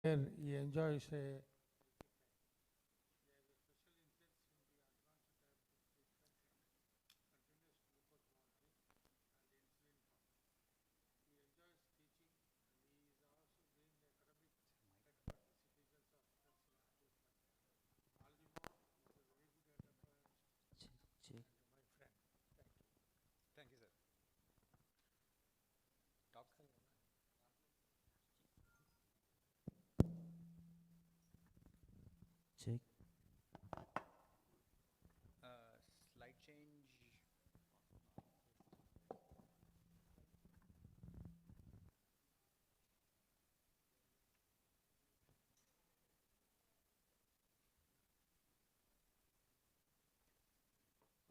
Where he enjoys a Check. Thank you, sir. Talk. Check. Slide change.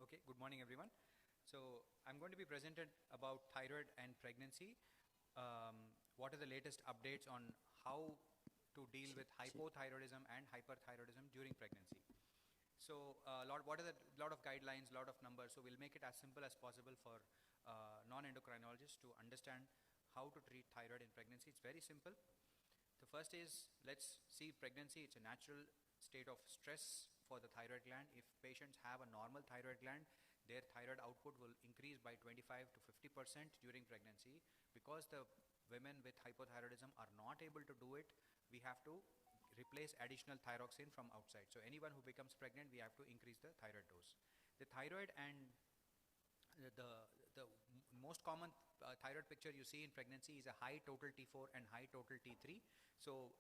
Okay, good morning, everyone. So I'm going to be presented about thyroid and pregnancy. What are the latest updates on how to deal Check. with Check. hypothyroidism and hyperthyroidism during pregnancy? So, what are the lot of guidelines, lot of numbers. So we'll make it as simple as possible for non-endocrinologists to understand how to treat thyroid in pregnancy. It's very simple. The first is, let's see pregnancy. It's a natural state of stress for the thyroid gland. If patients have a normal thyroid gland, their thyroid output will increase by 25 to 50% during pregnancy. Because the women with hypothyroidism are not able to do it, we have to replace additional thyroxine from outside. So anyone who becomes pregnant, we have to increase the thyroid dose. The thyroid and the most common thyroid picture you see in pregnancy is a high total T4 and high total T3. So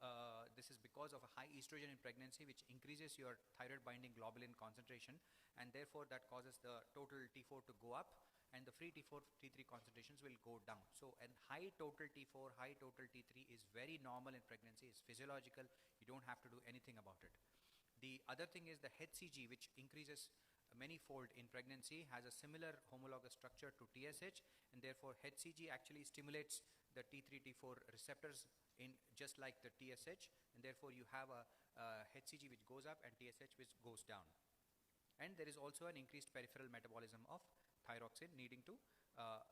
this is because of a high estrogen in pregnancy, which increases your thyroid binding globulin concentration, and therefore that causes the total T4 to go up, and the free T4 T3 concentrations will go down. So a high total T4, high total T3 is very normal in pregnancy. It's physiological. You don't have to do anything about it. The other thing is the HCG, which increases many-fold in pregnancy, has a similar homologous structure to TSH, and therefore HCG actually stimulates the T3, T4 receptors in just like the TSH, and therefore you have a HCG which goes up and TSH which goes down. And there is also an increased peripheral metabolism of thyroxine, needing to uh,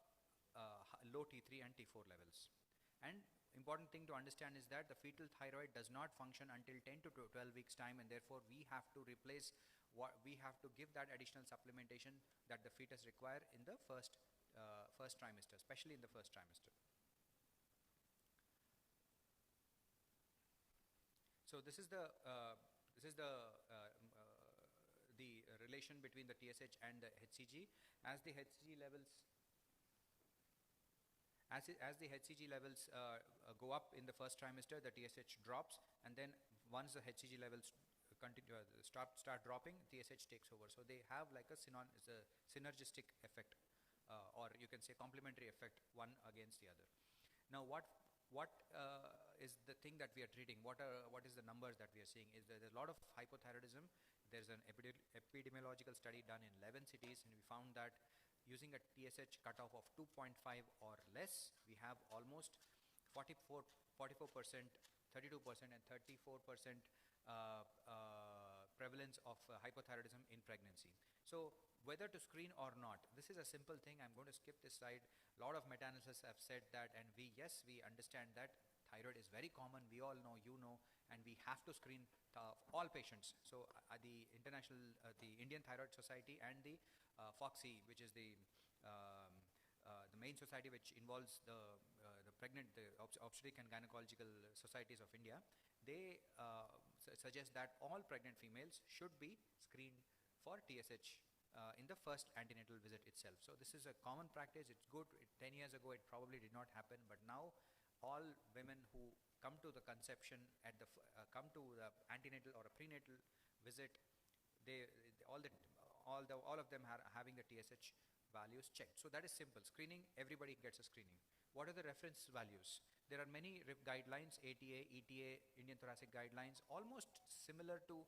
low T3 and T4 levels. And important thing to understand is that the fetal thyroid does not function until 10 to 12 weeks time, and therefore we have to replace what we have to give that additional supplementation that the fetus require in the first trimester, especially in the first trimester. So this is the relation between the TSH and the HCG. As the HCG levels as the HCG levels go up in the first trimester, the TSH drops, and then once the HCG levels continue start dropping, TSH takes over. So they have like a synergistic effect, or you can say complementary effect, one against the other. Now, what is the thing that we are treating? What is the numbers that we are seeing? Is there's a lot of hypothyroidism. There's an epidemiological study done in 11 cities, and we found that using a TSH cutoff of 2.5 or less, we have almost 44, 44%, 32%, and 34% prevalence of hypothyroidism in pregnancy. So whether to screen or not, this is a simple thing. I'm going to skip this slide. A lot of meta-analysis have said that, and yes, we understand that thyroid is very common. We all know, you know, and we have to screen all patients. So the Indian Thyroid Society and the FOXI, which is the main society which involves the obstetric and gynecological societies of India, they suggest that all pregnant females should be screened for TSH in the first antenatal visit itself. So this is a common practice. It's good. 10 years ago, it probably did not happen, but now all women who come to the conception come to the antenatal or a prenatal visit, they all of them are having the TSH values checked. So that is simple. Screening, everybody gets a screening. What are the reference values? There are many guidelines, ATA, ETA, Indian Thoracic Guidelines, almost similar to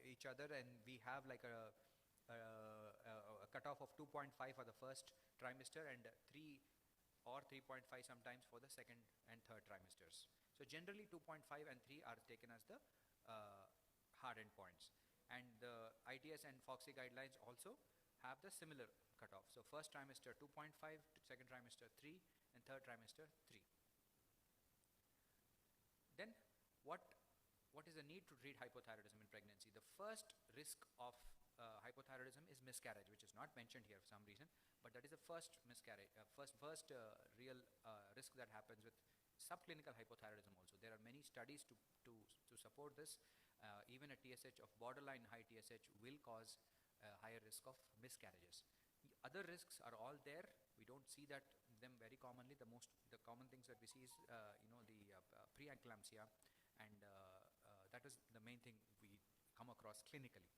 each other, and we have like a cutoff of 2.5 for the first trimester and 3 or 3.5 sometimes for the second and third trimesters. So generally 2.5 and 3 are taken as the hard endpoints. And the ITS and FOXI guidelines also have the similar cutoff. So first trimester 2.5, second trimester 3, and third trimester 3. Then is the need to treat hypothyroidism in pregnancy? The first risk of hypothyroidism is miscarriage, which is not mentioned here for some reason, but that is the first miscarriage, first real risk that happens with subclinical hypothyroidism also. There are many studies to support this. Even a TSH of borderline high TSH will cause higher risk of miscarriages. The other risks are all there. We don't see them very commonly. The common things that we see is the preeclampsia, and that is the main thing we come across clinically.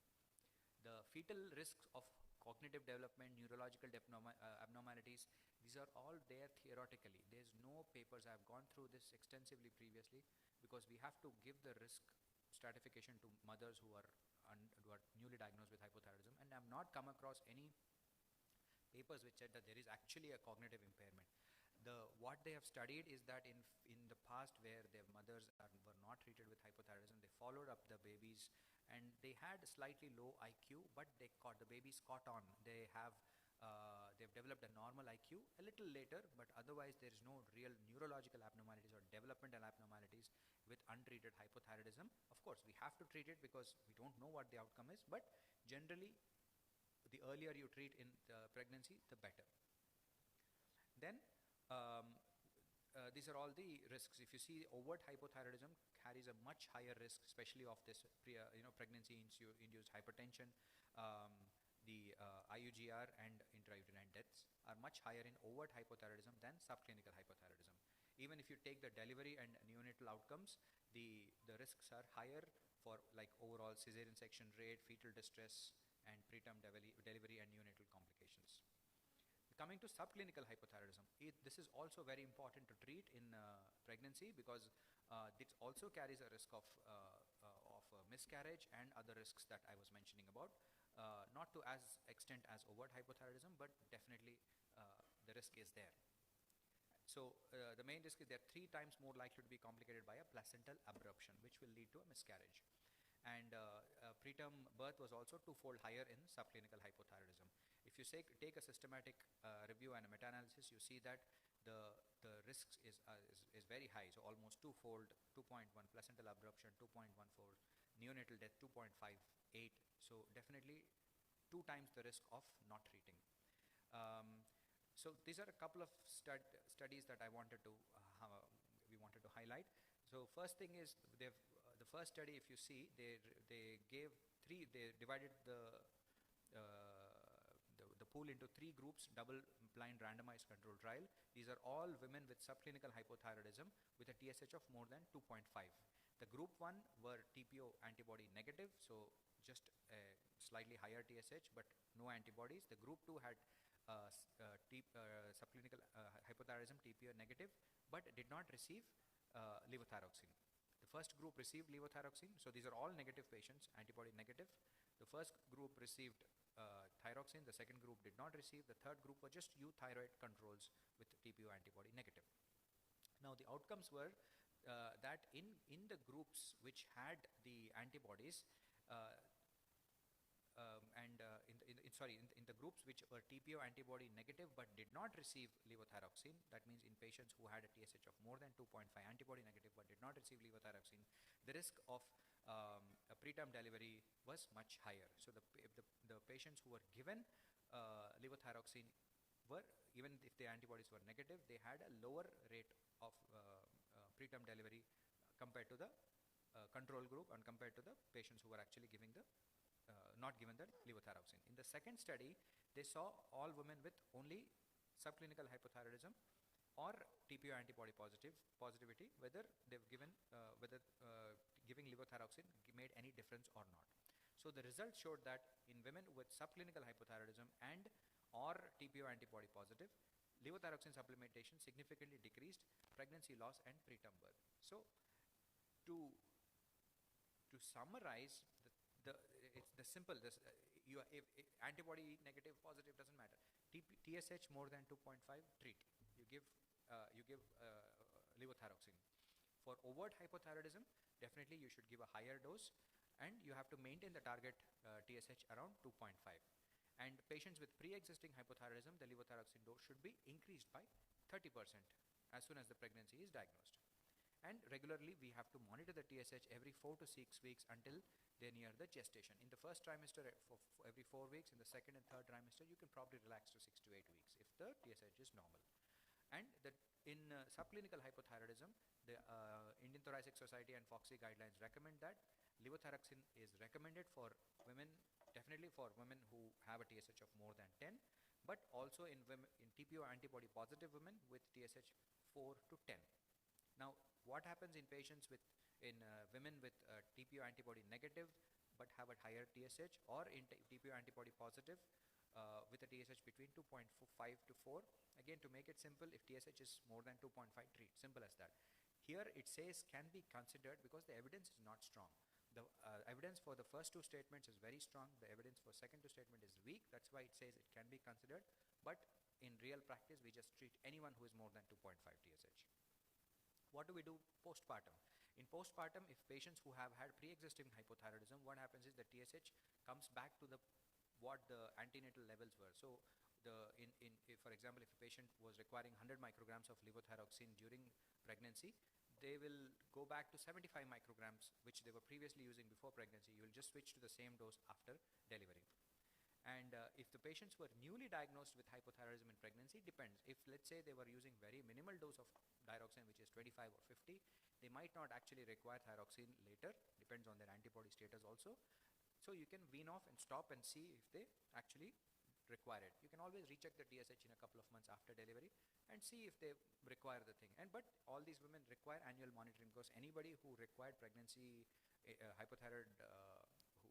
The fetal risks of cognitive development, neurological abnormalities, these are all there theoretically. There's no papers. I've gone through this extensively previously because we have to give the risk stratification to mothers who are newly diagnosed with hypothyroidism, and I've not come across any papers which said that there is actually a cognitive impairment. What they have studied is that in the past, where their mothers were not treated with hypothyroidism, they followed up the babies and they had slightly low IQ, but the babies caught on. They've developed a normal IQ a little later, but otherwise there is no real neurological abnormalities or developmental abnormalities with untreated hypothyroidism. Of course, we have to treat it because we don't know what the outcome is, but generally the earlier you treat in the pregnancy, the better. Then these are all the risks. If you see, overt hypothyroidism carries a much higher risk, especially of this pregnancy-induced hypertension. The IUGR and intrauterine deaths are much higher in overt hypothyroidism than subclinical hypothyroidism. Even if you take the delivery and neonatal outcomes, the risks are higher for like overall cesarean section rate, fetal distress, and preterm delivery and neonatal complications. Coming to subclinical hypothyroidism, this is also very important to treat in pregnancy because it also carries a risk of miscarriage and other risks that I was mentioning about. Not to as extent as overt hypothyroidism, but definitely the risk is there. So the main risk is they're 3 times more likely to be complicated by a placental abruption, which will lead to a miscarriage. And preterm birth was also 2-fold higher in subclinical hypothyroidism. If you take a systematic review and a meta-analysis, you see that the risks is very high. So almost 2-fold, 2.1 placental abruption, 2.1-fold neonatal death, 2.58. So definitely 2 times the risk of not treating. So these are a couple of studies that we wanted to highlight. So first thing is the first study, if you see, they divided the pool into 3 groups, double-blind randomized controlled trial. These are all women with subclinical hypothyroidism with a TSH of more than 2.5. The group 1 were TPO antibody negative, so just a slightly higher TSH but no antibodies. The group 2 had subclinical hypothyroidism, TPO negative, but did not receive levothyroxine. The first group received levothyroxine, so these are all negative patients, antibody negative. The first group received thyroxine, the second group did not receive, the third group were just euthyroid controls with TPO antibody negative. Now the outcomes were that in the groups which had the antibodies, in the groups which were TPO antibody negative but did not receive levothyroxine, that means in patients who had a TSH of more than 2.5, antibody negative but did not receive levothyroxine, the risk of a preterm delivery was much higher. So the patients who were given levothyroxine were, even if the antibodies were negative, they had a lower rate of preterm delivery compared to the control group and compared to the patients who were actually giving the not given the levothyroxine. In the second study, they saw all women with only subclinical hypothyroidism or TPO antibody positivity, whether they've given giving levothyroxine made any difference or not. So the results showed that in women with subclinical hypothyroidism and or TPO antibody positive, levothyroxine supplementation significantly decreased pregnancy loss and preterm birth. So to summarize, it's simple. If antibody negative, positive, doesn't matter. TSH more than 2.5, treat. You give levothyroxine. For overt hypothyroidism, definitely you should give a higher dose, and you have to maintain the target TSH around 2.5. And patients with pre-existing hypothyroidism, the levothyroxine dose should be increased by 30% as soon as the pregnancy is diagnosed. And regularly we have to monitor the TSH TSH every 4 to 6 weeks until they're near the gestation. In the first trimester, for every 4 weeks. In the second and third trimester, you can probably relax to 6 to 8 weeks if the TSH is normal. And in subclinical hypothyroidism, the Indian Thoracic Society and FOXI guidelines recommend that levothyroxine is recommended for women, definitely for women who have a TSH of more than 10, but also in women, in TPO antibody positive women with TSH 4 to 10. Now, what happens in patients with women with TPO antibody negative but have a higher TSH, or in TPO antibody positive with a TSH between 2.5 to 4? Again, to make it simple, if TSH is more than 2.5, treat. Simple as that. Here it says can be considered because the evidence is not strong. The evidence for the first two statements is very strong. The evidence for second two statement is weak. That's why it says it can be considered. But in real practice, we just treat anyone who is more than 2.5 TSH. What do we do postpartum? In postpartum, if patients who have had pre-existing hypothyroidism, what happens is the TSH comes back to what the antenatal levels were. So if, for example, if a patient was requiring 100 micrograms of levothyroxine during pregnancy, they will go back to 75 micrograms, which they were previously using before pregnancy. You will just switch to the same dose after delivery. And if the patients were newly diagnosed with hypothyroidism in pregnancy, depends. If, let's say, they were using very minimal dose of thyroxine, which is 25 or 50, they might not actually require thyroxine later. Depends on their antibody status also. So you can wean off and stop and see if they actually require it. You can always recheck the TSH in a couple of months after delivery and see if they require the thing. But all these women require annual monitoring, because anybody who required pregnancy hypothyroid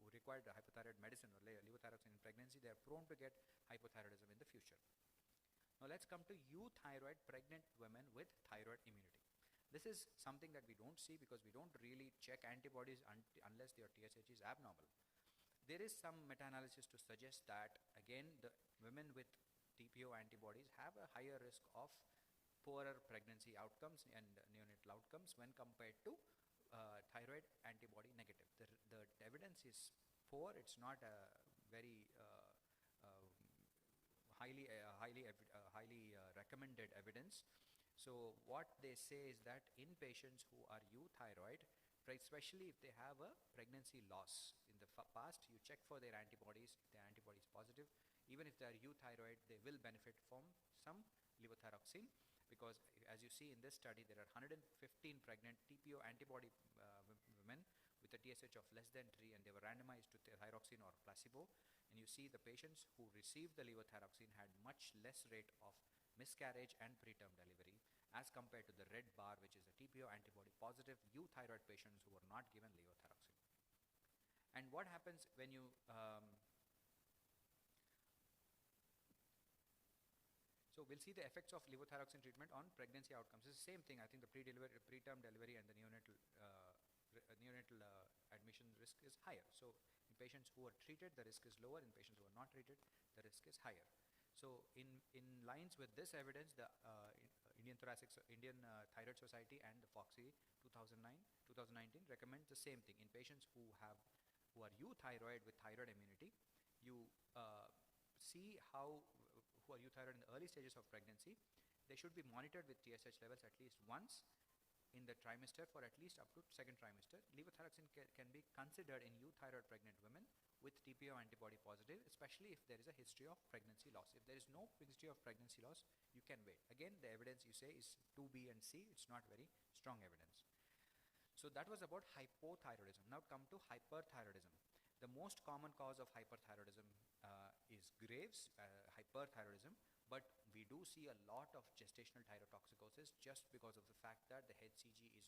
who required hypothyroid medicine or levothyroxine in pregnancy, they are prone to get hypothyroidism in the future. Now let's come to euthyroid pregnant women with thyroid immunity. This is something that we don't see because we don't really check antibodies unless your TSH is abnormal. There is some meta-analysis to suggest that, again, the women with TPO antibodies have a higher risk of poorer pregnancy outcomes and neonatal outcomes when compared to thyroid antibody negative. The evidence is poor. It's not a very highly recommended evidence. So what they say is that in patients who are euthyroid, especially if they have a pregnancy loss in the past, you check for their antibodies. If their antibody is positive, even if they are euthyroid, they will benefit from some levothyroxine, because as you see in this study, there are 115 pregnant TPO antibody women with a TSH of less than 3, and they were randomized to thyroxine or placebo. And you see the patients who received the levothyroxine had much less rate of miscarriage and preterm delivery as compared to the red bar, which is the TPO antibody positive euthyroid patients who were not given levothyroxine. And what happens when you so we'll see the effects of levothyroxine treatment on pregnancy outcomes. It's the same thing. I think the preterm delivery and the neonatal admission risk is higher. So in patients who are treated, the risk is lower. In patients who are not treated, the risk is higher. So in lines with this evidence, the Indian Thyroid Society and the FOXI 2019 recommend the same thing. In patients who are euthyroid with thyroid immunity, you see who are euthyroid in the early stages of pregnancy, they should be monitored with TSH levels at least once in the trimester for at least up to second trimester. Levothyroxine can be considered in euthyroid pregnant women with TPO antibody positive, especially if there is a history of pregnancy loss. If there is no history of pregnancy loss, you can wait. Again, the evidence you say is 2B and C. It's not very strong evidence. So that was about hypothyroidism. Now come to hyperthyroidism. The most common cause of hyperthyroidism is Graves' hyperthyroidism, but we do see a lot of gestational thyrotoxicosis just because of the fact that the HCG is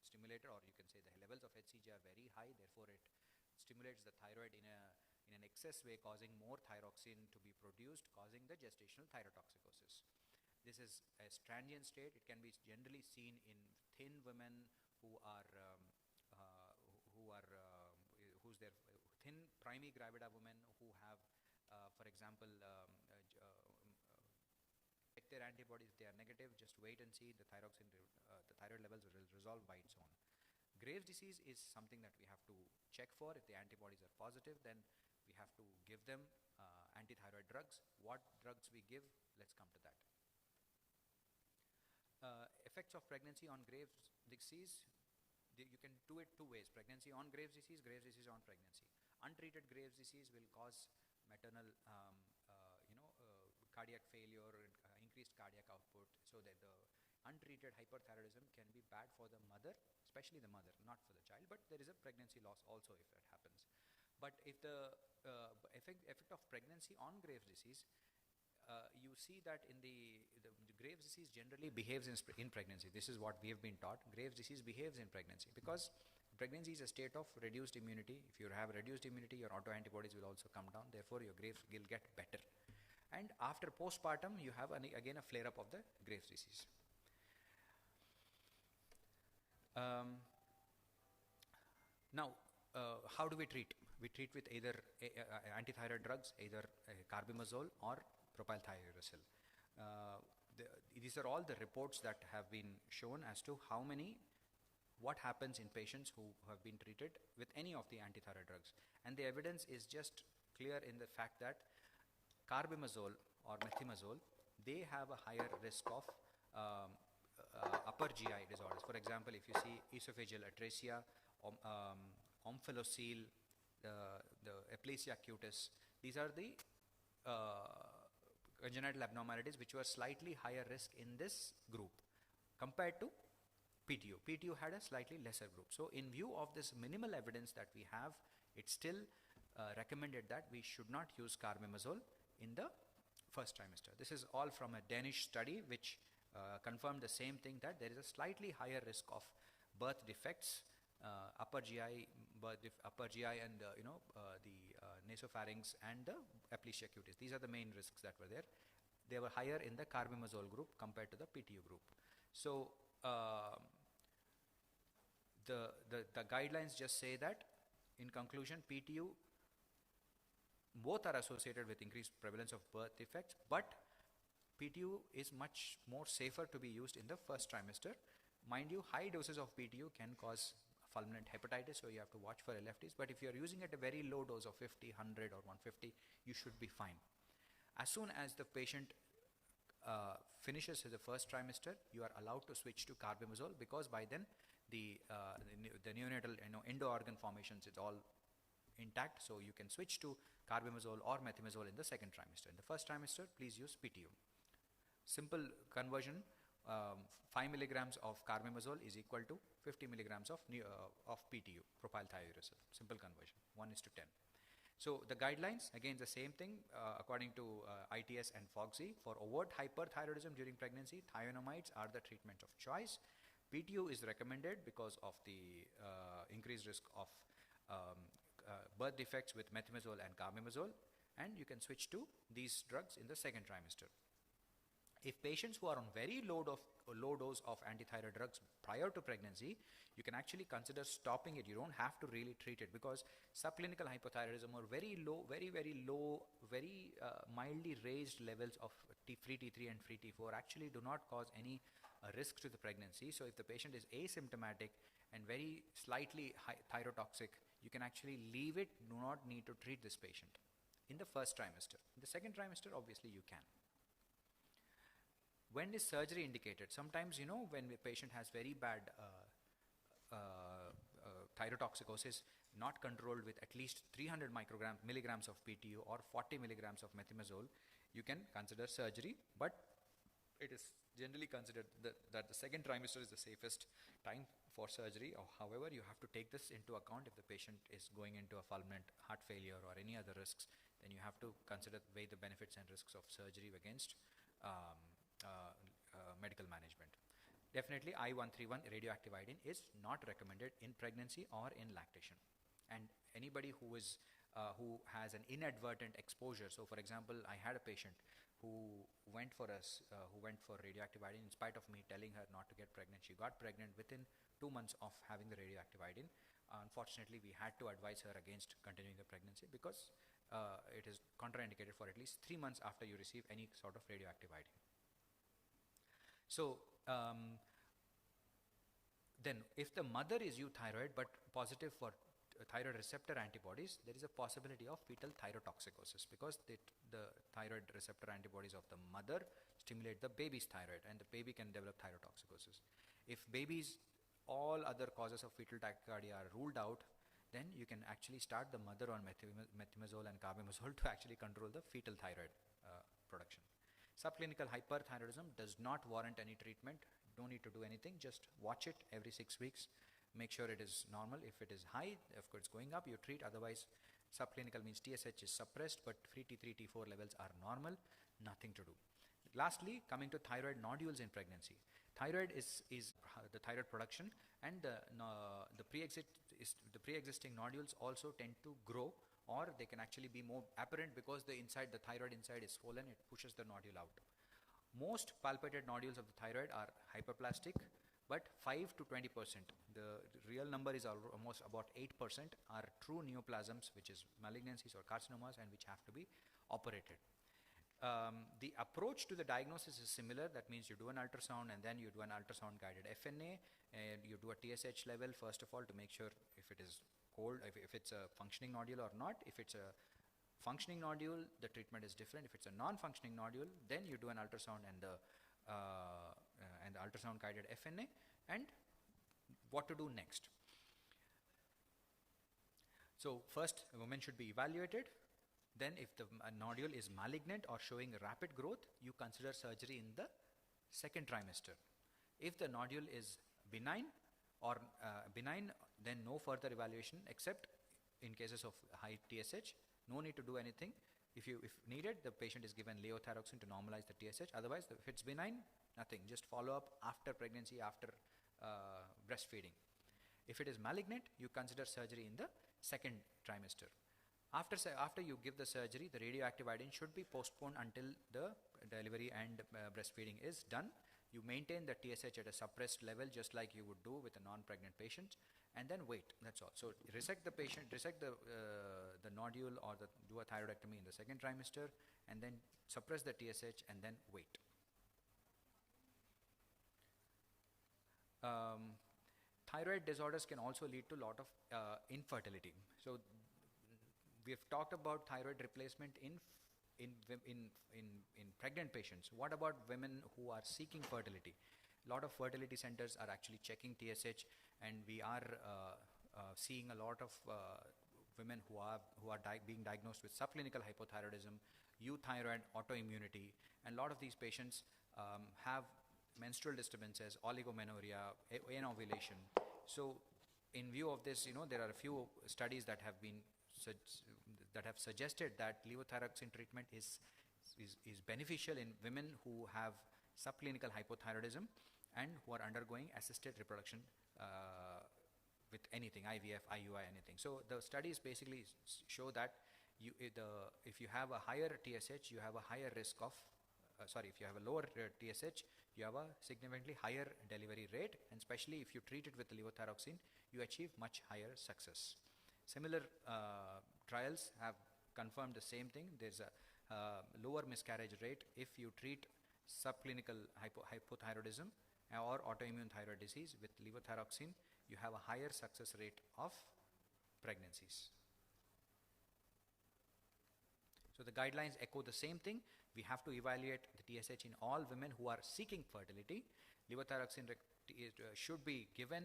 stimulated, or you can say the levels of HCG are very high. Therefore, it stimulates the thyroid in an excess way, causing more thyroxine to be produced, causing the gestational thyrotoxicosis. This is a transient state. It can be generally seen in thin women who's their thin primary gravida women who have, for example, check their antibodies. If they are negative, just wait and see. The thyroid levels will resolve by its own. Graves' disease is something that we have to check for. If the antibodies are positive, then we have to give them antithyroid drugs. What drugs we give, let's come to that. Effects of pregnancy on Graves' disease. you can do it two ways: pregnancy on Graves' disease on pregnancy. Untreated Graves' disease will cause maternal, cardiac failure, increased cardiac output, so that the untreated hyperthyroidism can be bad for the mother, especially the mother, not for the child, but there is a pregnancy loss also if that happens. But if the effect of pregnancy on Graves' disease, you see that in the Graves' disease generally behaves in pregnancy. This is what we have been taught. Graves' disease behaves in pregnancy because pregnancy is a state of reduced immunity. If you have reduced immunity, your autoantibodies will also come down. Therefore, your Graves will get better. And after postpartum, you have again a flare-up of the Graves' disease. Now, how do we treat? We treat with either antithyroid drugs, either carbimazole or propylthiouracil. These are all the reports that have been shown as to what happens in patients who have been treated with any of the antithyroid drugs. And the evidence is just clear in the fact that carbimazole or methimazole, they have a higher risk of upper GI disorders. For example, if you see esophageal atresia, omphalocele, the aplasia cutis, these are the congenital abnormalities which were slightly higher risk in this group compared to PTU. PTU had a slightly lesser group. So in view of this minimal evidence that we have, it's still recommended that we should not use carbimazole in the first trimester. This is all from a Danish study which confirmed the same thing, that there is a slightly higher risk of birth defects, upper GI and the nasopharynx and the aplasia cutis. These are the main risks that were there. They were higher in the carbimazole group compared to the PTU group. So the guidelines just say that, in conclusion, PTU, both are associated with increased prevalence of birth defects, but PTU is much more safer to be used in the first trimester. Mind you, high doses of PTU can cause fulminant hepatitis, so you have to watch for LFTs. But if you are using at a very low dose of 50, 100 or 150, you should be fine. As soon as the patient finishes the first trimester, you are allowed to switch to carbimazole, because by then the neonatal endo-organ formations is all intact, so you can switch to carbimazole or methimazole in the second trimester. In the first trimester, please use PTU. Simple conversion, 5 milligrams of carbimazole is equal to 50 milligrams of PTU, propylthiouracil. Simple conversion, 1:10. So the guidelines, again the same thing, according to ITS and FOGSI, for overt hyperthyroidism during pregnancy, thionamides are the treatment of choice. PTU is recommended because of the increased risk of birth defects with methimazole and carbimazole, and you can switch to these drugs in the second trimester. If patients who are on very low dose of antithyroid drugs prior to pregnancy, you can actually consider stopping it. You don't have to really treat it, because subclinical hypothyroidism or very low, very mildly raised levels of free T3 and free T4 actually do not cause any risk to the pregnancy. So if the patient is asymptomatic and very slightly thyrotoxic, you can actually leave it, do not need to treat this patient in the first trimester. In the second trimester, obviously you can. When is surgery indicated? Sometimes, when the patient has very bad thyrotoxicosis, not controlled with at least 300 milligrams of PTU or 40 milligrams of methimazole, you can consider surgery, but it is generally considered that the second trimester is the safest time for surgery. However, you have to take this into account. If the patient is going into a fulminant heart failure or any other risks, then you have to weigh the benefits and risks of surgery against medical management. Definitely I-131 radioactive iodine is not recommended in pregnancy or in lactation. And anybody who has an inadvertent exposure, so for example, I had a patient who went for radioactive iodine in spite of me telling her not to get pregnant. She got pregnant within 2 months of having the radioactive iodine. Unfortunately, we had to advise her against continuing the pregnancy, because it is contraindicated for at least 3 months after you receive any sort of radioactive iodine. So then if the mother is euthyroid but positive for thyroid receptor antibodies, there is a possibility of fetal thyrotoxicosis, because the thyroid receptor antibodies of the mother stimulate the baby's thyroid, and the baby can develop thyrotoxicosis. If baby's all other causes of fetal tachycardia are ruled out, then you can actually start the mother on methimazole and carbimazole to actually control the fetal thyroid production. Subclinical hyperthyroidism does not warrant any treatment. Don't need to do anything. Just watch it every 6 weeks. Make sure it is normal. If it is high, of course, going up, you treat. Otherwise, subclinical means TSH is suppressed, but free T3, T4 levels are normal. Nothing to do. Lastly, coming to thyroid nodules in pregnancy. Thyroid is the thyroid production, and the pre-existing nodules also tend to grow, or they can actually be more apparent because the thyroid inside is swollen. It pushes the nodule out. Most palpated nodules of the thyroid are hyperplastic, but 5 to 20%. The real number is almost about 8% are true neoplasms, which is malignancies or carcinomas, and which have to be operated. The approach to the diagnosis is similar. That means you do an ultrasound, and then you do an ultrasound guided FNA, and you do a TSH level first of all to make sure if it is cold, if it's a functioning nodule or not. If it's a functioning nodule, the treatment is different. If it's a non-functioning nodule, then you do an ultrasound and the ultrasound guided FNA, and what to do next. So first, a woman should be evaluated. Then if the nodule is malignant or showing rapid growth, you consider surgery in the second trimester. If the nodule is benign, then no further evaluation except in cases of high TSH. No need to do anything. If needed, the patient is given levothyroxine to normalize the TSH. Otherwise, if it's benign, nothing. Just follow up after pregnancy, after breastfeeding. If it is malignant, you consider surgery in the second trimester. After you give the surgery, the radioactive iodine should be postponed until the delivery and breastfeeding is done. You maintain the TSH at a suppressed level, just like you would do with a non-pregnant patient, and then wait. That's all. So resect the nodule, or do a thyroidectomy in the second trimester, and then suppress the TSH, and then wait. Thyroid disorders can also lead to a lot of infertility. So we have talked about thyroid replacement in pregnant patients. What about women who are seeking fertility? A lot of fertility centers are actually checking TSH, and we are seeing a lot of women who are being diagnosed with subclinical hypothyroidism, euthyroid autoimmunity, and a lot of these patients have menstrual disturbances, oligomenorrhea, anovulation. So in view of this, there are a few studies that have been suggested that levothyroxine treatment is beneficial in women who have subclinical hypothyroidism and who are undergoing assisted reproduction with anything, IVF, IUI, anything. So the studies basically show that if you have a higher TSH, you have a higher risk of, if you have a lower TSH, you have a significantly higher delivery rate, and especially if you treat it with levothyroxine, you achieve much higher success. Similar trials have confirmed the same thing. There's a lower miscarriage rate if you treat subclinical hypothyroidism or autoimmune thyroid disease with levothyroxine. You have a higher success rate of pregnancies. So the guidelines echo the same thing. We have to evaluate the TSH in all women who are seeking fertility. Levothyroxine should be given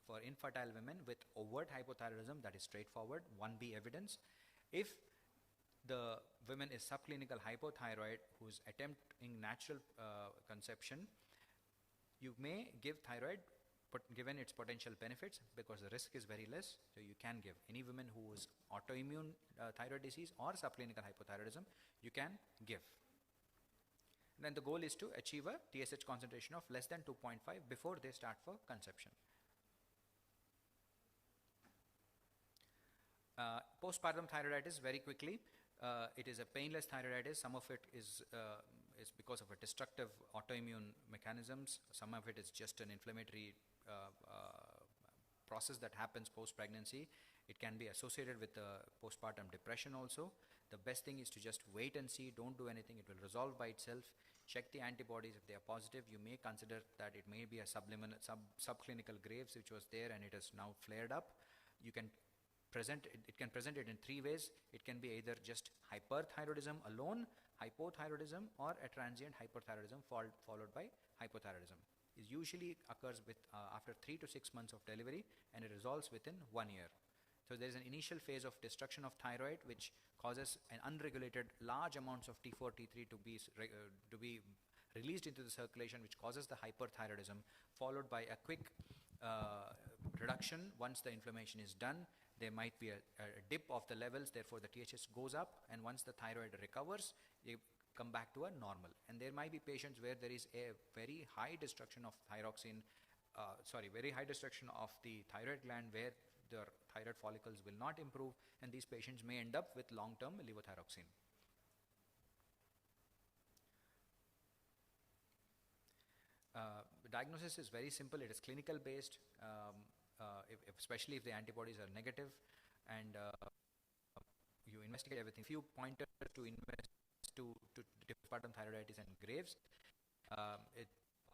for infertile women with overt hypothyroidism, that is straightforward, 1B evidence. If the woman is subclinical hypothyroid who is attempting natural conception, you may give thyroid given its potential benefits, because the risk is very less. So you can give any woman who is autoimmune thyroid disease or subclinical hypothyroidism, you can give. And then the goal is to achieve a TSH concentration of less than 2.5 before they start for conception. Postpartum thyroiditis, very quickly. It is a painless thyroiditis. Some of it is because of a destructive autoimmune mechanisms. Some of it is just an inflammatory process that happens post-pregnancy. It can be associated with postpartum depression also. The best thing is to just wait and see. Don't do anything. It will resolve by itself. Check the antibodies. If they are positive, you may consider that it may be a subclinical Graves which was there and it has now flared up. You can present it in 3 ways. It can be either just hyperthyroidism alone, hypothyroidism, or a transient hyperthyroidism followed by hypothyroidism. is usually occurs with after 3 to 6 months of delivery, and it resolves within 1 year. So there is an initial phase of destruction of thyroid, which causes an unregulated large amounts of T4, T3 to be released into the circulation, which causes the hyperthyroidism, followed by a quick reduction. Once the inflammation is done, there might be a dip of the levels, therefore the THS goes up, and once the thyroid recovers, you come back to a normal. And there might be patients where there is a very high destruction of very high destruction of the thyroid gland, where the thyroid follicles will not improve, and these patients may end up with long-term levothyroxine. The diagnosis is very simple. It is clinical based, especially if the antibodies are negative, and you investigate everything. Few pointers to invest to postpartum thyroiditis and Graves.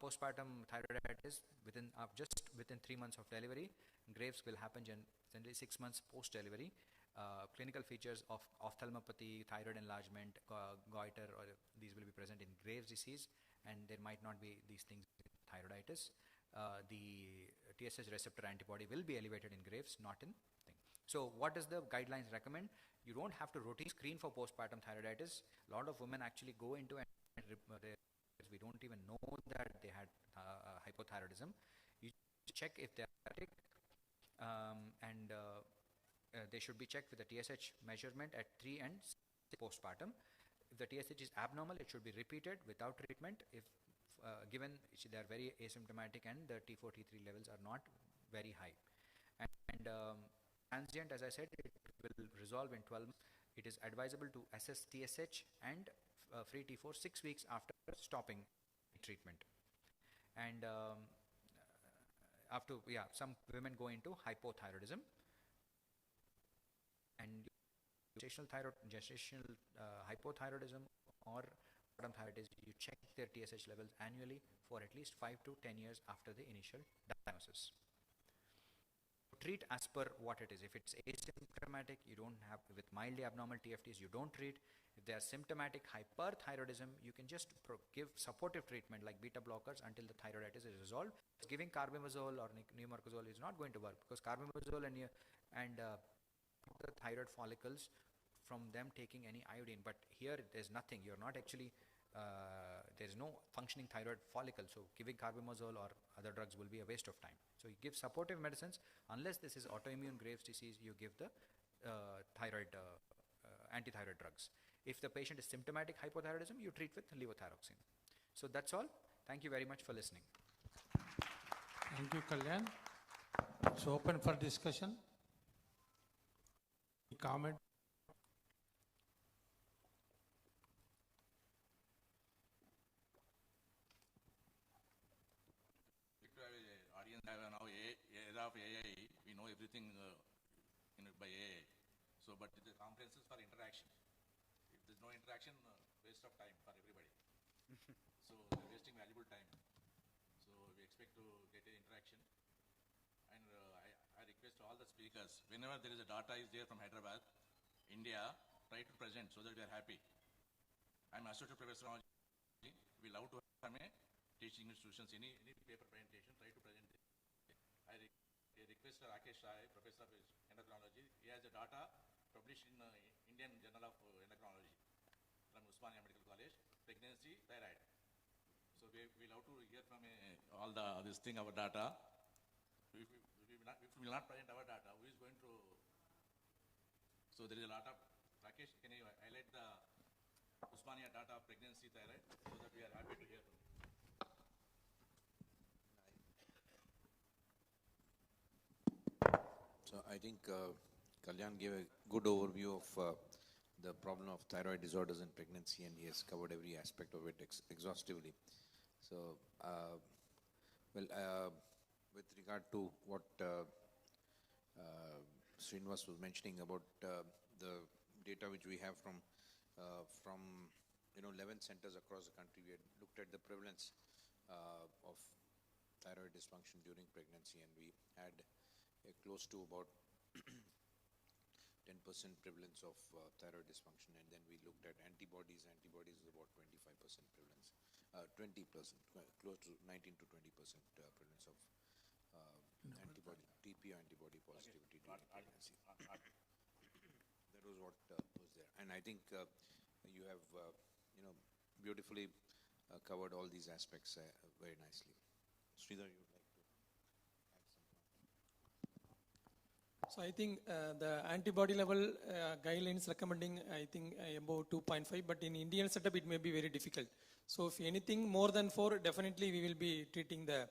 Postpartum thyroiditis just within 3 months of delivery. Graves will happen generally 6 months post-delivery. Clinical features of ophthalmopathy, thyroid enlargement, goiter, or these will be present in Graves' disease, and there might not be these things in thyroiditis. The TSH receptor antibody will be elevated in Graves, not in thing. So what does the guidelines recommend? You don't have to routine screen for postpartum thyroiditis. A lot of women actually go into and we don't even know that they had hypothyroidism. You check if they are diabetic, and they should be checked with a TSH measurement at 3 and 6 postpartum. If the TSH is abnormal, it should be repeated without treatment. If given they are very asymptomatic and the T4, T3 levels are not very high. And transient, as I said, it will resolve in 12 months. It is advisable to assess TSH and free T4 6 weeks after stopping treatment. And some women go into hypothyroidism, and gestational hypothyroidism or postpartum thyroiditis, you check their TSH levels annually for at least 5 to 10 years after the initial diagnosis. Treat as per what it is. If it's asymptomatic, you don't have, with mildly abnormal TFTs, you don't treat. If they are symptomatic hyperthyroidism, you can just give supportive treatment like beta blockers until the thyroiditis is resolved. Giving carbimazole or neomercazole is not going to work, because carbimazole and the thyroid follicles from them taking any iodine. But here there's nothing. You're not actually, there's no functioning thyroid follicle. So giving carbimazole or other drugs will be a waste of time. So you give supportive medicines. Unless this is autoimmune Graves' disease, you give the anti-thyroid drugs. If the patient is symptomatic hypothyroidism, you treat with levothyroxine. So that's all. Thank you very much for listening. Thank you, Kalyan. It's open for discussion. Any comment? Audience have now era of AI. We know everything by AI. So, but the conference is for interaction. If there's no interaction, waste of time for everybody. So they're wasting valuable time. So we expect to get an interaction. And I request all the speakers, whenever there is a data is there from Hyderabad, India, try to present so that we are happy. I'm associate professor. We love to have teaching institutions, any paper presentation, try to present it. I request Rakesh Rai, professor of endocrinology. He has the data published in Indian Journal of Endocrinology from Usmania Medical College, pregnancy, thyroid. So we love to hear from all this thing, our data. If we will not present our data, who is going to? So there is a lot of, Rakesh, can you highlight the Usmania data of pregnancy, thyroid, so that we are happy to hear from you. So I think Kalyan gave a good overview of the problem of thyroid disorders in pregnancy, and he has covered every aspect of it exhaustively. So, with regard to what Srinivas was mentioning about the data which we have from 11 centers across the country, we had looked at the prevalence of thyroid dysfunction during pregnancy, and we had close to about 10% prevalence of thyroid dysfunction, and then we looked at antibodies. Antibodies is about 25% prevalence, 20%, close to 19 to 20% prevalence of antibody, TPO antibody positivity during pregnancy. That was what was there. And I think you have, beautifully covered all these aspects very nicely. Sridhar, you would like to add something? So I think the antibody level guidelines recommending, I think about 2.5, but in Indian setup it may be very difficult. So if anything more than 4, definitely we will be treating the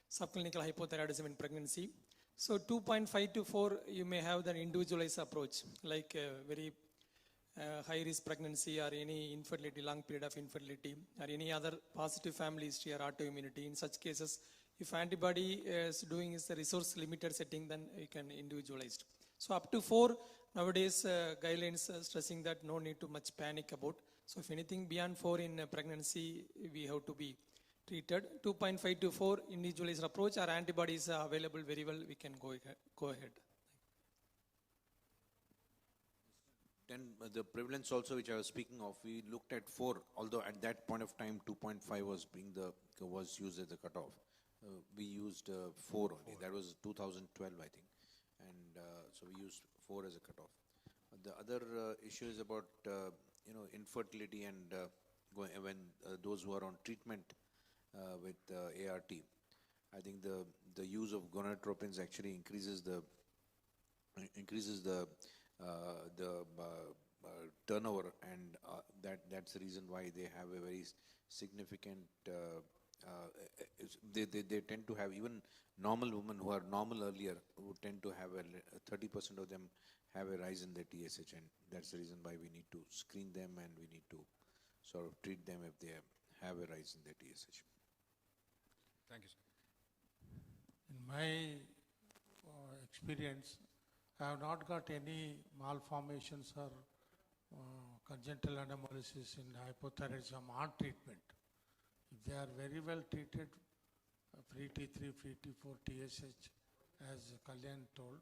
subclinical hypothyroidism in pregnancy. So 2.5 to 4, you may have the individualized approach, like very high risk pregnancy or any infertility, long period of infertility, or any other positive family history or autoimmunity. In such cases, if antibody is doing is the resource limited setting, then you can individualized. So up to 4, nowadays guidelines stressing that no need to much panic about. So if anything beyond 4 in pregnancy, we have to be treated. 2.5 to 4 individualized approach, our antibodies are available very well, we can go ahead. Then the prevalence also, which I was speaking of, we looked at 4, although at that point of time 2.5 was used as the cutoff. We used 4 only. That was 2012, I think, and so we used 4 as a cutoff. The other issue is about infertility and when those who are on treatment with ART. I think the use of gonadotropins actually increases the turnover, and that's the reason why they have a very significant. They tend to have, even normal women who are normal earlier, who tend to have 30% of them have a rise in their TSH, and that's the reason why we need to screen them and we need to sort of treat them if they have a rise in their TSH. Thank you, sir. In my experience, I have not got any malformations or congenital anomalies in hypothyroidism on treatment. If they are very well treated, free T3, free T4, TSH, as Kalyan told,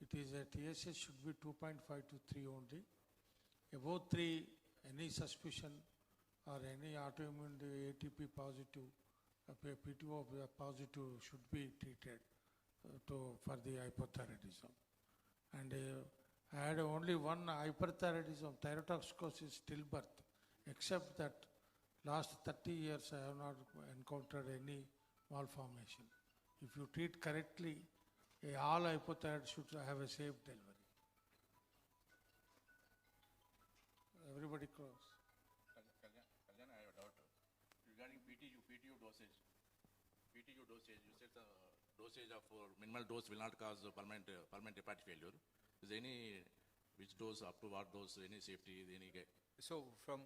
it is a TSH should be 2.5 to 3 only. Above 3, any suspicion or any autoimmune ATP positive, P2O positive should be treated for the hypothyroidism. And I had only one hyperthyroidism, thyrotoxicosis, stillbirth, except that last 30 years I have not encountered any malformation. If you treat correctly, all hypothyroid should have a safe delivery. Everybody close. Kalyan, I have a doubt. Regarding PTU dosage. PTU dosage, you said the dosage of minimal dose will not cause permanent hepatic failure. Is there any, which dose, up to what dose, any safety, any? So from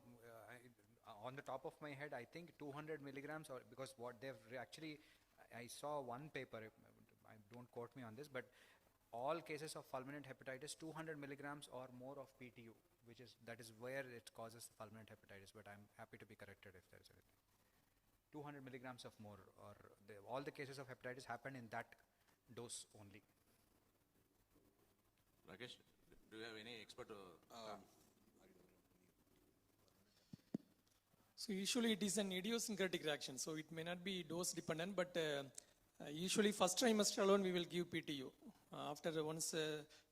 on the top of my head, I think 200 milligrams, or because what they've actually, I saw one paper, I don't quote me on this, but all cases of fulminant hepatitis, 200 milligrams or more of PTU, that is where it causes fulminant hepatitis, but I'm happy to be corrected if there is anything. 200 milligrams of more, or all the cases of hepatitis happen in that dose only. Rakesh, do you have any expert? So usually it is an idiosyncratic reaction, so it may not be dose dependent, but usually first trimester alone we will give PTU. After once,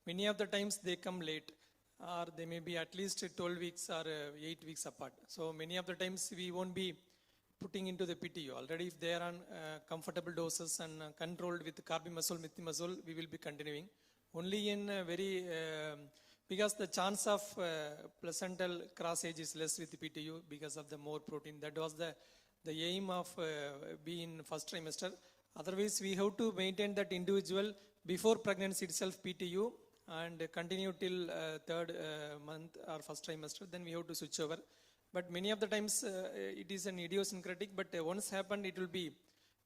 many of the times they come late, or they may be at least 12 weeks or 8 weeks apart. So many of the times we won't be putting into the PTU. Already if they are on comfortable doses and controlled with carbimazole, methimazole, we will be continuing. Only in very, because the chance of placental crossage is less with PTU because of the more protein. That was the aim of being first trimester. Otherwise, we have to maintain that individual before pregnancy itself PTU and continue till 3rd month or first trimester. Then we have to switch over. But many of the times it is an idiosyncratic, but once happened it will be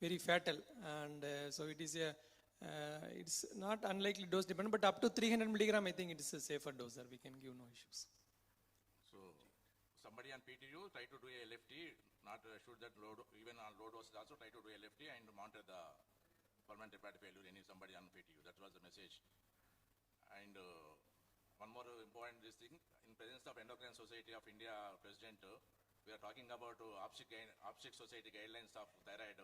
very fatal. And so it is a it's not unlikely dose dependent, but up to 300 milligram, I think it is a safer dose, sir. We can give no issues. So, somebody on PTU try to do a LFT, not shoot that low, even on low doses also try to do a LFT and monitor the permanent hepatic failure in somebody on PTU. That was the message. And important this thing. In presence of Endocrine Society of India President, we are talking about obstetric society guidelines of thyroid.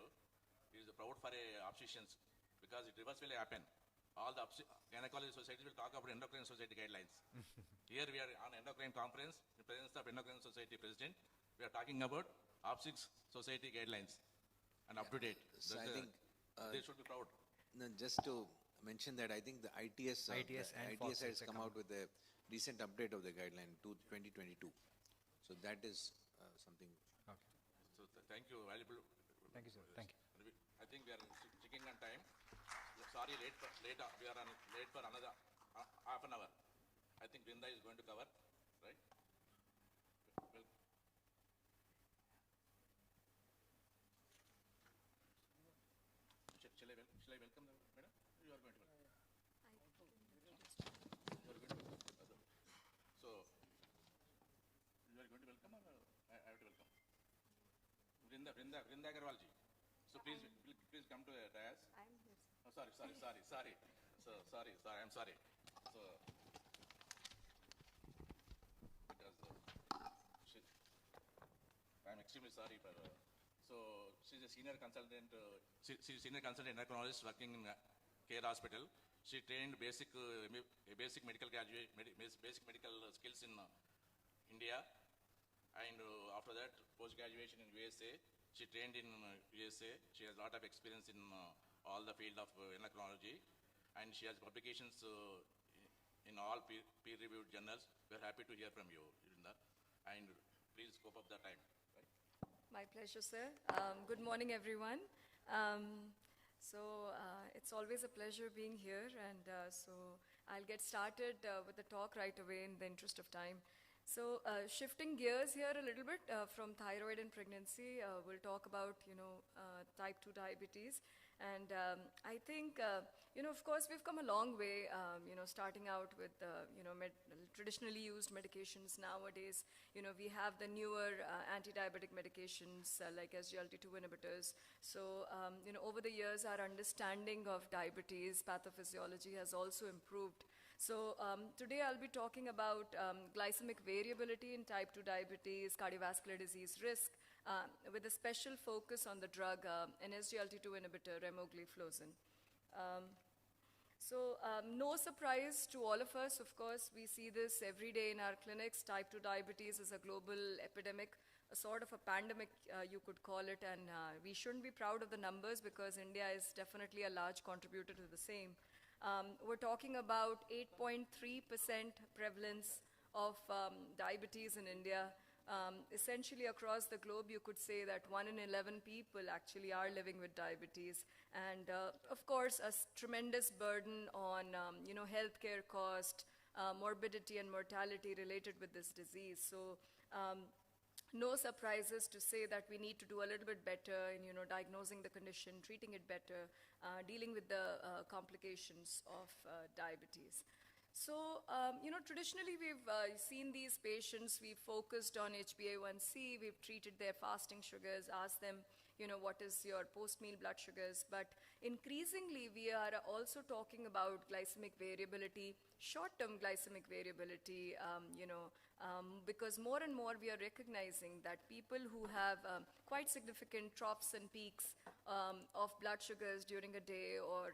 It is proud for obstetricians because it reverse will happen. All the gynecology societies will talk about endocrine society guidelines. Here we are on endocrine conference, in presence of Endocrine Society President, we are talking about obstetric society guidelines and up to date. So I think They should be proud. no, just to mention that I think the ITS, ITS and ITS has FOSS come out with a recent update of the guideline to 2022. So that is something. Okay. So thank you, valuable. Thank you, sir. Thank you. I think we are sticking on time. Sorry, late. We are late for another half an hour. I think Vrinda is going to cover, right? Well, shall I welcome them, madam? You are going to welcome. You are going to welcome. So, you are going to welcome or I have to welcome? Vrinda Agarwalji. So please come to the dais. I am here, sir. Oh, sorry. So, I'm sorry. So, because I'm extremely sorry for. So, she's a senior consultant. She's senior consultant endocrinologist working in Care Hospital. She trained basic medical basic medical skills in India, and after that, post graduation in USA. She trained in USA. She has a lot of experience in all the field of endocrinology, and she has publications in all peer-reviewed journals. We're happy to hear from you, Irinda, and please scope up the time. Right? My pleasure, sir. Good morning, everyone. It's always a pleasure being here, and so I'll get started with the talk right away in the interest of time. So shifting gears here a little bit from thyroid and pregnancy, we'll talk about, type 2 diabetes. And I think, of course, we've come a long way, starting out with, traditionally used medications nowadays. We have the newer anti-diabetic medications like SGLT2 inhibitors. So, over the years, our understanding of diabetes pathophysiology has also improved. So today I'll be talking about glycemic variability in type 2 diabetes, cardiovascular disease risk, with a special focus on the drug, an SGLT2 inhibitor, remogliflozin. No surprise to all of us, of course, we see this every day in our clinics. Type 2 diabetes is a global epidemic, a sort of a pandemic, you could call it, and we shouldn't be proud of the numbers because India is definitely a large contributor to the same. We're talking about 8.3% prevalence of diabetes in India. Essentially across the globe, you could say that 1 in 11 people actually are living with diabetes. And of course, a tremendous burden on healthcare cost, morbidity and mortality related with this disease. So no surprises to say that we need to do a little bit better in diagnosing the condition, treating it better, dealing with the complications of diabetes. So, traditionally we've seen these patients, we've focused on HbA1c, we've treated their fasting sugars, asked them, what is your post-meal blood sugars? But increasingly we are also talking about glycemic variability, short-term glycemic variability, because more and more we are recognizing that people who have quite significant troughs and peaks of blood sugars during a day or,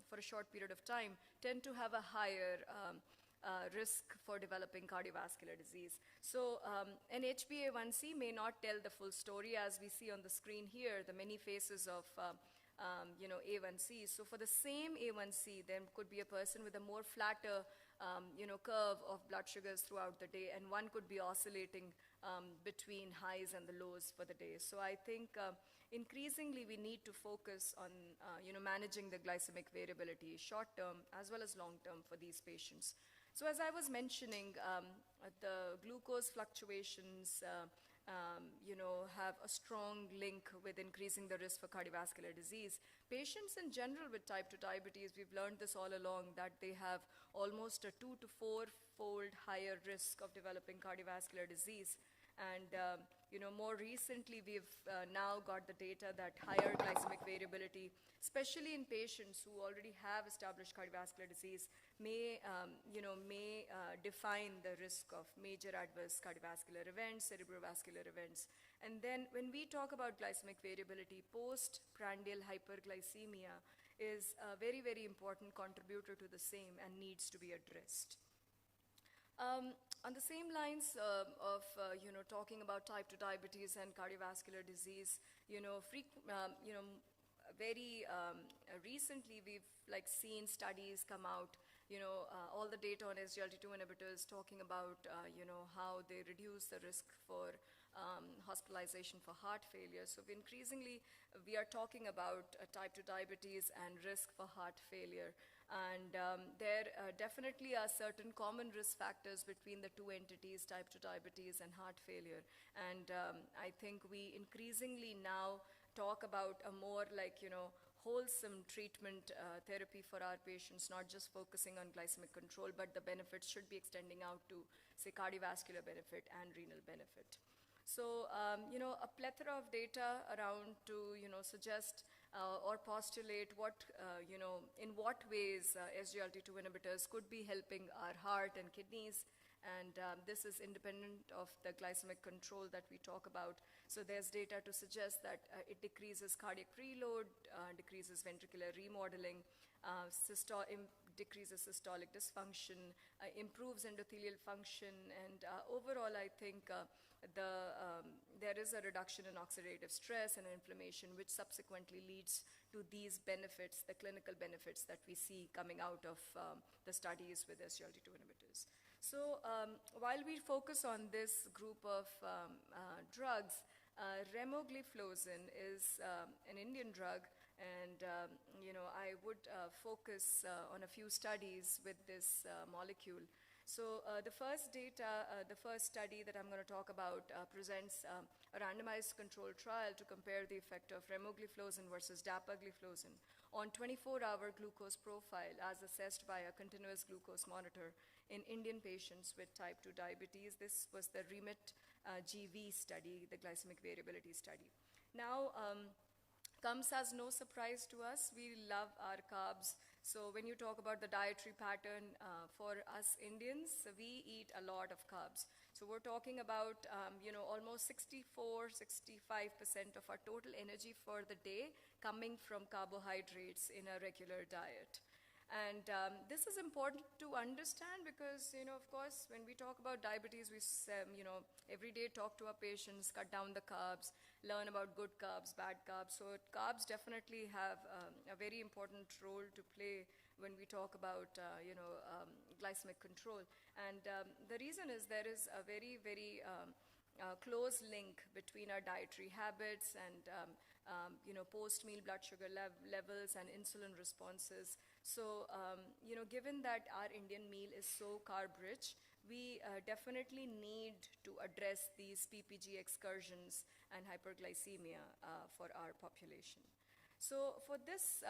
for a short period of time tend to have a higher risk for developing cardiovascular disease. So an HbA1c may not tell the full story as we see on the screen here, the many faces of A1C. So for the same A1C, there could be a person with a more flatter curve of blood sugars throughout the day, and one could be oscillating between highs and the lows for the day. So I think increasingly we need to focus on managing the glycemic variability, short term as well as long term for these patients. So as I was mentioning, the glucose fluctuations have a strong link with increasing the risk for cardiovascular disease. Patients in general with type 2 diabetes, we've learned this all along, that they have almost a 2 to 4-fold higher risk of developing cardiovascular disease. And more recently we've now got the data that higher glycemic variability, especially in patients who already have established cardiovascular disease, may define the risk of major adverse cardiovascular events, cerebrovascular events. And then when we talk about glycemic variability, postprandial hyperglycemia is a very, very important contributor to the same and needs to be addressed. On the same lines of talking about type 2 diabetes and cardiovascular disease, very recently we've seen studies come out, all the data on SGLT2 inhibitors talking about how they reduce the risk for hospitalization for heart failure. So increasingly we are talking about type 2 diabetes and risk for heart failure. And there definitely are certain common risk factors between the two entities, type 2 diabetes and heart failure. And I think we increasingly now talk about a more wholesome treatment therapy for our patients, not just focusing on glycemic control, but the benefits should be extending out to, say, cardiovascular benefit and renal benefit. So, a plethora of data around to, suggest or postulate what, in what ways SGLT2 inhibitors could be helping our heart and kidneys. And this is independent of the glycemic control that we talk about. So there's data to suggest that it decreases cardiac preload, decreases ventricular remodeling, decreases systolic dysfunction, improves endothelial function, and overall I think there is a reduction in oxidative stress and inflammation, which subsequently leads to these benefits, the clinical benefits that we see coming out of the studies with SGLT2 inhibitors. So while we focus on this group of drugs, remogliflozin is an Indian drug, and I would focus on a few studies with this molecule. So the first study that I'm going to talk about presents a randomized controlled trial to compare the effect of remogliflozin versus dapagliflozin on 24-hour glucose profile as assessed by a continuous glucose monitor in Indian patients with type 2 diabetes. This was the REMIT-GV study, the glycemic variability study. Now, comes as no surprise to us. We love our carbs. So when you talk about the dietary pattern for us Indians, we eat a lot of carbs. So we're talking about, almost 65% of our total energy for the day coming from carbohydrates in a regular diet. And this is important to understand because, of course, when we talk about diabetes, we, every day talk to our patients, cut down the carbs, learn about good carbs, bad carbs. So carbs definitely have a very important role to play when we talk about, glycemic control. And the reason is there is a very, very close link between our dietary habits and, post-meal blood sugar levels and insulin responses. So, given that our Indian meal is so carb-rich, we definitely need to address these PPG excursions and hyperglycemia for our population. So for this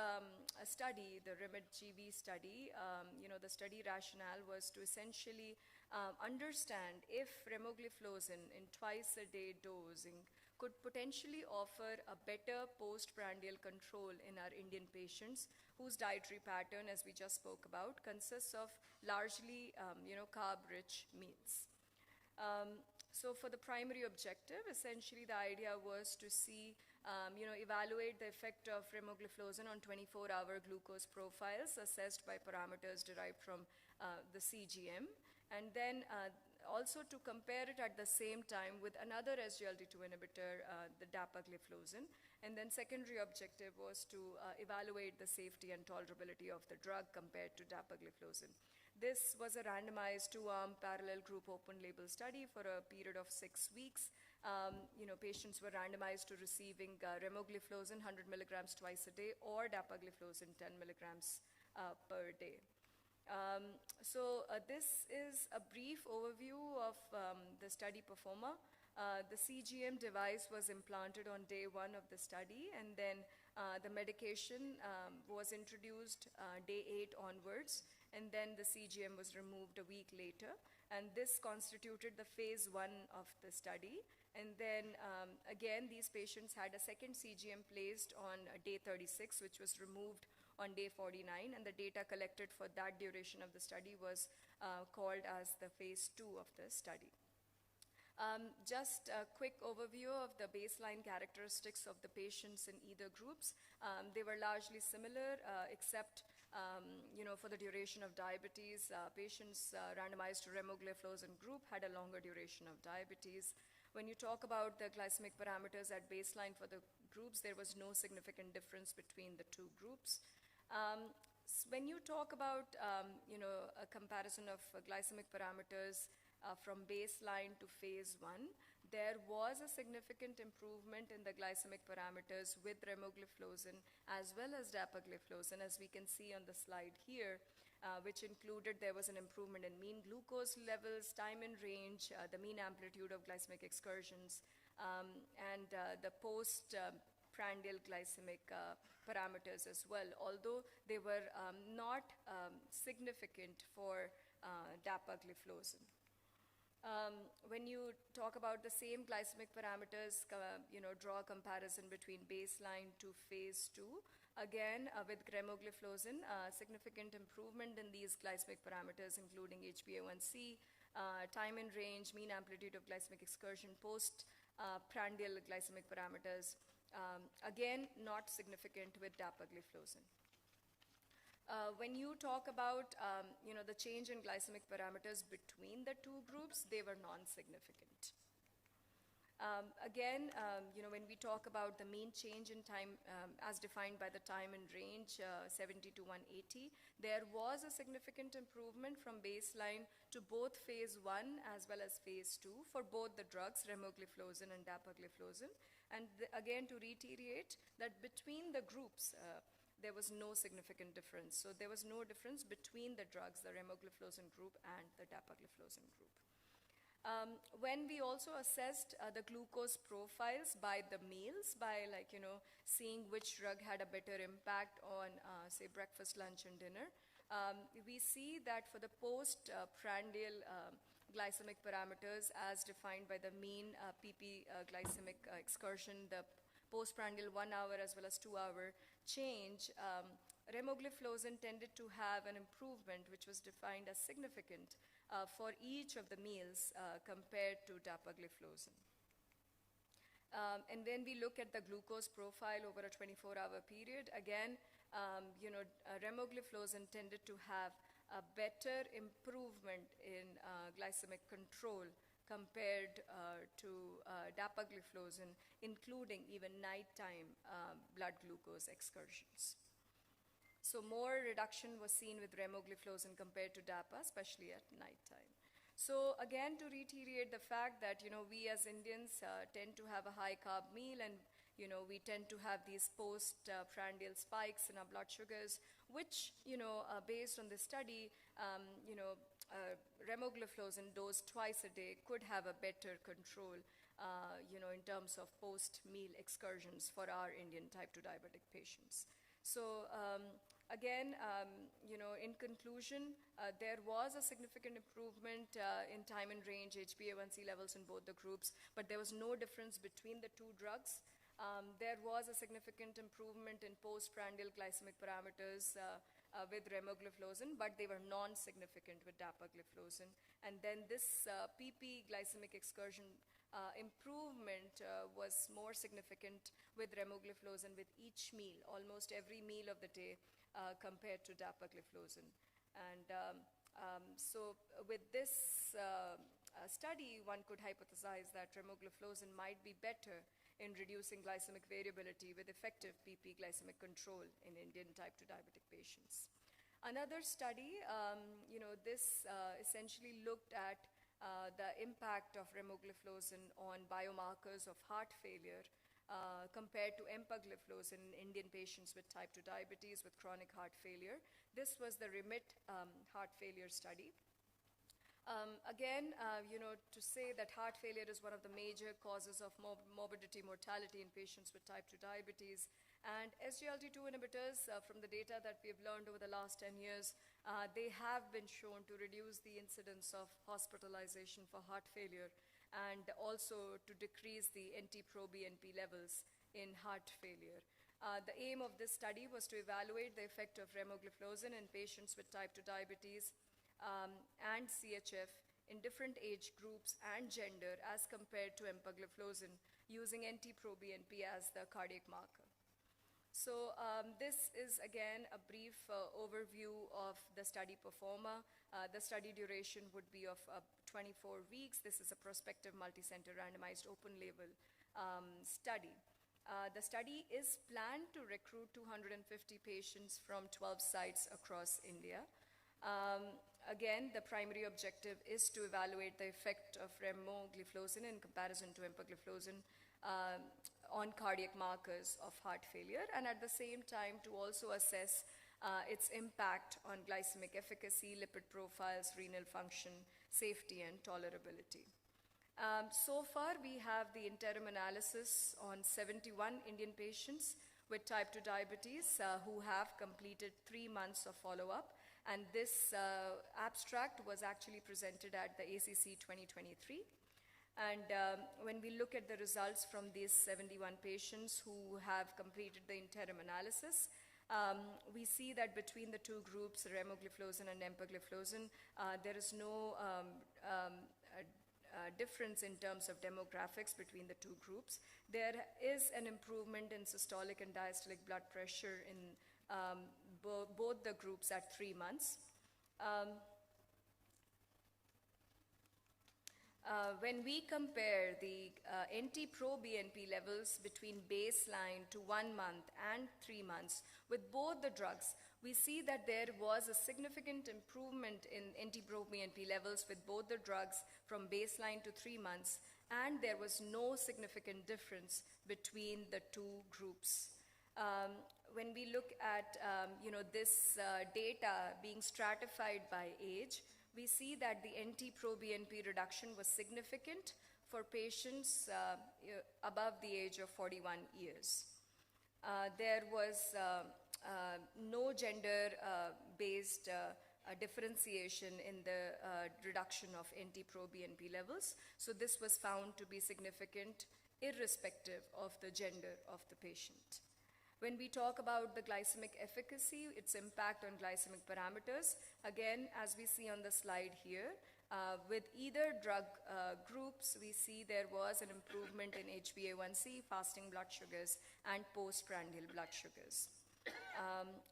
study, the REMIT-GV study, the study rationale was to essentially understand if remogliflozin in twice-a-day dosing could potentially offer a better postprandial control in our Indian patients whose dietary pattern, as we just spoke about, consists of largely, carb-rich meals. So for the primary objective, essentially the idea was to see, evaluate the effect of remogliflozin on 24-hour glucose profiles assessed by parameters derived from the CGM, and then also to compare it at the same time with another SGLT2 inhibitor, the dapagliflozin. And then secondary objective was to evaluate the safety and tolerability of the drug compared to dapagliflozin. This was a randomized two-arm parallel group open label study for a period of 6 weeks. Patients were randomized to receiving remogliflozin 100 milligrams twice a day or dapagliflozin 10 milligrams per day. This is a brief overview of the study performer. The CGM device was implanted on day 1 of the study, and then the medication was introduced day 8 onwards. and then the CGM was removed a week later. And this constituted the phase 1 of the study. And then again, these patients had a second CGM placed on day 36, which was removed on day 49, and the data collected for that duration of the study was called as the phase 2 of the study. Just a quick overview of the baseline characteristics of the patients in either groups. They were largely similar, except for the duration of diabetes. Patients randomized to remogliflozin group had a longer duration of diabetes. When you talk about the glycemic parameters at baseline for the groups, there was no significant difference between the two groups. When you talk about a comparison of glycemic parameters from baseline to phase 1, there was a significant improvement in the glycemic parameters with remogliflozin as well as dapagliflozin, as we can see on the slide here, which included there was an improvement in mean glucose levels, time in range, the mean amplitude of glycemic excursions, and the post-prandial glycemic parameters as well, although they were not significant for dapagliflozin. When you talk about the same glycemic parameters, draw a comparison between baseline to phase 2. Again, with remogliflozin, significant improvement in these glycemic parameters, including HbA1c, time in range, mean amplitude of glycemic excursion, post-prandial glycemic parameters. Again, not significant with dapagliflozin. When you talk about the change in glycemic parameters between the two groups, they were non-significant. Again, when we talk about the mean change in time as defined by the time and range 70 to 180, there was a significant improvement from baseline to both phase 1 as well as phase 2 for both the drugs, remogliflozin and dapagliflozin. And again, to reiterate that between the groups, there was no significant difference. So there was no difference between the drugs, the remogliflozin group and the dapagliflozin group. When we also assessed the glucose profiles by the meals, by seeing which drug had a better impact on, say, breakfast, lunch, and dinner, we see that for the post-prandial glycemic parameters as defined by the mean PP glycemic excursion, the postprandial 1 hour as well as 2 hour change, remogliflozin tended to have an improvement which was defined as significant for each of the meals compared to dapagliflozin. And when we look at the glucose profile over a 24-hour period, again, remogliflozin tended to have a better improvement in glycemic control compared to dapagliflozin, including even nighttime blood glucose excursions. So more reduction was seen with remogliflozin compared to DAPA, especially at nighttime. So again, to reiterate the fact that we as Indians tend to have a high carb meal, and we tend to have these post-prandial spikes in our blood sugars, which based on the study, remogliflozin dosed twice a day could have a better control, in terms of post-meal excursions for our Indian type 2 diabetic patients. So again, in conclusion, there was a significant improvement in time and range HbA1c levels in both the groups, but there was no difference between the two drugs. There was a significant improvement in post-prandial glycemic parameters with remogliflozin, but they were non-significant with dapagliflozin. And then this PP glycemic excursion improvement was more significant with remogliflozin with each meal, almost every meal of the day, compared to dapagliflozin. And so with this study, one could hypothesize that remogliflozin might be better in reducing glycemic variability with effective PP glycemic control in Indian type 2 diabetic patients. Another study, this essentially looked at the impact of remogliflozin on biomarkers of heart failure compared to empagliflozin in Indian patients with type 2 diabetes with chronic heart failure. This was the REMIT heart failure study. Again, to say that heart failure is one of the major causes of morbidity, mortality in patients with type 2 diabetes, and SGLT2 inhibitors, from the data that we've learned over the last 10 years, they have been shown to reduce the incidence of hospitalization for heart failure and also to decrease the NT-proBNP levels in heart failure. The aim of this study was to evaluate the effect of remogliflozin in patients with type 2 diabetes and CHF in different age groups and gender as compared to empagliflozin using NT-proBNP as the cardiac marker. So this is again a brief overview of the study performer. The study duration would be of 24 weeks. This is a prospective multicenter randomized open label study. The study is planned to recruit 250 patients from 12 sites across India. Again, the primary objective is to evaluate the effect of remogliflozin in comparison to empagliflozin on cardiac markers of heart failure, and at the same time to also assess its impact on glycemic efficacy, lipid profiles, renal function, safety, and tolerability. So far, we have the interim analysis on 71 Indian patients with type 2 diabetes who have completed 3 months of follow-up, and this abstract was actually presented at the ACC 2023. And when we look at the results from these 71 patients who have completed the interim analysis, we see that between the two groups, remogliflozin and empagliflozin, there is no difference in terms of demographics between the two groups. There is an improvement in systolic and diastolic blood pressure in both the groups at 3 months. When we compare the NT-proBNP levels between baseline to 1 month and 3 months with both the drugs, we see that there was a significant improvement in NT-proBNP levels with both the drugs from baseline to 3 months, and there was no significant difference between the two groups. When we look at this data being stratified by age, we see that the NT-proBNP reduction was significant for patients above the age of 41 years. There was no gender-based differentiation in the reduction of NT-proBNP levels, so this was found to be significant irrespective of the gender of the patient. When we talk about the glycemic efficacy, its impact on glycemic parameters, again, as we see on the slide here, with either drug groups, we see there was an improvement in HbA1c, fasting blood sugars, and postprandial blood sugars.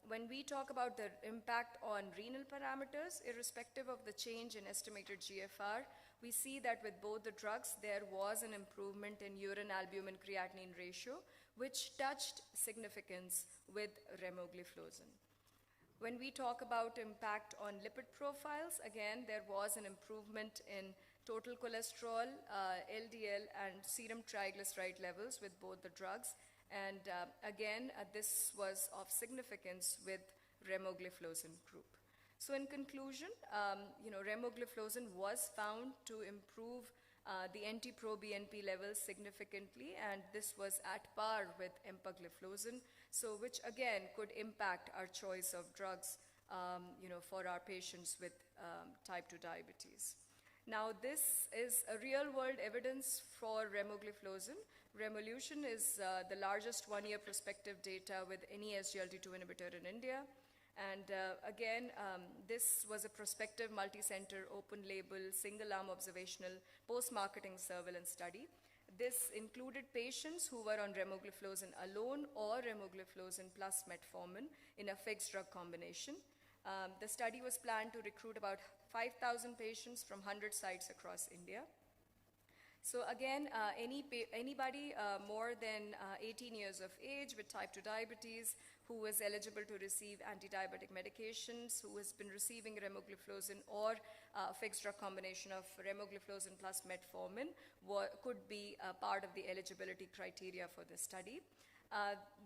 When we talk about the impact on renal parameters, irrespective of the change in estimated GFR, we see that with both the drugs, there was an improvement in urine albumin creatinine ratio, which touched significance with remogliflozin. When we talk about impact on lipid profiles, again, there was an improvement in total cholesterol, LDL, and serum triglyceride levels with both the drugs. And again, this was of significance with remogliflozin group. So in conclusion, remogliflozin was found to improve the NT-proBNP levels significantly, and this was at par with empagliflozin, so which again could impact our choice of drugs for our patients with type 2 diabetes. Now, this is a real-world evidence for remogliflozin. Revolution is the largest one-year prospective data with any SGLT2 inhibitor in India. And again, this was a prospective multi-center open-label single-arm observational post-marketing surveillance study. This included patients who were on remogliflozin alone or remogliflozin plus metformin in a fixed drug combination. The study was planned to recruit about 5,000 patients from 100 sites across India. So again, anybody more than 18 years of age with type 2 diabetes who is eligible to receive anti-diabetic medications, who has been receiving remogliflozin or fixed drug combination of remogliflozin plus metformin could be part of the eligibility criteria for the study.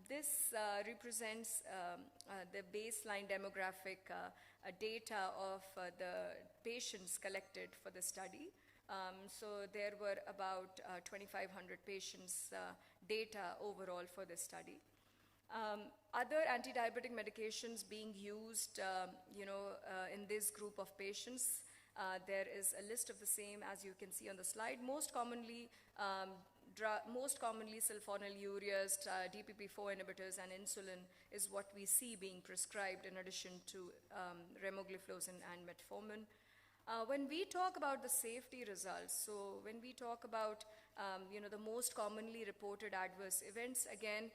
This represents the baseline demographic data of the patients collected for the study. So there were about 2,500 patients data overall for this study. Other anti-diabetic medications being used, in this group of patients. There is a list of the same as you can see on the slide. Most commonly sulfonylureas, DPP-4 inhibitors, and insulin is what we see being prescribed in addition to remogliflozin and metformin. When we talk about the safety results, so when we talk about the most commonly reported adverse events, again,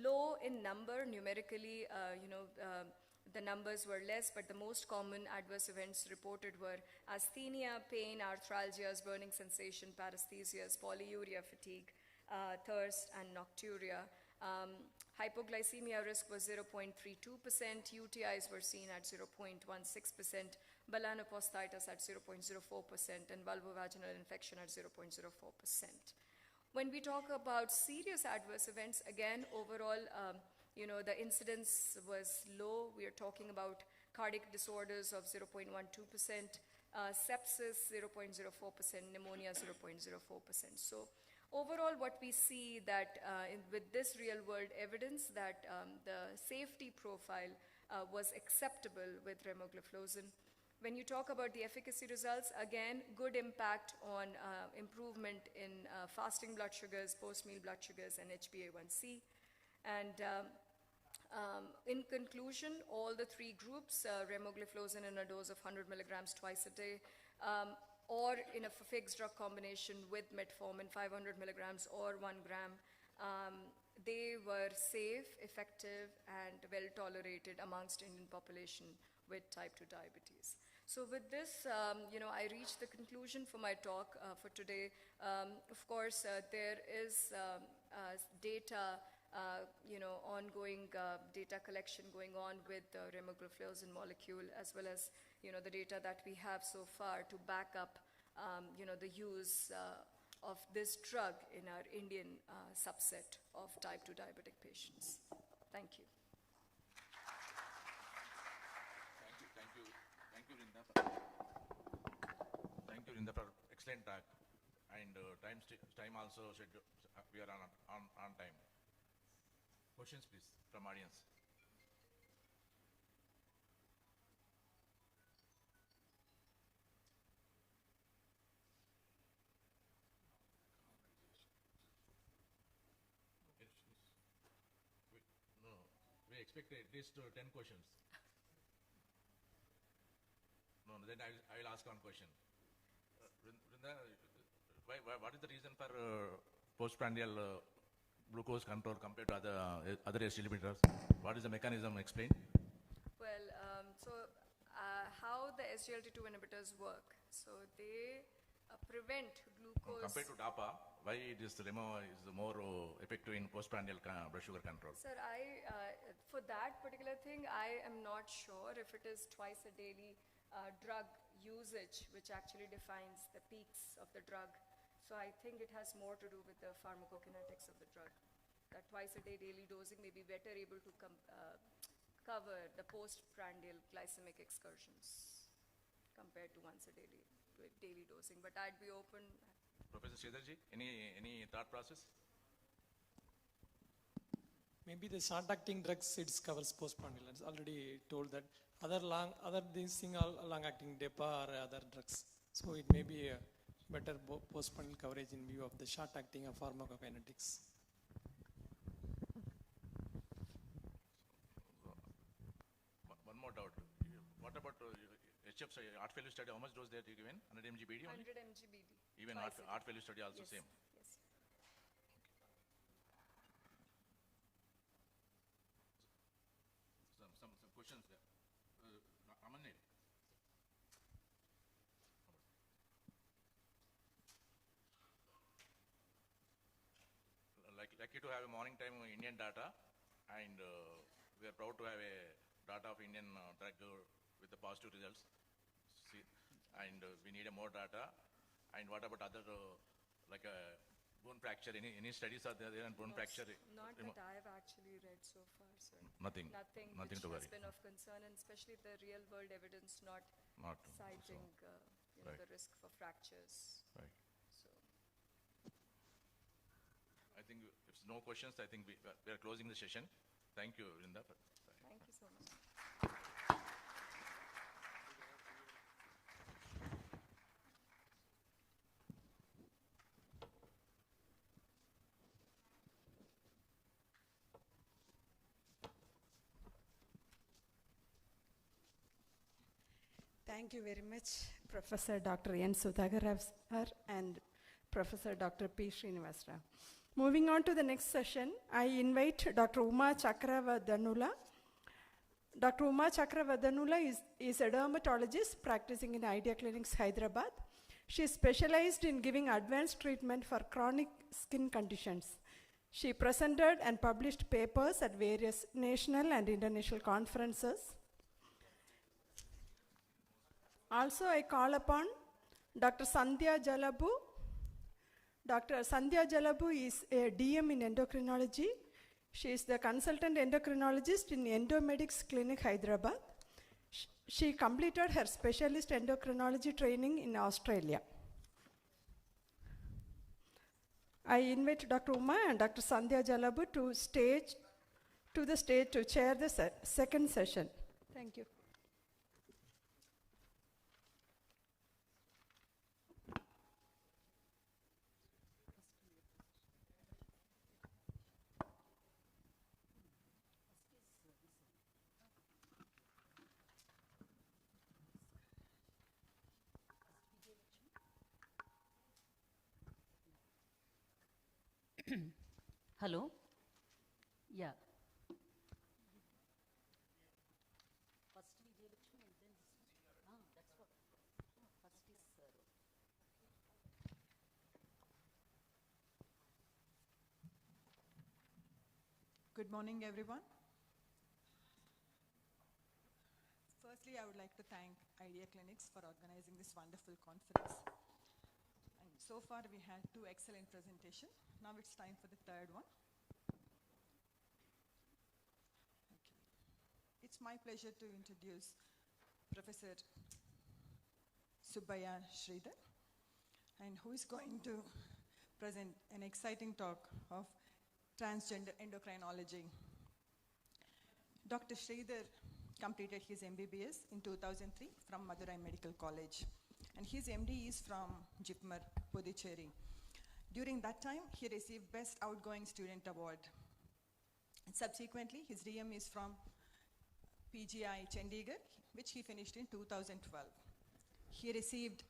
low in number numerically, the numbers were less, but the most common adverse events reported were asthenia, pain, arthralgias, burning sensation, paresthesias, polyuria, fatigue, thirst, and nocturia. Hypoglycemia risk was 0.32%, UTIs were seen at 0.16%, balanoposthitis at 0.04%, and vulvovaginal infection at 0.04%. When we talk about serious adverse events, again, overall, the incidence was low. We are talking about cardiac disorders of 0.12%, sepsis 0.04%, pneumonia 0.04%. So overall, what we see that with this real-world evidence that the safety profile was acceptable with remogliflozin. When you talk about the efficacy results, again, good impact on improvement in fasting blood sugars, post-meal blood sugars, and HbA1c. And in conclusion, all the three groups, remogliflozin in a dose of 100 milligrams twice a day, or in a fixed drug combination with metformin 500 milligrams or 1 gram, they were safe, effective, and well tolerated amongst Indian population with type 2 diabetes. So with this, I reached the conclusion for my talk for today. Of course, there is data, ongoing data collection going on with the remogliflozin molecule, as well as, the data that we have so far to back up, the use of this drug in our Indian subset of type 2 diabetic patients. Thank you. Thank you, Rinda. Thank you, Rinda, for excellent talk. And time also we are on time. Questions, please, from audience. No, we expect at least 10 questions. No, then I will ask one question. Rinda, what is the reason for postprandial glucose control compared to other SGLT-inhibitors? What is the mechanism? Explain. Well, how the SGLT2 inhibitors work. So they prevent glucose. Compared to DAPA, why this remo is more effective in postprandial blood sugar control? Sir, for that particular thing, I am not sure if it is twice a daily drug usage, which actually defines the peaks of the drug. So I think it has more to do with the pharmacokinetics of the drug. That twice a day daily dosing may be better able to cover the postprandial glycemic excursions compared to once a daily dosing. But I'd be open. Professor Sridharji, any thought process? Maybe the short-acting drugs, it covers postprandial. It's already told that other these thing are long-acting DEPA or other drugs. So it may be a better postprandial coverage in view of the short-acting of pharmacokinetics. One more doubt. What about HF heart failure study? How much dose they are given? 100 mg BD only? 100 mg BD. Even heart failure study also Yes. same. Yes. Some questions there. Amanil. Lucky to have a morning time Indian data, and we are proud to have a data of Indian drug with the positive results. And we need more data. And what about other bone fracture? Any studies are there on bone fracture? Not that I have actually read so far, sir. Nothing which to has worry. been of concern, and especially the real world evidence not citing Right. the risk for fractures. Right. So I think if no questions, I think we are closing the session. Thank you, Rinda. thank you so much. Thank you very much, Professor Dr. N. Sudhakar sir and Professor Dr. P. Srinivas Rao. Moving on to the next session, I invite Dr. Uma Chakravardanula. Dr. Uma Chakravardanula is a dermatologist practicing in Idea Clinics, Hyderabad. She is specialized in giving advanced treatment for chronic skin conditions. She presented and published papers at various national and international conferences. Also, I call upon Dr. Sandhya Jalabu. Dr. Sandhya Jalabu is a DM in endocrinology. She is the consultant endocrinologist in Endomedics Clinic, Hyderabad. She completed her specialist endocrinology training in Australia. I invite Dr. Uma and Dr. Sandhya Jalabu to the stage to chair the second session. Thank you. Hello? Yeah. First Vijayalakshmi and then this one. That's what. First is Good morning, everyone. Firstly, I would like to thank Idea Clinics for organizing this wonderful conference. And so far, we had 2 excellent presentations. Now it's time for the third one. Okay. It's my pleasure to introduce Professor Subbaya Sridhar, and who is going to present an exciting talk of transgender endocrinology. Dr. Sridhar completed his MBBS in 2003 from Madurai Medical College, and his MD is from JIPMER, Puducherry. During that time, he received Best Outgoing Student Award. And subsequently, his DM is from PGI Chandigarh, which he finished in 2012. He received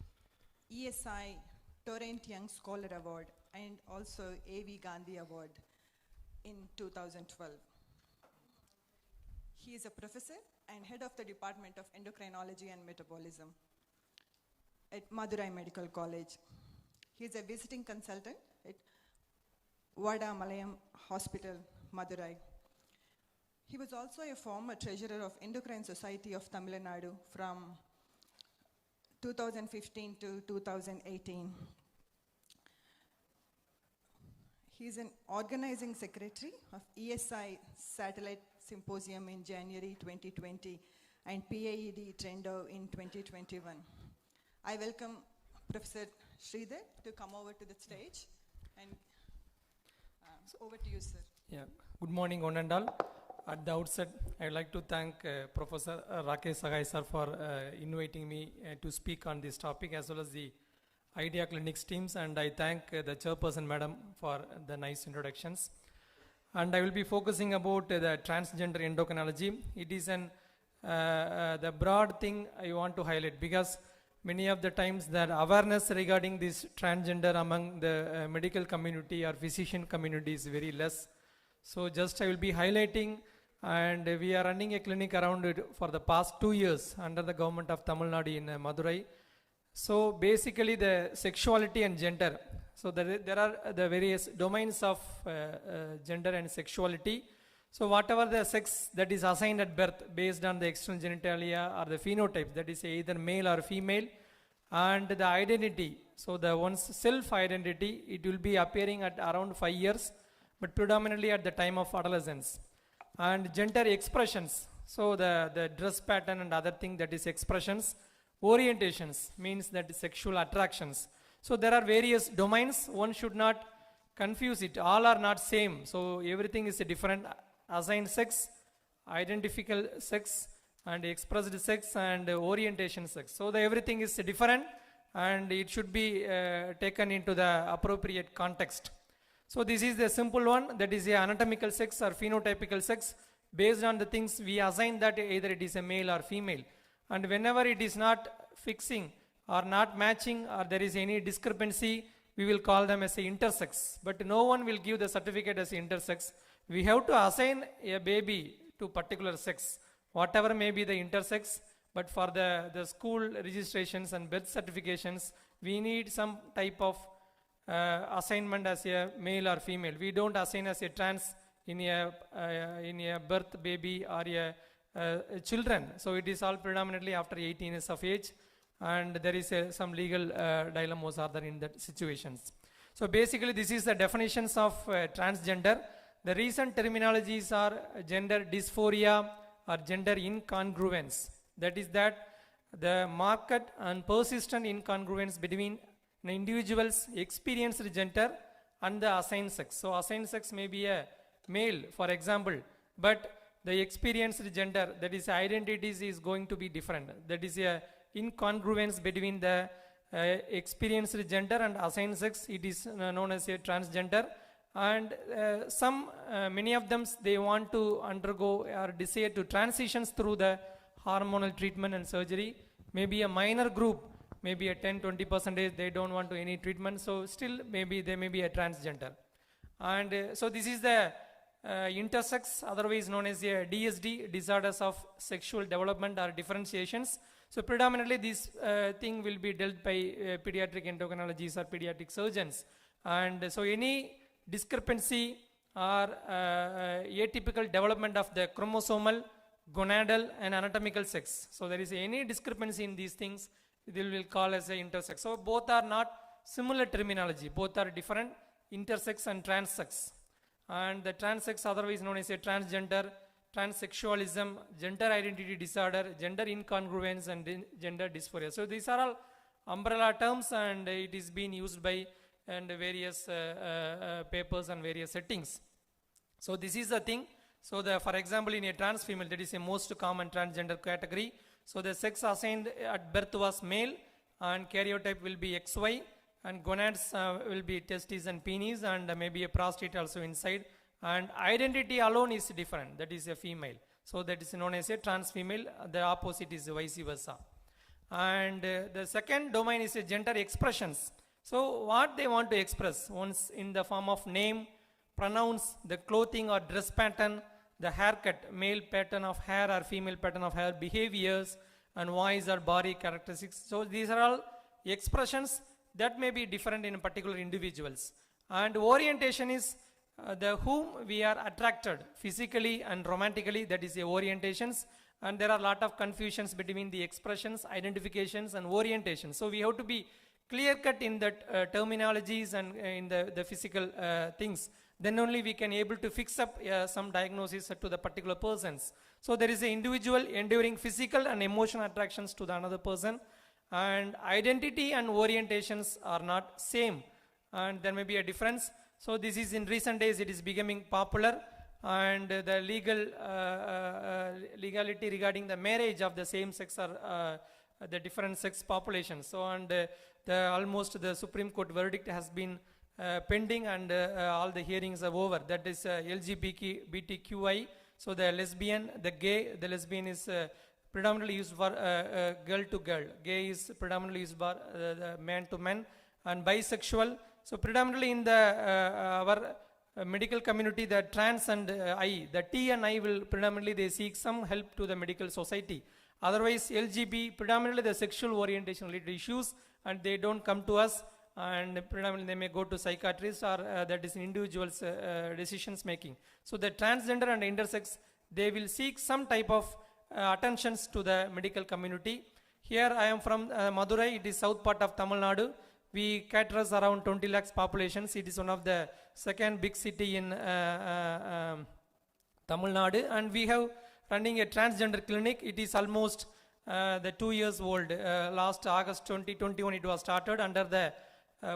ESI Torrent Young Scholar Award and also A.V. Gandhi Award in 2012. He is a professor and head of the Department of Endocrinology and Metabolism at Madurai Medical College. He is a visiting consultant at Vada Malayam Hospital, Madurai. He was also a former treasurer of Endocrine Society of Tamil Nadu from 2015 to 2018. He is an organizing secretary of ESI Satellite Symposium in January 2020 and PAED Trendo in 2021. I welcome Professor Sridhar to come over to the stage, and so over to you, sir. Yeah, good morning, one and all. At the outset, I would like to thank Professor Rakesh Sagai sir for inviting me to speak on this topic, as well as the Idea Clinics teams, and I thank the chairperson madam for the nice introductions. And I will be focusing about the transgender endocrinology. It is the broad thing I want to highlight, because many of the times the awareness regarding this transgender among the medical community or physician community is very less. So just I will be highlighting, and we are running a clinic around it for the past 2 years under the government of Tamil Nadu in Madurai. So basically the sexuality and gender. So there are the various domains of gender and sexuality. So whatever the sex that is assigned at birth based on the external genitalia or the phenotype, that is either male or female, and the identity. So the one's self-identity, it will be appearing at around 5 years, but predominantly at the time of adolescence. And gender expressions, so the dress pattern and other thing, that is expressions. Orientations means that sexual attractions. So there are various domains, one should not confuse it, all are not same. So everything is a different assigned sex, identical sex, and expressed sex, and orientation sex. So everything is different, and it should be taken into the appropriate context. So this is the simple one, that is a anatomical sex or phenotypical sex. Based on the things we assign that either it is a male or female. and whenever it is not fixing or not matching or there is any discrepancy, we will call them as a intersex. But no one will give the certificate as intersex. We have to assign a baby to particular sex, whatever may be the intersex, but for the school registrations and birth certifications, we need some type of assignment as a male or female. We don't assign as a trans in a birth baby or a children. So it is all predominantly after 18 years of age, and there is some legal dilemmas are there in that situations. So basically this is the definitions of transgender. The recent terminologies are gender dysphoria or gender incongruence. That is that the marked and persistent incongruence between an individual's experienced gender and the assigned sex. So assigned sex may be a male, for example, but the experienced gender, that is identities, is going to be different. That is a incongruence between the experienced gender and assigned sex. It is known as a transgender. And many of them, they want to undergo or desire to transitions through the hormonal treatment and surgery. Maybe a minor group, maybe a 10-20%, they don't want to any treatment. So still maybe they may be a transgender. And so this is the intersex, otherwise known as a DSD, disorders of sexual development or differentiations. So predominantly this thing will be dealt by pediatric endocrinologists or pediatric surgeons. And so any discrepancy or atypical development of the chromosomal, gonadal and anatomical sex. So there is any discrepancy in these things, they will call as a intersex. So both are not similar terminology, both are different, intersex and transsex. And the transsex, otherwise known as a transgender, transsexualism, gender identity disorder, gender incongruence and gender dysphoria. So these are all umbrella terms, and it is being used by and various papers and various settings. So this is the thing. So for example, in a trans female, that is a most common transgender category. So the sex assigned at birth was male, and karyotype will be XY, and gonads will be testes and penis, and maybe a prostate also inside, and identity alone is different, that is a female. So that is known as a trans female, the opposite is vice versa. And the second domain is a gender expressions. So what they want to express, once in the form of name, pronouns, the clothing or dress pattern, the haircut, male pattern of hair or female pattern of hair, behaviors and voice or body characteristics. So these are all expressions that may be different in particular individuals. And orientation is the whom we are attracted physically and romantically, that is the orientations. And there are a lot of confusions between the expressions, identifications and orientations. So we have to be clear cut in that terminologies and in the physical things. Then only we can able to fix up some diagnosis to the particular persons. So there is an individual enduring physical and emotional attractions to the another person, and identity and orientations are not same, and there may be a difference. So this is in recent days it is becoming popular, and the legality regarding the marriage of the same sex or the different sex populations. So and almost the Supreme Court verdict has been pending, and all the hearings are over. That is LGBTQI. So the lesbian, the gay, the lesbian is predominantly used for girl to girl. Gay is predominantly used for the man to man, and bisexual. So predominantly in the our medical community, the trans and I, the T and I will predominantly they seek some help to the medical society. Otherwise LGB, predominantly the sexual orientation related issues, and they don't come to us, and predominantly they may go to psychiatrists, or that is individuals decisions making. So the transgender and intersex, they will seek some type of attentions to the medical community. Here I am from Madurai, it is south part of Tamil Nadu. We cater us around 20 lakhs populations. It is one of the second big city in Tamil Nadu, and we have running a transgender clinic. It is almost the 2 years old. Last August 2021 it was started under the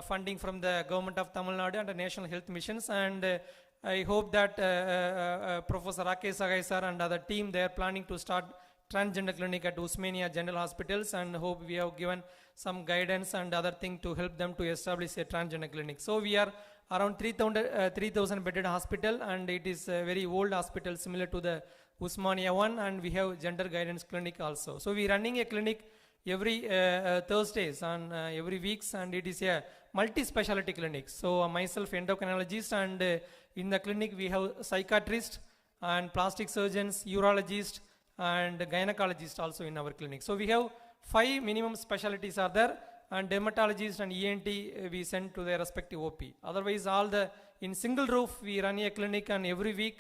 funding from the government of Tamil Nadu and the National Health Missions, and I hope that Professor Rakesh Sagai sir and other team, they are planning to start transgender clinic at Usmania General Hospitals, and hope we have given some guidance and other thing to help them to establish a transgender clinic. So we are around 3,000 bedded hospital, and it is a very old hospital similar to the Usmania 1, and we have gender guidance clinic also. So we running a clinic every Thursdays and every weeks, and it is a multi-specialty clinic. So myself endocrinologist, and in the clinic we have psychiatrist and plastic surgeons, urologist and gynecologist also in our clinic. So we have 5 minimum specialties are there, and dermatologist and ENT we send to their respective OP. Otherwise in single roof we run a clinic, and every week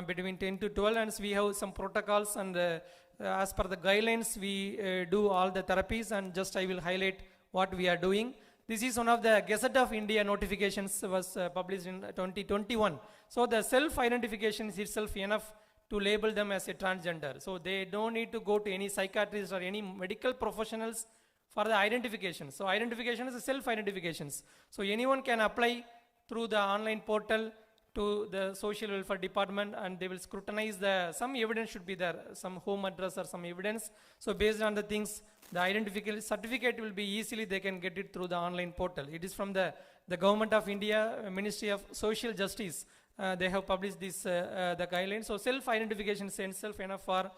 between 10 to 12, and we have some protocols, and as per the guidelines we do all the therapies, and just I will highlight what we are doing. This is one of the Gazette of India notifications, was published in 2021. So the self-identification is itself enough to label them as a transgender. So they don't need to go to any psychiatrist or any medical professionals for the identification. So identification is a self-identifications. So anyone can apply through the online portal to the social welfare department, and they will scrutinize some evidence should be there, some home address or some evidence. So based on the things, the identification certificate will be easily, they can get it through the online portal. It is from the Government of India, Ministry of Social Justice. They have published this, the guidelines. So self-identification is itself enough for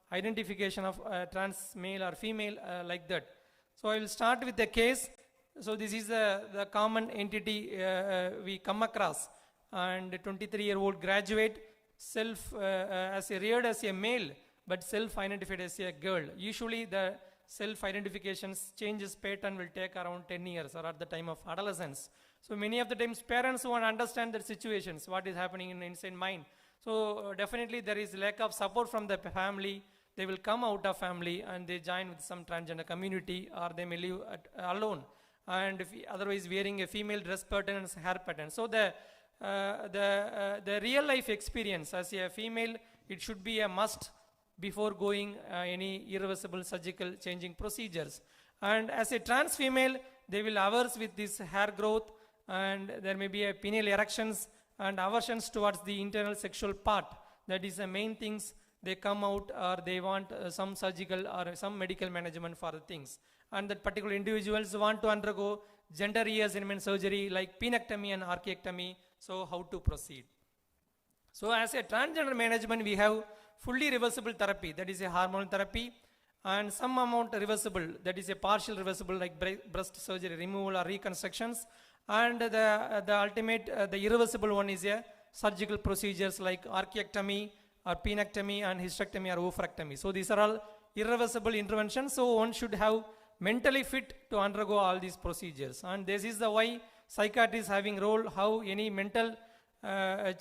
identification of trans male or female like that. So I will start with the case. So this is the common entity we come across. And a 23-year-old graduate, reared as a male, but self-identified as a girl. Usually the self-identification changes pattern will take around 10 years or at the time of adolescence. So many of the times parents want to understand the situations, what is happening in the inside mind. So definitely there is lack of support from the family. They will come out of family and they join with some transgender community, or they may live alone. And otherwise wearing a female dress pattern and hair pattern. So the real life experience as a female, it should be a must before going any irreversible surgical changing procedures. And as a trans female, they will averse with this hair growth, and there may be a penile erections and aversions towards the internal sexual part. That is the main things. They come out, or they want some surgical or some medical management for the things. And that particular individuals want to undergo gender reassignment surgery like penectomy and archaectomy. So how to proceed? So as a transgender management, we have fully reversible therapy, that is a hormonal therapy, and some amount reversible, that is a partial reversible like breast surgery removal or reconstructions. And the ultimate, the irreversible one is a surgical procedures like archaectomy or penectomy and hysterectomy or oophorectomy. So these are all irreversible interventions. So one should have mentally fit to undergo all these procedures. And this is the why psychiatry is having role, how any mental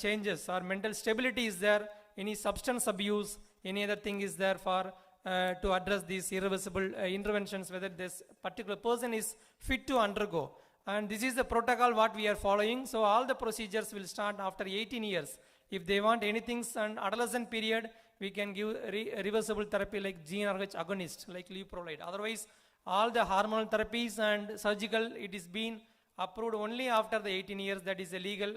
changes or mental stability is there, any substance abuse, any other thing is there for to address these irreversible interventions, whether this particular person is fit to undergo. And this is the protocol what we are following. So all the procedures will start after 18 years. If they want anything on adolescent period, we can give reversible therapy like GnRH agonist, like leuprolide. Otherwise, all the hormonal therapies and surgical, it is being approved only after the 18 years. That is a legal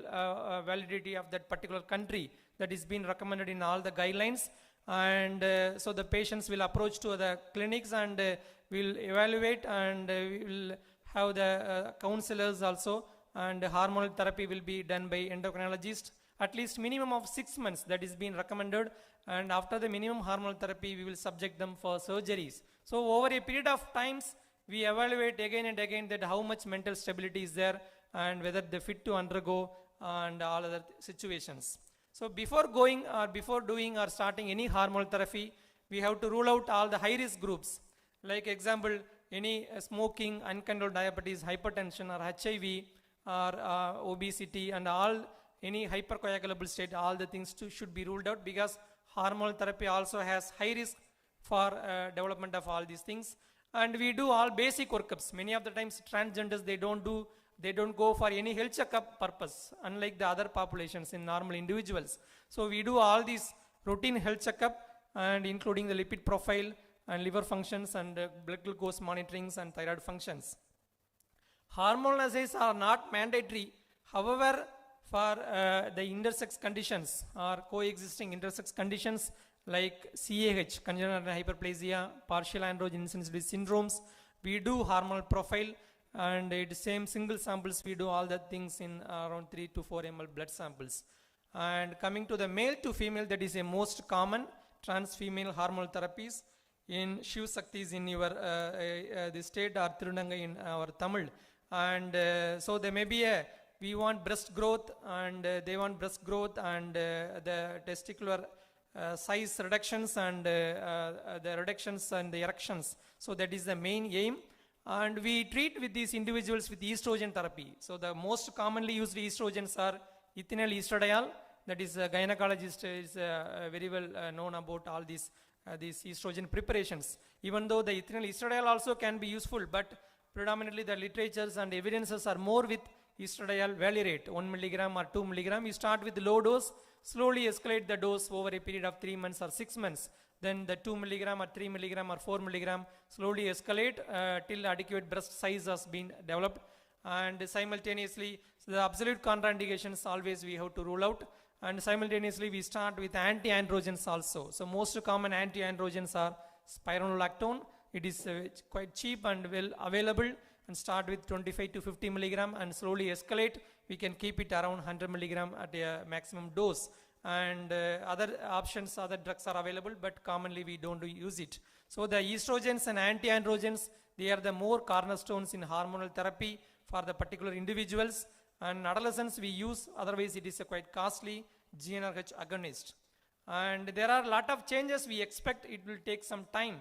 validity of that particular country that is being recommended in all the guidelines. And so the patients will approach to the clinics and will evaluate, and we will have the counselors also, and hormonal therapy will be done by endocrinologist. At least minimum of 6 months that is being recommended, and after the minimum hormonal therapy we will subject them for surgeries. So over a period of times we evaluate again and again that how much mental stability is there and whether they fit to undergo and all other situations. So before going or before doing or starting any hormonal therapy, we have to rule out all the high risk groups. Like example, any smoking, uncontrolled diabetes, hypertension or HIV or obesity and all any hypercoagulable state, all the things should be ruled out, because hormonal therapy also has high risk for development of all these things. And we do all basic workups. Many of the times transgenders, they don't go for any health checkup purpose, unlike the other populations in normal individuals. So we do all these routine health checkup, and including the lipid profile and liver functions and blood glucose monitorings and thyroid functions. Hormonal assays are not mandatory. However, for the intersex conditions or coexisting intersex conditions like CAH, congenital hyperplasia, partial androgen insensitivity syndromes, we do hormonal profile, and it same single samples we do all the things in around 3 to 4 ml blood samples. And coming to the male to female, that is a most common trans female hormonal therapies. In Shiv Shaktis in your the state or Tirunanga in our Tamil. And so there may be we want breast growth and they want breast growth and the testicular size reductions and the reductions and the erections. So that is the main aim. And we treat with these individuals with estrogen therapy. So the most commonly used estrogens are ethinyl estradiol. That is gynecologist is very well known about all these estrogen preparations. Even though the ethinyl estradiol also can be useful, but predominantly the literatures and evidences are more with estradiol valerate, 1 milligram or 2 milligram. You start with low dose, slowly escalate the dose over a period of 3 months or 6 months. Then the 2 milligram or 3 milligram or 4 milligram slowly escalate till adequate breast size has been developed. And simultaneously, so the absolute contraindications always we have to rule out. And simultaneously we start with anti-androgens also. So most common anti-androgens are spironolactone. It is quite cheap and well available, and start with 25 to 50 milligram and slowly escalate. We can keep it around 100 milligram at a maximum dose. And other options, other drugs are available, but commonly we don't use it. So the estrogens and anti-androgens, they are the more cornerstones in hormonal therapy for the particular individuals. And adolescents we use, otherwise it is a quite costly GnRH agonist. And there are a lot of changes we expect. It will take some time,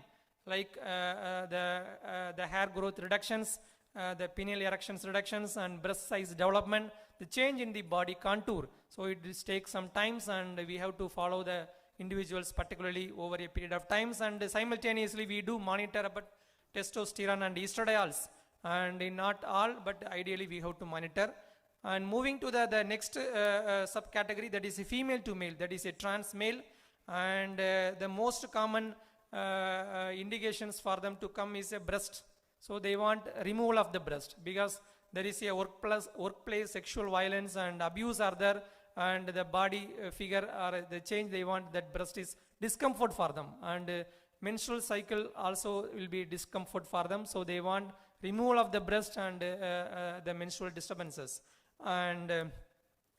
like the hair growth reductions, the pineal erections reductions, and breast size development, the change in the body contour. So it will take some times, and we have to follow the individuals particularly over a period of times. And simultaneously we do monitor about testosterone and estradiols, and in not all, but ideally we have to monitor. And moving to the next subcategory, that is a female to male, that is a trans male. And the most common indications for them to come is a breast. So they want removal of the breast because there is a workplace sexual violence and abuse are there, and the body figure or the change they want, that breast is discomfort for them, and menstrual cycle also will be discomfort for them. So they want removal of the breast and the menstrual disturbances. And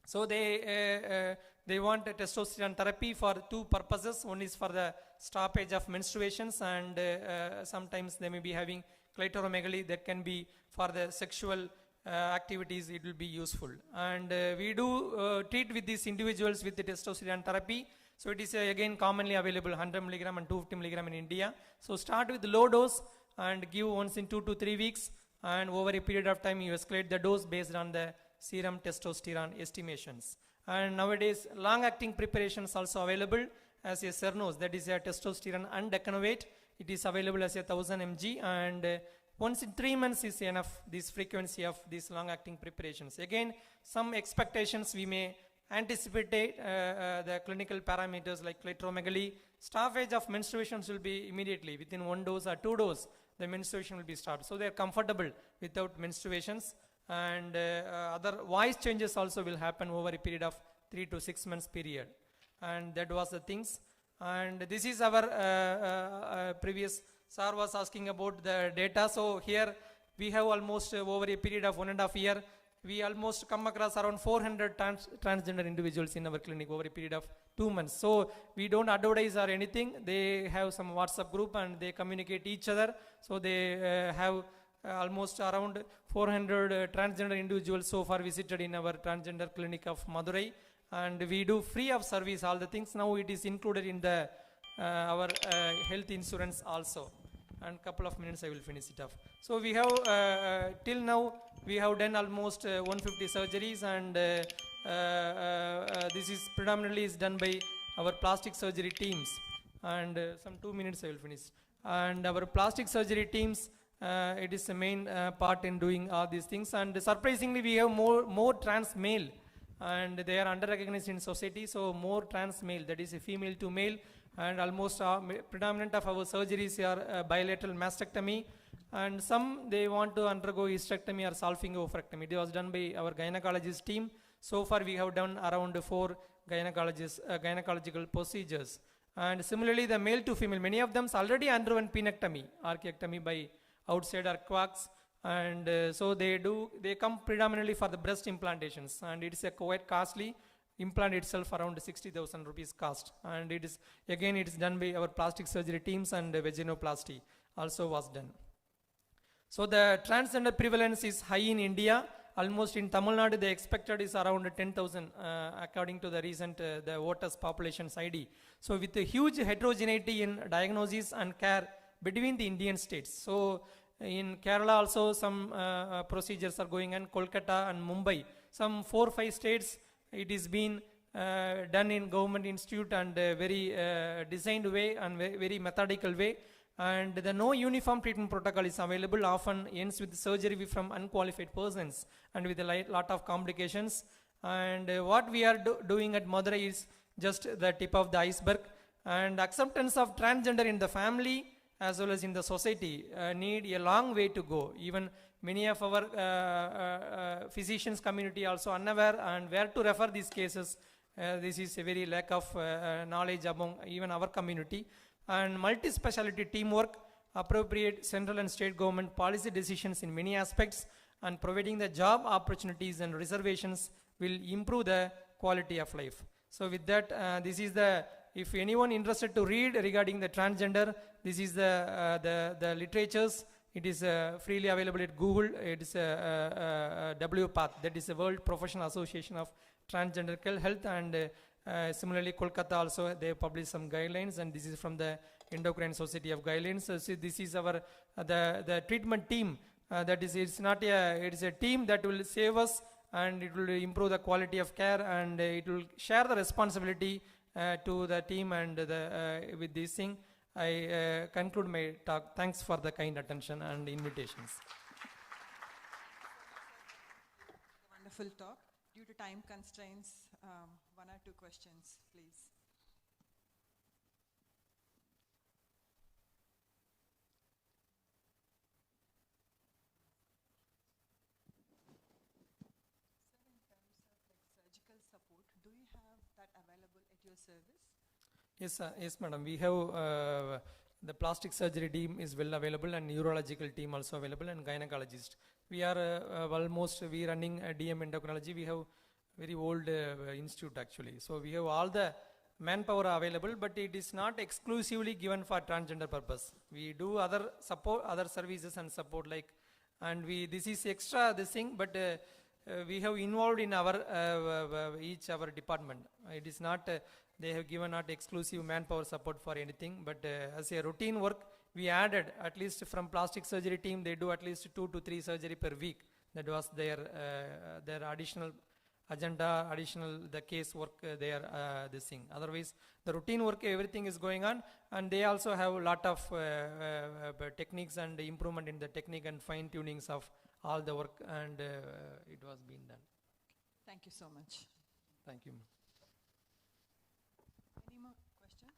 so they want a testosterone therapy for two purposes. One is for the stoppage of menstruations, and sometimes they may be having clitoromegaly, that can be for the sexual activities, it will be useful. And we do treat with these individuals with the testosterone therapy. So it is again commonly available 100 milligram and 250 milligram in India. So start with low dose and give once in 2 to 3 weeks, and over a period of time you escalate the dose based on the serum testosterone estimations. And nowadays long-acting preparations also available as a Cernose, that is a testosterone undecanate. It is available as a 1000 mg, and once in 3 months is enough, this frequency of these long-acting preparations. Again, some expectations we may anticipate the clinical parameters like clitoromegaly. Stoppage of menstruations will be immediately within 1 dose or 2 doses. The menstruation will be stopped, so they are comfortable without menstruations. And other voice changes also will happen over a period of 3 to 6 months period. And that was the things. And this is our previous sir was asking about the data. So here we have almost over a period of 1.5 years, we almost come across around 400 transgender individuals in our clinic over a period of 2 months. So we don't advertise or anything. They have some WhatsApp group and they communicate each other. So they have almost around 400 transgender individuals so far visited in our transgender clinic of Madurai. And we do free of service all the things. Now it is included in the our health insurance also. And couple of minutes I will finish it off. So we have till now we have done almost 150 surgeries, and this is predominantly is done by our plastic surgery teams. And some 2 minutes I will finish. And our plastic surgery teams, it is the main part in doing all these things. And surprisingly we have more trans male, and they are under recognized in society. So more trans male, that is a female to male. And almost predominant of our surgeries are bilateral mastectomy, and some they want to undergo hysterectomy or salpingo-oophorectomy. It was done by our gynecologist team. So far we have done around 4 gynecological procedures. And similarly the male to female, many of them already underwent penectomy, archiectomy by outside or quacks. And so they come predominantly for the breast implantations, and it is quite costly. implant itself around 60,000 rupees cost. And it is done by our plastic surgery teams, and vaginoplasty also was done. So the transgender prevalence is high in India. Almost in Tamil Nadu, the expected is around 10,000 according to the recent the voters populations ID. So with a huge heterogeneity in diagnosis and care between the Indian states. So in Kerala also some procedures are going on, Kolkata and Mumbai. Some 4 or 5 states it is been done in government institute and very designed way and very methodical way. And the no uniform treatment protocol is available, often ends with surgery from unqualified persons and with a lot of complications. And what we are doing at Madurai is just the tip of the iceberg. And acceptance of transgender in the family as well as in the society need a long way to go. Even many of our physicians community also unaware and where to refer these cases. This is a very lack of knowledge among even our community. And multi-speciality teamwork, appropriate central and state government policy decisions in many aspects, and providing the job opportunities and reservations will improve the quality of life. So with that, this is the, if anyone interested to read regarding the transgender, this is the literatures. It is freely available at Google. It is WPATH, that is the World Professional Association of Transgender Health, and similarly Kolkata also they publish some guidelines, and this is from the Endocrine Society of Guidelines. So this is our the treatment team. That is, it's not a, it is a team that will save us, and it will improve the quality of care, and it will share the responsibility to the team. And with this thing, I conclude my talk. Thanks for the kind attention and invitations. Wonderful talk. Due to time constraints, 1 or 2 questions, please. Surgical support, do you have that available at your service? Yes, madam. We have the plastic surgery team is well available, and neurological team also available, and gynecologist. We are almost we running a DM endocrinology. We have very old institute actually. So we have all the manpower available, but it is not exclusively given for transgender purpose. We do other support, other services and support like, and this is extra this thing, but we have involved in our each our department. It is not they have given not exclusive manpower support for anything, but as a routine work, we added at least from plastic surgery team, they do at least 2 to 3 surgery per week. That was their additional agenda, additional the case work this thing. Otherwise, the routine work, everything is going on, and they also have a lot of techniques and improvement in the technique and fine tunings of all the work, and it was being done. Thank you so much. Thank you. Any more questions?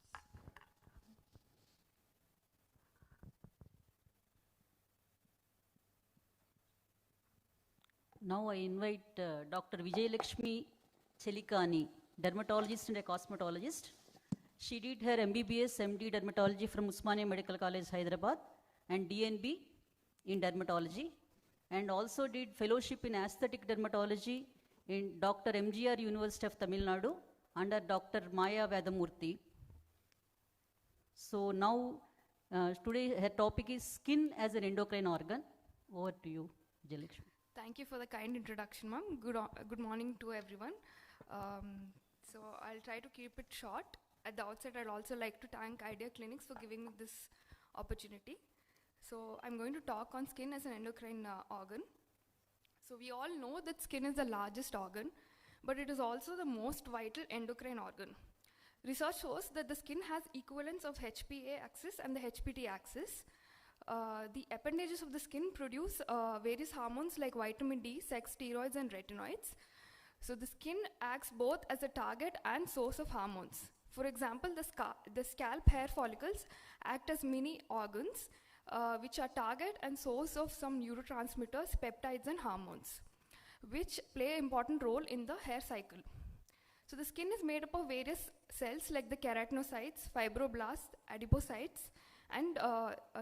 Now I invite Dr. Vijayalakshmi Chelikani, dermatologist and a cosmetologist. She did her MBBS, MD dermatology from Usmania Medical College, Hyderabad, and DNB in dermatology, and also did fellowship in aesthetic dermatology in Dr. MGR University of Tamil Nadu under Dr. Maya Vedamurthy. So now, today her topic is skin as an endocrine organ. Over to you, Vijayalakshmi. Thank you for the kind introduction, ma'am. Good morning to everyone. So I'll try to keep it short. At the outset, I'd also like to thank Idea Clinics for giving me this opportunity. So I'm going to talk on skin as an endocrine organ. So we all know that skin is the largest organ, but it is also the most vital endocrine organ. Research shows that the skin has equivalence of HPA axis and the HPT axis. The appendages of the skin produce various hormones like vitamin D, sex steroids, and retinoids. So the skin acts both as a target and source of hormones. For example, the scalp hair follicles act as mini organs, which are target and source of some neurotransmitters, peptides, and hormones, which play an important role in the hair cycle. So the skin is made up of various cells like the keratinocytes, fibroblasts, adipocytes, and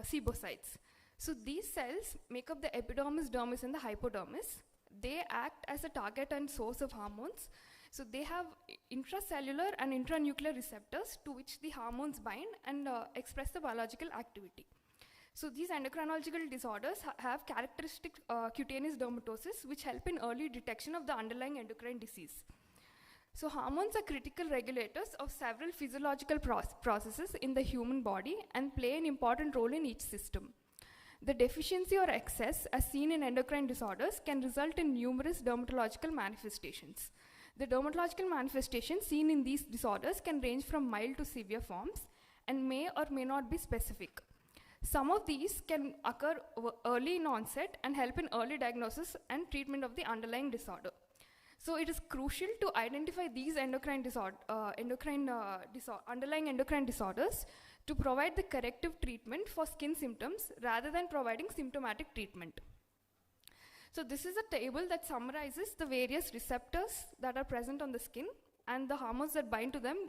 sebocytes. So these cells make up the epidermis, dermis, and the hypodermis. They act as a target and source of hormones. So they have intracellular and intranuclear receptors to which the hormones bind and express the biological activity. So these endocrinological disorders have characteristic cutaneous dermatosis which help in early detection of the underlying endocrine disease. So hormones are critical regulators of several physiological processes in the human body and play an important role in each system. The deficiency or excess, as seen in endocrine disorders, can result in numerous dermatological manifestations. The dermatological manifestations seen in these disorders can range from mild to severe forms and may or may not be specific. Some of these can occur early in onset and help in early diagnosis and treatment of the underlying disorder. So it is crucial to identify these underlying endocrine disorders to provide the corrective treatment for skin symptoms rather than providing symptomatic treatment. So this is a table that summarizes the various receptors that are present on the skin and the hormones that bind to them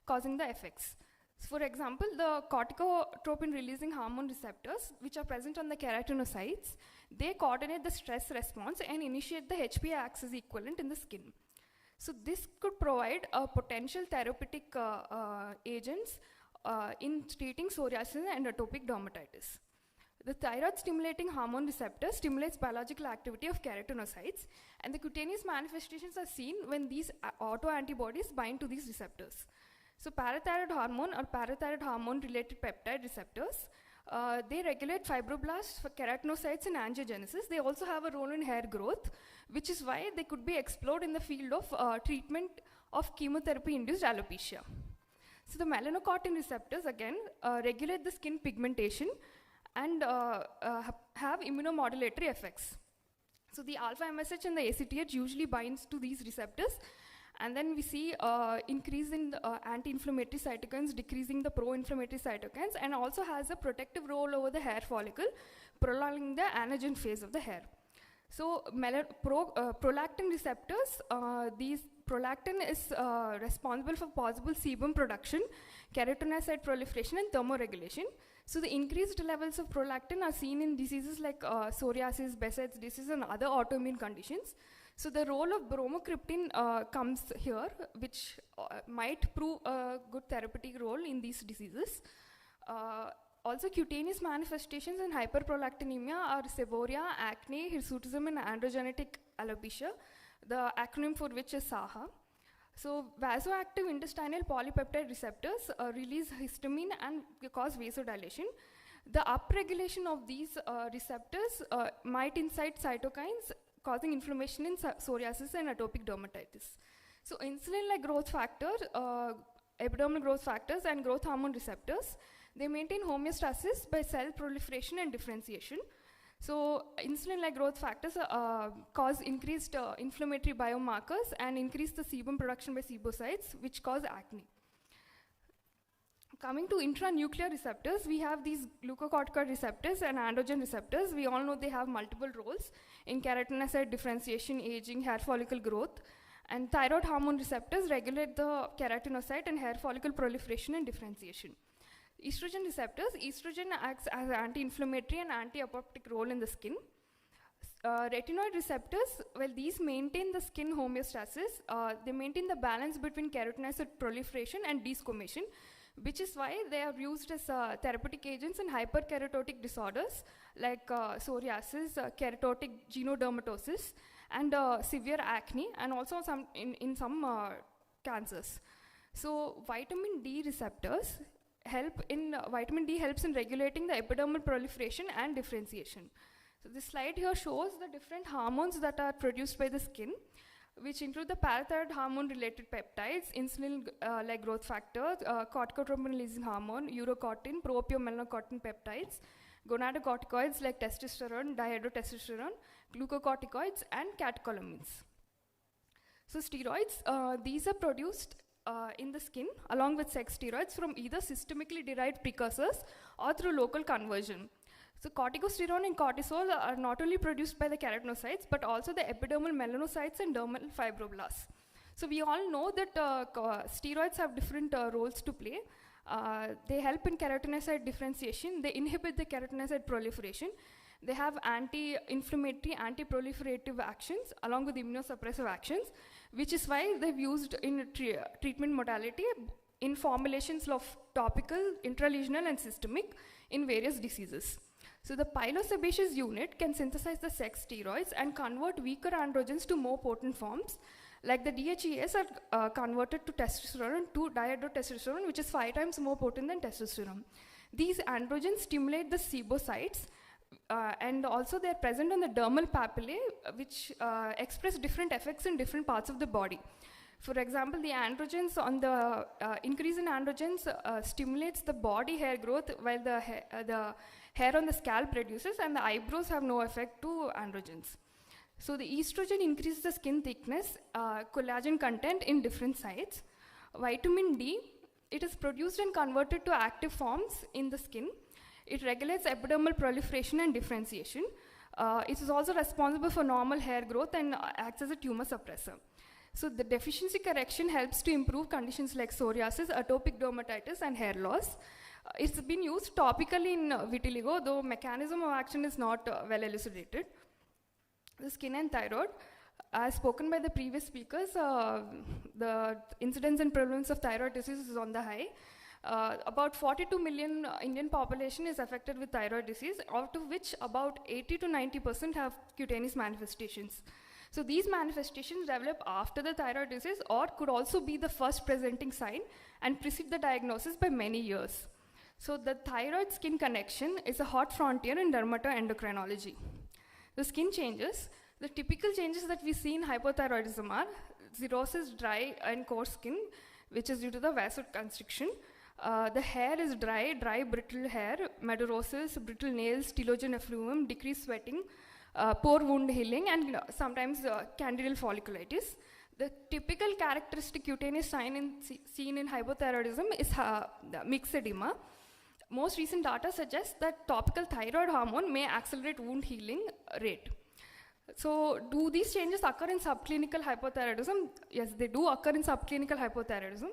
causing the effects. So for example, the corticotropin releasing hormone receptors, which are present on the keratinocytes, they coordinate the stress response and initiate the HPA axis equivalent in the skin. So this could provide a potential therapeutic agents in treating psoriasis and atopic dermatitis. The thyroid stimulating hormone receptor stimulates biological activity of keratinocytes, and the cutaneous manifestations are seen when these autoantibodies bind to these receptors. So parathyroid hormone or parathyroid hormone related peptide receptors, they regulate fibroblasts, for keratinocytes and angiogenesis. They also have a role in hair growth, which is why they could be explored in the field of treatment of chemotherapy-induced alopecia. So the melanocortin receptors again regulate the skin pigmentation and have immunomodulatory effects. So the alpha MSH and the ACTH usually binds to these receptors, and then we see increase in the anti-inflammatory cytokines, decreasing the pro-inflammatory cytokines, and also has a protective role over the hair follicle, prolonging the anagen phase of the hair. So prolactin receptors, these prolactin is responsible for possible sebum production, keratinocyte proliferation, and thermoregulation. So the increased levels of prolactin are seen in diseases like psoriasis, Behçet's disease, and other autoimmune conditions. So the role of bromocriptine comes here, which might prove a good therapeutic role in these diseases. Also, cutaneous manifestations in hyperprolactinemia are seborrhea, acne, hirsutism, and androgenetic alopecia, the acronym for which is SAHA. So vasoactive intestinal polypeptide receptors release histamine and cause vasodilation. The upregulation of these receptors might incite cytokines, causing inflammation in psoriasis and atopic dermatitis. So insulin-like growth factor, epidermal growth factors, and growth hormone receptors, they maintain homeostasis by cell proliferation and differentiation. So insulin-like growth factors cause increased inflammatory biomarkers and increase the sebum production by sebocytes, which cause acne. Coming to intranuclear receptors, we have these glucocorticoid receptors and androgen receptors. We all know they have multiple roles in keratinocyte differentiation, aging, hair follicle growth. And thyroid hormone receptors regulate the keratinocyte and hair follicle proliferation and differentiation. Estrogen receptors, estrogen acts as an anti-inflammatory and anti-apoptic role in the skin. Retinoid receptors, well, these maintain the skin homeostasis. They maintain the balance between keratinocyte proliferation and desquamation, which is why they are used as therapeutic agents in hyperkeratotic disorders like psoriasis, keratotic genodermatosis, and severe acne, and also in some cancers. So vitamin D receptors vitamin D helps in regulating the epidermal proliferation and differentiation. So this slide here shows the different hormones that are produced by the skin, which include the parathyroid hormone-related peptides, insulin-like growth factor, corticotropin-releasing hormone, urocortin, pro-opiomelanocortin peptides, gonadocorticoids like testosterone, dihydrotestosterone, glucocorticoids, and catecholamines. So steroids, these are produced in the skin along with sex steroids from either systemically derived precursors or through local conversion. So corticosterone and cortisol are not only produced by the keratinocytes, but also the epidermal melanocytes and dermal fibroblasts. So we all know that steroids have different roles to play. They help in keratinocyte differentiation. They inhibit the keratinocyte proliferation. They have anti-inflammatory, anti-proliferative actions along with immunosuppressive actions, which is why they've used in treatment modality in formulations of topical, intralesional, and systemic in various diseases. So the pilosebaceous unit can synthesize the sex steroids and convert weaker androgens to more potent forms, like the DHEAs are converted to testosterone, to dihydrotestosterone, which is 5 times more potent than testosterone. These androgens stimulate the sebocytes, and also they're present on the dermal papillae, which express different effects in different parts of the body. For example, the androgens on the increase in androgens stimulates the body hair growth, while the hair on the scalp reduces, and the eyebrows have no effect to androgens. So the estrogen increases the skin thickness, collagen content in different sites. Vitamin D, it is produced and converted to active forms in the skin. It regulates epidermal proliferation and differentiation. It is also responsible for normal hair growth and acts as a tumor suppressor. So the deficiency correction helps to improve conditions like psoriasis, atopic dermatitis, and hair loss. It's been used topically in vitiligo, though mechanism of action is not well elucidated. The skin and thyroid, as spoken by the previous speakers, the incidence and prevalence of thyroid disease is on the high. About 42 million Indian population is affected with thyroid disease, out of which about 80 to 90% have cutaneous manifestations. So these manifestations develop after the thyroid disease or could also be the first presenting sign and precede the diagnosis by many years. So the thyroid skin connection is a hot frontier in dermatoendocrinology. The skin changes, the typical changes that we see in hypothyroidism are xerosis, dry and coarse skin, which is due to the vasoconstriction. The hair is dry, brittle hair, medurosis, brittle nails, telogen effluvium, decreased sweating, poor wound healing, and sometimes candidal folliculitis. The typical characteristic cutaneous sign seen in hypothyroidism is mixed edema. Most recent data suggests that topical thyroid hormone may accelerate wound healing rate. So do these changes occur in subclinical hypothyroidism? Yes, they do occur in subclinical hypothyroidism,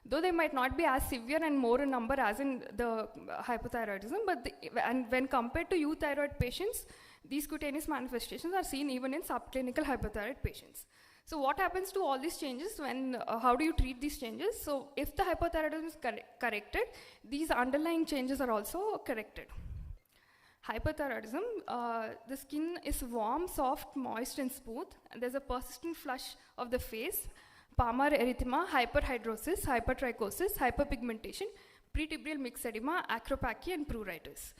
though they might not be as severe and more in number as in the hypothyroidism, but and when compared to euthyroid patients, these cutaneous manifestations are seen even in subclinical hypothyroid patients. So what happens to all these changes when, how do you treat these changes? So if the hypothyroidism is corrected, these underlying changes are also corrected. Hypothyroidism, the skin is warm, soft, moist, and smooth. And there's a persistent flush of the face, palmar erythema, hyperhidrosis, hypertrichosis, hyperpigmentation, pretibial mixed edema, acropachy, and pruritus.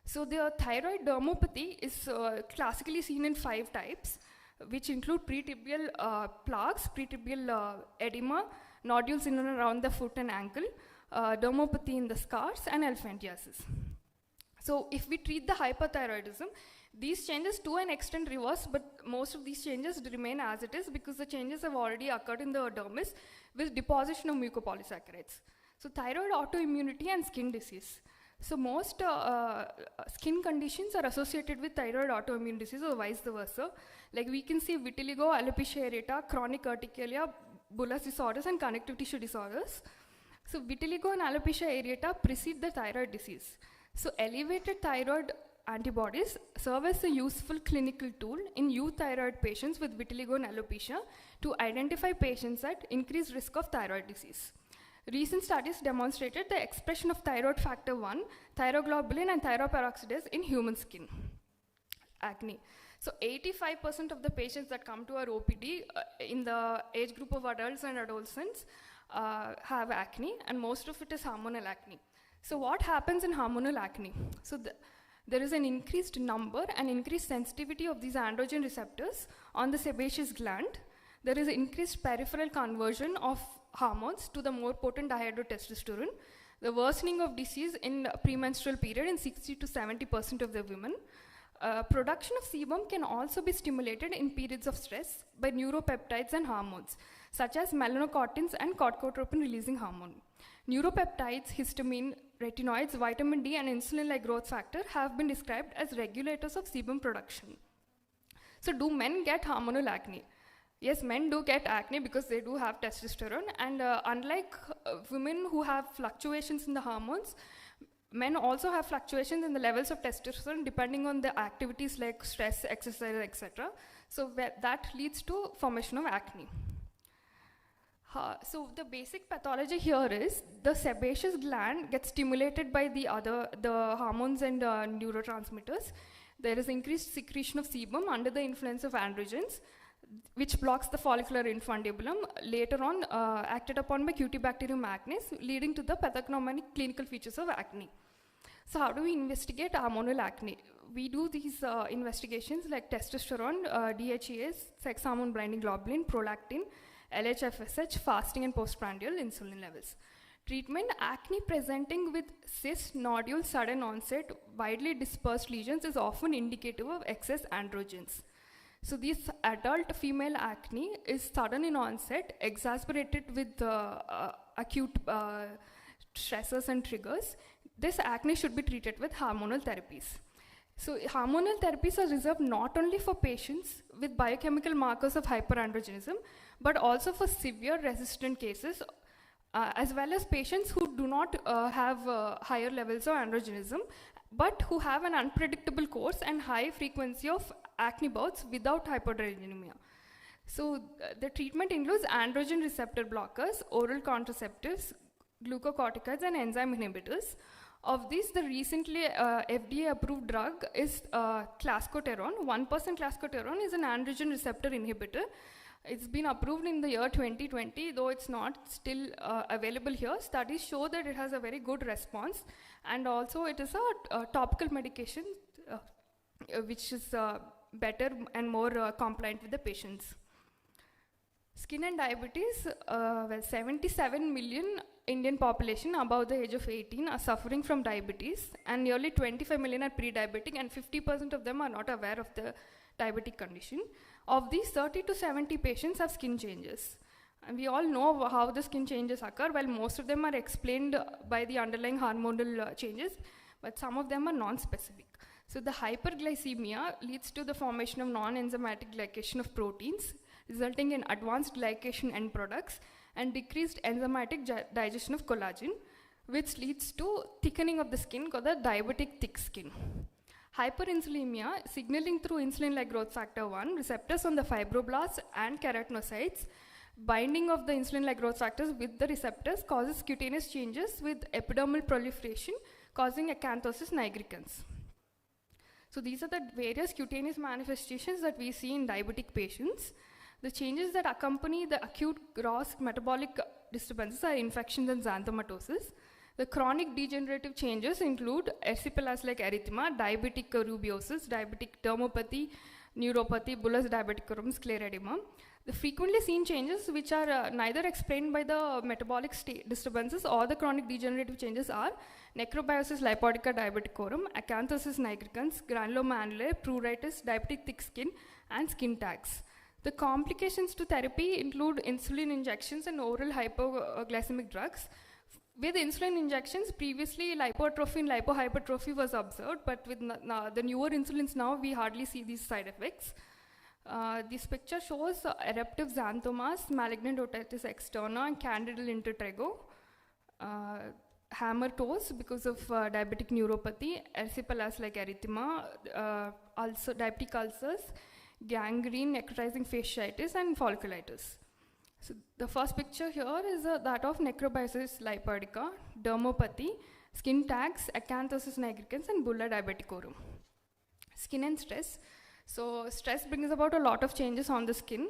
So the thyroid dermopathy is classically seen in 5 types, which include pretibial plaques, pretibial edema, nodules in and around the foot and ankle, dermopathy in the scars, and elephantiasis. So if we treat the hypothyroidism, these changes to an extent reverse, but most of these changes remain as it is because the changes have already occurred in the dermis with deposition of mucopolysaccharides. So thyroid autoimmunity and skin disease. So most skin conditions are associated with thyroid autoimmune disease or vice versa. Like we can see vitiligo, alopecia areata, chronic urticaria, bullous disorders, and connective tissue disorders. So vitiligo and alopecia areata precede the thyroid disease. So elevated thyroid antibodies serve as a useful clinical tool in euthyroid patients with vitiligo and alopecia to identify patients at increased risk of thyroid disease. Recent studies demonstrated the expression of thyroid factor 1, thyroglobulin, and thyroperoxidase in human skin. Acne. So 85% of the patients that come to our OPD in the age group of adults and adolescents have acne, and most of it is hormonal acne. So what happens in hormonal acne? So there is an increased number and increased sensitivity of these androgen receptors on the sebaceous gland. There is increased peripheral conversion of hormones to the more potent dihydrotestosterone. The worsening of disease in premenstrual period in 60 to 70% of the women. Production of sebum can also be stimulated in periods of stress by neuropeptides and hormones, such as melanocortins and corticotropin releasing hormone. Neuropeptides, histamine, retinoids, vitamin D, and insulin-like growth factor have been described as regulators of sebum production. So do men get hormonal acne? Yes, men do get acne because they do have testosterone, and unlike women who have fluctuations in the hormones, Men also have fluctuations in the levels of testosterone depending on the activities like stress, exercise, etc. So that leads to formation of acne. So the basic pathology here is the sebaceous gland gets stimulated by the hormones and neurotransmitters. There is increased secretion of sebum under the influence of androgens, which blocks the follicular infundibulum, later on acted upon by Cutibacterium acnes, leading to the pathognomonic clinical features of acne. So how do we investigate hormonal acne? We do these investigations like testosterone, DHEAs, sex hormone binding globulin, prolactin, LHFSH, fasting and postprandial insulin levels. Treatment: acne presenting with cysts, nodules, sudden onset, widely dispersed lesions is often indicative of excess androgens. So this adult female acne is sudden in onset, exacerbated with acute stressors and triggers. This acne should be treated with hormonal therapies. So hormonal therapies are reserved not only for patients with biochemical markers of hyperandrogenism, but also for severe resistant cases, as well as patients who do not have higher levels of androgenism, but who have an unpredictable course and high frequency of acne bouts without hypoandrogenemia. So the treatment includes androgen receptor blockers, oral contraceptives, glucocorticoids, and enzyme inhibitors. Of these, the recently FDA-approved drug is clascoterone. 1% clascoterone is an androgen receptor inhibitor. It's been approved in the year 2020, though it's not still available here. Studies show that it has a very good response, and also it is a topical medication which is better and more compliant with the patients. Skin and diabetes, well, 77 million Indian population above the age of 18 are suffering from diabetes, and nearly 25 million are pre-diabetic, and 50% of them are not aware of the diabetic condition. Of these, 30 to 70 patients have skin changes. And we all know how the skin changes occur. While most of them are explained by the underlying hormonal changes, but some of them are non-specific. So the hyperglycemia leads to the formation of non-enzymatic glycation of proteins, resulting in advanced glycation end products and decreased enzymatic digestion of collagen, which leads to thickening of the skin called the diabetic thick skin. Hyperinsulinemia, signaling through insulin-like growth factor 1 receptors on the fibroblasts and keratinocytes, binding of the insulin-like growth factors with the receptors causes cutaneous changes with epidermal proliferation, causing acanthosis nigricans. So these are the various cutaneous manifestations that we see in diabetic patients. The changes that accompany the acute gross metabolic disturbances are infections and xanthomatosis. The chronic degenerative changes include erysipelas-like erythema, diabetic rubeosis, diabetic dermopathy, neuropathy, bullous diabeticorum, scleroderma. The frequently seen changes, which are neither explained by the metabolic disturbances or the chronic degenerative changes, are necrobiosis lipoidica diabeticorum, acanthosis nigricans, granuloma annulae, pruritus, diabetic thick skin, and skin tags. The complications to therapy include insulin injections and oral hypoglycemic drugs. With insulin injections, previously lipotrophy and lipohypertrophy was observed, but with the newer insulins now, we hardly see these side effects. This picture shows eruptive xanthomas, malignant otitis externa, and candidal intertrigo, hammer toes because of diabetic neuropathy, erysipelas-like erythema, diabetic ulcers, gangrene, necrotizing fasciitis, and folliculitis. So the first picture here is that of necrobiosis lipoidica, dermopathy, skin tags, acanthosis nigricans, and bulla diabeticorum. Skin and stress. So stress brings about a lot of changes on the skin.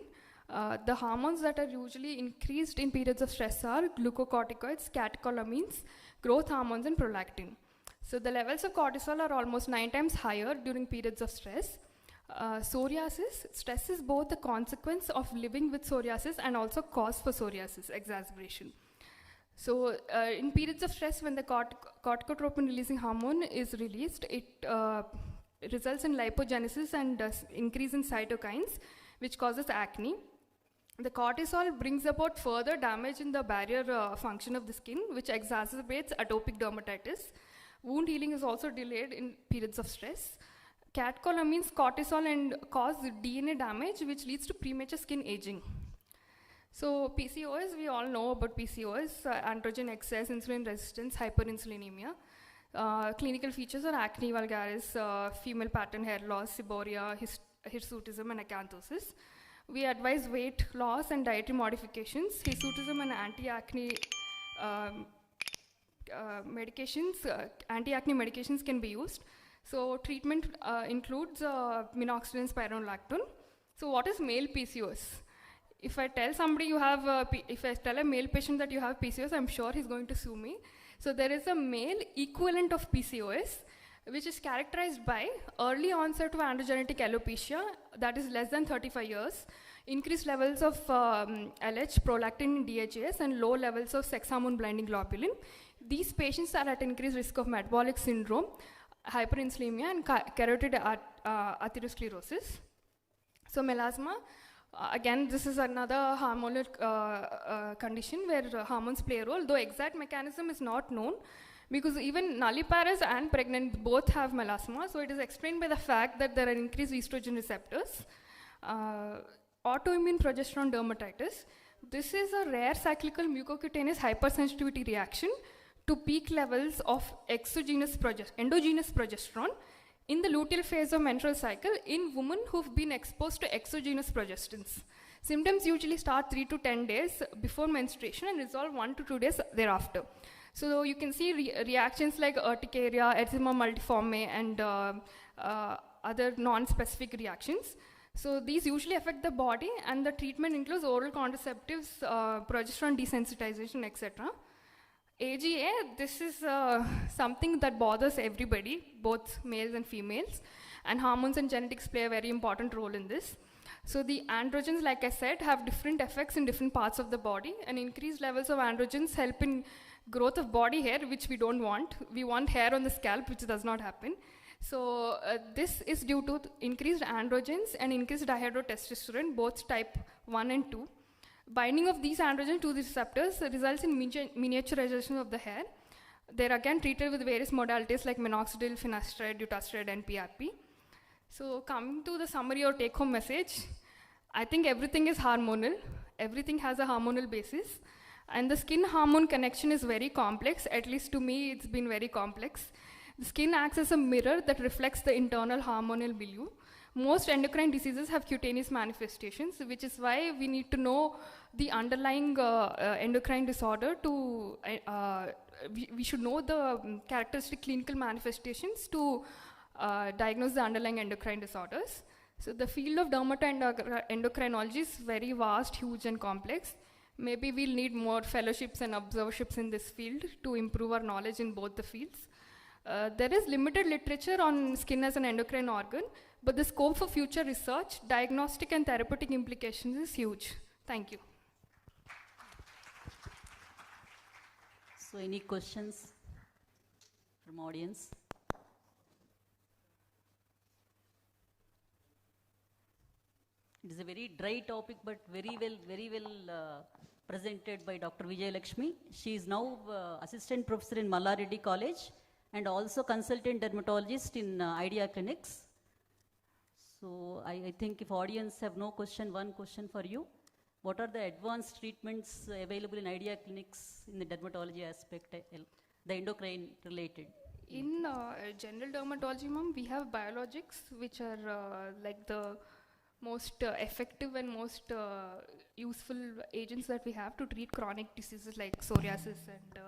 The hormones that are usually increased in periods of stress are glucocorticoids, catecholamines, growth hormones, and prolactin. So the levels of cortisol are almost 9 times higher during periods of stress. Psoriasis, stress is both a consequence of living with psoriasis and also cause for psoriasis exacerbation. So in periods of stress, when the corticotropin releasing hormone is released, it results in lipogenesis and increase in cytokines, which causes acne. The cortisol brings about further damage in the barrier function of the skin, which exacerbates atopic dermatitis. Wound healing is also delayed in periods of stress. Catecholamines, cortisol, and cause DNA damage, which leads to premature skin aging. So PCOS, we all know about PCOS, androgen excess, insulin resistance, hyperinsulinemia. Clinical features are acne vulgaris, female pattern hair loss, seborrhea, hirsutism, and acanthosis. We advise weight loss and dietary modifications. Hirsutism and anti-acne anti-acne medications can be used. So treatment includes minoxidil and spironolactone. So what is male PCOS? If I tell somebody you have, if I tell a male patient that you have PCOS, I'm sure he's going to sue me. So there is a male equivalent of PCOS, which is characterized by early onset of androgenetic alopecia, that is less than 35 years, increased levels of LH, prolactin, DHAS, and low levels of sex hormone blinding globulin. These patients are at increased risk of metabolic syndrome, hyperinsulinemia, and carotid atherosclerosis. So melasma, again, this is another hormonal condition where hormones play a role, though exact mechanism is not known, because even nulliparous and pregnant both have melasma. So it is explained by the fact that there are increased estrogen receptors. Autoimmune progesterone dermatitis. This is a rare cyclical mucocutaneous hypersensitivity reaction to peak levels of endogenous progesterone in the luteal phase of menstrual cycle in women who've been exposed to exogenous progestins. Symptoms usually start 3 to 10 days before menstruation and resolve 1 to 2 days thereafter. So you can see reactions like urticaria, eczema multiforme, and other non-specific reactions. So these usually affect the body, and the treatment includes oral contraceptives, progesterone desensitization, etc. AGA, this is something that bothers everybody, both males and females, and hormones and genetics play a very important role in this. So the androgens, like I said, have different effects in different parts of the body, and increased levels of androgens help in growth of body hair, which we don't want. We want hair on the scalp, which does not happen. So this is due to increased androgens and increased dihydrotestosterone, both type 1 and 2. Binding of these androgens to the receptors results in miniaturization of the hair. They're again treated with various modalities like minoxidil, finasteride, dutasteride, and PRP. So coming to the summary or take-home message, I think everything is hormonal. Everything has a hormonal basis. And the skin-hormone connection is very complex. At least to me, it's been very complex. The skin acts as a mirror that reflects the internal hormonal milieu. Most endocrine diseases have cutaneous manifestations, which is why we need to know the underlying endocrine disorder to, we should know the characteristic clinical manifestations to diagnose the underlying endocrine disorders. So the field of dermatoendocrinology is very vast, huge, and complex. Maybe we'll need more fellowships and observerships in this field to improve our knowledge in both the fields. There is limited literature on skin as an endocrine organ, but the scope for future research, diagnostic and therapeutic implications is huge. Thank you. So any questions from audience? It is a very dry topic, but very well presented by Dr. Vijay Lakshmi. She is now assistant professor in Malla Reddy College and also consultant dermatologist in Idea Clinics. So I think if audience have no question, one question for you. What are the advanced treatments available in Idea Clinics in the dermatology aspect, the endocrine related? In general dermatology, ma'am, we have biologics, which are like the most effective and most useful agents that we have to treat chronic diseases like psoriasis and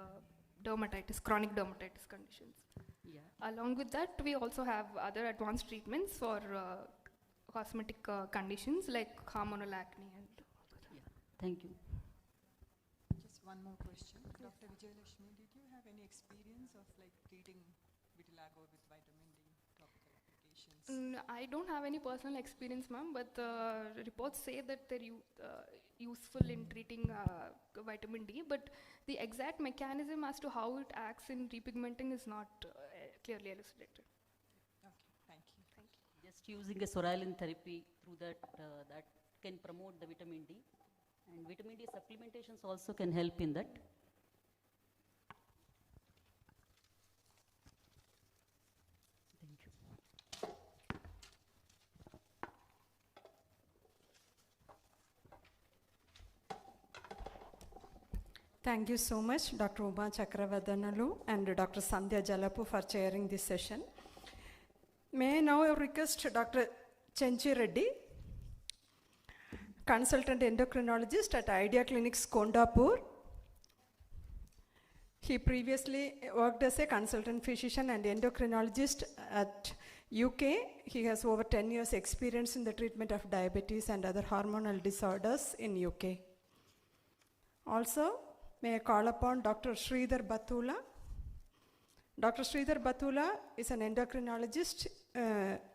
dermatitis, chronic dermatitis conditions. Yeah. Along with that, we also have other advanced treatments for cosmetic conditions like hormonal acne and Yeah. Thank you. Just one more question. Dr. Vijayalakshmi, did you have any experience of like treating vitiligo with vitamin D topical applications? I don't have any personal experience, ma'am, but reports say that they're useful in treating vitamin D, but the exact mechanism as to how it acts in repigmenting is not clearly elucidated. Okay, thank you. Thank you. Just using a psoralen therapy through that, that can promote the vitamin D. And vitamin D supplementations also can help in that. Thank you. Thank you so much, Dr. Uma Chakravarthanalu and Dr. Sandhya Jalapu for chairing this session. May I now request Dr. Chenchi Reddy, consultant endocrinologist at Idea Clinics, Kondapur. He previously worked as a consultant physician and endocrinologist at UK. He has over 10 years experience in the treatment of diabetes and other hormonal disorders in UK. Also, may I call upon Dr. Sridhar Bathula. Dr. Sridhar Bathula is an endocrinologist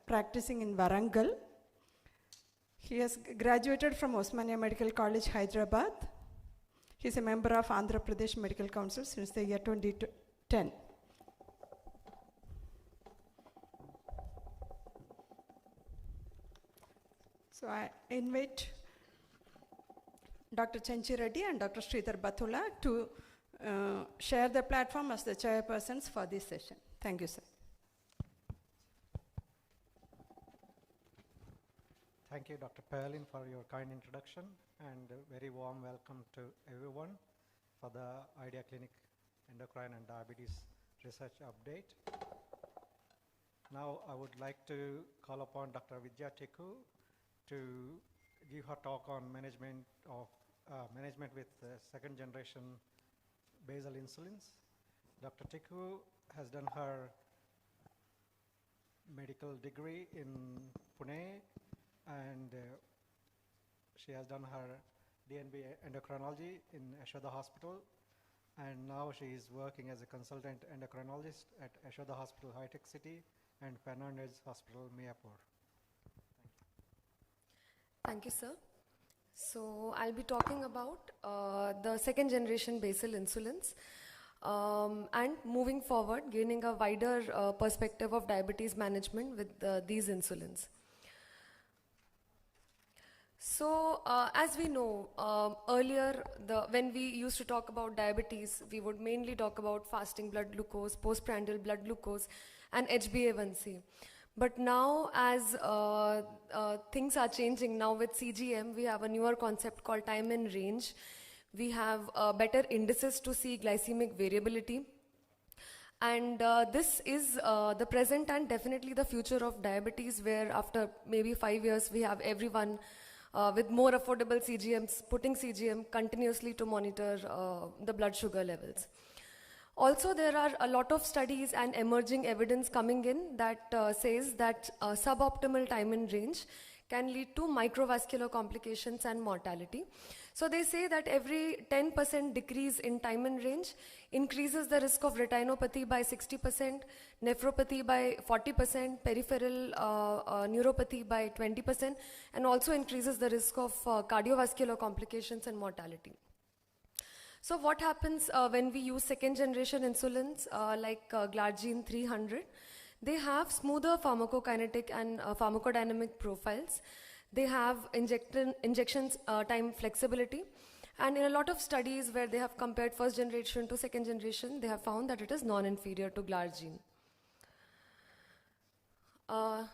practicing in Warangal. He has graduated from Osmania Medical College, Hyderabad. He is a member of Andhra Pradesh Medical Council since the year 2010. So I invite Dr. Chenchi Reddy and Dr. Sridhar Bathula to share the platform as the chairpersons for this session. Thank you, sir. Thank you, Dr. Perlin, for your kind introduction, and a very warm welcome to everyone for the Idea Clinic Endocrine and Diabetes Research Update. Now, I would like to call upon Dr. Vidya Tikku to give her talk on management with second generation basal insulins. Dr. Tikku has done her medical degree in Pune, and she has done her DNB endocrinology in Yashoda Hospital, and now she is working as a consultant endocrinologist at Yashoda Hospital, High Tech City, and Fernandez Hospital, Mayapur. Thank you, sir. So I'll be talking about the second generation basal insulins and moving forward, gaining a wider perspective of diabetes management with these insulins. So as we know, earlier when we used to talk about diabetes, we would mainly talk about fasting blood glucose, postprandial blood glucose, and HbA1c. But now, as things are changing, now with CGM, we have a newer concept called time in range. We have better indices to see glycemic variability. And this is the present and definitely the future of diabetes, where after maybe 5 years, we have everyone with more affordable CGMs, putting CGM continuously to monitor the blood sugar levels. Also, there are a lot of studies and emerging evidence coming in that says that suboptimal time in range can lead to microvascular complications and mortality. So they say that every 10% decrease in time in range increases the risk of retinopathy by 60%, nephropathy by 40%, peripheral neuropathy by 20%, and also increases the risk of cardiovascular complications and mortality. So what happens when we use second generation insulins like Glargine 300? They have smoother pharmacokinetic and pharmacodynamic profiles. They have injections time flexibility. And in a lot of studies where they have compared first generation to second generation, they have found that it is non-inferior to Glargine.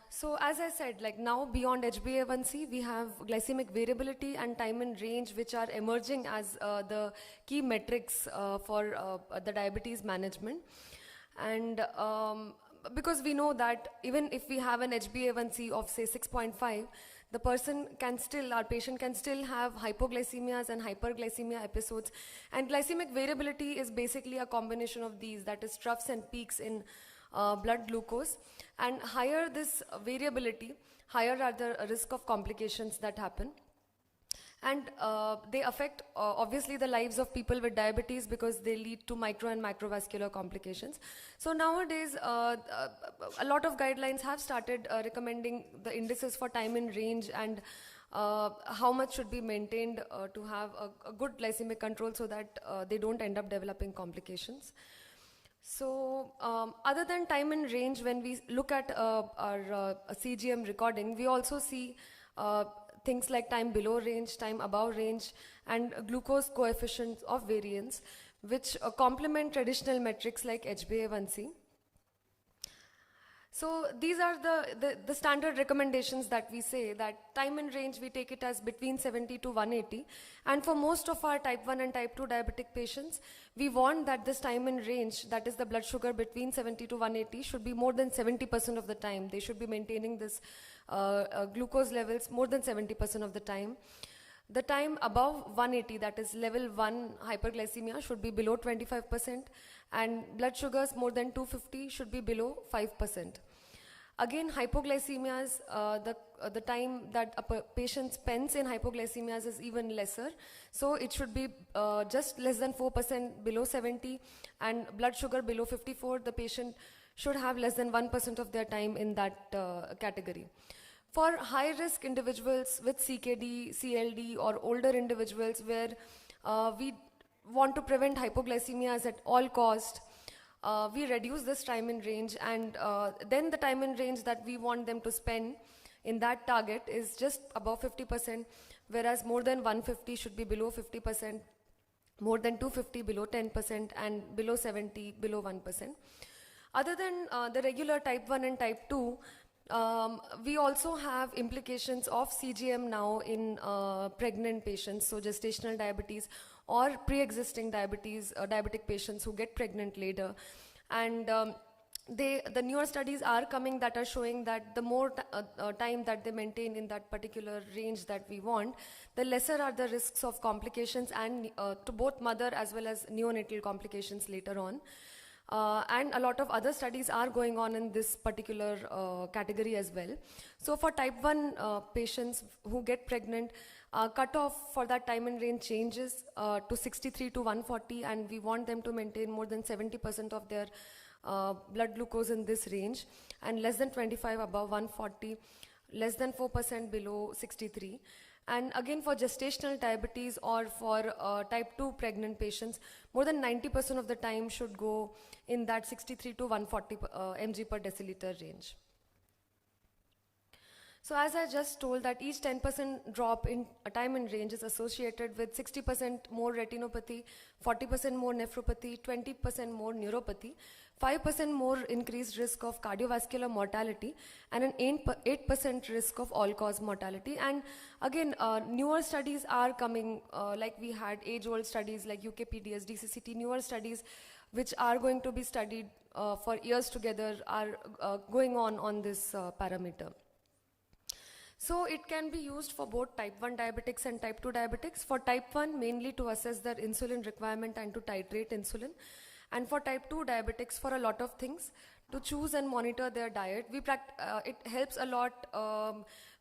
So as I said, like now beyond HbA1c, we have glycemic variability and time in range, which are emerging as the key metrics for the diabetes management. And because we know that even if we have an HbA1c of say 6.5, the person can still, our patient can still have hypoglycemias and hyperglycemia episodes. And glycemic variability is basically a combination of these, that is troughs and peaks in blood glucose. And higher this variability, higher are the risk of complications that happen. And they affect obviously the lives of people with diabetes because they lead to micro and macrovascular complications. So nowadays, a lot of guidelines have started recommending the indices for time in range and how much should be maintained to have a good glycemic control so that they don't end up developing complications. So other than time in range, when we look at our CGM recording, we also see things like time below range, time above range, and glucose coefficients of variance, which complement traditional metrics like HbA1c. So these are the standard recommendations that we say, that time in range we take it as between 70 to 180. And for most of our type 1 and type 2 diabetic patients, we want that this time in range, that is the blood sugar between 70 to 180, should be more than 70% of the time. They should be maintaining this glucose levels more than 70% of the time. The time above 180, that is level 1 hyperglycemia, should be below 25%, and blood sugars more than 250 should be below 5%. Again, hypoglycemias, the time that a patient spends in hypoglycemias is even lesser. So it should be just less than 4% below 70, and blood sugar below 54, the patient should have less than 1% of their time in that category. For high-risk individuals with CKD, CLD, or older individuals where we want to prevent hypoglycemias at all cost, we reduce this time in range, and then the time in range that we want them to spend in that target is just above 50%, whereas more than 150 should be below 50%, more than 250 below 10%, and below 70 below 1%. Other than the regular type 1 and type 2, we also have implications of CGM now in pregnant patients, so gestational diabetes or pre-existing diabetes, diabetic patients who get pregnant later. And the newer studies are coming that are showing that the more time that they maintain in that particular range that we want, the lesser are the risks of complications and to both mother as well as neonatal complications later on. And a lot of other studies are going on in this particular category as well. So for type 1 patients who get pregnant, cutoff for that time and range changes to 63 to 140, and we want them to maintain more than 70% of their blood glucose in this range, and less than 25 above 140, less than 4% below 63. And again, for gestational diabetes or for type 2 pregnant patients, more than 90% of the time should go in that 63 to 140 mg per deciliter range. So as I just told, that each 10% drop in time in range is associated with 60% more retinopathy, 40% more nephropathy, 20% more neuropathy, 5% more increased risk of cardiovascular mortality, and an 8% risk of all-cause mortality. And again, newer studies are coming, like we had age-old studies like UKPDS, DCCT, newer studies which are going to be studied for years together are going on this parameter. So it can be used for both type 1 diabetics and type 2 diabetics. For type 1, mainly to assess their insulin requirement and to titrate insulin. And for type 2 diabetics, for a lot of things, to choose and monitor their diet. It helps a lot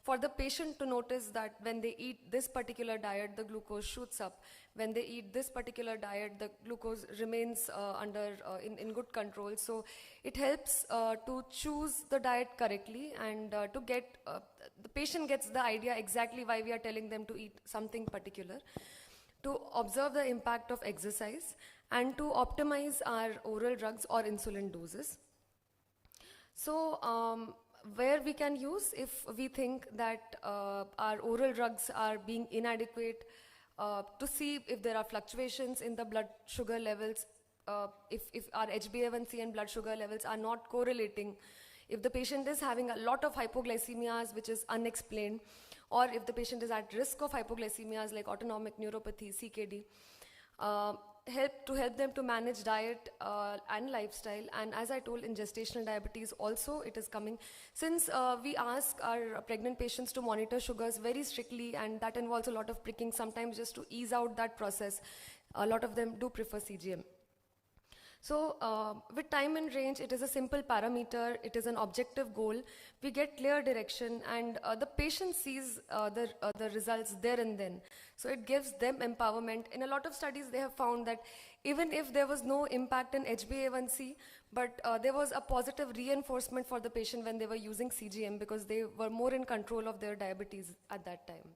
for the patient to notice that when they eat this particular diet, the glucose shoots up. When they eat this particular diet, the glucose remains in good control. So it helps to choose the diet correctly, and to get, the patient gets the idea exactly why we are telling them to eat something particular, to observe the impact of exercise, and to optimize our oral drugs or insulin doses. So where we can use, if we think that our oral drugs are being inadequate, to see if there are fluctuations in the blood sugar levels, if our HbA1c and blood sugar levels are not correlating, if the patient is having a lot of hypoglycemias which is unexplained, or if the patient is at risk of hypoglycemias like autonomic neuropathy, CKD, help them to manage diet and lifestyle. And as I told, in gestational diabetes also it is coming. Since we ask our pregnant patients to monitor sugars very strictly, and that involves a lot of pricking, sometimes just to ease out that process, a lot of them do prefer CGM. So with time and range, it is a simple parameter, it is an objective goal. We get clear direction, and the patient sees the results there and then. So it gives them empowerment. In a lot of studies, they have found that even if there was no impact in HbA1c, but there was a positive reinforcement for the patient when they were using CGM, because they were more in control of their diabetes at that time.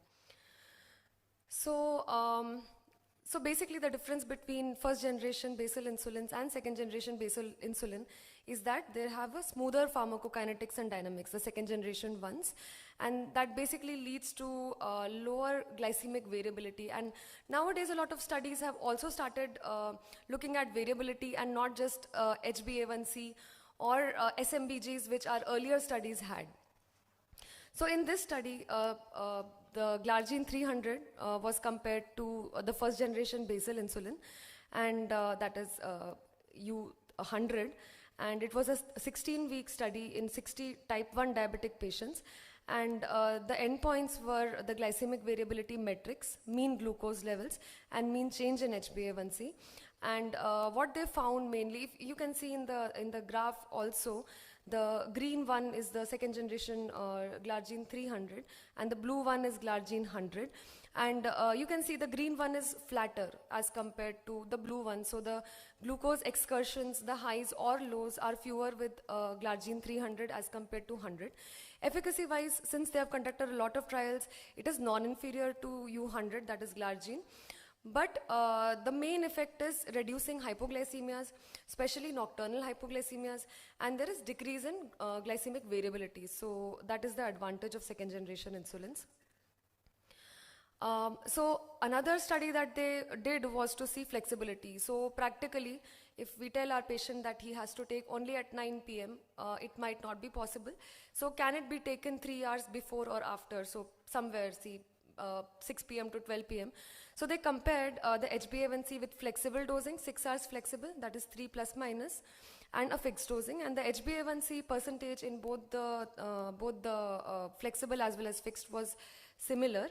So basically the difference between first generation basal insulins and second generation basal insulin is that they have a smoother pharmacokinetics and dynamics, the second generation ones, and that basically leads to lower glycemic variability. And nowadays a lot of studies have also started looking at variability and not just HbA1c or SMBGs, which our earlier studies had. So in this study, the glargine 300 was compared to the first generation basal insulin, and that is U100, and it was a 16-week study in 60 type 1 diabetic patients, and the endpoints were the glycemic variability metrics, mean glucose levels, and mean change in HbA1c. And what they found mainly, if you can see in the graph also, the green one is the second generation glargine 300, and the blue one is glargine 100. And you can see the green one is flatter as compared to the blue one. So the glucose excursions, the highs or lows, are fewer with glargine 300 as compared to 100. Efficacy wise, since they have conducted a lot of trials, it is non-inferior to U100, that is glargine. But the main effect is reducing hypoglycemias, especially nocturnal hypoglycemias, and there is decrease in glycemic variability. So that is the advantage of second generation insulins. So another study that they did was to see flexibility. So practically, if we tell our patient that he has to take only at 9 p.m., it might not be possible. So can it be taken 3 hours before or after? So somewhere, see, 6 p.m. to 12 p.m. So they compared the HbA1c with flexible dosing, 6 hours flexible, that is 3 plus minus, and a fixed dosing. And the HbA1c percentage in both the flexible as well as fixed was similar.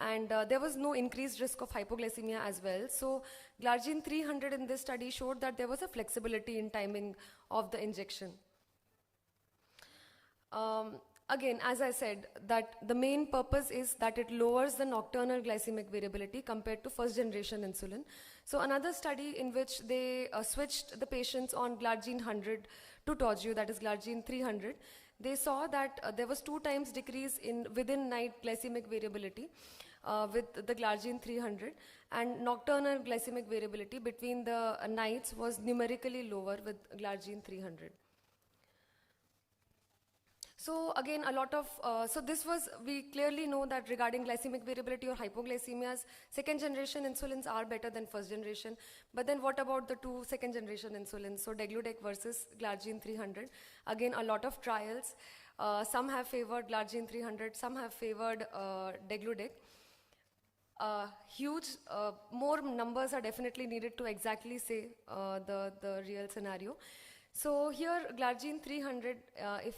And there was no increased risk of hypoglycemia as well. So glargine 300 in this study showed that there was a flexibility in timing of the injection. Again, as I said, that the main purpose is that it lowers the nocturnal glycemic variability compared to first generation insulin. So another study in which they switched the patients on glargine 100 to Toujeo, that is glargine 300, they saw that there was 2 times decrease in within night glycemic variability with the glargine 300, and nocturnal glycemic variability between the nights was numerically lower with glargine 300. So again, a lot of, so this was, we clearly know that regarding glycemic variability or hypoglycemias, second generation insulins are better than first generation. But then what about the 2 second generation insulins? So degludec versus glargine 300. Again, a lot of trials. Some have favored glargine 300, some have favored degludec. Huge, more numbers are definitely needed to exactly say the real scenario. So here, glargine 300, if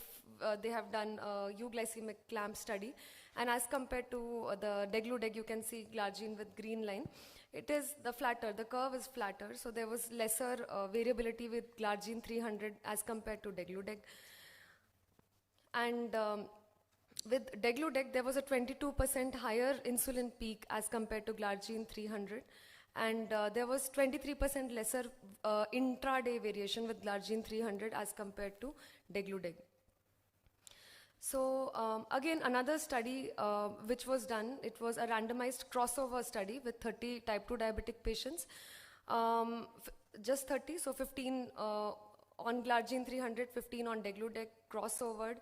they have done a euglycemic clamp study, and as compared to the degludec, you can see glargine with green line. It is the flatter, the curve is flatter, so there was lesser variability with glargine 300 as compared to degludec. And with degludec, there was a 22% higher insulin peak as compared to glargine 300. And there was 23% lesser intraday variation with glargine 300 as compared to degludec. So again, another study which was done, it was a randomized crossover study with 30 type 2 diabetic patients. Just 30, so 15 on glargine 300, 15 on degludec, crossovered.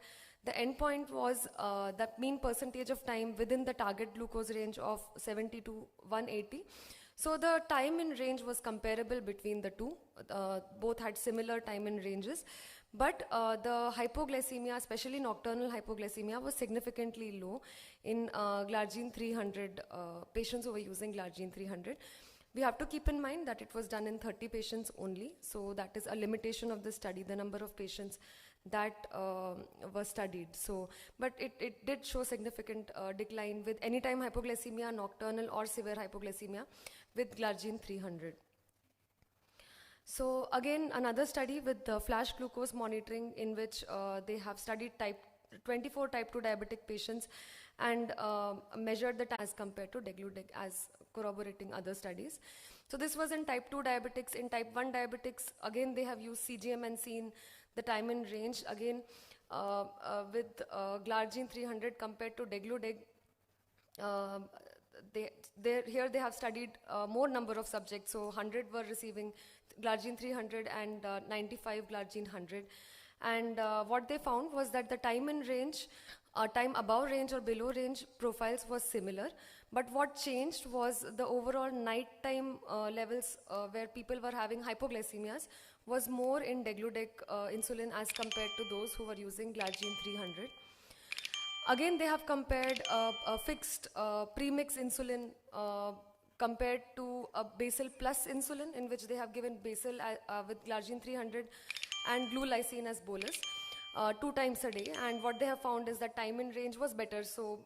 The endpoint was the mean percentage of time within the target glucose range of 70 to 180. So the time in range was comparable between the two. Both had similar time in ranges. But the hypoglycemia, especially nocturnal hypoglycemia, was significantly low in glargine 300 patients who were using glargine 300. We have to keep in mind that it was done in 30 patients only. So that is a limitation of the study, the number of patients that were studied. So, but it did show significant decline with anytime hypoglycemia, nocturnal or severe hypoglycemia with glargine 300. So again, another study with the flash glucose monitoring in which they have studied 24 type 2 diabetic patients and measured the time as compared to degludec, as corroborating other studies. So this was in type 2 diabetics. In type 1 diabetics, again they have used CGM and seen the time in range. Again, with glargine 300 compared to degludec, here they have studied more number of subjects. So 100 were receiving glargine 300 and 95 glargine 100. And what they found was that the time in range time above range or below range profiles was similar, but what changed was the overall nighttime levels where people were having hypoglycemias was more in degludec insulin as compared to those who were using glargine 300. Again, they have compared a fixed premix insulin compared to a basal plus insulin, in which they have given basal with glargine 300 and glulycine as bolus 2 times a day. And what they have found is that time in range was better. So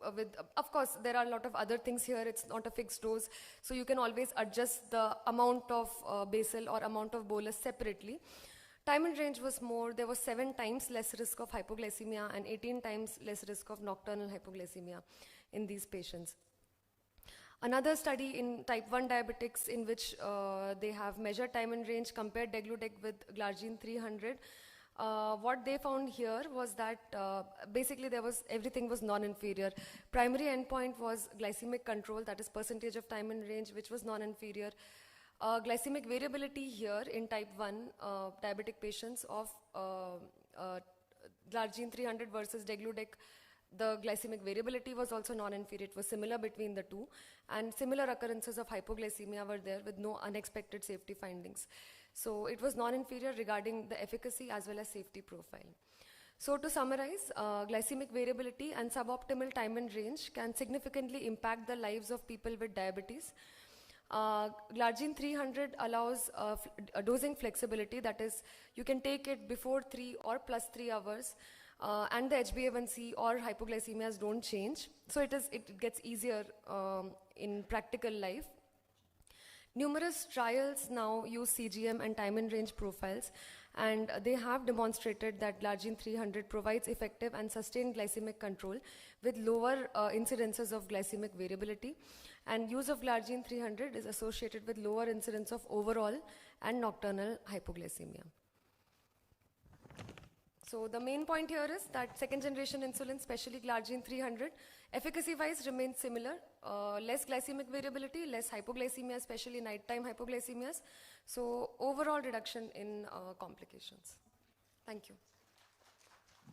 of course, there are a lot of other things here. It's not a fixed dose. So you can always adjust the amount of basal or amount of bolus separately. Time in range was more, there was 7 times less risk of hypoglycemia and 18 times less risk of nocturnal hypoglycemia in these patients. Another study in type 1 diabetics in which they have measured time in range, compared degludec with glargine 300. What they found here was that basically everything was non-inferior. Primary endpoint was glycemic control, that is percentage of time in range, which was non-inferior. Glycemic variability here in type 1 diabetic patients of glargine 300 versus degludec, the glycemic variability was also non-inferior. It was similar between the two, and similar occurrences of hypoglycemia were there with no unexpected safety findings. So it was non-inferior regarding the efficacy as well as safety profile. So to summarize, glycemic variability and suboptimal time in range can significantly impact the lives of people with diabetes. Glargine 300 allows dosing flexibility, that is, you can take it before 3 or plus 3 hours, and the HbA1c or hypoglycemias don't change. So it gets easier in practical life. Numerous trials now use CGM and time in range profiles, and they have demonstrated that glargine 300 provides effective and sustained glycemic control with lower incidences of glycemic variability, and use of glargine 300 is associated with lower incidence of overall and nocturnal hypoglycemia. So the main point here is that second generation insulin, especially glargine 300, efficacy wise remains similar, less glycemic variability, less hypoglycemia, especially nighttime hypoglycemias. So overall reduction in complications. Thank you.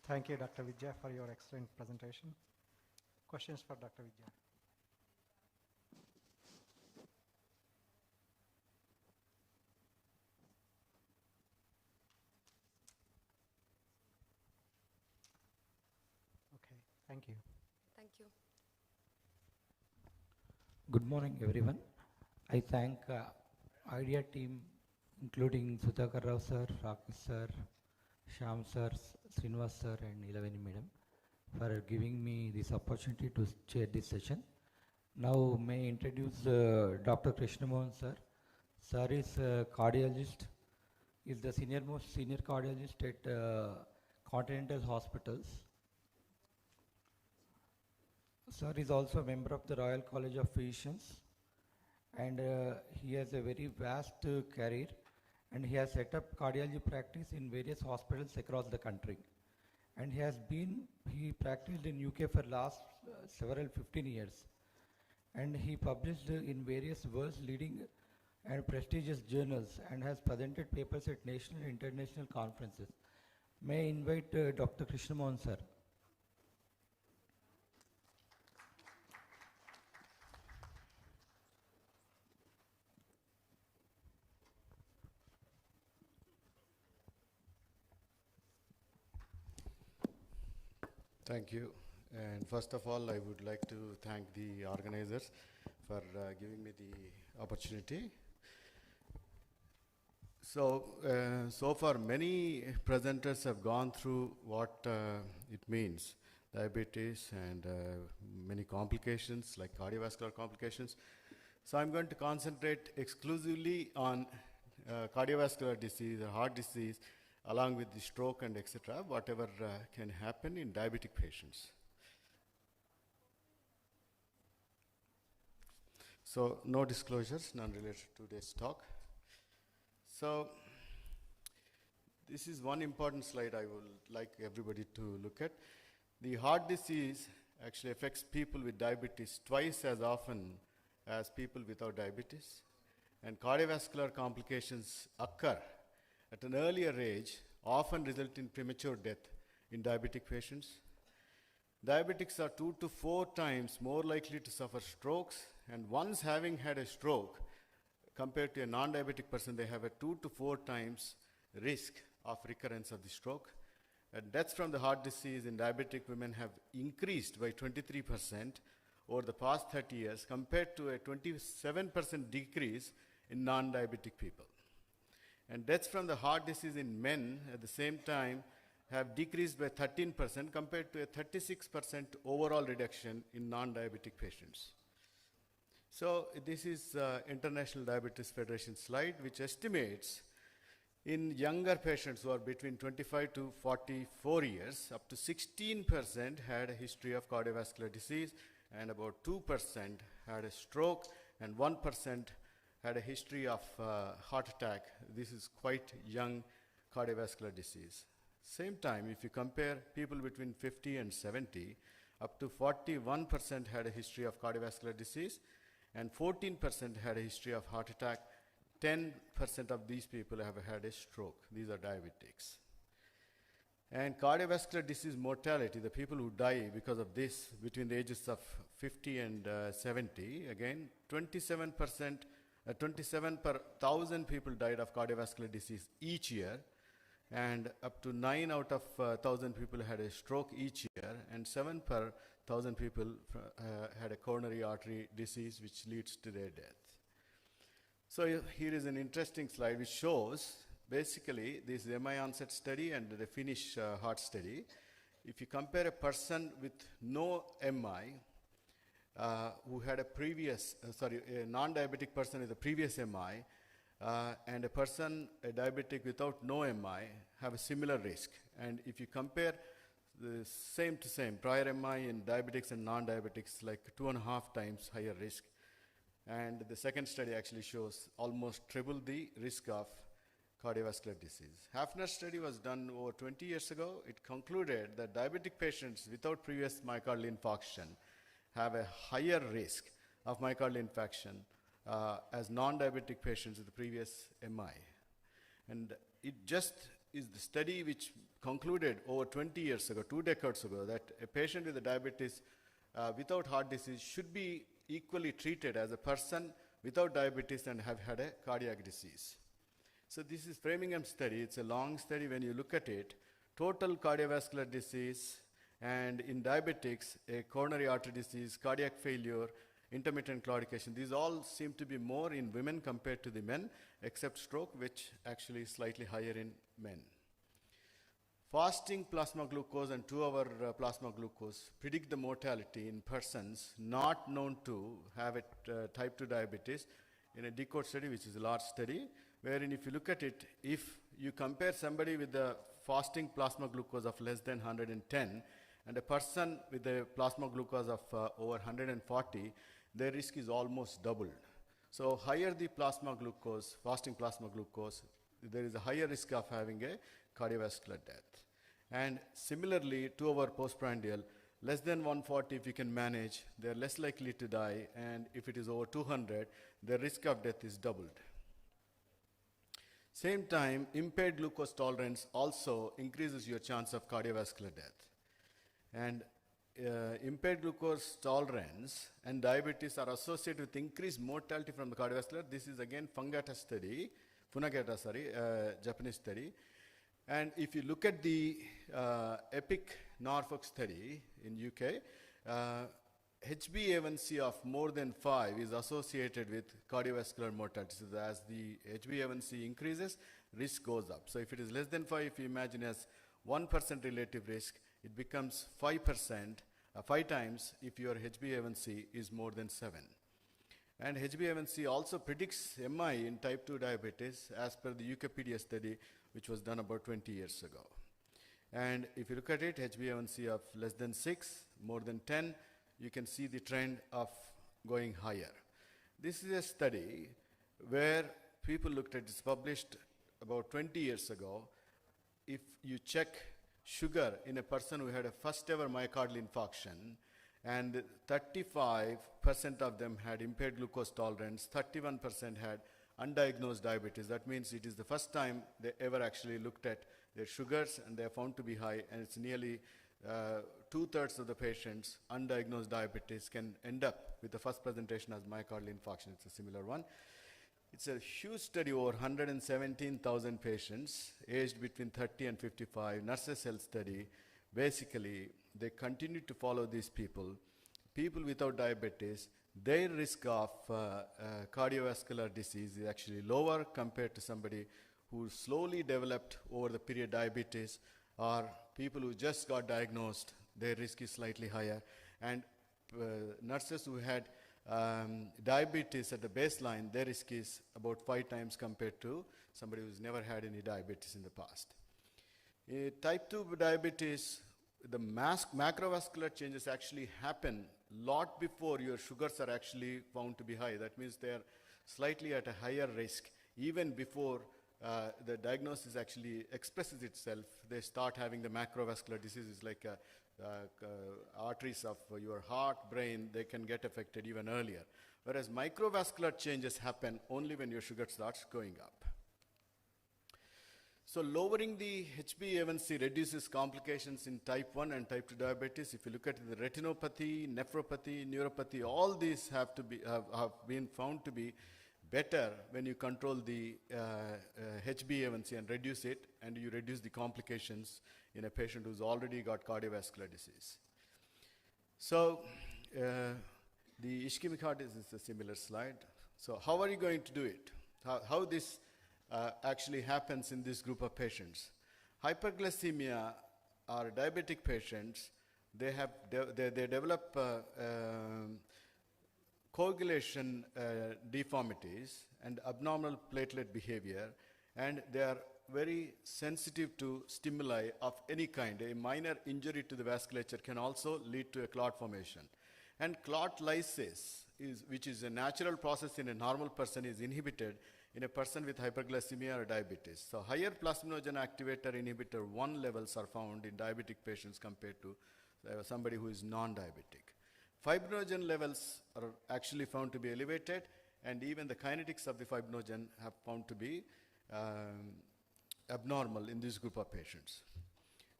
Thank you, Dr. Vijay, for your excellent presentation. Questions for Dr. Vijay? Okay, thank you. Thank you. Good morning, everyone. I thank IDEA team, including Sudhakar Rao sir, Rakesh sir, Shyam sir, Srinivas sir, and Ilavani madam, for giving me this opportunity to chair this session. Now, may I introduce Dr. Krishnamohan sir. Sir is a cardiologist, is the senior cardiologist at Continental Hospitals. Sir is also a member of the Royal College of Physicians, and he has a very vast career, and he has set up cardiology practice in various hospitals across the country. And he practiced in UK for last several 15 years. And he published in various world's leading and prestigious journals and has presented papers at national and international conferences. May I invite Dr. Krishnamohan sir. Thank you. And first of all, I would like to thank the organizers for giving me the opportunity. So far many presenters have gone through what it means, diabetes and many complications like cardiovascular complications. So I'm going to concentrate exclusively on cardiovascular disease or heart disease, along with the stroke and etc., whatever can happen in diabetic patients. So no disclosures, none related to today's talk. So this is one important slide I would like everybody to look at. The heart disease actually affects people with diabetes twice as often as people without diabetes. And cardiovascular complications occur at an earlier age, often result in premature death in diabetic patients. diabetics are 2 to 4 times more likely to suffer strokes, and once having had a stroke, compared to a non-diabetic person, they have a 2 to 4 times risk of recurrence of the stroke. And deaths from the heart disease in diabetic women have increased by 23% over the past 30 years, compared to a 27% decrease in non-diabetic people. And deaths from the heart disease in men at the same time have decreased by 13% compared to a 36% overall reduction in non-diabetic patients. So this is International Diabetes Federation slide, which estimates in younger patients who are between 25 to 44 years, up to 16% had a history of cardiovascular disease, and about 2% had a stroke, and 1% had a history of heart attack. This is quite young cardiovascular disease. Same time, if you compare people between 50 and 70, up to 41% had a history of cardiovascular disease, and 14% had a history of heart attack. 10% of these people have had a stroke. These are diabetics. And cardiovascular disease mortality, the people who die because of this between the ages of 50 and 70, again, 27 per 1,000 people died of cardiovascular disease each year, and up to 9 out of 1,000 people had a stroke each year, and 7 per 1,000 people had a coronary artery disease, which leads to their death. So here is an interesting slide which shows basically this MI onset study and the Finnish heart study. If you compare a person with no MI who had a previous, a non-diabetic person with a previous MI and a person, a diabetic without no MI, have a similar risk. And if you compare the same to same, prior MI in diabetics and non-diabetics, like 2.5 times higher risk. And the second study actually shows almost triple the risk of cardiovascular disease. Hafner's study was done over 20 years ago. It concluded that diabetic patients without previous myocardial infarction have a higher risk of myocardial infarction as non-diabetic patients with the previous MI. And it just is the study which concluded over 20 years ago, 2 decades ago, that a patient with a diabetes without heart disease should be equally treated as a person without diabetes and have had a cardiac disease. So this is Framingham study. It's a long study. When you look at it, total cardiovascular disease, and in diabetics, a coronary artery disease, cardiac failure, intermittent claudication, these all seem to be more in women compared to the men, except stroke, which actually is slightly higher in men. Fasting plasma glucose and 2-hour plasma glucose predict the mortality in persons not known to have type 2 diabetes in a DECODE study, which is a large study, wherein if you look at it, if you compare somebody with the fasting plasma glucose of less than 110 and a person with a plasma glucose of over 140, their risk is almost doubled. So higher the plasma glucose, fasting plasma glucose, there is a higher risk of having a cardiovascular death. And similarly, 2-hour postprandial, less than 140 if you can manage, they're less likely to die, and if it is over 200, the risk of death is doubled. Same time, impaired glucose tolerance also increases your chance of cardiovascular death. And impaired glucose tolerance and diabetes are associated with increased mortality from the cardiovascular. This is again Funagata, Japanese study. And if you look at the EPIC Norfolk study in UK, HbA1c of more than 5 is associated with cardiovascular mortality. So as the HbA1c increases, risk goes up. So if it is less than 5, if you imagine as 1% relative risk, it becomes 5%, 5 times if your HbA1c is more than 7. And HbA1c also predicts MI in type 2 diabetes as per the Wikipedia study, which was done about 20 years ago. And if you look at it, HbA1c of less than 6, more than 10, you can see the trend of going higher. This is a study where people looked at, it's published about 20 years ago. If you check sugar in a person who had a first ever myocardial infarction, and 35% of them had impaired glucose tolerance, 31% had undiagnosed diabetes. That means it is the first time they ever actually looked at their sugars and they are found to be high, and it's nearly 2/3 of the patients undiagnosed diabetes can end up with the first presentation as myocardial infarction. It's a similar one. It's a huge study, over 117,000 patients aged between 30 and 55, nurses' health study. Basically, they continue to follow these people. People without diabetes, their risk of cardiovascular disease is actually lower compared to somebody who slowly developed over the period diabetes, or people who just got diagnosed, their risk is slightly higher. And nurses who had diabetes at the baseline, their risk is about 5 times compared to somebody who's never had any diabetes in the past. Type 2 diabetes, the macrovascular changes actually happen lot before your sugars are actually found to be high. That means they're slightly at a higher risk. Even before the diagnosis actually expresses itself, they start having the macrovascular diseases like arteries of your heart, brain, they can get affected even earlier. Whereas microvascular changes happen only when your sugar starts going up. So lowering the HbA1c reduces complications in type 1 and type 2 diabetes. If you look at the retinopathy, nephropathy, neuropathy, all these have been found to be better when you control the HbA1c and reduce it, and you reduce the complications in a patient who's already got cardiovascular disease. So the ischemic heart disease is a similar slide. So how are you going to do it? How this actually happens in this group of patients? Hyperglycemia are diabetic patients. They develop coagulation deformities and abnormal platelet behavior, and they are very sensitive to stimuli of any kind. A minor injury to the vasculature can also lead to a clot formation. And clot lysis, which is a natural process in a normal person, is inhibited in a person with hyperglycemia or diabetes. So higher plasminogen activator inhibitor 1 levels are found in diabetic patients compared to somebody who is non-diabetic. Fibrinogen levels are actually found to be elevated, and even the kinetics of the fibrinogen have found to be abnormal in this group of patients.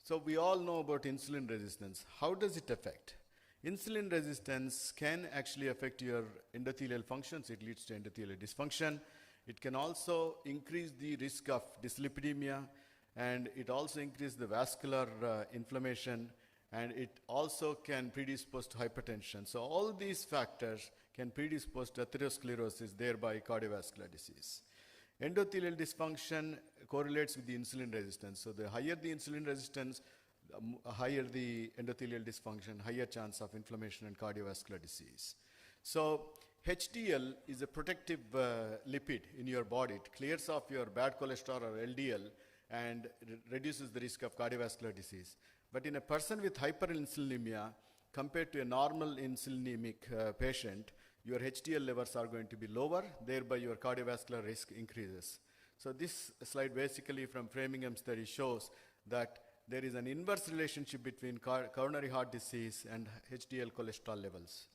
So we all know about insulin resistance. How does it affect? Insulin resistance can actually affect your endothelial functions. It leads to endothelial dysfunction. It can also increase the risk of dyslipidemia, and it also increases the vascular inflammation, and it also can predispose to hypertension. So all these factors can predispose to atherosclerosis, thereby cardiovascular disease. Endothelial dysfunction correlates with the insulin resistance. So the higher the insulin resistance, the higher the endothelial dysfunction, higher chance of inflammation and cardiovascular disease. So HDL is a protective lipid in your body. It clears off your bad cholesterol or LDL and reduces the risk of cardiovascular disease. But in a person with hyperinsulinemia, compared to a normal insulinemic patient, your HDL levels are going to be lower, thereby your cardiovascular risk increases. So this slide basically from Framingham study shows that there is an inverse relationship between coronary heart disease and HDL cholesterol levels.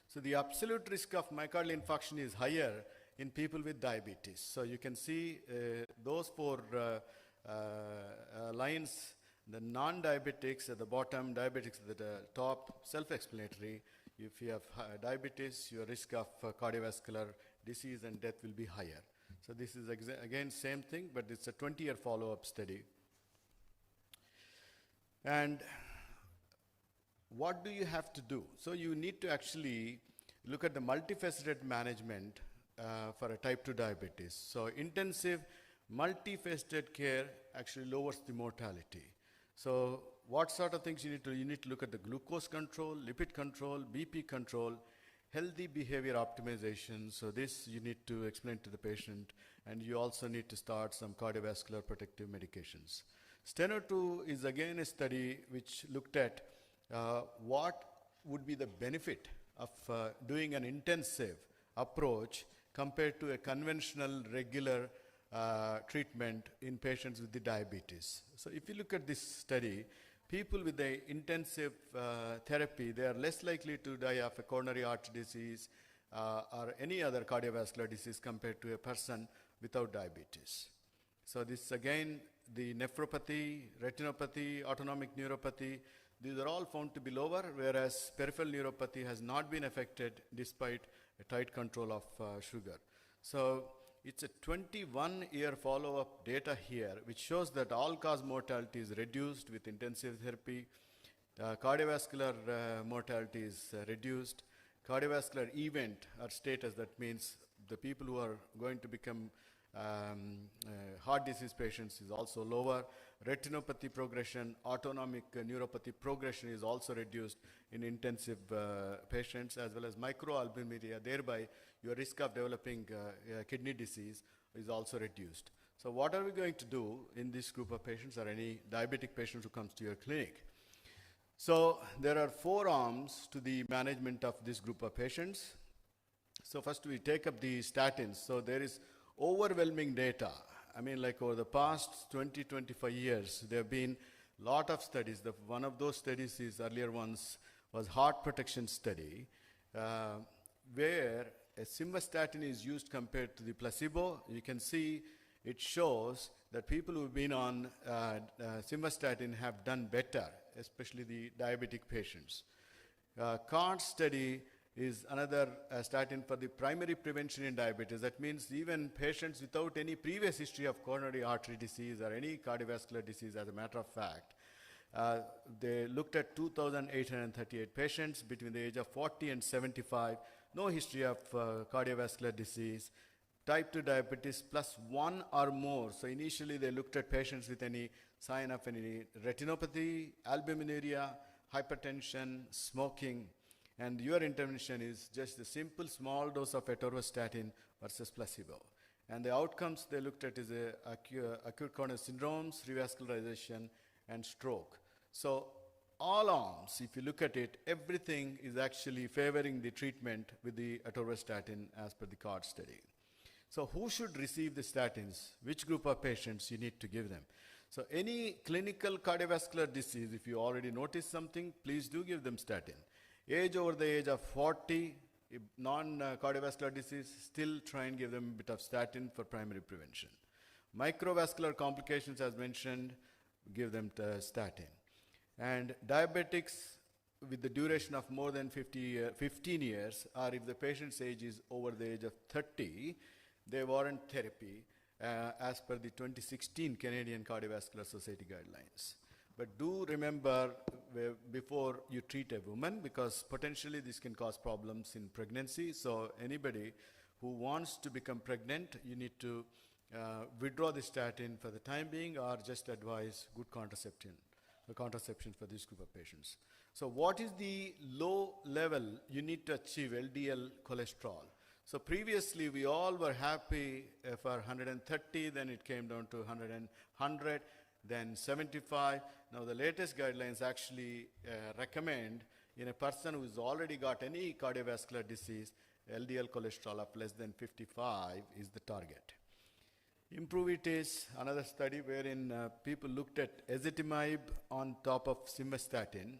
So the absolute risk of myocardial infarction is higher in people with diabetes. So you can see those 4 lines, the non-diabetics at the bottom, diabetics at the top, self-explanatory. If you have diabetes, your risk of cardiovascular disease and death will be higher. So this is again same thing, but it's a 20-year follow-up study. And what do you have to do? So you need to actually look at the multifaceted management for a type 2 diabetes. So intensive multifaceted care actually lowers the mortality. So what sort of things you need to? You need to look at the glucose control, lipid control, BP control, healthy behavior optimization. So this you need to explain to the patient, and you also need to start some cardiovascular protective medications. Steno-2 is again a study which looked at what would be the benefit of doing an intensive approach compared to a conventional regular treatment in patients with the diabetes. So if you look at this study, people with the intensive therapy, they are less likely to die of a coronary artery disease or any other cardiovascular disease compared to a person without diabetes. So this again, the nephropathy, retinopathy, autonomic neuropathy, these are all found to be lower, whereas peripheral neuropathy has not been affected despite a tight control of sugar. So it's a 21-year follow-up data here, which shows that all-cause mortality is reduced with intensive therapy, cardiovascular mortality is reduced, cardiovascular event or status, that means the people who are going to become heart disease patients is also lower. Retinopathy progression, autonomic neuropathy progression is also reduced in intensive patients, as well as microalbuminuria. Thereby, your risk of developing kidney disease is also reduced. So what are we going to do in this group of patients or any diabetic patient who comes to your clinic? So there are 4 arms to the management of this group of patients. So first we take up the statins. So there is overwhelming data. I mean, like over the past 20, 25 years, there have been a lot of studies. One of those studies is earlier ones was heart protection study, where a simvastatin is used compared to the placebo. You can see it shows that people who've been on simvastatin have done better, especially the diabetic patients. CARD study is another statin for the primary prevention in diabetes. That means even patients without any previous history of coronary artery disease or any cardiovascular disease, as a matter of fact, they looked at 2,838 patients between the age of 40 and 75, no history of cardiovascular disease, type 2 diabetes plus 1 or more. So initially they looked at patients with any sign of any retinopathy, albuminuria, hypertension, smoking, and your intervention is just a simple small dose of atorvastatin versus placebo. And the outcomes they looked at is acute coronary syndromes, revascularization, and stroke. So all arms, if you look at it, everything is actually favoring the treatment with the atorvastatin as per the CARD study. So who should receive the statins? Which group of patients you need to give them? So any clinical cardiovascular disease, if you already notice something, please do give them statin. Age over the age of 40, non-cardiovascular disease, still try and give them a bit of statin for primary prevention. Microvascular complications, as mentioned, give them statin. And diabetics with the duration of more than 15 years, or if the patient's age is over the age of 30, they warrant therapy as per the 2016 Canadian Cardiovascular Society guidelines. But do remember before you treat a woman, because potentially this can cause problems in pregnancy. So anybody who wants to become pregnant, you need to withdraw the statin for the time being, or just advise good contraception for this group of patients. So what is the low level you need to achieve LDL cholesterol? So previously we all were happy for 130, then it came down to 100, then 75. Now the latest guidelines actually recommend in a person who's already got any cardiovascular disease, LDL cholesterol of less than 55 is the target. Improve it is another study wherein people looked at ezetimibe on top of simvastatin.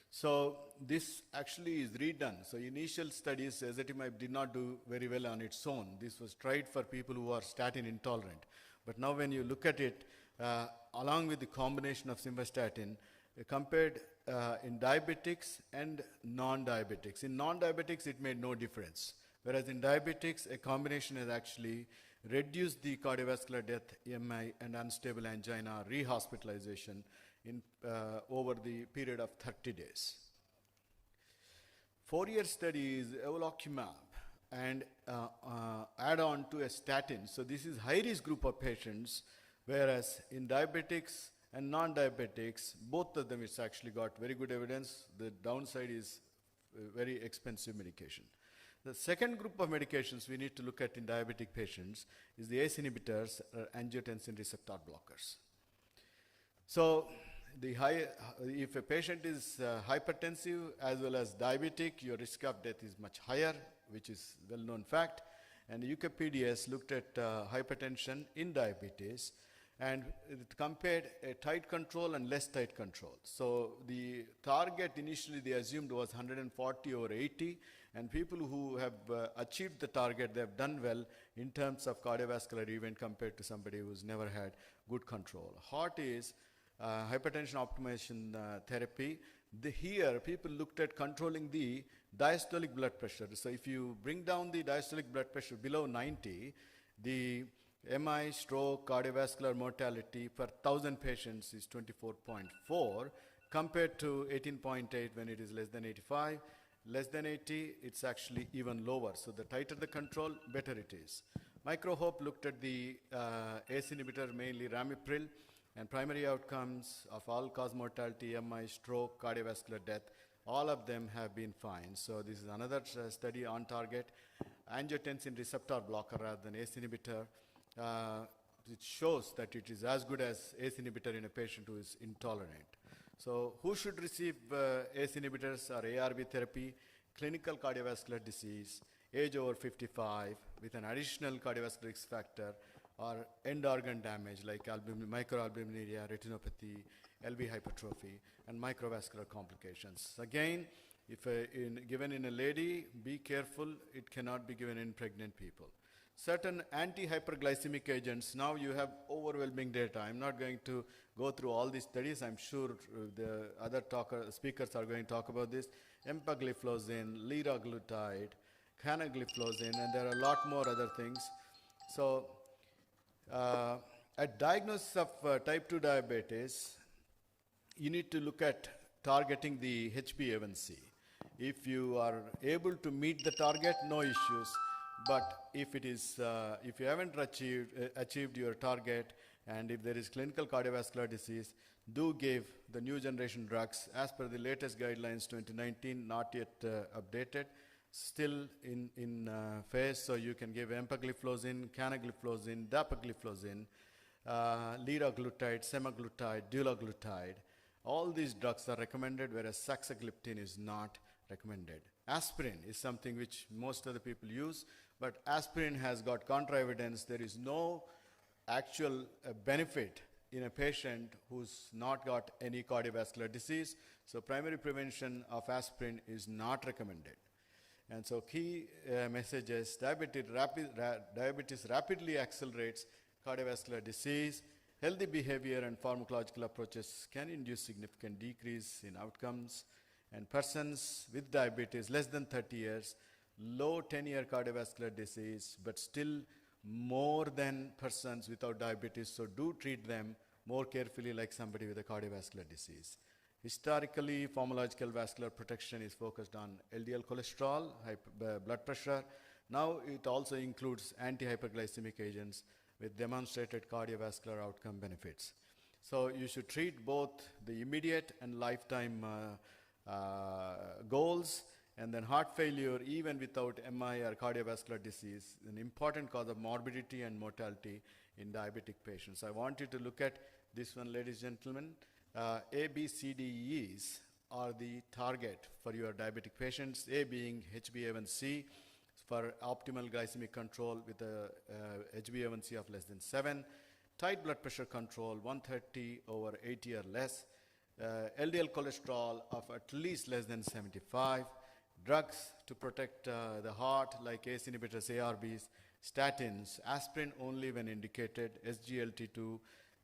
So this actually is redone. So initial studies, ezetimibe did not do very well on its own. This was tried for people who are statin intolerant. But now when you look at it, along with the combination of simvastatin, compared in diabetics and non-diabetics. In non-diabetics, it made no difference. Whereas in diabetics, a combination has actually reduced the cardiovascular death, EMI, and unstable angina, rehospitalization in over the period of 30 days. 4-year study is evolocumab and add on to a statin. So this is high-risk group of patients, whereas in diabetics and non-diabetics, both of them it's actually got very good evidence. The downside is very expensive medication. The second group of medications we need to look at in diabetic patients is the ACE inhibitors or angiotensin receptor blockers. So if a patient is hypertensive as well as diabetic, your risk of death is much higher, which is well-known fact. And UKPDS looked at hypertension in diabetes, and it compared a tight control and less tight control. So the target initially they assumed was 140 over 80, and people who have achieved the target, they have done well in terms of cardiovascular event compared to somebody who's never had good control. Heart is hypertension optimization therapy. Here, people looked at controlling the diastolic blood pressure. So if you bring down the diastolic blood pressure below 90, the MI, stroke, cardiovascular mortality per 1,000 patients is 24.4 compared to 18.8 when it is less than 85. Less than 80, it's actually even lower. So the tighter the control, better it is. MicroHope looked at the ACE inhibitor, mainly ramipril, and primary outcomes of all-cause mortality, MI, stroke, cardiovascular death, all of them have been fine. So this is another study on target. Angiotensin receptor blocker rather than ACE inhibitor. It shows that it is as good as ACE inhibitor in a patient who is intolerant. So who should receive ACE inhibitors or ARB therapy? Clinical cardiovascular disease, age over 55, with an additional cardiovascular risk factor, or end organ damage like microalbuminuria, retinopathy, LV hypertrophy, and microvascular complications. Again, if given in a lady, be careful, it cannot be given in pregnant people. Certain anti-hyperglycemic agents, now you have overwhelming data. I'm not going to go through all these studies. I'm sure the other speakers are going to talk about this. Empagliflozin, liraglutide, canagliflozin, and there are a lot more other things. So, at diagnosis of type 2 diabetes, you need to look at targeting the HbA1c. If you are able to meet the target, no issues. But if it is, if you haven't achieved your target, and if there is clinical cardiovascular disease, do give the new generation drugs as per the latest guidelines 2019, not yet updated, still in phase. So you can give empagliflozin, canagliflozin, dapagliflozin, liraglutide, semaglutide, dulaglutide. All these drugs are recommended, whereas saxagliptin is not recommended. Aspirin is something which most of the people use, but aspirin has got contra evidence. There is no actual benefit in a patient who's not got any cardiovascular disease. So primary prevention of aspirin is not recommended. And so key messages, diabetes rapidly accelerates cardiovascular disease. Healthy behavior and pharmacological approaches can induce significant decrease in outcomes. And persons with diabetes less than 30 years, low 10-year cardiovascular disease, but still more than persons without diabetes. So do treat them more carefully like somebody with a cardiovascular disease. Historically, pharmacological vascular protection is focused on LDL cholesterol, blood pressure. Now it also includes anti-hyperglycemic agents with demonstrated cardiovascular outcome benefits. So you should treat both the immediate and lifetime goals. And then heart failure, even without MI or cardiovascular disease, an important cause of morbidity and mortality in diabetic patients. I want you to look at this one, ladies and gentlemen. ABCDEs are the target for your diabetic patients. A being HbA1c for optimal glycemic control with a HbA1c of less than 7. Tight blood pressure control, 130 over 80 or less. LDL cholesterol of at least less than 75. Drugs to protect the heart like ACE inhibitors, ARBs, statins, aspirin only when indicated, SGLT2,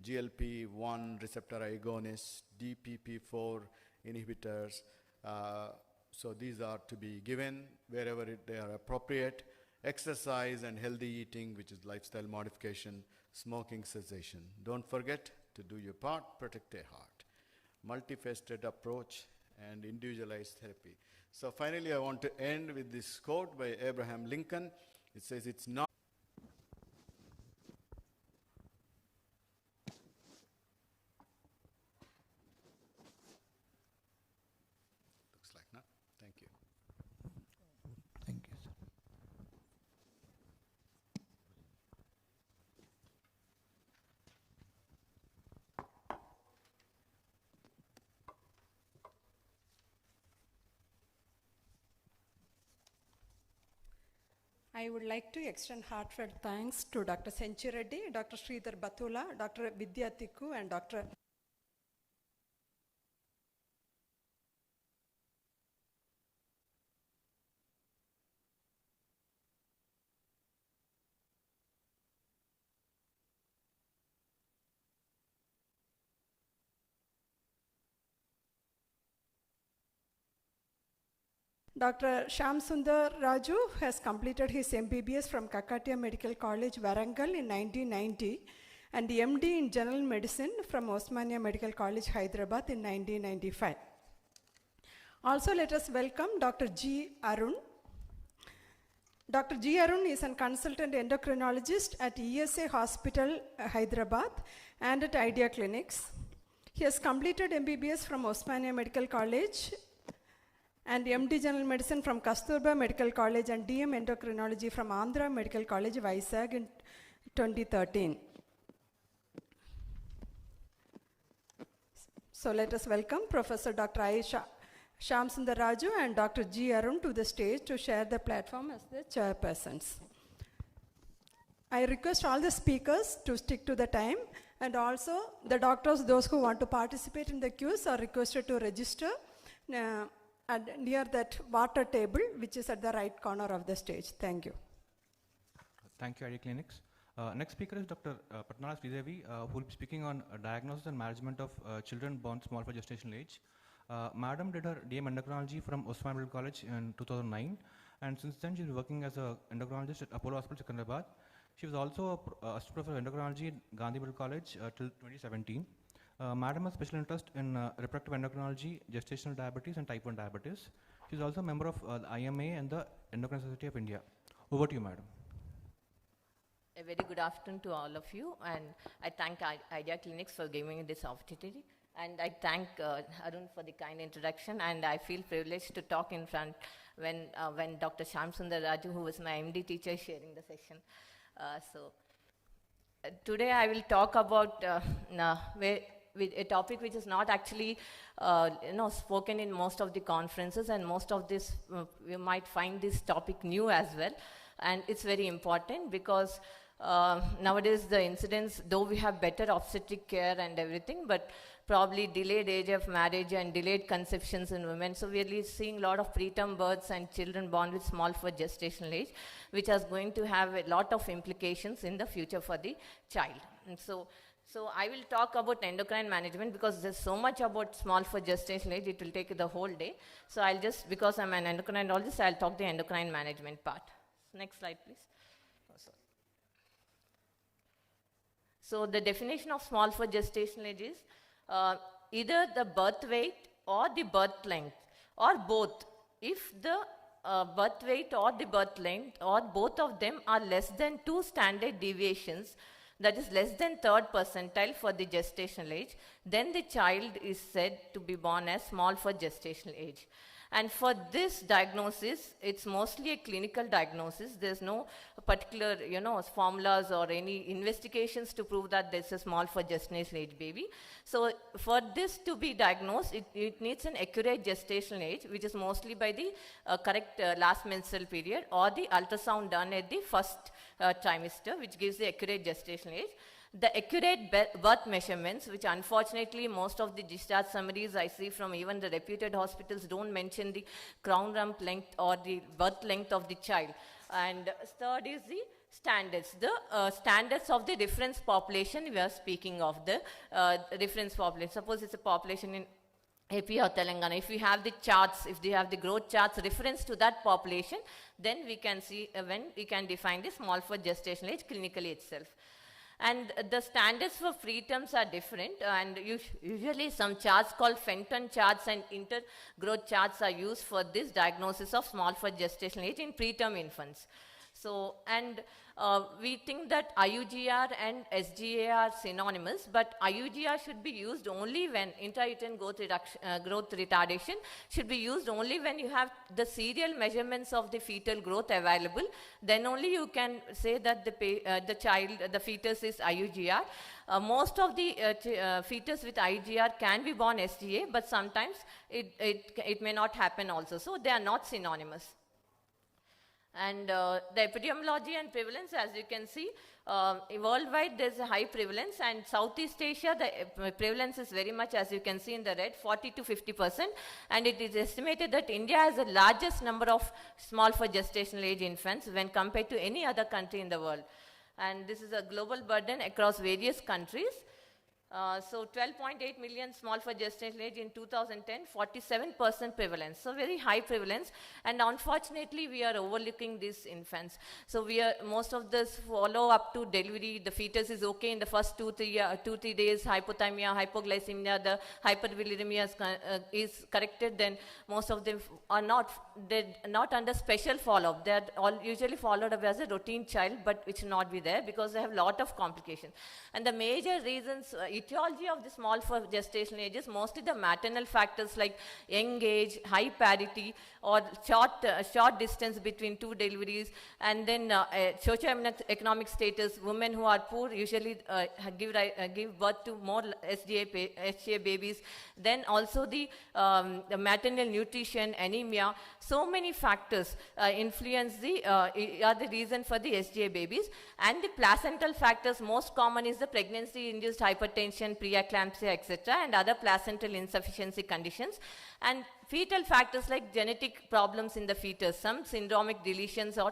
GLP-1 receptor agonists, DPP-4 inhibitors. So these are to be given wherever they are appropriate. Exercise and healthy eating, which is lifestyle modification, smoking cessation. Don't forget to do your part, protect your heart. Multifaceted approach and individualized therapy. So finally, I want to end with this quote by Abraham Lincoln. It says, it's not looks like not. Thank you. Thank you, sir. I would like to extend heartfelt thanks to Dr. Senchi Reddy, Dr. Sridhar Batula, Dr. Vidya Tikku, and Dr. Dr. Shyam Sundar Raju has completed his MBBS from Kakatiya Medical College, Warangal in 1990 and MD in General Medicine from Osmania Medical College, Hyderabad in 1995. Also, let us welcome Dr. G. Arun. Dr. G. Arun is a consultant endocrinologist at ESA Hospital, Hyderabad and at Idea Clinics. He has completed MBBS from Osmania Medical College and MD General Medicine from Kasturba Medical College and DM Endocrinology from Andhra Medical College, Vizag in 2013. So let us welcome Professor Dr. Aisha Shyam Sundar Raju and Dr. G. Arun to the stage to share the platform as the chairpersons. I request all the speakers to stick to the time, and also the doctors, those who want to participate in the quiz, are requested to register near that water table, which is at the right corner of the stage. Thank you. Thank you, Idea Clinics. Next speaker is Dr. Patnala Sridevi, who will be speaking on diagnosis and management of children born small for gestational age. Madam did her DM Endocrinology from Osmania Medical College in 2009, and since then she's working as an endocrinologist at Apollo Hospital, Secunderabad. She was also assistant professor of endocrinology at Gandhi Medical College till 2017. Madam has special interest in reproductive endocrinology, gestational diabetes, and type 1 diabetes. She is also a member of the IMA and the Endocrine Society of India. Over to you, Madam. A very good afternoon to all of you, and I thank Idea Clinics for giving me this opportunity. And I thank Arun for the kind introduction, and I feel privileged to talk in front when Dr. Shyam Sundar Raju, who was my MD teacher, is sharing the session. Today I will talk about with a topic which is not actually spoken in most of the conferences, and most of this you might find this topic new as well, and it's very important because nowadays the incidence, though we have better obstetric care and everything, but probably delayed age of marriage and delayed conceptions in women, so we are seeing a lot of preterm births and children born with small for gestational age, which is going to have a lot of implications in the future for the child. And so I will talk about endocrine management because there's so much about small for gestational age, it will take the whole day. So I'll just, because I'm an endocrinologist, I'll talk the endocrine management part. Next slide, please. So the definition of small for gestational age is either the birth weight or the birth length, or both. If the birth weight or the birth length or both of them are less than 2 standard deviations, that is less than 3rd percentile for the gestational age, then the child is said to be born as small for gestational age. And for this diagnosis, it's mostly a clinical diagnosis. There's no particular, formulas or any investigations to prove that this is small for gestational age baby. So for this to be diagnosed, it needs an accurate gestational age, which is mostly by the correct last menstrual period or the ultrasound done at the first trimester, which gives the accurate gestational age. The accurate birth measurements, which unfortunately most of the discharge summaries I see from even the reputed hospitals don't mention the crown rump length or the birth length of the child. And third is the standards. The standards of the reference population, we are speaking of the reference population. Suppose it's a population in AP or Telangana. If we have the charts, if they have the growth charts reference to that population, then we can see when we can define the small for gestational age clinically itself. And the standards for preterms are different, and usually some charts called Fenton charts and intergrowth charts are used for this diagnosis of small for gestational age in preterm infants. So, and we think that IUGR and SGA are synonymous, but IUGR should be used only when intrauterine growth retardation should be used only when you have the serial measurements of the fetal growth available. Then only you can say that the fetus is IUGR. Most of the fetus with IUGR can be born SGA, but sometimes it may not happen also. So they are not synonymous. And the epidemiology and prevalence, as you can see, worldwide there's a high prevalence, and Southeast Asia, the prevalence is very much, as you can see in the red, 40 to 50%, and it is estimated that India has the largest number of small for gestational age infants when compared to any other country in the world. And this is a global burden across various countries. So 12.8 million small for gestational age in 2010, 47% prevalence. So very high prevalence, and unfortunately we are overlooking these infants. So most of this follow up to delivery. The fetus is okay in the first 2-3 days. Hypothermia, hypoglycemia, the hyperbilirubinemia is corrected. Then most of them are not under special follow up. They are all usually followed up as a routine child, but which will not be there because they have lot of complications. And the major reasons. Etiology of the small for gestational age is mostly the maternal factors like young age, high parity, or short distance between two deliveries, and then socioeconomic status. Women who are poor usually give birth to more SGA babies. Then also the maternal nutrition, anemia. So many factors influence are the reason for the SGA babies. And the placental factors, most common is the pregnancy-induced hypertension, preeclampsia, etc., and other placental insufficiency conditions. And fetal factors like genetic problems in the fetus, some syndromic deletions or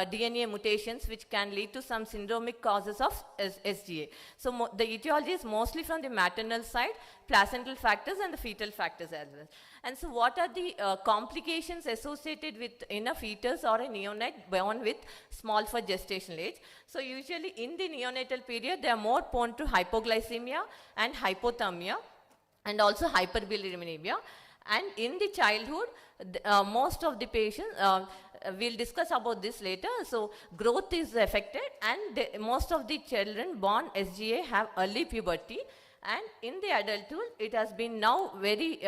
DNA mutations which can lead to some syndromic causes of SGA. So the etiology is mostly from the maternal side, placental factors and the fetal factors as well. And so what are the complications associated with in a fetus or a neonate born with small for gestational age? So usually in the neonatal period they are more prone to hypoglycemia and hypothermia and also hyperbilirubinemia. And in the childhood, most of the patients, we'll discuss about this later, so growth is affected, and most of the children born SGA have early puberty, and in the adulthood, it has been now very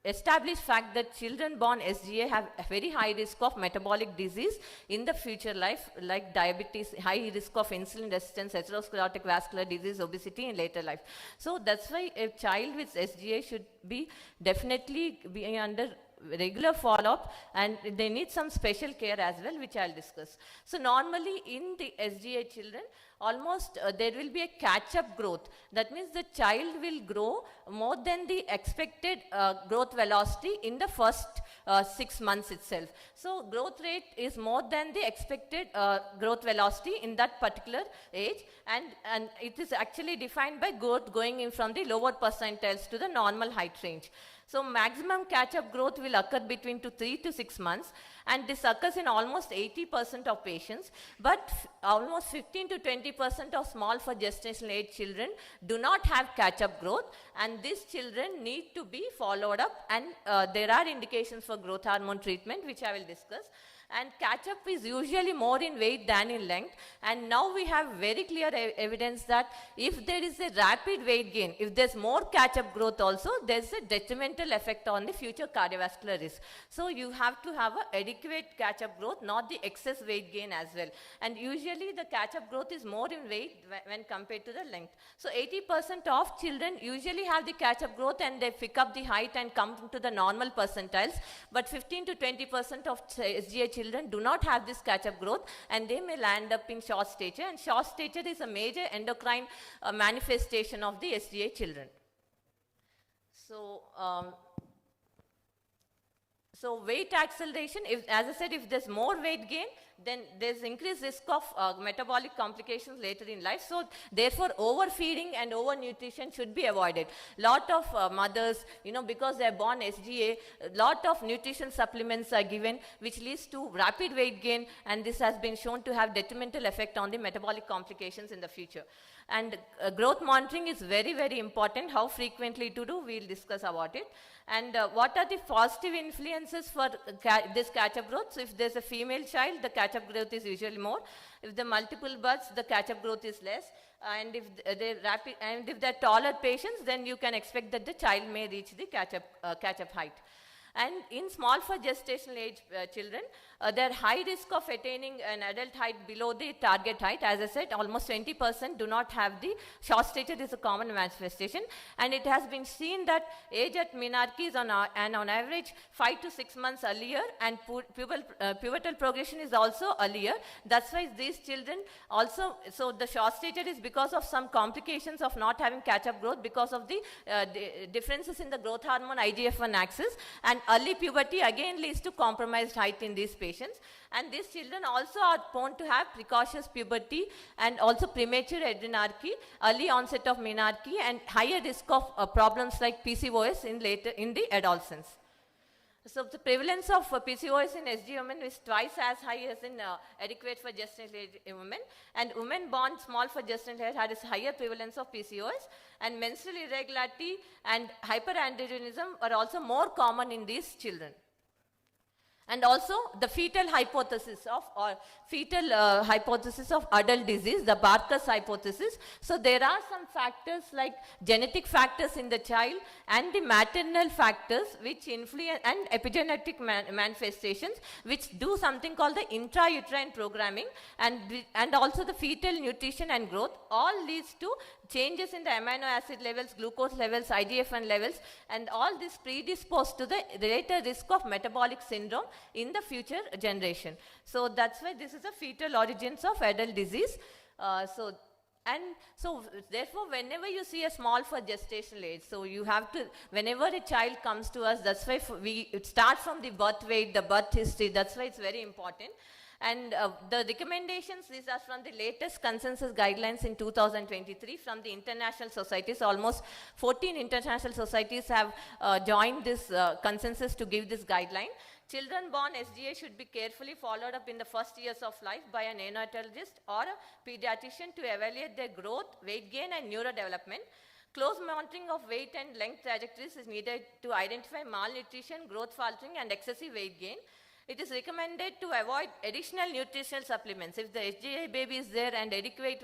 established fact that children born SGA have a very high risk of metabolic disease in the future life, like diabetes, high risk of insulin resistance, atherosclerotic vascular disease, obesity in later life. So that's why a child with SGA should be definitely be under regular follow-up, and they need some special care as well, which I'll discuss. So normally in the SGA children, almost there will be a catch-up growth. That means the child will grow more than the expected growth velocity in the first 6 months itself. So growth rate is more than the expected growth velocity in that particular age, and it is actually defined by growth going in from the lower percentiles to the normal height range. So maximum catch-up growth will occur between 3 to 6 months, and this occurs in almost 80% of patients, but almost 15 to 20% of small for gestational age children do not have catch-up growth, and these children need to be followed up, and there are indications for growth hormone treatment, which I will discuss. And catch-up is usually more in weight than in length, and now we have very clear evidence that if there is a rapid weight gain, if there's more catch-up growth also, there's a detrimental effect on the future cardiovascular risk. So you have to have an adequate catch-up growth, not the excess weight gain as well. And usually the catch-up growth is more in weight when compared to the length. So 80% of children usually have the catch-up growth and they pick up the height and come to the normal percentiles, but 15 to 20% of SGA children do not have this catch-up growth, and they may land up in short stature, and short stature is a major endocrine manifestation of the SGA children. So, so weight acceleration, as I said, if there's more weight gain, then there's increased risk of metabolic complications later in life. So therefore overfeeding and overnutrition should be avoided. Lot of mothers, because they're born SGA, lot of nutrition supplements are given, which leads to rapid weight gain, and this has been shown to have detrimental effect on the metabolic complications in the future. And growth monitoring is very, very important. How frequently to do, we'll discuss about it. And what are the positive influences for this catch-up growth? So if there's a female child, the catch-up growth is usually more. If the multiple births, the catch-up growth is less. And if they're taller patients, then you can expect that the child may reach the catch-up height. And in small for gestational age children, their high risk of attaining an adult height below the target height, as I said, almost 20% do not have the short stature is a common manifestation. And it has been seen that age at menarche is on average 5 to 6 months earlier, and pubertal progression is also earlier. That's why these children also, so the short stature is because of some complications of not having catch-up growth because of the differences in the growth hormone IGF-1 axis, and early puberty again leads to compromised height in these patients. And these children also are prone to have precocious puberty and also premature adrenarche, early onset of menarche, and higher risk of problems like PCOS in the adolescence. So the prevalence of PCOS in SG women is twice as high as in adequate for gestational age women, and women born small for gestational age had a higher prevalence of PCOS, and menstrual irregularity and hyperandrogenism are also more common in these children. And also the fetal hypothesis of adult disease, the Barker's hypothesis. So there are some factors like genetic factors in the child and the maternal factors which influence, and epigenetic manifestations which do something called the intrauterine programming, and also the fetal nutrition and growth all leads to changes in the amino acid levels, glucose levels, IGF-1 levels, and all this predisposed to the greater risk of metabolic syndrome in the future generation. So that's why this is the fetal origins of adult disease. So therefore, whenever you see a small for gestational age, so you have to, whenever a child comes to us, that's why we start from the birth weight, the birth history, that's why it's very important. And the recommendations, these are from the latest consensus guidelines in 2023 from the international societies. Almost 14 international societies have joined this consensus to give this guideline. Children born SGA should be carefully followed up in the first years of life by a neonatologist or a pediatrician to evaluate their growth, weight gain, and neurodevelopment. Close monitoring of weight and length trajectories is needed to identify malnutrition, growth faltering, and excessive weight gain. It is recommended to avoid additional nutritional supplements. If the SGA baby is there and adequate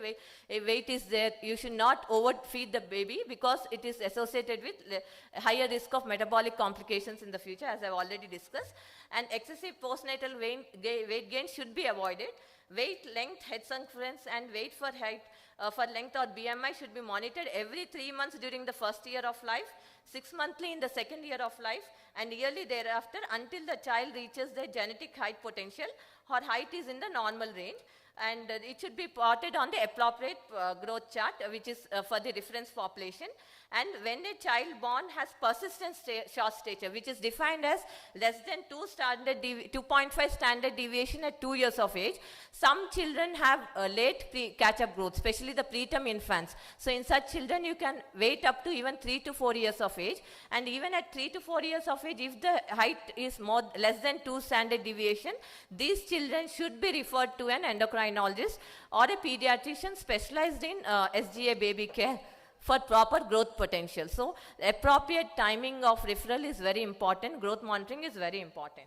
weight is there, you should not overfeed the baby because it is associated with higher risk of metabolic complications in the future, as I've already discussed. And excessive postnatal weight gain should be avoided. Weight, length, head circumference, and weight for height, for length or BMI should be monitored every 3 months during the first year of life, 6 monthly in the second year of life, and yearly thereafter until the child reaches their genetic height potential or height is in the normal range. And it should be plotted on the appropriate growth chart, which is for the reference population. And when a child born has persistent short stature, which is defined as less than 2.5 standard deviation at 2 years of age, some children have late catch-up growth, especially the preterm infants. So in such children, you can wait up to even 3 to 4 years of age. And even at 3 to 4 years of age, if the height is less than 2 standard deviation, these children should be referred to an endocrinologist or a pediatrician specialized in SGA baby care for proper growth potential. So appropriate timing of referral is very important. Growth monitoring is very important.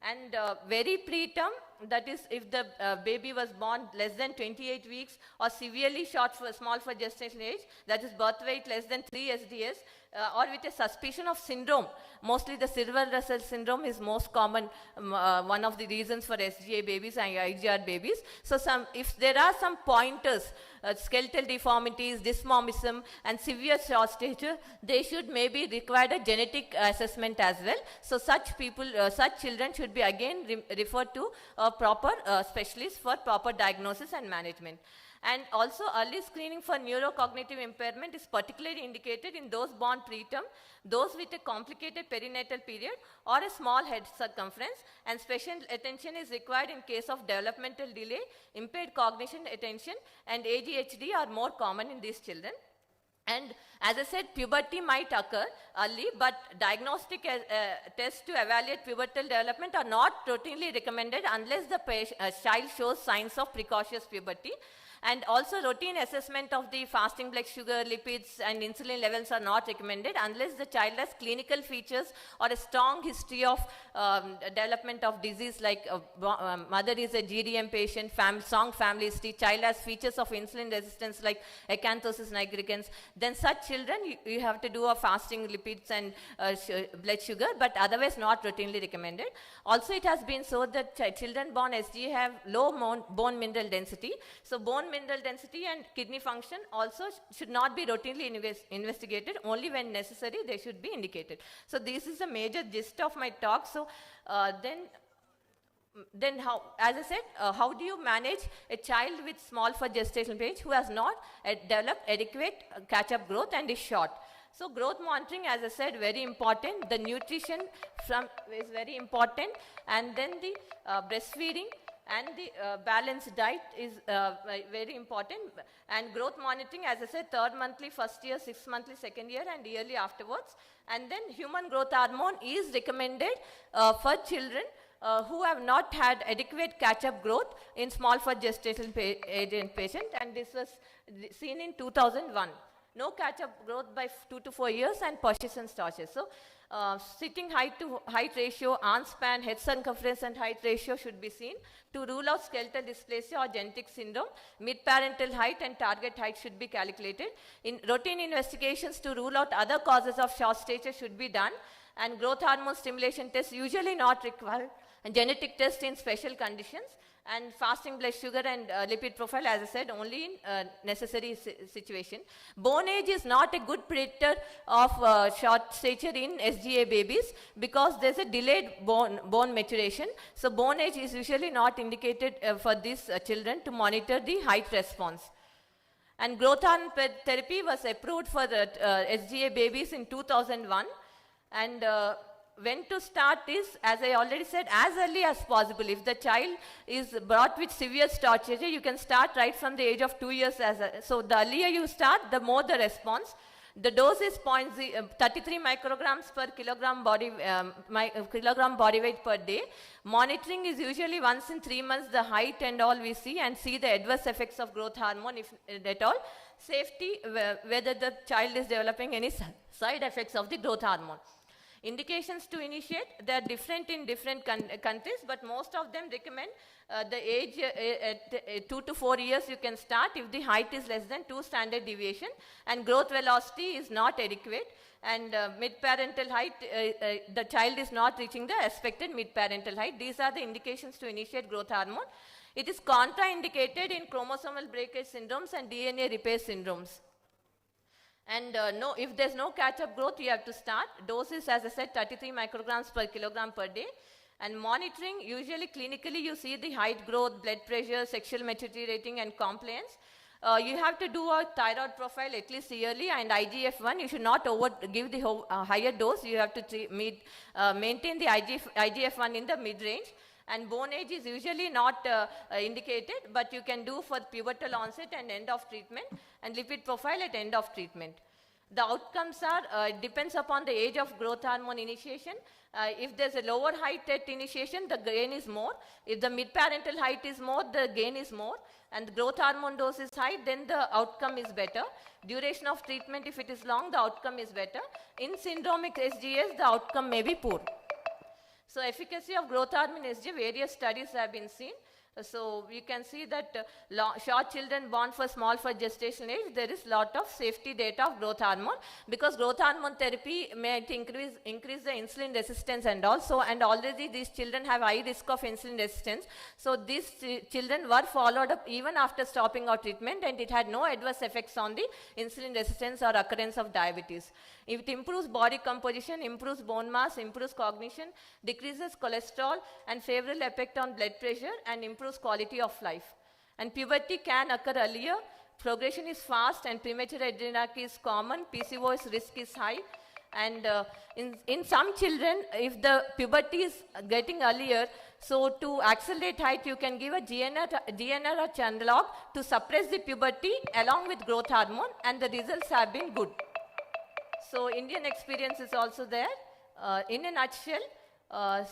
And very preterm, that is if the baby was born less than 28 weeks or severely small for gestational age, that is birth weight less than 3 SDS, or with a suspicion of syndrome. Mostly the Silver-Russell syndrome is most common, one of the reasons for SGA babies and IGR babies. So if there are some pointers, skeletal deformities, dysmorphism, and severe short stature, they should maybe require a genetic assessment as well. So such children should be again referred to a proper specialist for proper diagnosis and management. And also early screening for neurocognitive impairment is particularly indicated in those born preterm, those with a complicated perinatal period or a small head circumference, and special attention is required in case of developmental delay, impaired cognition, attention, and ADHD are more common in these children. And as I said, puberty might occur early, but diagnostic tests to evaluate pubertal development are not routinely recommended unless the child shows signs of precocious puberty. And also routine assessment of the fasting blood sugar, lipids and insulin levels are not recommended unless the child has clinical features or a strong history of development of disease, like mother is a GDM patient, strong family history, child has features of insulin resistance like acanthosis nigricans. Then such children, you have to do a fasting lipids and blood sugar, but otherwise not routinely recommended. Also, it has been shown that children born SGA have low bone mineral density. So bone mineral density and kidney function also should not be routinely investigated. Only when necessary they should be indicated. So this is the major gist of my talk. So then how, as I said, how do you manage a child with small for gestational age who has not developed adequate catch-up growth and is short? So growth monitoring, as I said, very important. The nutrition is very important, and then the breastfeeding and the balanced diet is very important. And growth monitoring, as I said, 3rd monthly, 1st year, 6th monthly, 2nd year, and yearly afterwards. And then human growth hormone is recommended for children who have not had adequate catch-up growth in small for gestational age patient, and this was seen in 2001. No catch-up growth by 2 to 4 years and persistent starches. So sitting height to height ratio, arm span, head circumference and height ratio should be seen. To rule out skeletal dysplasia or genetic syndrome, mid-parental height and target height should be calculated. In routine investigations to rule out other causes of short stature should be done, and growth hormone stimulation tests usually not required, and genetic tests in special conditions. And fasting blood sugar and lipid profile, as I said, only in necessary situation. Bone age is not a good predictor of short stature in SGA babies because there's a delayed bone maturation. So bone age is usually not indicated for these children to monitor the height response. And growth hormone therapy was approved for the SGA babies in 2001. And when to start is, as I already said, as early as possible. If the child is brought with severe starch, you can start right from the age of 2 years. So the earlier you start, the more the response. The dose is 33 micrograms per kilogram body weight per day. Monitoring is usually once in 3 months, the height and all we see, and see the adverse effects of growth hormone, if at all. Safety, whether the child is developing any side effects of the growth hormone. Indications to initiate, they are different in different countries, but most of them recommend the age at 2 to 4 years you can start if the height is less than 2 standard deviation and growth velocity is not adequate, and mid-parental height, the child is not reaching the expected mid-parental height. These are the indications to initiate growth hormone. It is contraindicated in chromosomal breakage syndromes and DNA repair syndromes. And if there's no catch-up growth, you have to start. Doses, as I said, 33 micrograms per kilogram per day. And monitoring, usually clinically you see the height growth, blood pressure, sexual maturity rating and compliance. You have to do a thyroid profile at least yearly, and IGF-1, you should not give the higher dose. You have to maintain the IGF-1 in the mid-range. And bone age is usually not indicated, but you can do for pubertal onset and end of treatment, and lipid profile at end of treatment. The outcomes are, it depends upon the age of growth hormone initiation. If there's a lower height at initiation, the gain is more. If the mid-parental height is more, the gain is more. And the growth hormone dose is high, then the outcome is better. Duration of treatment, if it is long, the outcome is better. In syndromic SGS, the outcome may be poor. So efficacy of growth hormone SG, various studies have been seen. So you can see that short children born for small for gestation age, there is lot of safety data of growth hormone, because growth hormone therapy may increase the insulin resistance and also, and already these children have high risk of insulin resistance. So these children were followed up even after stopping our treatment, and it had no adverse effects on the insulin resistance or occurrence of diabetes. It improves body composition, improves bone mass, improves cognition, decreases cholesterol, and favorable effect on blood pressure, and improves quality of life. And puberty can occur earlier. Progression is fast, and premature adrenarche is common. PCOS risk is high. And in some children, if the puberty is getting earlier, so to accelerate height, you can give a GnRH analog to suppress the puberty along with growth hormone, and the results have been good. So Indian experience is also there. In a nutshell,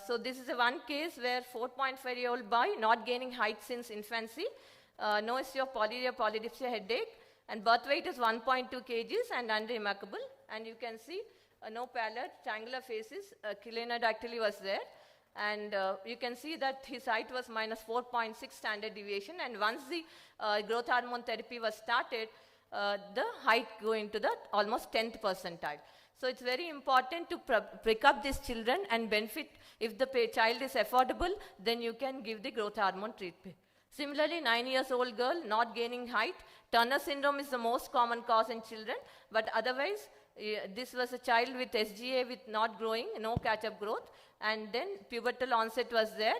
so this is one case where 4.5-year-old boy not gaining height since infancy. no history of polyuria, polydipsia, headache, and birth weight is 1.2 kgs and unremarkable. And you can see no pallor, triangular faces, chelenodactyly was there. And you can see that his height was minus 4.6 standard deviation. And once the growth hormone therapy was started, the height go into the almost 10th percentile. So it's very important to pick up these children and benefit. If the child is affordable, then you can give the growth hormone treatment. Similarly, 9 years old girl not gaining height. Turner syndrome is the most common cause in children, but otherwise this was a child with SGA with not growing, no catch-up growth, and then pubertal onset was there,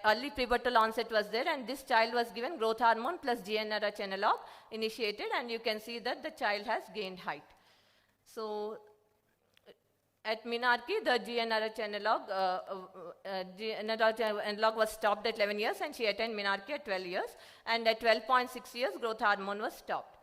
early pubertal onset was there, and this child was given growth hormone plus GnRH analog initiated, and you can see that the child has gained height. So at Minarki, the GnRH analog was stopped at 11 years, and she attended Minarki at 12 years, and at 12.6 years, growth hormone was stopped.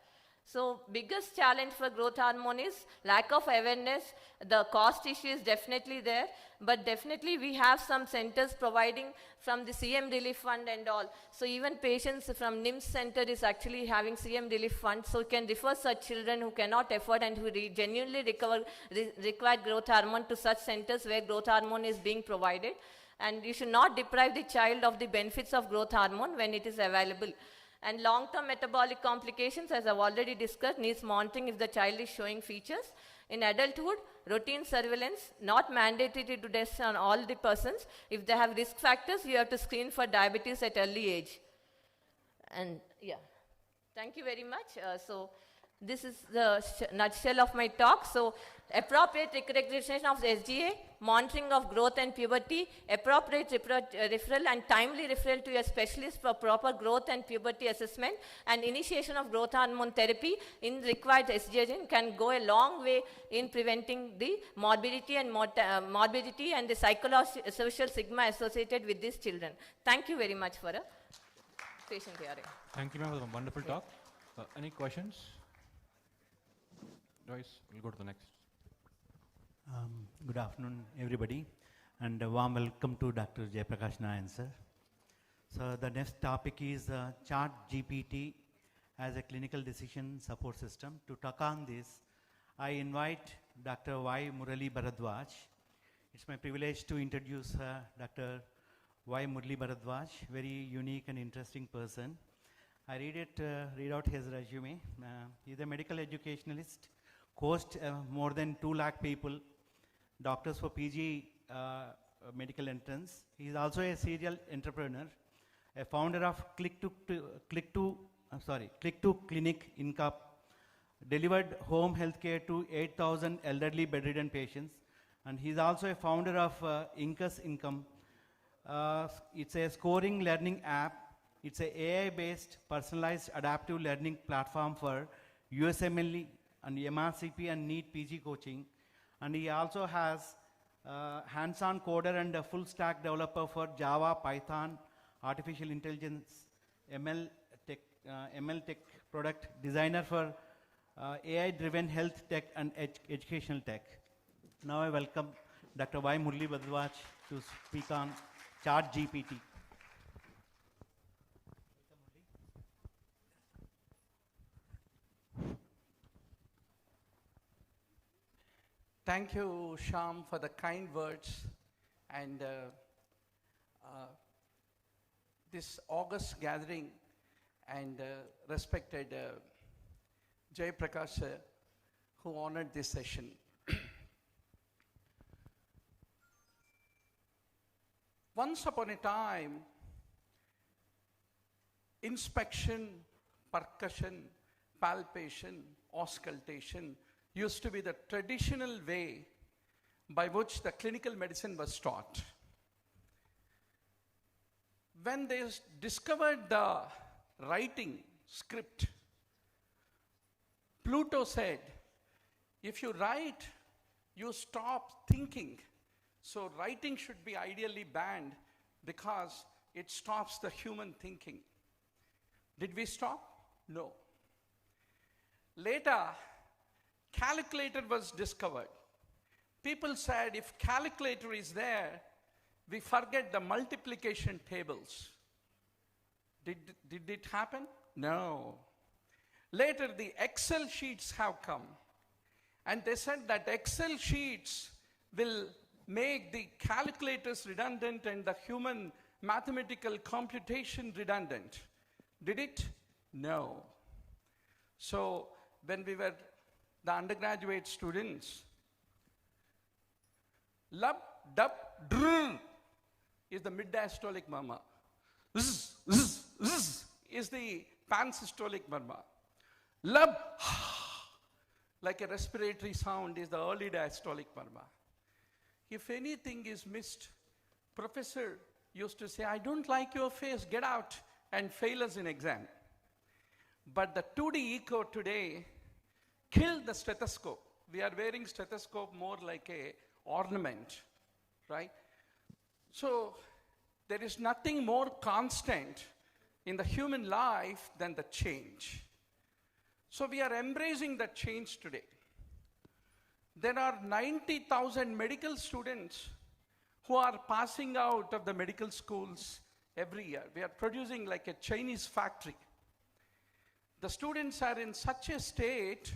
So biggest challenge for growth hormone is lack of awareness. The cost issue is definitely there, but definitely we have some centers providing from the CM Relief Fund and all. So even patients from NIMS center is actually having CM Relief Fund, so you can refer such children who cannot afford and who genuinely require growth hormone to such centers where growth hormone is being provided. And you should not deprive the child of the benefits of growth hormone when it is available. And long-term metabolic complications, as I've already discussed, needs monitoring if the child is showing features. In adulthood, routine surveillance, not mandatory to test on all the persons. If they have risk factors, you have to screen for diabetes at early age. And yeah, thank you very much. So this is the nutshell of my talk. So appropriate recognition of SGA, monitoring of growth and puberty, appropriate referral and timely referral to a specialist for proper growth and puberty assessment, and initiation of growth hormone therapy in required SGA can go a long way in preventing the morbidity and the psychosocial stigma associated with these children. Thank you very much for a patient hearing. Thank you, ma'am, for the wonderful talk. Any questions? Joyce, we'll go to the next. Good afternoon, everybody, and a warm welcome to Dr. Jayaprakash Nayan, sir. So the next topic is Chart GPT as a clinical decision support system. To talk on this, I invite Dr. Y. Murali Bharadwaj. It's my privilege to introduce Dr. Y. Murali Bharadwaj, very unique and interesting person. I read out his resume. He's a medical educationalist, coached more than 2 lakh people, doctors for PG medical entrance. He is also a serial entrepreneur, a founder of Click to Clinic Incap, delivered home healthcare to 8,000 elderly bedridden patients, and he is also a founder of Incus Income. It's a scoring learning app. It's an AI-based personalized adaptive learning platform for USMLE and MRCP and NEET PG coaching. And he also has hands-on coder and a full stack developer for Java, Python, artificial intelligence, ML tech product, designer for AI-driven health tech and educational tech. Now I welcome Dr. Y. Murali Bharadwaj to speak on Chart GPT. Thank you, Shyam, for the kind words and this August gathering, and respected Jay Prakash, who honored this session. Once upon a time, inspection, percussion, palpation, auscultation used to be the traditional way by which the clinical medicine was taught. When they discovered the writing script, Pluto said, if you write, you stop thinking. So writing should be ideally banned because it stops the human thinking. Did we stop? No. Later, calculator was discovered. People said if calculator is there, we forget the multiplication tables. Did it happen? No. Later, the Excel sheets have come. And they said that Excel sheets will make the calculators redundant and the human mathematical computation redundant. Did it? No. So when we were the undergraduate students, lub, dub, drr is the mid-diastolic murmur. Zzz, zzz, zzz is the pansystolic murmur. Lub, like a respiratory sound, is the early diastolic murmur. If anything is missed, professor used to say, I don't like your face, get out, and fail us in exam. But the 2D echo today killed the stethoscope. We are wearing stethoscope more like a ornament, right? So there is nothing more constant in the human life than the change. So we are embracing that change today. There are 90,000 medical students who are passing out of the medical schools every year. We are producing like a Chinese factory. The students are in such a state.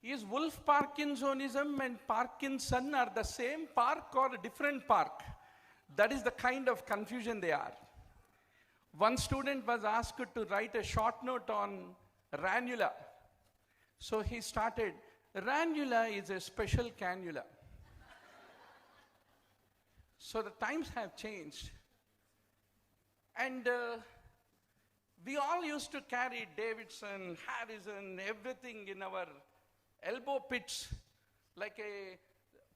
Is Wolf Parkinsonism and Parkinson are the same park or a different park? That is the kind of confusion they are. One student was asked to write a short note on ranula. So he started, ranula is a special cannula. So the times have changed. And we all used to carry Davidson, Harrison, everything in our elbow pits like a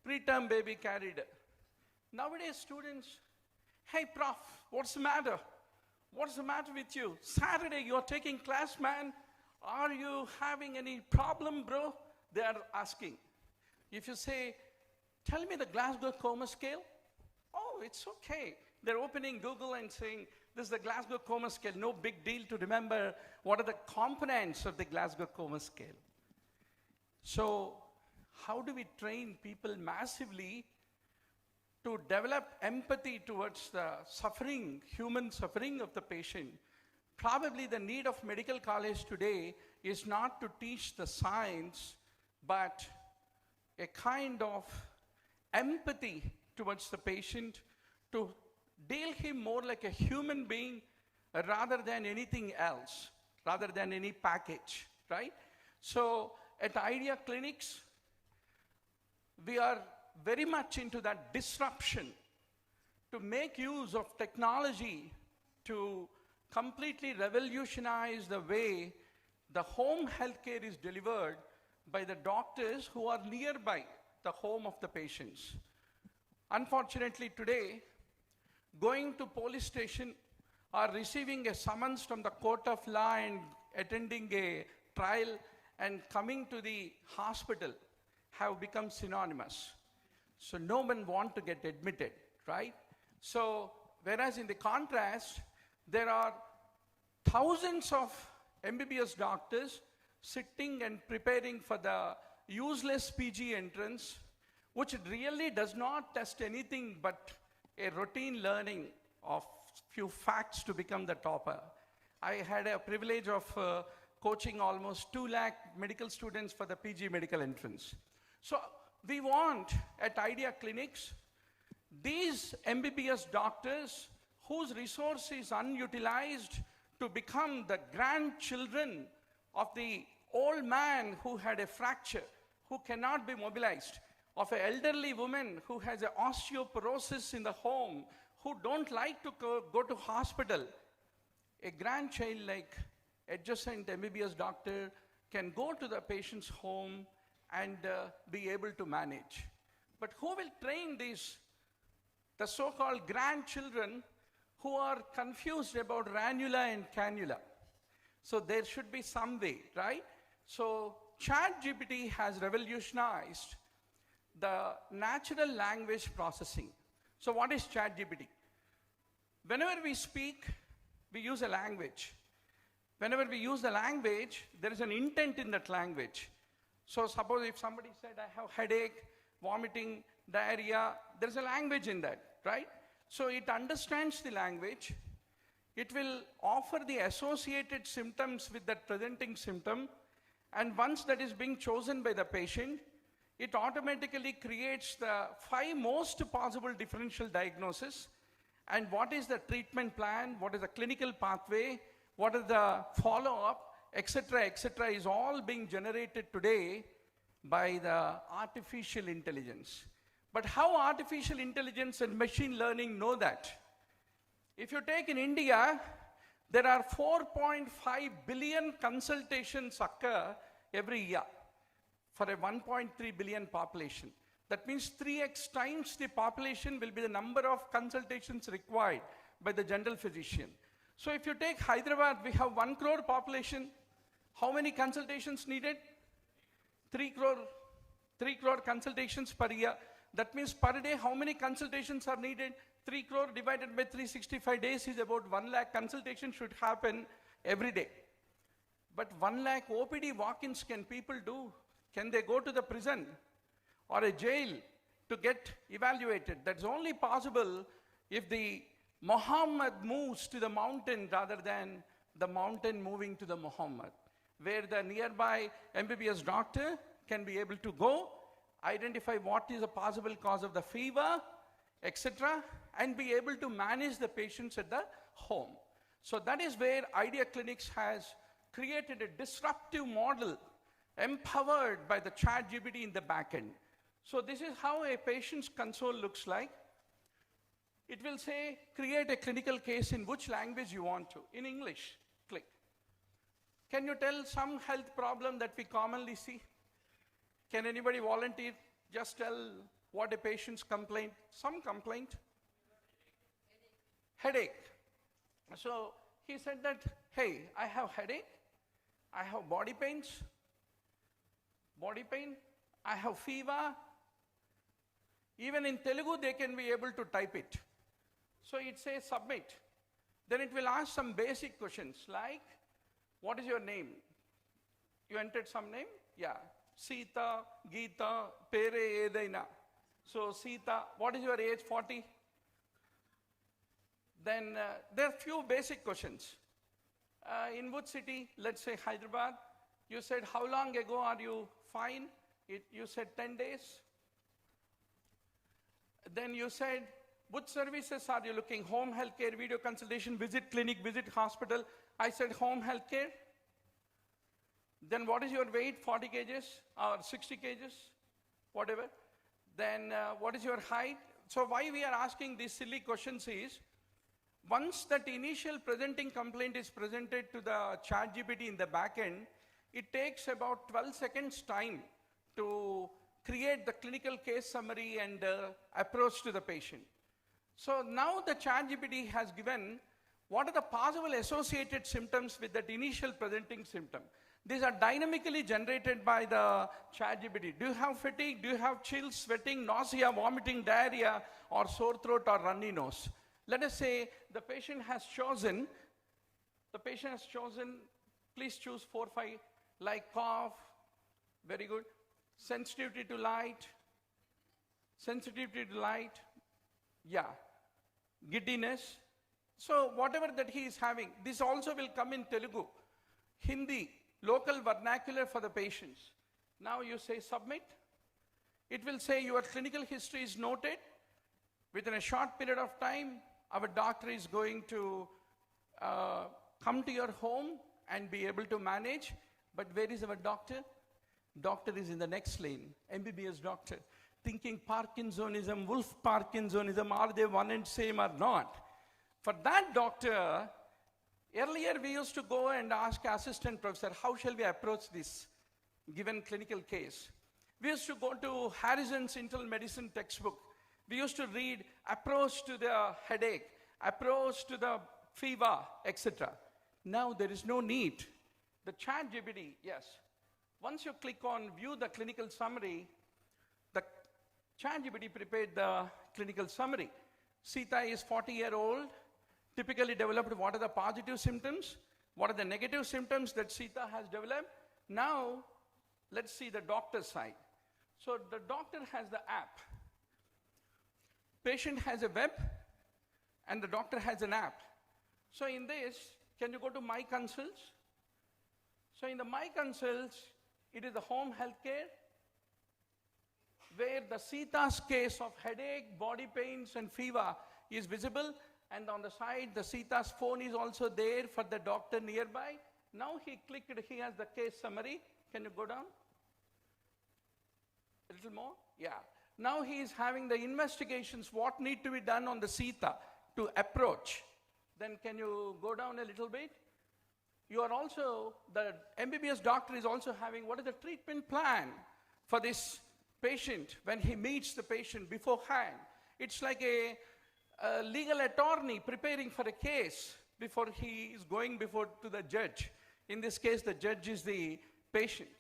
preterm baby carried. Nowadays students, hey prof, what's the matter? What's the matter with you? Saturday you're taking class, man. Are you having any problem, bro? They are asking. If you say, tell me the Glasgow Coma Scale. Oh, it's okay. They're opening Google and saying, this is the Glasgow Coma Scale. No big deal to remember what are the components of the Glasgow Coma Scale. So how do we train people massively to develop empathy towards the suffering, human suffering of the patient? Probably the need of medical college today is not to teach the science, but a kind of empathy towards the patient, to deal him more like a human being rather than anything else, rather than any package, right? So at Idea Clinics, we are very much into that disruption to make use of technology to completely revolutionize the way the home healthcare is delivered by the doctors who are nearby the home of the patients. Unfortunately today, going to police station or receiving a summons from the court of law and attending a trial and coming to the hospital have become synonymous. So no one wants to get admitted, right? So whereas in the contrast, there are thousands of MBBS doctors sitting and preparing for the useless PG entrance, which really does not test anything but a routine learning of few facts to become the topper. I had a privilege of coaching almost 2 lakh medical students for the PG medical entrance. So we want at Idea Clinics these MBBS doctors whose resource is unutilized to become the grandchildren of the old man who had a fracture, who cannot be mobilized, of an elderly woman who has an osteoporosis in the home, who don't like to go to hospital. A grandchild like adjacent MBBS doctor can go to the patient's home and be able to manage. But who will train these, the so-called grandchildren who are confused about ranula and cannula? So there should be some way, right? So ChatGPT has revolutionized the natural language processing. So what is ChatGPT? Whenever we speak, we use a language. Whenever we use the language, there is an intent in that language. So suppose if somebody said, I have headache, vomiting, diarrhea, there's a language in that, right? So it understands the language, It will offer the associated symptoms with that presenting symptom, and once that is being chosen by the patient, it automatically creates the 5 most possible differential diagnoses, and what is the treatment plan, what is the clinical pathway, what is the follow-up, etc., is all being generated today by the artificial intelligence. But how artificial intelligence and machine learning know that? If you take in India, there are 4.5 billion consultations occur every year for a 1.3 billion population. That means 3x times the population will be the number of consultations required by the general physician. So if you take Hyderabad, we have 1 crore population. How many consultations needed? 3 crore consultations per year. That means per day, how many consultations are needed? 3 crore divided by 365 days is about 1 lakh consultations should happen every day. But 1 lakh OPD walk-ins can people do? Can they go to the prison or a jail to get evaluated? That's only possible if the Muhammad moves to the mountain rather than the mountain moving to the Muhammad, where the nearby MBBS doctor can be able to go, identify what is a possible cause of the fever, etc., and be able to manage the patients at the home. So that is where Idea Clinics has created a disruptive model empowered by the ChatGPT in the back end. So this is how a patient's console looks like. It will say, create a clinical case in which language you want to. In English, click. Can you tell some health problem that we commonly see? Can anybody volunteer? Just tell what a patient's complaint, some complaint. Headache. So he said that, hey, I have headache, I have body pain, I have fever. Even in Telugu, they can be able to type it. So it says submit. Then it will ask some basic questions like, what is your name? You entered some name? Yeah. Sita, Geeta, Pere Edaina. So Sita, what is your age? 40? Then there are few basic questions. In which city? Let's say Hyderabad. You said, how long ago are you fine? You said 10 days. Then you said, which services are you looking? Home health care, video consultation, visit clinic, visit hospital. I said home health care. Then what is your weight? 40 kgs or 60 kgs, whatever. Then what is your height? So why we are asking these silly questions is, once that initial presenting complaint is presented to the ChatGPT in the back end, it takes about 12 seconds time to create the clinical case summary and approach to the patient. So now the ChatGPT has given what are the possible associated symptoms with that initial presenting symptom. These are dynamically generated by the ChatGPT. Do you have fatigue? Do you have chills, sweating, nausea, vomiting, diarrhea, or sore throat or runny nose? Let us say the patient has chosen, please choose 4, 5, like cough, very good, sensitivity to light, yeah, giddiness. So whatever that he is having, this also will come in Telugu, Hindi, local vernacular for the patients. Now you say submit. It will say your clinical history is noted. Within a short period of time, our doctor is going to come to your home and be able to manage. But where is our doctor? Doctor is in the next lane, MBBS doctor, thinking Parkinsonism, Wolf Parkinsonism, are they one and same or not? For that doctor, earlier we used to go and ask assistant professor, how shall we approach this given clinical case? We used to go to Harrison's Internal Medicine textbook. We used to read approach to the headache, approach to the fever, etc. Now there is no need. The ChatGPT, yes. Once you click on view the clinical summary, the ChatGPT prepared the clinical summary. Sita is 40-year-old, typically developed what are the positive symptoms, what are the negative symptoms that Sita has developed. Now, let's see the doctor's side. So the doctor has the app. Patient has a web and the doctor has an app. So in this, can you go to My Consults? So in the My Consults, it is the home health care, where the Sita's case of headache, body pains, and fever is visible. And on the side, the Sita's phone is also there for the doctor nearby. Now he clicked, he has the case summary. Can you go down? A little more? Yeah. Now he is having the investigations, what need to be done on the Sita to approach. Then can you go down a little bit? You are also, the MBBS doctor is also having what is the treatment plan for this patient when he meets the patient beforehand. It's like a legal attorney preparing for a case before he is going to the judge. In this case, the judge is the patient.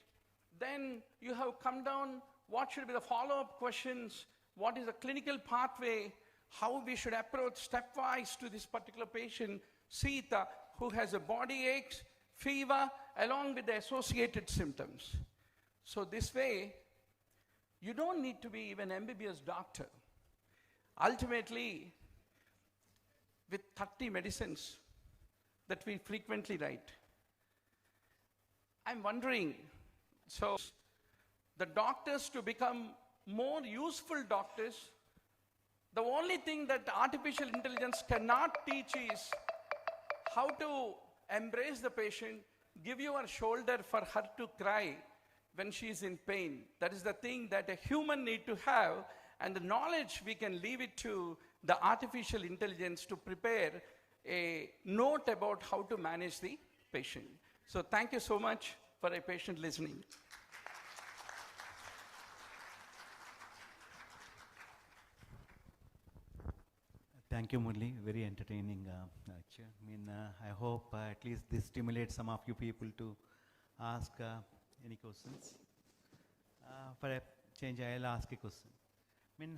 Then you have come down, what should be the follow-up questions, what is the clinical pathway, how we should approach stepwise to this particular patient, Sita, who has a body aches, fever, along with the associated symptoms. So this way, you don't need to be even MBBS doctor. Ultimately, with 30 medicines that we frequently write, I'm wondering, so the doctors to become more useful doctors, the only thing that artificial intelligence cannot teach is how to embrace the patient, give you a shoulder for her to cry when she is in pain. That is the thing that a human need to have, and the knowledge we can leave it to the artificial intelligence to prepare a note about how to manage the patient. So thank you so much for a patient listening. Thank you, Murli. Very entertaining lecture. I hope at least this stimulates some of you people to ask any questions. For a change, I'll ask a question.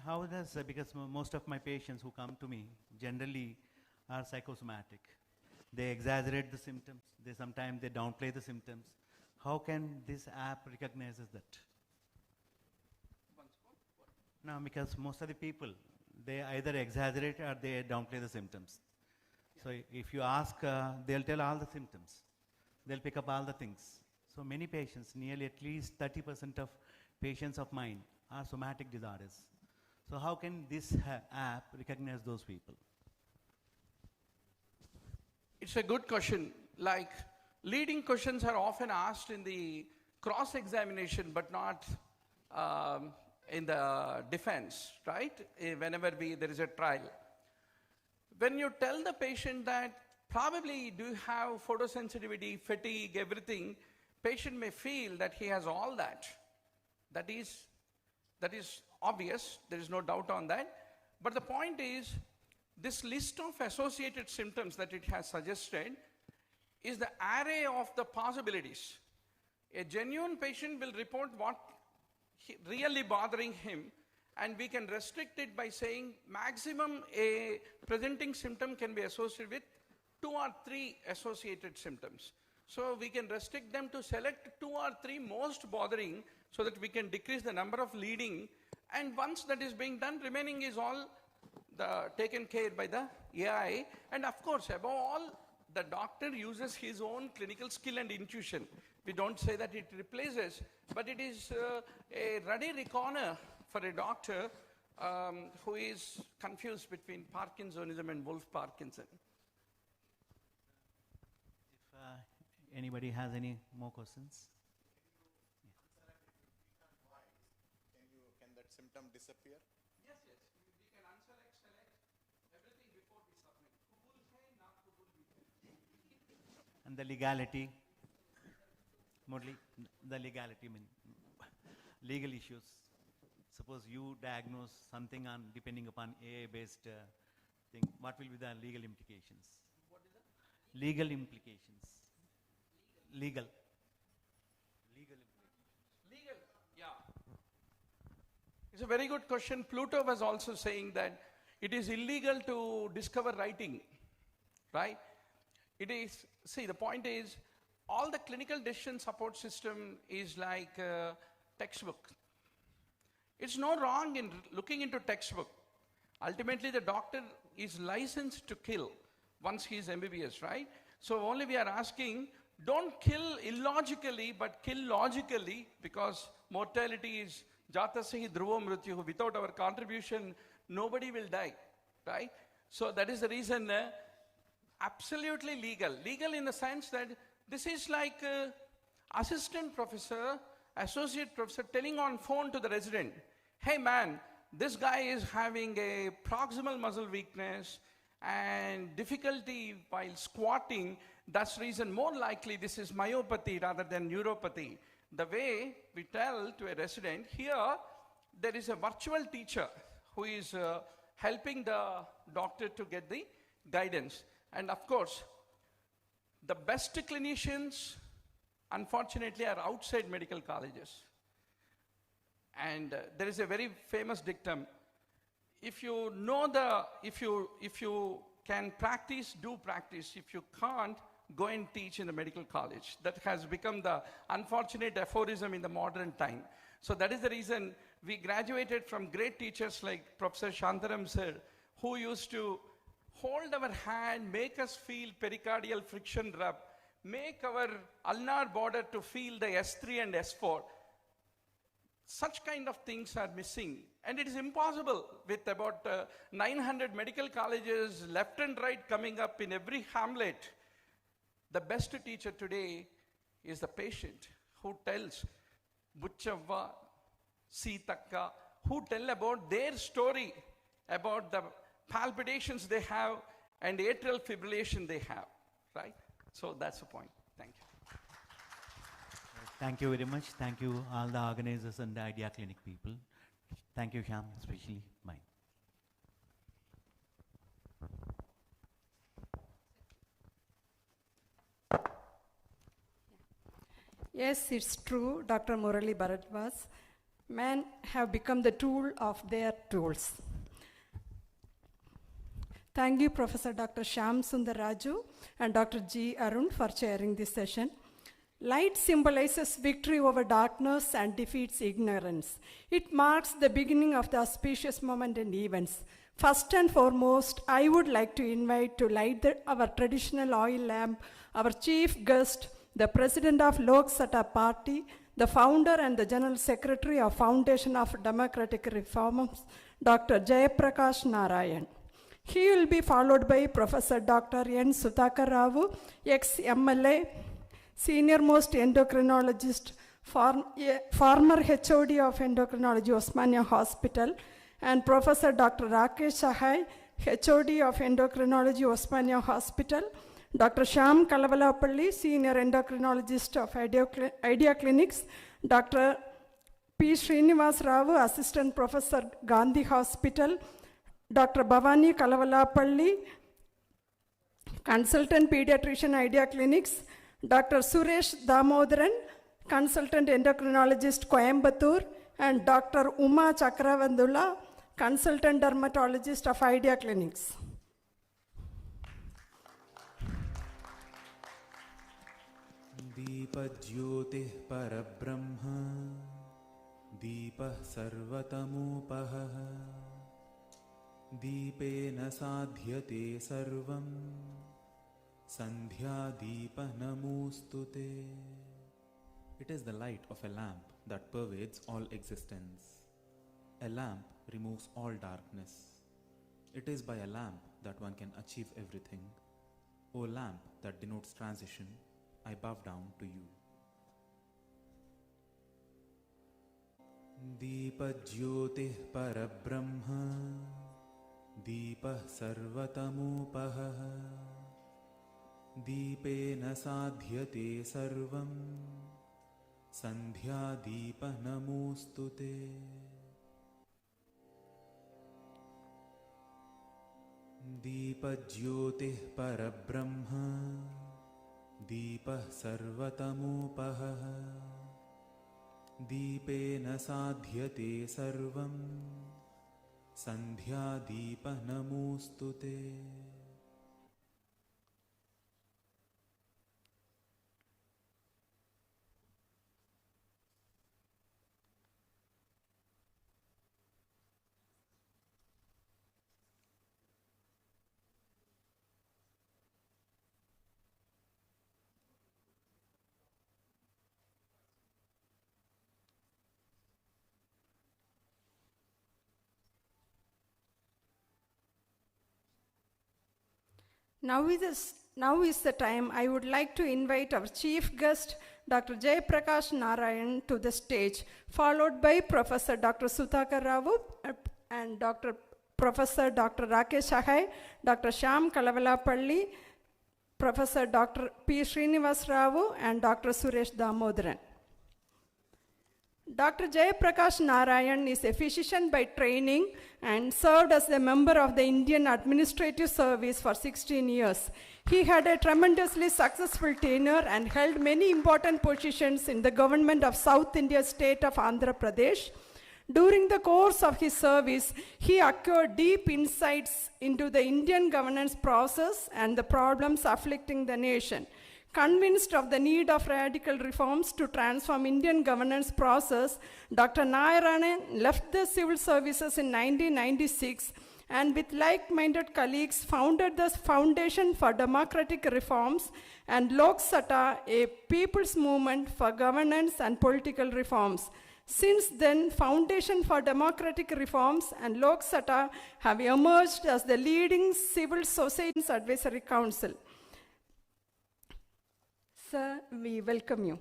How does, because most of my patients who come to me generally are psychosomatic. They exaggerate the symptoms. Sometimes they downplay the symptoms. How can this app recognizes that? No, because most of the people, they either exaggerate or they downplay the symptoms. So if you ask, they'll tell all the symptoms. They'll pick up all the things. So many patients, nearly at least 30% of patients of mine are somatic disorders. So how can this app recognize those people? It's a good question. Like, leading questions are often asked in the cross-examination, but not in the defense, right? Whenever there is a trial. When you tell the patient that probably do you have photosensitivity, fatigue, everything, patient may feel that he has all that. That is obvious, there is no doubt on that. But the point is, this list of associated symptoms that it has suggested is the array of the possibilities. A genuine patient will report what really bothering him, and we can restrict it by saying maximum a presenting symptom can be associated with 2 or 3 associated symptoms. So we can restrict them to select 2 or 3 most bothering so that we can decrease the number of leading, and once that is being done, remaining is all taken care by the AI. And of course, above all, the doctor uses his own clinical skill and intuition. We don't say that it replaces, but it is a ready reckoner for a doctor who is confused between Parkinsonism and Wolff Parkinson. If anybody has any more questions? Can that symptom disappear? Yes, we can unselect, select everything before we submit. And the legality, Murli, the legality, legal issues. Suppose you diagnose something on depending upon AI-based thing, what will be the legal implications? What is that? Legal implications. Legal. Yeah. It's a very good question. Pluto was also saying that it is illegal to discover writing, right? It is, see, the point is, all the clinical decision support system is like textbook. It's no wrong in looking into textbook. Ultimately, the doctor is licensed to kill. once he is MBBS, right? So only we are asking, don't kill illogically, but kill logically, because mortality is jatasahi dhruvo mrityuh. Without our contribution, nobody will die, right? So that is the reason, absolutely legal. Legal in the sense that this is like assistant professor, associate professor telling on phone to the resident, hey man, this guy is having a proximal muscle weakness and difficulty while squatting. That's the reason more likely this is myopathy rather than neuropathy. The way we tell to a resident, here there is a virtual teacher who is helping the doctor to get the guidance. And of course, the best clinicians, unfortunately, are outside medical colleges. And there is a very famous dictum: if you know if you can practice, do practice. If you can't, go and teach in the medical college. That has become the unfortunate aphorism in the modern time. So that is the reason we graduated from great teachers like Professor Shantaram sir, who used to hold our hand, make us feel pericardial friction rub, make our ulnar border to feel the S3 and S4. Such kind of things are missing. And it is impossible with about 900 medical colleges left and right coming up in every hamlet. The best teacher today is the patient who tells Buchavva, Sitakka, who tell about their story, about the palpitations they have and atrial fibrillation they have, right? So that's the point. Thank you. Thank you very much. Thank you all the organizers and the Idea Clinic people. Thank you, Shyam, especially mine. Yes, it's true, Dr. Murali Bharadwaj. Men have become the tool of their tools. Thank you, Professor Dr. Shyam Sundar Raju and Dr. G. Arun for chairing this session. Light symbolizes victory over darkness and defeats ignorance. It marks the beginning of the auspicious moment and events. First and foremost, I would like to invite to light our traditional oil lamp, our chief guest, the President of Lok Sabha Party, the founder and the General Secretary of Foundation of Democratic Reforms, Dr. Jayaprakash Narayan. He will be followed by Professor Dr. N. Sudhakar Rao, ex-MLA, senior-most endocrinologist, former HOD of Endocrinology, Osmania Hospital, and Professor Dr. Rakesh Sahai, HOD of Endocrinology, Osmania Hospital, Dr. Shyam Kalavalapalli, senior endocrinologist of Idea Clinics, Dr. P. Srinivas Rao, assistant professor, Gandhi Hospital, Dr. Bhavani Kalavalapalli, consultant pediatrician, Idea Clinics, Dr. Suresh Damodaran, consultant endocrinologist, Coimbatore, and Dr. Uma Chakravandula, consultant dermatologist of Idea Clinics. दीपज्योतिः परब्रह्म दीपः सर्वतमोपहः दीपेन साध्यते सर्वं सन्ध्यादीपः नमोऽस्तु ते. It is the light of a lamp that pervades all existence. A lamp removes all darkness. It is by a lamp that one can achieve everything. O lamp that denotes transition, I bow down to you. दीपज्योतिः परब्रह्म दीपः सर्वतमोपहः दीपेन साध्यते सर्वं सन्ध्यादीपः नमोऽस्तु ते. दीपज्योतिः परब्रह्म दीपः सर्वतमोपहः दीपेन साध्यते सर्वं सन्ध्यादीपः नमोऽस्तु ते. Now is the time I would like to invite our chief guest, Dr. Jay Prakash Narayan, to the stage, followed by Professor Dr. Sudhakar Rao and Professor Dr. Rakesh Ahai, Dr. Shyam Kalavalapalli, Professor Dr. P. Srinivas Rao, and Dr. Suresh Damodaran. Dr. Jay Prakash Narayan is a physician by training and served as a member of the Indian Administrative Service for 16 years. He had a tremendously successful tenure and held many important positions in the government of South India state of Andhra Pradesh. During the course of his service, he acquired deep insights into the Indian governance process and the problems afflicting the nation. Convinced of the need of radical reforms to transform Indian governance process, Dr. Narayan left the civil services in 1996 and with like-minded colleagues founded the Foundation for Democratic Reforms and Lok Sabha, a people's movement for governance and political reforms. Since then, Foundation for Democratic Reforms and Lok Sabha have emerged as the leading civil society advisory council. Sir, we welcome you.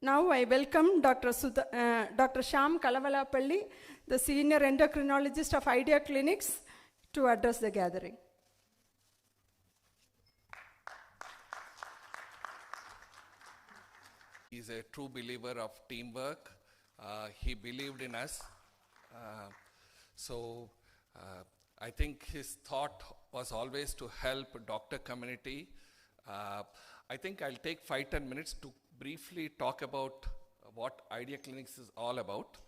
Now I welcome Dr. Shyam Kalavalapalli, the senior endocrinologist of Idea Clinics, to address the gathering. He's a true believer of teamwork. He believed in us. I think his thought was always to help doctor community. I think I'll take 5-10 minutes to briefly talk about what Idea Clinics is all about.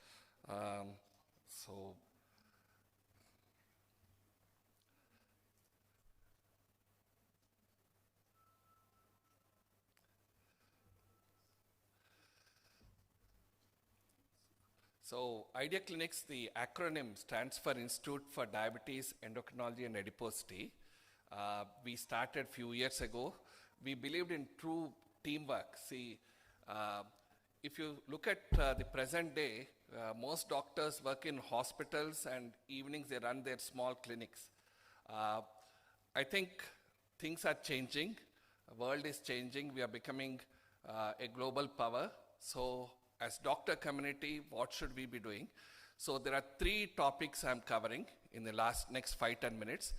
So Idea Clinics, the acronym stands for Institute for Diabetes, Endocrinology and Adiposity. We started few years ago. We believed in true teamwork. See, if you look at the present day, most doctors work in hospitals and evenings they run their small clinics. I think things are changing. The world is changing. We are becoming a global power. So as doctor community, what should we be doing? So there are 3 topics I'm covering in the next 5-10 minutes.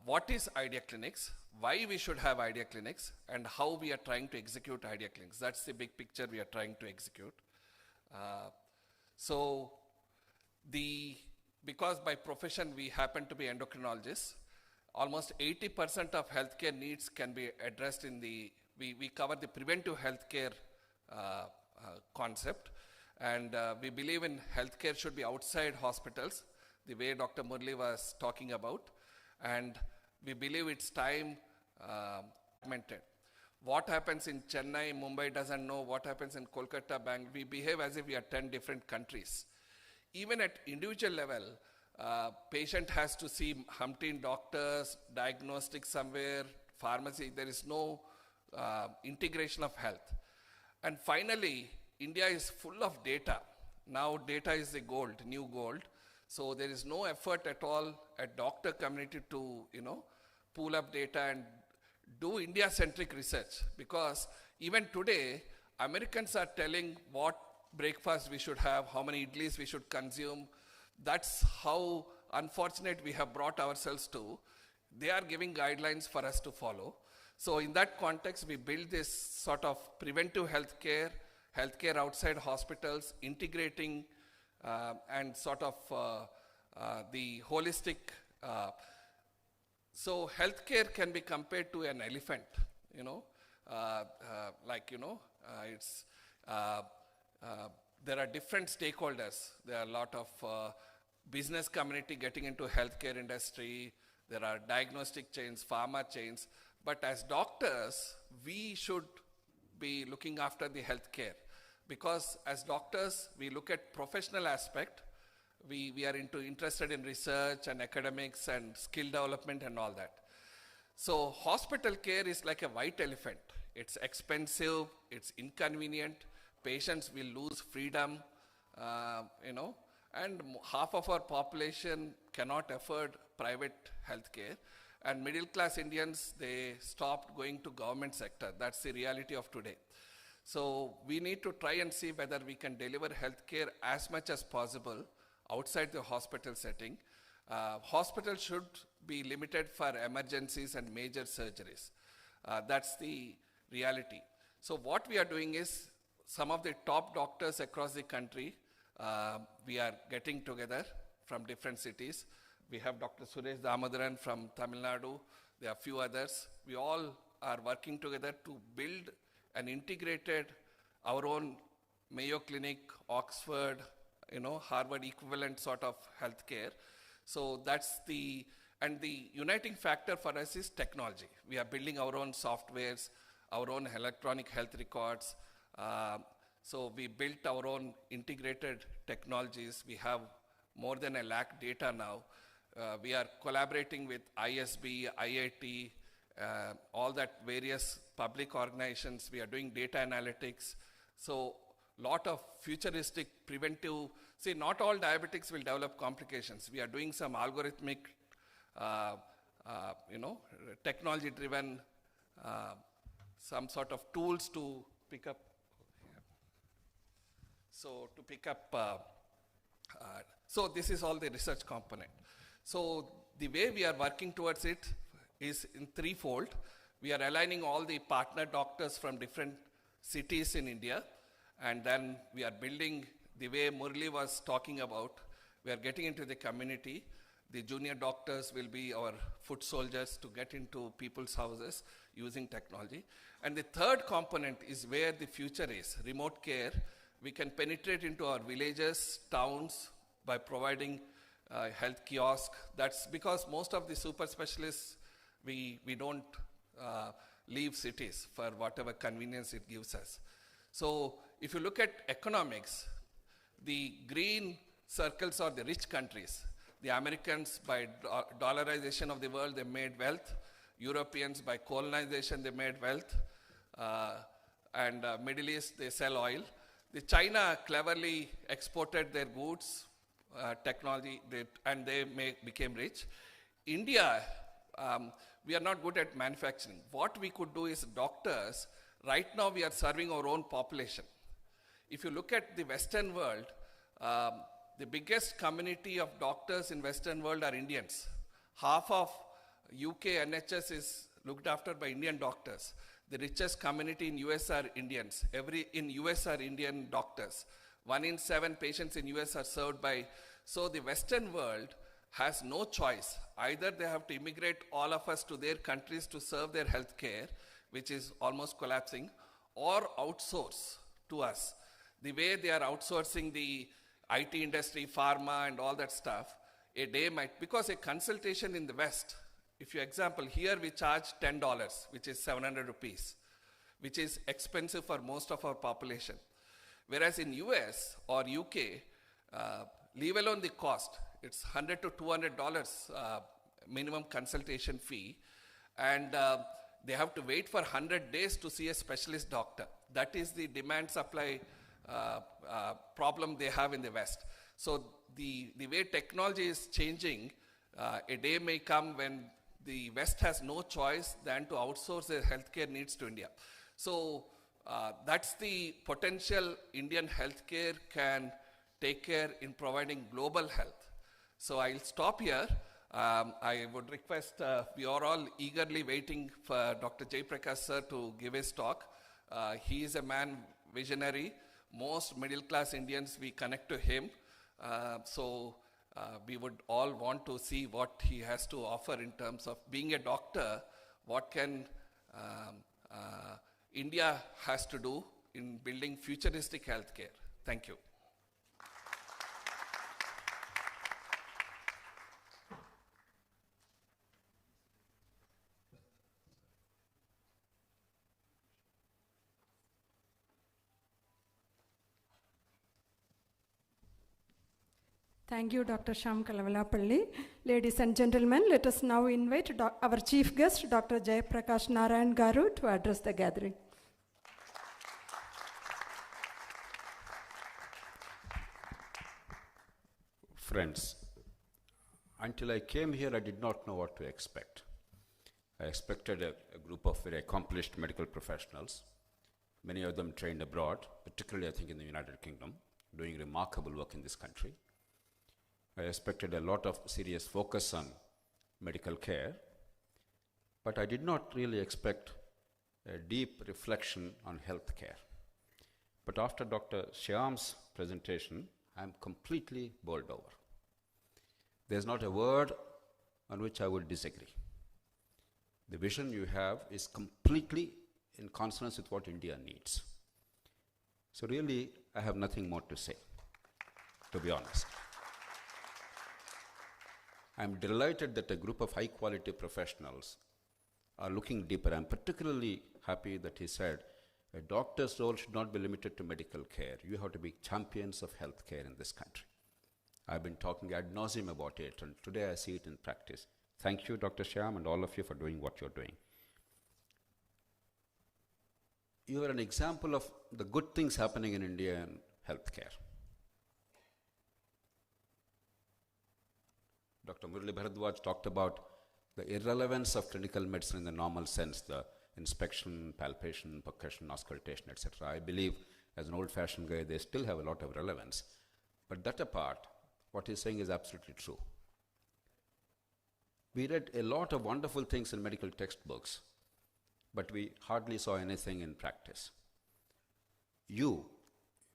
What is Idea Clinics? Why we should have Idea Clinics? And how we are trying to execute Idea Clinics. That's the big picture we are trying to execute. Because by profession we happen to be endocrinologists, almost 80% of healthcare needs can be addressed in we cover the preventive healthcare concept, and we believe in healthcare should be outside hospitals, the way Dr. Murli was talking about, and we believe it's time implemented. What happens in Chennai, Mumbai doesn't know. What happens in Kolkata, Bangalore, we behave as if we are 10 different countries. Even at individual level, patient has to see umpteen doctors, diagnostic somewhere, pharmacy. There is no integration of health. And finally, India is full of data. Now data is the gold, new gold. So there is no effort at all at doctor community to, pull up data and do India-centric research. Because even today, Americans are telling what breakfast we should have, how many idlis we should consume. That's how unfortunate we have brought ourselves to. They are giving guidelines for us to follow. So in that context, we build this sort of preventive healthcare, healthcare outside hospitals, integrating and sort of the holistic. So healthcare can be compared to an elephant, there are different stakeholders. There are a lot of business community getting into healthcare industry. There are diagnostic chains, pharma chains. But as doctors, we should be looking after the healthcare, because as doctors, we look at professional aspect. We are interested in research and academics and skill development and all that. So hospital care is like a white elephant. It's expensive, it's inconvenient, patients will lose freedom, and half of our population cannot afford private healthcare. And middle class Indians, they stopped going to government sector. That's the reality of today. So we need to try and see whether we can deliver healthcare as much as possible outside the hospital setting. Hospitals should be limited for emergencies and major surgeries. That's the reality. So what we are doing is, some of the top doctors across the country, we are getting together from different cities. We have Dr. Suresh Damodaran from Tamil Nadu. There are a few others. We all are working together to build an integrated, our own Mayo Clinic, Oxford, Harvard equivalent sort of healthcare. So that's and the uniting factor for us is technology. We are building our own softwares, our own electronic health records. So we built our own integrated technologies. We have more than 1 lakh data now. We are collaborating with ISB, IIT, all that various public organizations. We are doing data analytics. So lot of futuristic preventive. See, not all diabetics will develop complications. We are doing some algorithmic, technology-driven, some sort of tools to pick up. So to pick up, so this is all the research component. So the way we are working towards it is in threefold. We are aligning all the partner doctors from different cities in India, and then we are building the way Murli was talking about. We are getting into the community. The junior doctors will be our foot soldiers to get into people's houses using technology. And the third component is where the future is, remote care. We can penetrate into our villages, towns, by providing health kiosk. That's because most of the super specialists, we don't leave cities for whatever convenience it gives us. So if you look at economics, the green circles are the rich countries. The Americans, by dollarization of the world, they made wealth. Europeans, by colonization, they made wealth. And Middle East, they sell oil. The China cleverly exported their goods, technology, and they became rich. India, we are not good at manufacturing. What we could do is doctors, right now we are serving our own population. If you look at the Western world, the biggest community of doctors in Western world are Indians. Half of UK NHS is looked after by Indian doctors. The richest community in US are Indians. In US are Indian doctors. 1 in 7 patients in US are served by, so the Western world has no choice. Either they have to immigrate all of us to their countries to serve their health care, which is almost collapsing, or outsource to us. The way they are outsourcing the IT industry, pharma, and all that stuff, a day might, because a consultation in the West, if you example, here we charge $10, which is 700 rupees, which is expensive for most of our population. Whereas in US or UK, leave alone the cost, it's $100 to $200 minimum consultation fee, and they have to wait for 100 days to see a specialist doctor. That is the demand-supply problem they have in the West. So the way technology is changing, a day may come when the West has no choice than to outsource their healthcare needs to India. So that's the potential Indian healthcare can take care in providing global health. So I'll stop here. I would request, we are all eagerly waiting for Dr. Jaiprakash sir to give his talk. He is a man visionary. Most middle class Indians, we connect to him. So we would all want to see what he has to offer in terms of being a doctor, what can India has to do in building futuristic healthcare. Thank you. Thank you, Dr. Shyam Kalavalapalli. Ladies and gentlemen, let us now invite our chief guest, Dr. Jayaprakash Narayan Garu, to address the gathering. Friends, until I came here, I did not know what to expect. I expected a group of very accomplished medical professionals, many of them trained abroad, particularly I think in the United Kingdom, doing remarkable work in this country. I expected a lot of serious focus on medical care, but I did not really expect a deep reflection on health care. But after Dr. Shyam's presentation, I am completely bowled over. There's not a word on which I would disagree. The vision you have is completely in consonance with what India needs. So really, I have nothing more to say, to be honest. I'm delighted that a group of high-quality professionals are looking deeper. I'm particularly happy that he said a doctor's role should not be limited to medical care. You have to be champions of healthcare in this country. I've been talking ad nauseum about it, and today I see it in practice. Thank you, Dr. Shyam, and all of you for doing what you're doing. You are an example of the good things happening in India in healthcare. Dr. Murali Bharadwaj talked about the irrelevance of clinical medicine in the normal sense, the inspection, palpation, percussion, auscultation, etc. I believe, as an old-fashioned guy, they still have a lot of relevance. But that apart, what he's saying is absolutely true. We read a lot of wonderful things in medical textbooks, but we hardly saw anything in practice. You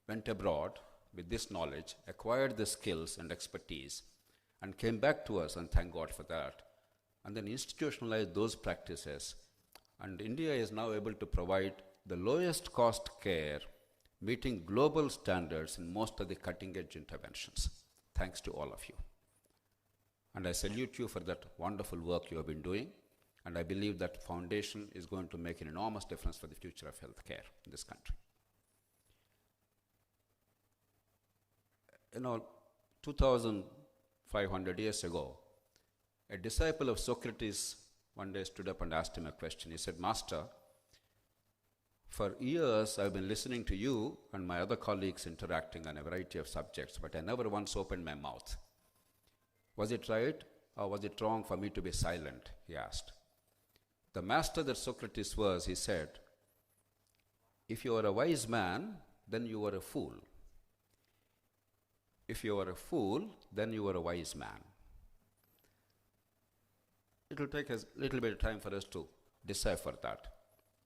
went abroad with this knowledge, acquired the skills and expertise, and came back to us, and thank God for that, and then institutionalized those practices. And India is now able to provide the lowest cost care, meeting global standards in most of the cutting-edge interventions, thanks to all of you. And I salute you for that wonderful work you have been doing, and I believe that foundation is going to make an enormous difference for the future of healthcare in this country. 2,500 years ago, a disciple of Socrates one day stood up and asked him a question. He said, "Master, for years I've been listening to you and my other colleagues interacting on a variety of subjects, but I never once opened my mouth. Was it right or was it wrong for me to be silent?" he asked. The master that Socrates was, he said, "If you are a wise man, then you are a fool. If you are a fool, then you are a wise man." It will take a little bit of time for us to decipher that.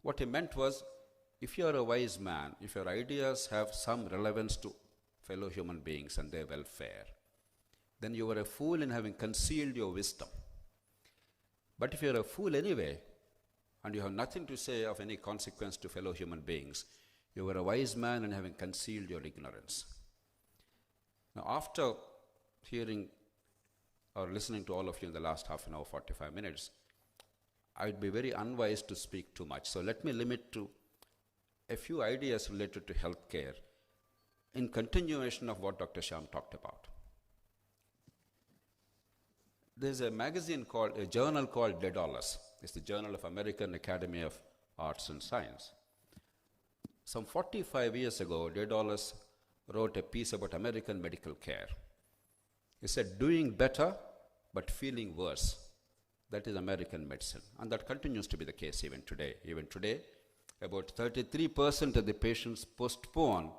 What he meant was, if you are a wise man, if your ideas have some relevance to fellow human beings and their welfare, then you are a fool in having concealed your wisdom. But if you are a fool anyway, and you have nothing to say of any consequence to fellow human beings, you are a wise man in having concealed your ignorance. Now, after hearing or listening to all of you in the last half an hour, 45 minutes, I'd be very unwise to speak too much. So let me limit to a few ideas related to healthcare in continuation of what Dr. Shyam talked about. There's a journal called Daedalus. It's the Journal of American Academy of Arts and Science. Some 45 years ago, Daedalus wrote a piece about American medical care. He said, "Doing better, but feeling worse. That is American medicine." And that continues to be the case even today. Even today, about 33% of the patients postpone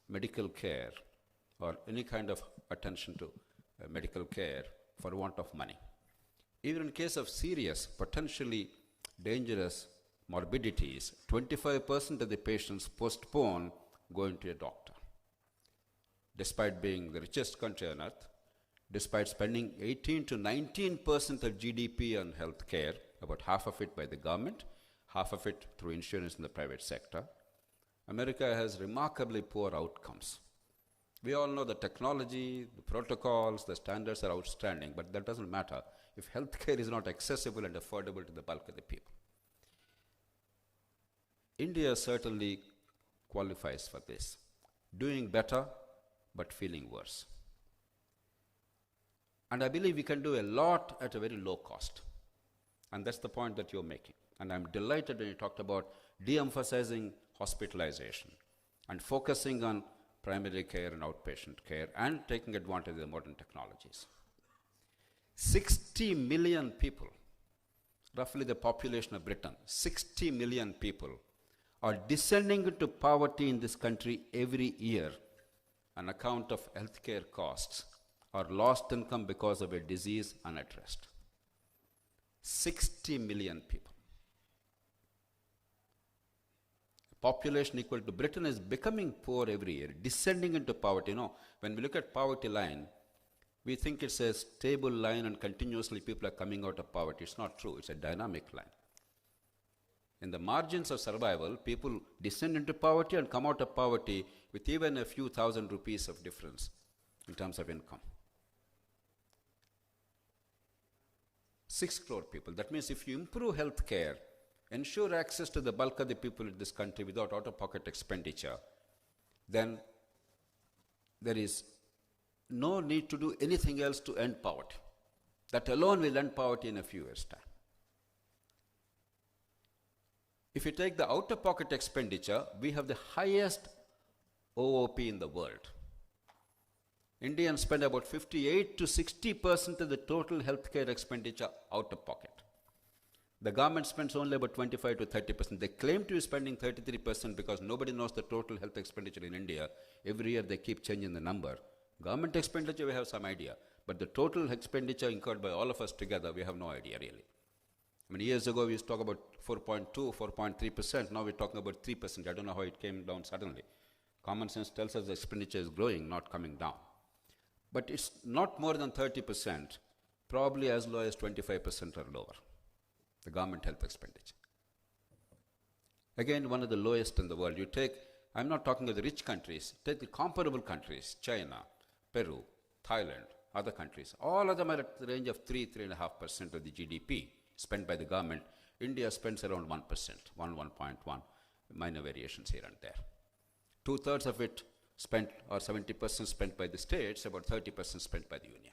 medical care or any kind of attention to medical care for want of money. Even in case of serious, potentially dangerous morbidities, 25% of the patients postpone going to a doctor. Despite being the richest country on earth, despite spending 18 to 19% of GDP on health care, about half of it by the government, half of it through insurance in the private sector, America has remarkably poor outcomes. We all know the technology, the protocols, the standards are outstanding, but that doesn't matter if healthcare is not accessible and affordable to the bulk of the people. India certainly qualifies for this. Doing better, but feeling worse. And I believe we can do a lot at a very low cost. And that's the point that you're making. And I'm delighted when you talked about de-emphasizing hospitalization and focusing on primary care and outpatient care, and taking advantage of the modern technologies. 60 million people, roughly the population of Britain, 60 million people are descending into poverty in this country every year on account of healthcare costs or lost income because of a disease unaddressed. 60 million people. Population equal to Britain is becoming poor every year, descending into poverty. You know, when we look at poverty line, we think it's a stable line and continuously people are coming out of poverty. It's not true. It's a dynamic line. In the margins of survival, people descend into poverty and come out of poverty with even a few thousand rupees of difference in terms of income. 6 crore people. That means if you improve health care, ensure access to the bulk of the people in this country without out-of-pocket expenditure, then there is no need to do anything else to end poverty. That alone will end poverty in a few years' time. If you take the out-of-pocket expenditure, we have the highest OOP in the world. Indians spend about 58 to 60% of the total healthcare expenditure out of pocket. The government spends only about 25 to 30%. They claim to be spending 33% because nobody knows the total health expenditure in India. Every year they keep changing the number. Government expenditure, we have some idea. But the total expenditure incurred by all of us together, we have no idea really. I mean, years ago we used to talk about 4.2, 4.3%. Now we're talking about 3%. I don't know how it came down suddenly. Common sense tells us the expenditure is growing, not coming down. But it's not more than 30%, probably as low as 25% or lower, the government health expenditure. Again, one of the lowest in the world. You take, I'm not talking of the rich countries, take the comparable countries, China, Peru, Thailand, other countries. All of them are at the range of 3.5% of the GDP spent by the government. India spends around 1%, 1.1, minor variations here and there. 2/3 of it spent, or 70% spent by the states, about 30% spent by the union.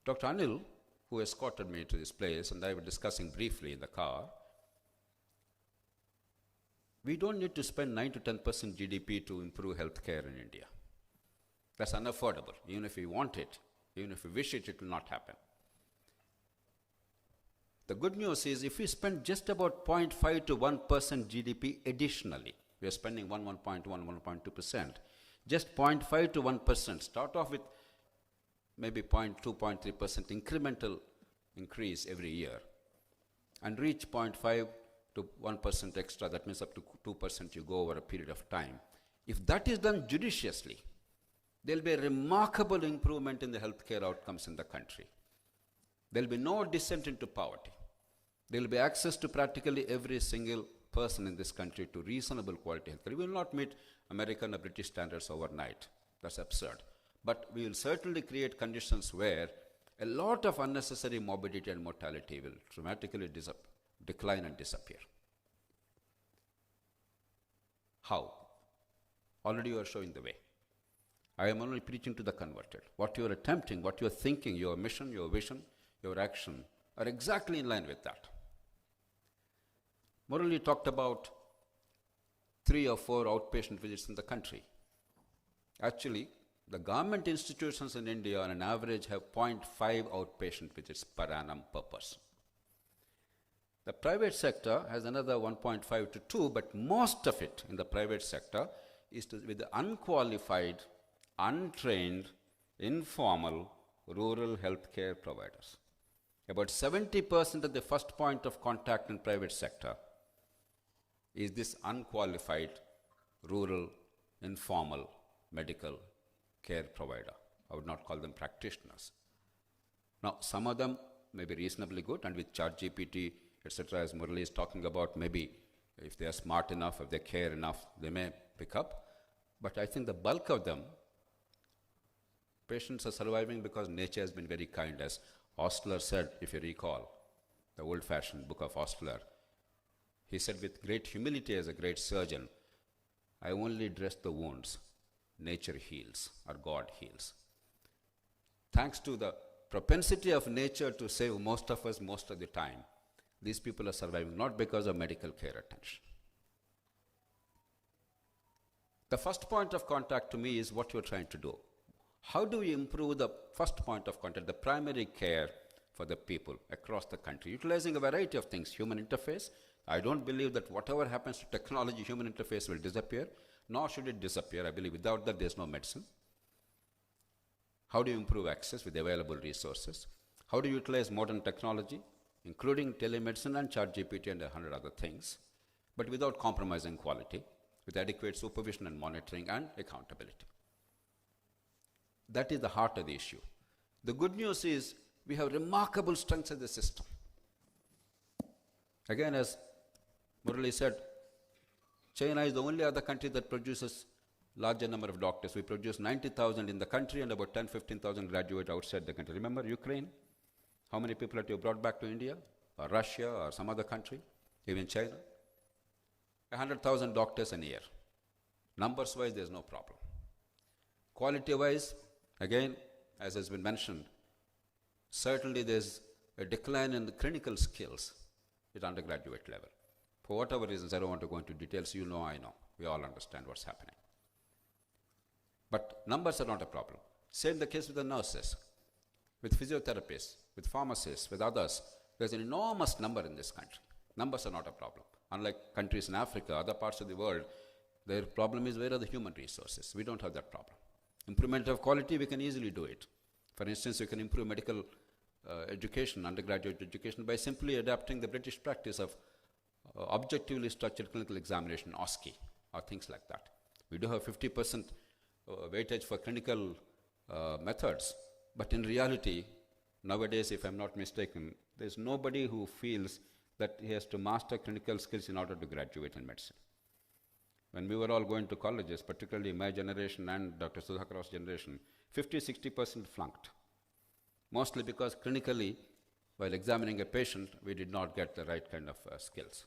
Dr. Anil, who escorted me to this place, and I were discussing briefly in the car, we don't need to spend 9 to 10% GDP to improve healthcare in India. That's unaffordable. Even if we want it, even if we wish it, it will not happen. The good news is if we spend just about 0.5 to 1% GDP additionally, we are spending 1.1, 1.2%, just 0.5 to 1%, start off with maybe 0.2, 0.3% incremental increase every year, and reach 0.5 to 1% extra, that means up to 2% you go over a period of time. If that is done judiciously, there will be a remarkable improvement in the healthcare outcomes in the country. There will be no descent into poverty. There will be access to practically every single person in this country to reasonable quality healthcare. We will not meet American or British standards overnight. That's absurd. But we will certainly create conditions where a lot of unnecessary morbidity and mortality will dramatically decline and disappear. How? Already you are showing the way. I am only preaching to the converted. What you are attempting, what you are thinking, your mission, your vision, your action are exactly in line with that. Murali talked about 3 or 4 outpatient visits in the country. Actually, the government institutions in India on an average have 0.5 outpatient visits per annum per person. The private sector has another 1.5 to 2, but most of it in the private sector is with the unqualified, untrained, informal, rural healthcare providers. About 70% of the first point of contact in private sector is this unqualified, rural, informal medical care provider. I would not call them practitioners. Now, some of them may be reasonably good, and with ChatGPT, etc., as Murali is talking about, maybe if they are smart enough, if they care enough, they may pick up. But I think the bulk of them, patients are surviving because nature has been very kind. As Ostler said, if you recall, the old-fashioned book of Ostler, he said with great humility as a great surgeon, I only dress the wounds, nature heals, or God heals. Thanks to the propensity of nature to save most of us most of the time, these people are surviving not because of medical care attention. The first point of contact to me is what you're trying to do. How do we improve the first point of contact, the primary care for the people across the country, utilizing a variety of things, human interface. I don't believe that whatever happens to technology, human interface will disappear, nor should it disappear. I believe without that there's no medicine. How do you improve access with available resources? How do you utilize modern technology, including telemedicine and ChatGPT and 100 other things, but without compromising quality, with adequate supervision and monitoring and accountability? That is the heart of the issue. The good news is we have remarkable strengths in the system. Again, as Murali said, China is the only other country that produces larger number of doctors. We produce 90,000 in the country and about 15,000 graduate outside the country. Remember Ukraine? How many people have you brought back to India or Russia or some other country, even China? 100,000 doctors a year. Numbers-wise, there's no problem. Quality-wise, again, as has been mentioned, certainly there's a decline in the clinical skills at undergraduate level. For whatever reasons, I don't want to go into details. You know, I know. We all understand what's happening. But numbers are not a problem. Same the case with the nurses, with physiotherapists, with pharmacists, with others. There's an enormous number in this country. Numbers are not a problem. Unlike countries in Africa, other parts of the world, their problem is where are the human resources? We don't have that problem. Improvement of quality, we can easily do it. For instance, we can improve medical education, undergraduate education, by simply adapting the British practice of objectively structured clinical examination, OSCE, or things like that. We do have 50% weightage for clinical methods, but in reality, nowadays, if I'm not mistaken, there's nobody who feels that he has to master clinical skills in order to graduate in medicine. When we were all going to colleges, particularly my generation and Dr. Sudhakar's generation, 50-60% flunked. Mostly because clinically, while examining a patient, we did not get the right kind of skills.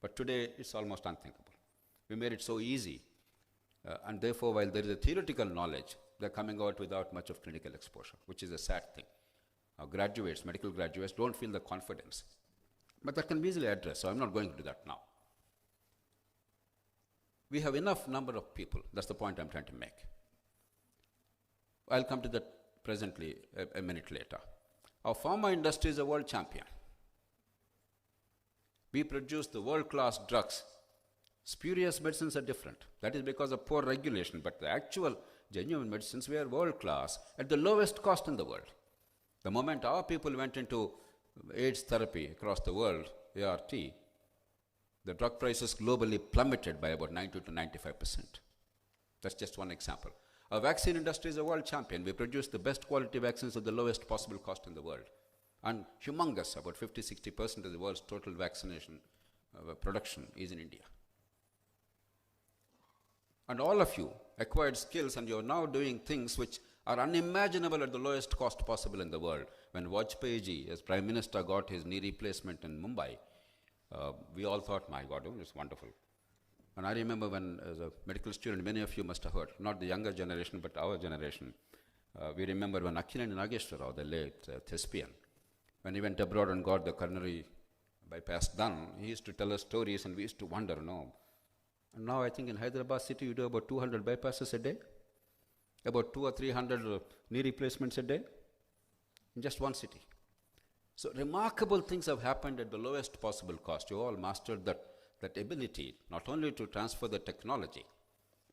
But today, it's almost unthinkable. We made it so easy. And therefore, while there is a theoretical knowledge, they're coming out without much of clinical exposure, which is a sad thing. Our graduates, medical graduates, don't feel the confidence. But that can be easily addressed, so I'm not going to do that now. We have enough number of people. That's the point I'm trying to make. I'll come to that presently, a minute later. Our pharma industry is a world champion. We produce the world-class drugs. Spurious medicines are different. That is because of poor regulation, but the actual genuine medicines, we are world-class at the lowest cost in the world. The moment our people went into AIDS therapy across the world, ART, the drug prices globally plummeted by about 90 to 95%. That's just one example. Our vaccine industry is a world champion. We produce the best quality vaccines at the lowest possible cost in the world. And humongous, about 50-60% of the world's total vaccination production is in India. And all of you acquired skills, and you're now doing things which are unimaginable at the lowest cost possible in the world. When Vajpayee ji, as Prime Minister, got his knee replacement in Mumbai, we all thought, my God, it was wonderful. And I remember when, as a medical student, many of you must have heard, not the younger generation, but our generation, we remember when Akhilan Nageshwar Rao, the late thespian, when he went abroad and got the coronary bypass done, he used to tell us stories, and we used to wonder, no. And now I think in Hyderabad city, you do about 200 bypasses a day, about 200 or 300 knee replacements a day, in just one city. So remarkable things have happened at the lowest possible cost. You all mastered that ability, not only to transfer the technology,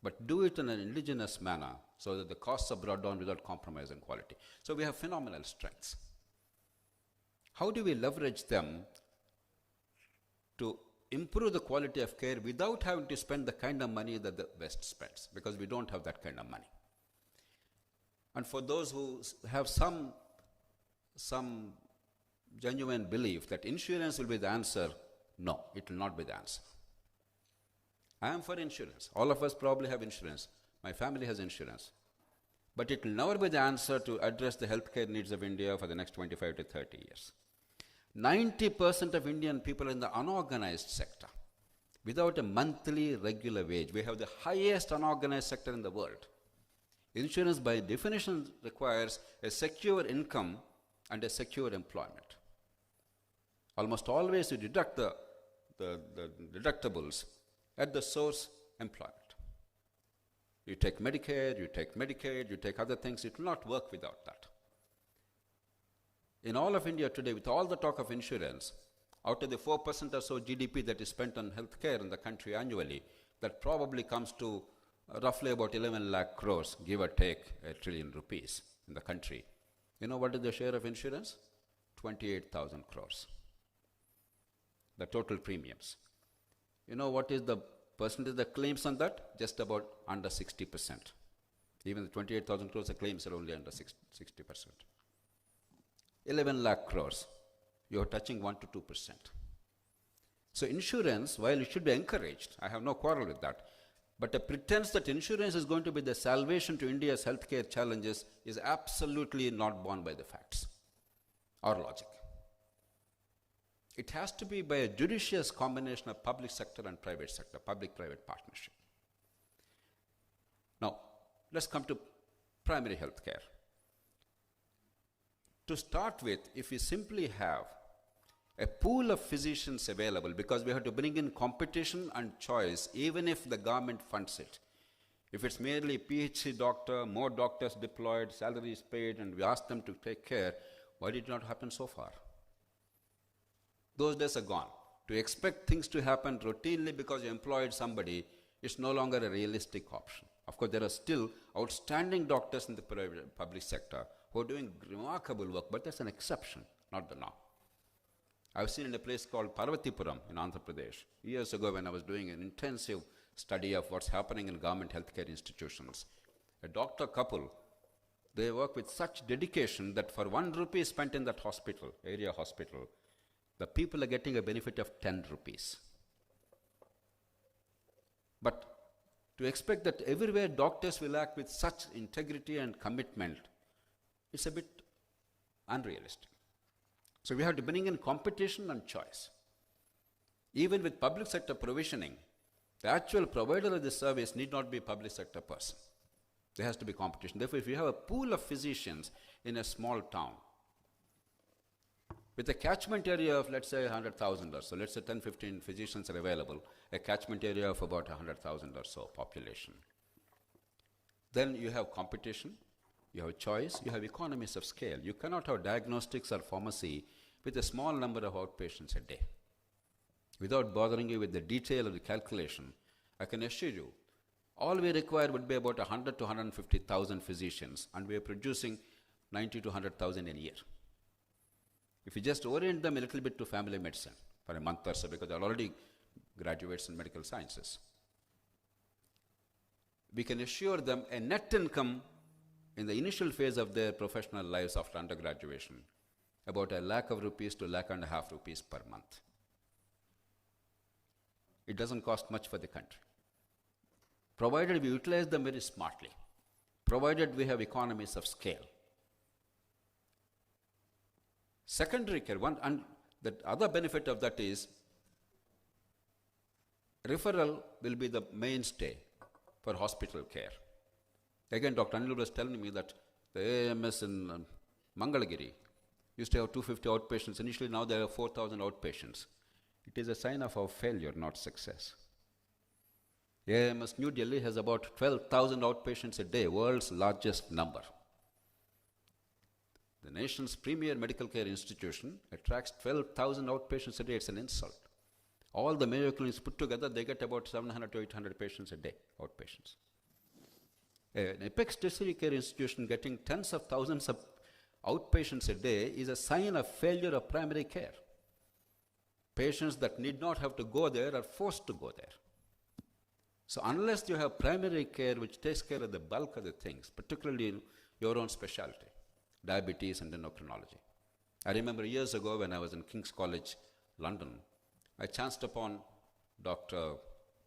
but do it in an indigenous manner so that the costs are brought down without compromising quality. So we have phenomenal strengths. How do we leverage them to improve the quality of care without having to spend the kind of money that the West spends? Because we don't have that kind of money. And for those who have some genuine belief that insurance will be the answer, no, it will not be the answer. I am for insurance. All of us probably have insurance. My family has insurance. But it will never be the answer to address the healthcare needs of India for the next 25 to 30 years. 90% of Indian people are in the unorganized sector, without a monthly regular wage. We have the highest unorganized sector in the world. Insurance by definition requires a secure income and a secure employment. Almost always you deduct the deductibles at the source employment. You take Medicare, you take Medicaid, you take other things. It will not work without that. In all of India today, with all the talk of insurance, out of the 4% or so GDP that is spent on healthcare in the country annually, that probably comes to roughly about 11 lakh crores, give or take $1 trillion in the country. You know what is the share of insurance? 28,000 crores. The total premiums. You know what is the percentage that claims on that? Just about under 60%. Even the 28,000 crores, the claims are only under 60%. 11 lakh crores. You are touching 1 to 2%. So insurance, while it should be encouraged, I have no quarrel with that, but the pretense that insurance is going to be the salvation to India's healthcare challenges is absolutely not borne by the facts or logic. It has to be by a judicious combination of public sector and private sector, public-private partnership. Now, let's come to primary health care. To start with, if we simply have a pool of physicians available, because we have to bring in competition and choice, even if the government funds it. If it's merely PhD doctor, more doctors deployed, salaries paid, and we ask them to take care, why did it not happen so far? Those days are gone. To expect things to happen routinely because you employed somebody is no longer a realistic option. Of course, there are still outstanding doctors in the public sector who are doing remarkable work, but that's an exception, not the norm. I've seen in a place called Parvatipuram in Andhra Pradesh, years ago when I was doing an intensive study of what's happening in government healthcare institutions. A doctor couple, they work with such dedication that for 1 rupee spent in that hospital, area hospital, the people are getting a benefit of 10 rupees. But to expect that everywhere doctors will act with such integrity and commitment, it's a bit unrealistic. So we have to bring in competition and choice. Even with public sector provisioning, the actual provider of the service need not be a public sector person. There has to be competition. Therefore, if you have a pool of physicians in a small town, with a catchment area of, let's say, 100,000 or so, let's say 10, 15 physicians are available, a catchment area of about 100,000 or so population. Then you have competition, you have choice, you have economies of scale. You cannot have diagnostics or pharmacy with a small number of outpatients a day. Without bothering you with the detail of the calculation, I can assure you, all we require would be about 100 to 150,000 physicians, and we are producing 90 to 100,000 in a year. If you just orient them a little bit to family medicine for a month or so, because they're already graduates in medical sciences, we can assure them a net income in the initial phase of their professional lives after undergraduation, about ₹1 lakh to ₹1.5 lakh per month. It doesn't cost much for the country, provided we utilize them very smartly, provided we have economies of scale. Secondary care, and the other benefit of that is referral will be the mainstay for hospital care. Again, Dr. Anil was telling me that the AMS in Mangalagiri used to have 250 outpatients. Initially, now there are 4,000 outpatients. It is a sign of our failure, not success. AMS New Delhi has about 12,000 outpatients a day, world's largest number. The nation's premier medical care institution attracts 12,000 outpatients a day. It's an insult. All the Mayo clinics put together, they get about 700 to 800 patients a day, outpatients. An apex tertiary care institution getting tens of thousands of outpatients a day is a sign of failure of primary care. Patients that need not have to go there are forced to go there. So unless you have primary care which takes care of the bulk of the things, particularly in your own specialty, diabetes and endocrinology. I remember years ago when I was in King's College, London, I chanced upon Dr.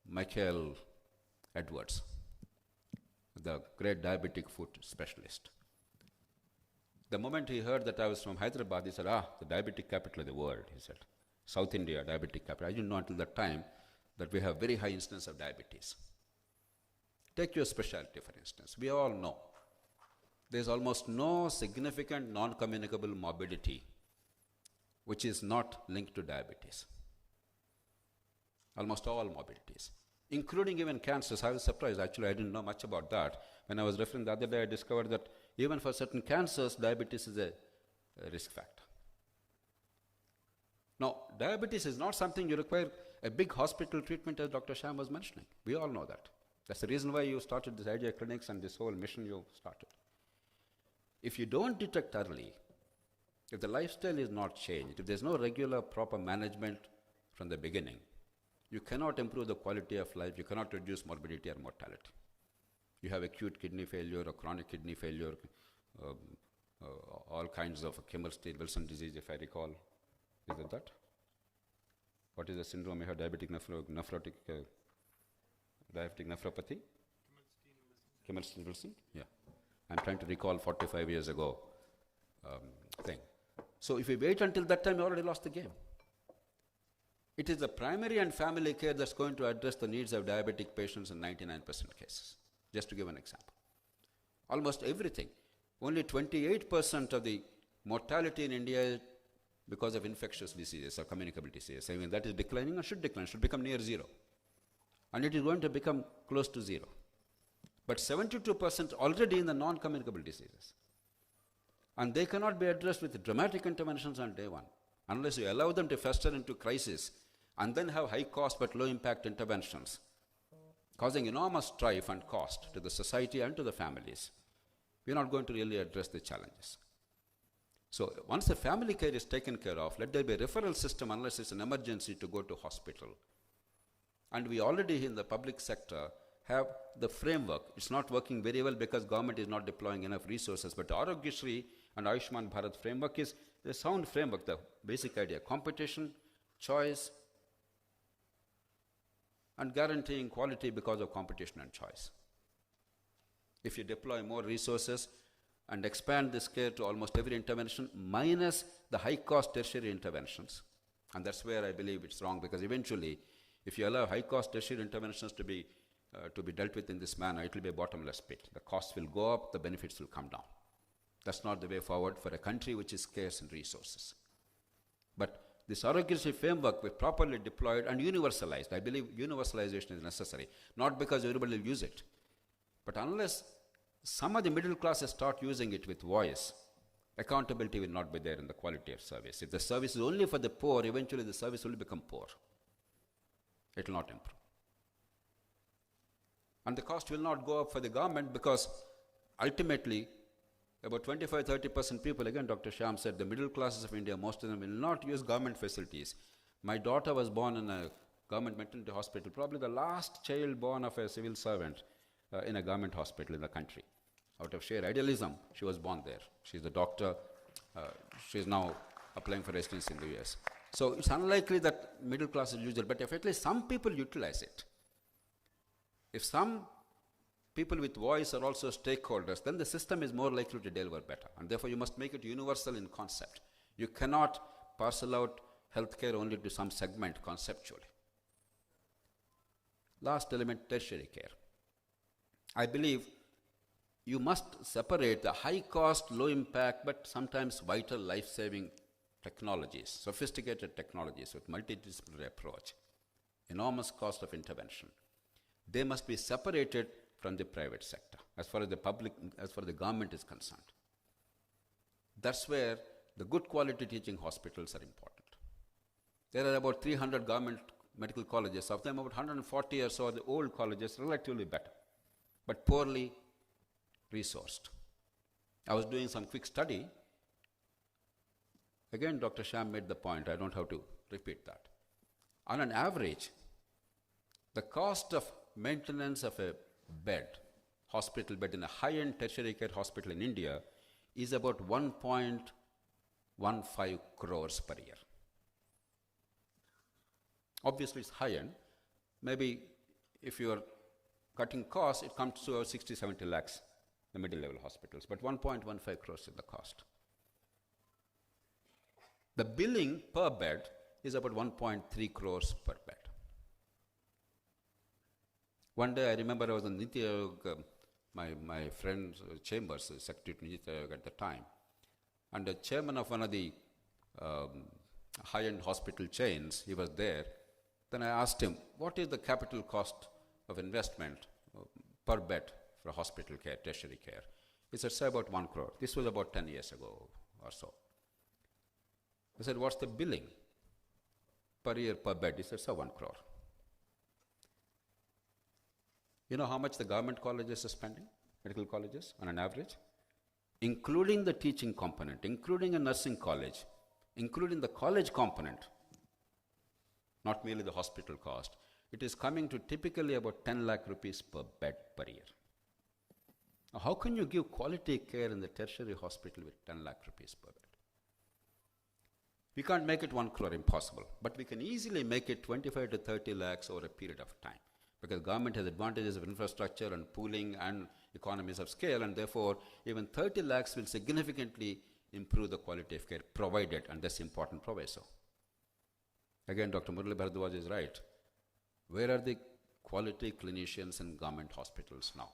Michael Edwards, the great diabetic foot specialist. The moment he heard that I was from Hyderabad, he said, the diabetic capital of the world, he said. South India, diabetic capital. I didn't know until that time that we have very high incidence of diabetes. Take your specialty, for instance. We all know there's almost no significant non-communicable morbidity which is not linked to diabetes. Almost all morbidities. including even cancers. I was surprised. Actually, I didn't know much about that. When I was referring the other day, I discovered that even for certain cancers, diabetes is a risk factor. Now, diabetes is not something you require a big hospital treatment, as Dr. Sham was mentioning. We all know that. That's the reason why you started this idea clinics and this whole mission you started. If you don't detect early, if the lifestyle is not changed, if there's no regular proper management from the beginning, you cannot improve the quality of life, you cannot reduce morbidity or mortality. You have acute kidney failure or chronic kidney failure, all kinds of Kimmel-Steele-Wilson disease, if I recall. Is it that? What is the syndrome? You have diabetic nephropathy? Kimmel-Steele-Wilson? Yeah. I'm trying to recall 45 years ago thing. So if you wait until that time, you already lost the game. It is the primary and family care that's going to address the needs of diabetic patients in 99% cases. Just to give an example. Almost everything. Only 28% of the mortality in India is because of infectious diseases or communicable diseases. I mean, that is declining or should decline, should become near zero. And it is going to become close to zero. But 72% already in the non-communicable diseases. And they cannot be addressed with dramatic interventions on day one, unless you allow them to fester into crisis and then have high cost but low impact interventions, causing enormous strife and cost to the society and to the families. We're not going to really address the challenges. So once the family care is taken care of, let there be a referral system unless it's an emergency to go to hospital. And we already in the public sector have the framework. It's not working very well because government is not deploying enough resources, but the Arogyasri and Ayushman Bharat framework is the sound framework, the basic idea, competition, choice, and guaranteeing quality because of competition and choice. If you deploy more resources and expand this care to almost every intervention, minus the high-cost tertiary interventions, and that's where I believe it's wrong, because eventually, if you allow high-cost tertiary interventions to be dealt with in this manner, it will be a bottomless pit. The costs will go up, the benefits will come down. That's not the way forward for a country which is scarce in resources. But this Arogyasri framework, with properly deployed and universalized, I believe universalization is necessary, not because everybody will use it, but unless some of the middle classes start using it with voice, accountability will not be there in the quality of service. If the service is only for the poor, eventually the service will become poor. It will not improve. And the cost will not go up for the government because ultimately about 25-30% people, again Dr. Sham said, the middle classes of India, most of them will not use government facilities. My daughter was born in a government maternity hospital, probably the last child born of a civil servant in a government hospital in the country. Out of sheer idealism, she was born there. She's a doctor. She's now applying for residency in the US. So it's unlikely that middle class is usual, but if at least some people utilize it, if some people with voice are also stakeholders, then the system is more likely to deliver better. And therefore, you must make it universal in concept. You cannot parcel out healthcare only to some segment conceptually. Last element, tertiary care. I believe you must separate the high cost, low impact, but sometimes vital life-saving technologies, sophisticated technologies with multidisciplinary approach, enormous cost of intervention. They must be separated from the private sector as far as the government is concerned. That's where the good quality teaching hospitals are important. There are about 300 government medical colleges. Of them, about 140 or so are the old colleges, relatively better, but poorly resourced. I was doing some quick study. Again, Dr. Sham made the point, I don't have to repeat that. On an average, the cost of maintenance of a bed, hospital bed in a high-end tertiary care hospital in India is about 1.15 crores per year. Obviously, it's high-end. Maybe if you are cutting costs, it comes to 60-70 lakhs, the middle-level hospitals, but 1.15 crores is the cost. The billing per bed is about 1.3 crores per bed. One day I remember I was in Niti Aayog, my friend's chambers, secretary to Niti Aayog at the time, and the chairman of one of the high-end hospital chains, he was there. Then I asked him, what is the capital cost of investment per bed for hospital care, tertiary care. It's at say about 1 crore. This was about 10 years ago or so. I said, what's the billing per year per bed? He said, so 1 crore. You know how much the government colleges are spending, medical colleges, on an average? Including the teaching component, including a nursing college, including the college component, not merely the hospital cost, it is coming to typically about 10 lakh rupees per bed per year. Now, how can you give quality care in the tertiary hospital with 10 lakh rupees per bed? We can't make it 1 crore, impossible, but we can easily make it 25 to 30 lakhs over a period of time, because government has advantages of infrastructure and pooling and economies of scale, and therefore even 30 lakhs will significantly improve the quality of care provided, and that's important proviso. Again, Dr. Murali Bharadwaj is right. Where are the quality clinicians in government hospitals now?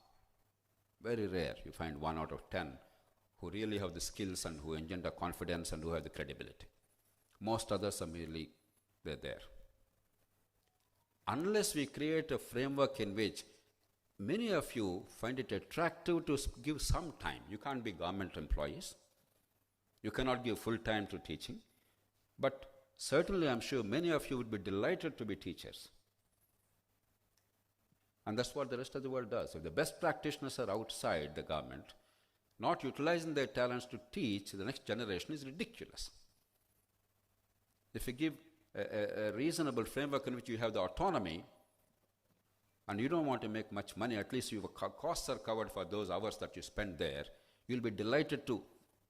Very rare. You find 1 out of 10 who really have the skills and who engender confidence and who have the credibility. Most others are merely, they're there. Unless we create a framework in which many of you find it attractive to give some time. You can't be government employees. You cannot give full time to teaching. But certainly I'm sure many of you would be delighted to be teachers. And that's what the rest of the world does. If the best practitioners are outside the government, not utilizing their talents to teach the next generation is ridiculous. If you give a reasonable framework in which you have the autonomy, and you don't want to make much money, at least your costs are covered for those hours that you spend there, you'll be delighted to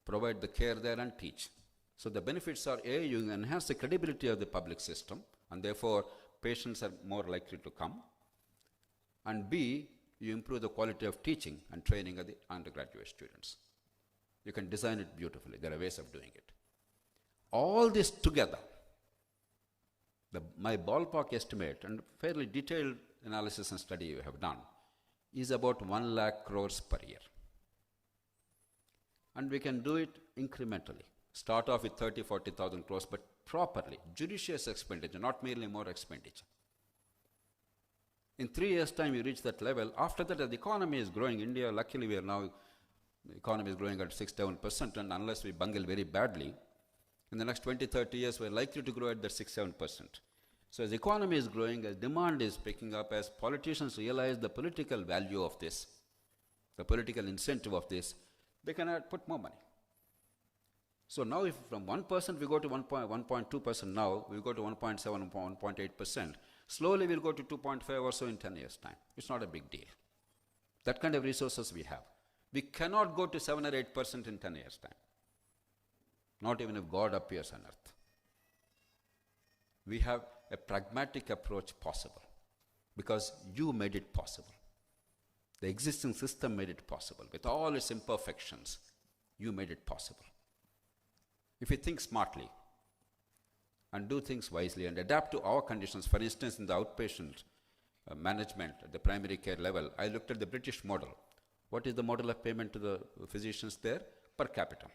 provide the care there and teach. So the benefits are, A, you enhance the credibility of the public system, and therefore patients are more likely to come, and B, you improve the quality of teaching and training of the undergraduate students. You can design it beautifully. There are ways of doing it. All this together, my ballpark estimate, and fairly detailed analysis and study you have done, is about 1 lakh crores per year. And we can do it incrementally. Start off with 30, 40,000 crores, but properly, judicious expenditure, not merely more expenditure. In 3 years' time, you reach that level. After that, as the economy is growing, India, luckily we are now, the economy is growing at 6-7%, and unless we bungle very badly, in the next 20, 30 years, we're likely to grow at that 6-7%. So as the economy is growing, as demand is picking up, as politicians realize the political value of this, the political incentive of this, they can put more money. So now if from 1% we go to 1.2% now, we go to 1.7, 1.8%. Slowly we'll go to 2.5 or so in 10 years' time. It's not a big deal. That kind of resources we have. We cannot go to 7 or 8% in 10 years' time. Not even if God appears on earth. We have a pragmatic approach possible because you made it possible. The existing system made it possible. With all its imperfections, you made it possible. If we think smartly and do things wisely and adapt to our conditions, for instance, in the outpatient management at the primary care level, I looked at the British model. What is the model of payment to the physicians there? Per capita.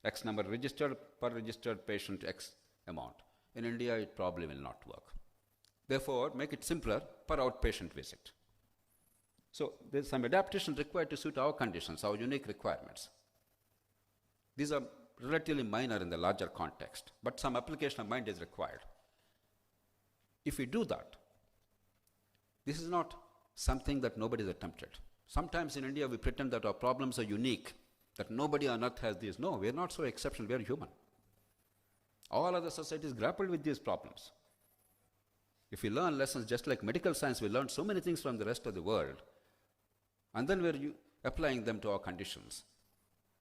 X number registered, per registered patient, X amount. In India, it probably will not work. Therefore, make it simpler per outpatient visit. So there's some adaptation required to suit our conditions, our unique requirements. These are relatively minor in the larger context, but some application of mind is required. If we do that, this is not something that nobody has attempted. Sometimes in India, we pretend that our problems are unique, that nobody on earth has these. No, we are not so exceptional, we are human. All other societies grappled with these problems. If we learn lessons just like medical science, we learn so many things from the rest of the world, and then we're applying them to our conditions.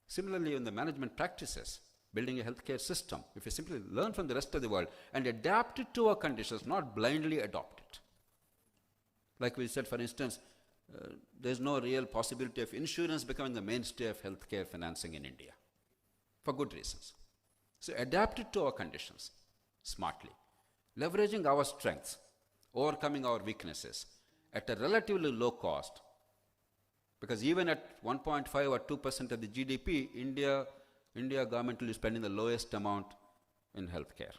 Similarly, in the management practices, building a healthcare system, if we simply learn from the rest of the world and adapt it to our conditions, not blindly adopt it. Like we said, for instance, there's no real possibility of insurance becoming the mainstay of healthcare financing in India, for good reasons. So adapt it to our conditions smartly, leveraging our strengths, overcoming our weaknesses at a relatively low cost. Because even at 1.5 or 2% of the GDP, India government will be spending the lowest amount in healthcare.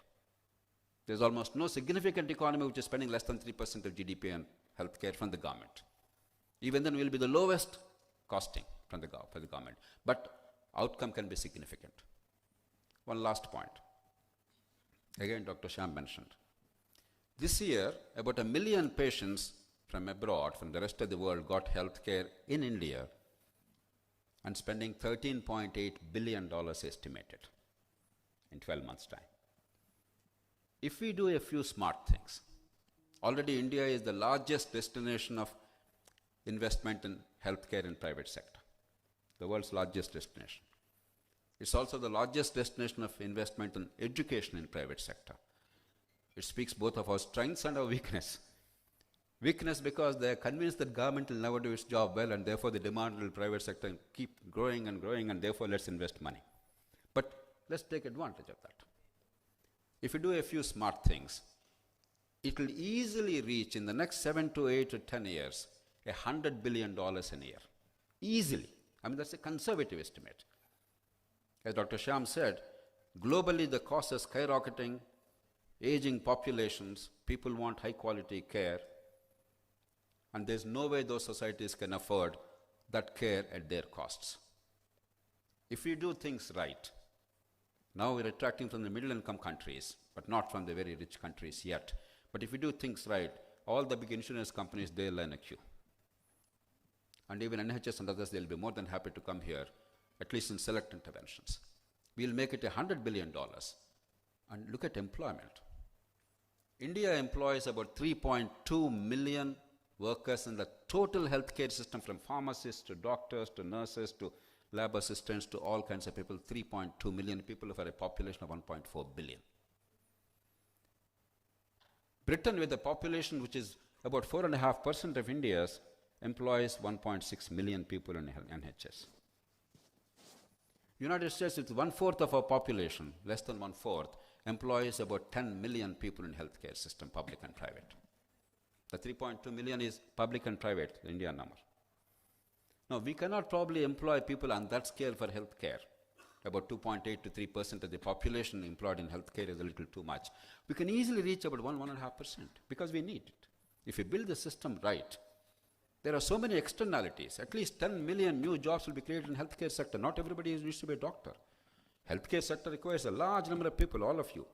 There's almost no significant economy which is spending less than 3% of GDP on healthcare from the government. Even then, we will be the lowest costing from the for the government. But outcome can be significant. One last point. Again, Dr. Shyam mentioned. This year, about 1 million patients from abroad, from the rest of the world, got health care in India and spending $13.8 billion estimated in 12 months' time. If we do a few smart things, already India is the largest destination of investment in healthcare in private sector, the world's largest destination. It's also the largest destination of investment in education in private sector. It speaks both of our strengths and our weakness. Weakness because they are convinced that government will never do its job well, and therefore the demand will private sector keep growing, and therefore let's invest money. But let's take advantage of that. If you do a few smart things, it will easily reach in the next 7 to 8 to 10 years $100 billion in a year. Easily. I mean, that's a conservative estimate. As Dr. Shyam said, globally the costs are skyrocketing, aging populations, people want high quality care, and there's no way those societies can afford that care at their costs. If we do things right, now we're attracting from the middle income countries, but not from the very rich countries yet. But if we do things right, all the big insurance companies, they'll line a queue. And even NHS and others, they'll be more than happy to come here, at least in select interventions. We'll make it $100 billion. And look at employment. India employs about 3.2 million workers in the total healthcare system, from pharmacists to doctors to nurses to lab assistants to all kinds of people. 3.2 million people for a population of 1.4 billion. Britain, with a population which is about 4.5% of India's, employs 1.6 million people in NHS. United States, with 1/4 of our population, less than 1/4, employs about 10 million people in healthcare system, public and private. The 3.2 million is public and private, the Indian number. Now, we cannot probably employ people on that scale for healthcare. About 2.8 to 3% of the population employed in healthcare is a little too much. We can easily reach about 1.5% because we need it. If we build the system right, there are so many externalities. At least 10 million new jobs will be created in healthcare sector. Not everybody needs to be a doctor. Healthcare sector requires a large number of people, all of you,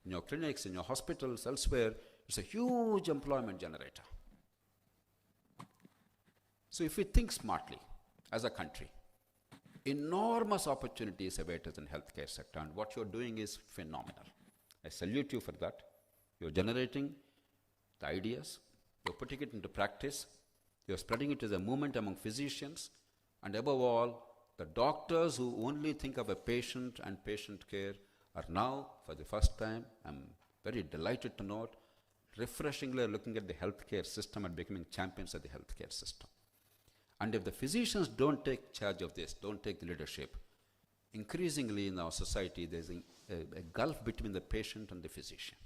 in your clinics, in your hospitals, elsewhere. It's a huge employment generator. So if we think smartly as a country, enormous opportunities await us in healthcare sector, and what you're doing is phenomenal. I salute you for that. You're generating the ideas, you're putting it into practice, you're spreading it as a movement among physicians, and above all, the doctors who only think of a patient and patient care are now, for the first time, I'm very delighted to note, refreshingly looking at the healthcare system and becoming champions of the healthcare system. And if the physicians don't take charge of this, don't take the leadership, increasingly in our society there's a gulf between the patient and the physician.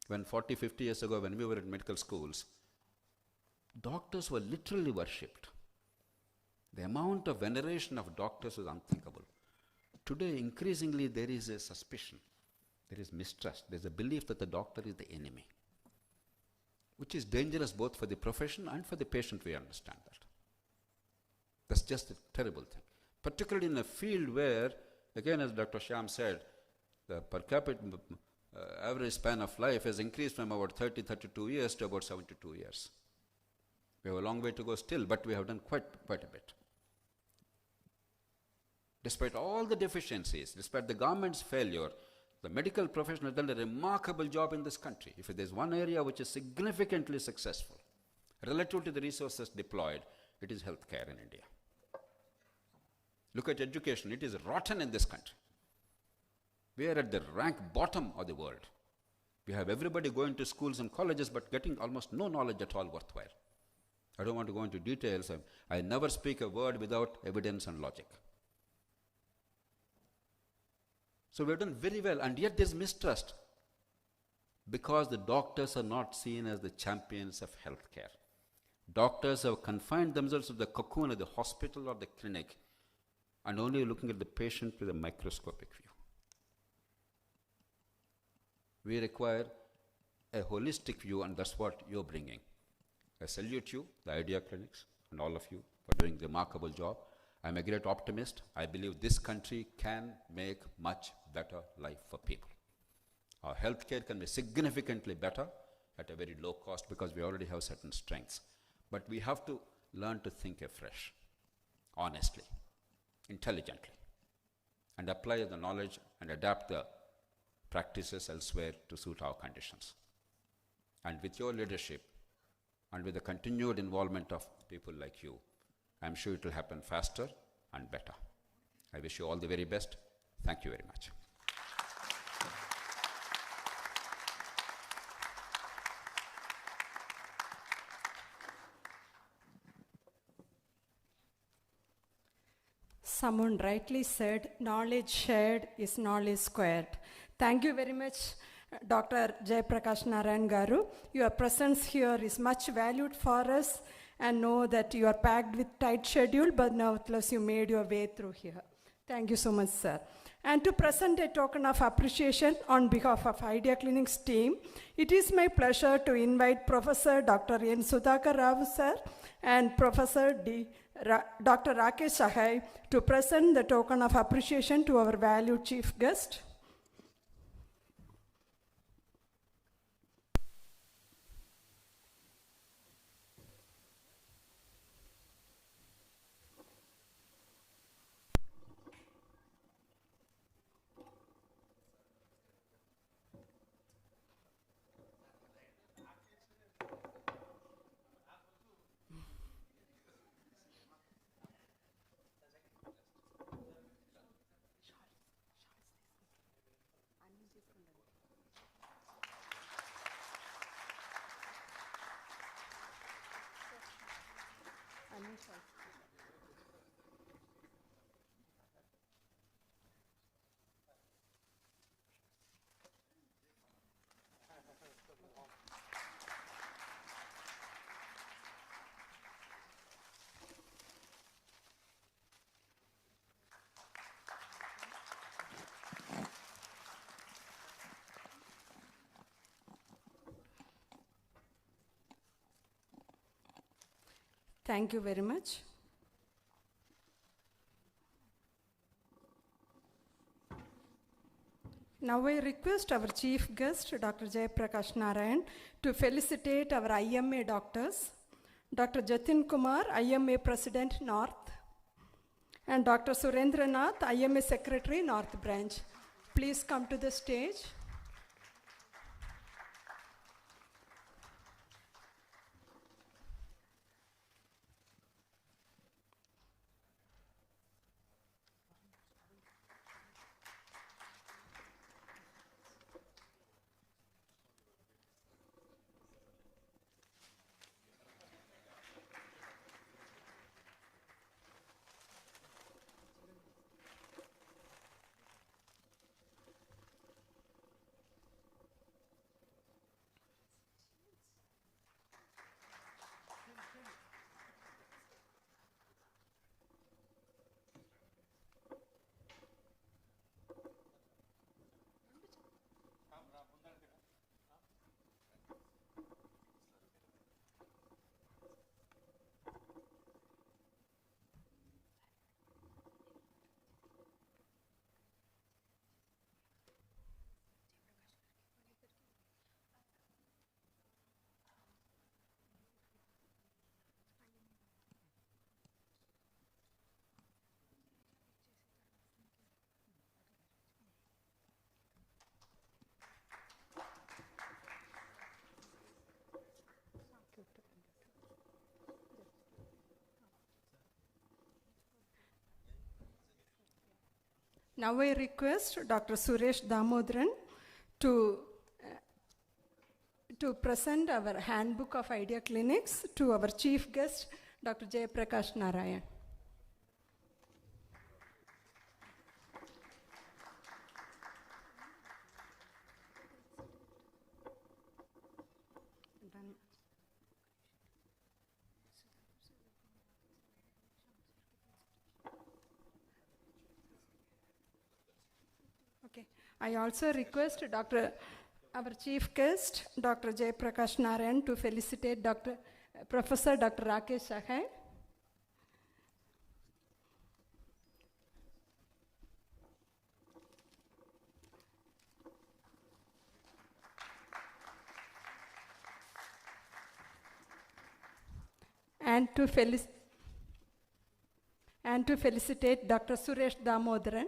When 40, 50 years ago, when we were in medical schools, doctors were literally worshipped. The amount of veneration of doctors was unthinkable. Today, increasingly, there is a suspicion, there is mistrust, there's a belief that the doctor is the enemy, which is dangerous both for the profession and for the patient. We understand that. That's just a terrible thing, particularly in a field where, again, as Dr. Shyam said, the per capita average span of life has increased from about 30, 32 years to about 72 years. We have a long way to go still, but we have done quite a bit. Despite all the deficiencies, despite the government's failure, the medical profession has done a remarkable job in this country. If there's one area which is significantly successful relative to the resources deployed, it is healthcare in India. Look at education. It is rotten in this country. We are at the rank bottom of the world. We have everybody going to schools and colleges but getting almost no knowledge at all worthwhile. I don't want to go into details. I never speak a word without evidence and logic. So we've done very well, and yet there's mistrust because the doctors are not seen as the champions of healthcare. Doctors have confined themselves to the cocoon of the hospital or the clinic and only looking at the patient with a microscopic view. We require a holistic view, and that's what you're bringing. I salute you, the Idea Clinics, and all of you for doing a remarkable job. I'm a great optimist. I believe this country can make much better life for people. Our healthcare can be significantly better at a very low cost because we already have certain strengths. But we have to learn to think afresh, honestly, intelligently, and apply the knowledge and adapt the practices elsewhere to suit our conditions. And with your leadership and with the continued involvement of people like you, I'm sure it will happen faster and better. I wish you all the very best. Thank you very much. Someone rightly said, knowledge shared is knowledge squared. Thank you very much, Dr. Jayaprakash Narayan Garu. Your presence here is much valued for us, and know that you are packed with tight schedule, but nevertheless you made your way through here. Thank you so much, sir. And to present a token of appreciation on behalf of Idea Clinics team, it is my pleasure to invite Professor Dr. N. Sudhakar Rao, sir, and Professor Dr. Rakesh Sahai to present the token of appreciation to our valued chief guest. Thank you very much. Now I request our chief guest, Dr. Jayaprakash Narayan, to felicitate our IMA doctors, Dr. Jatin Kumar, IMA President, North, and Dr. Surendranath, IMA Secretary, North Branch. Please come to the stage. Now I request Dr. Suresh Damodaran to present our handbook of Idea Clinics to our chief guest, Dr. Jayaprakash Narayan. Okay. I also request Dr. our chief guest, Dr. Jayaprakash Narayan, to felicitate Professor Dr. Rakesh Sahay. And to felicitate Dr. Suresh Damodaran.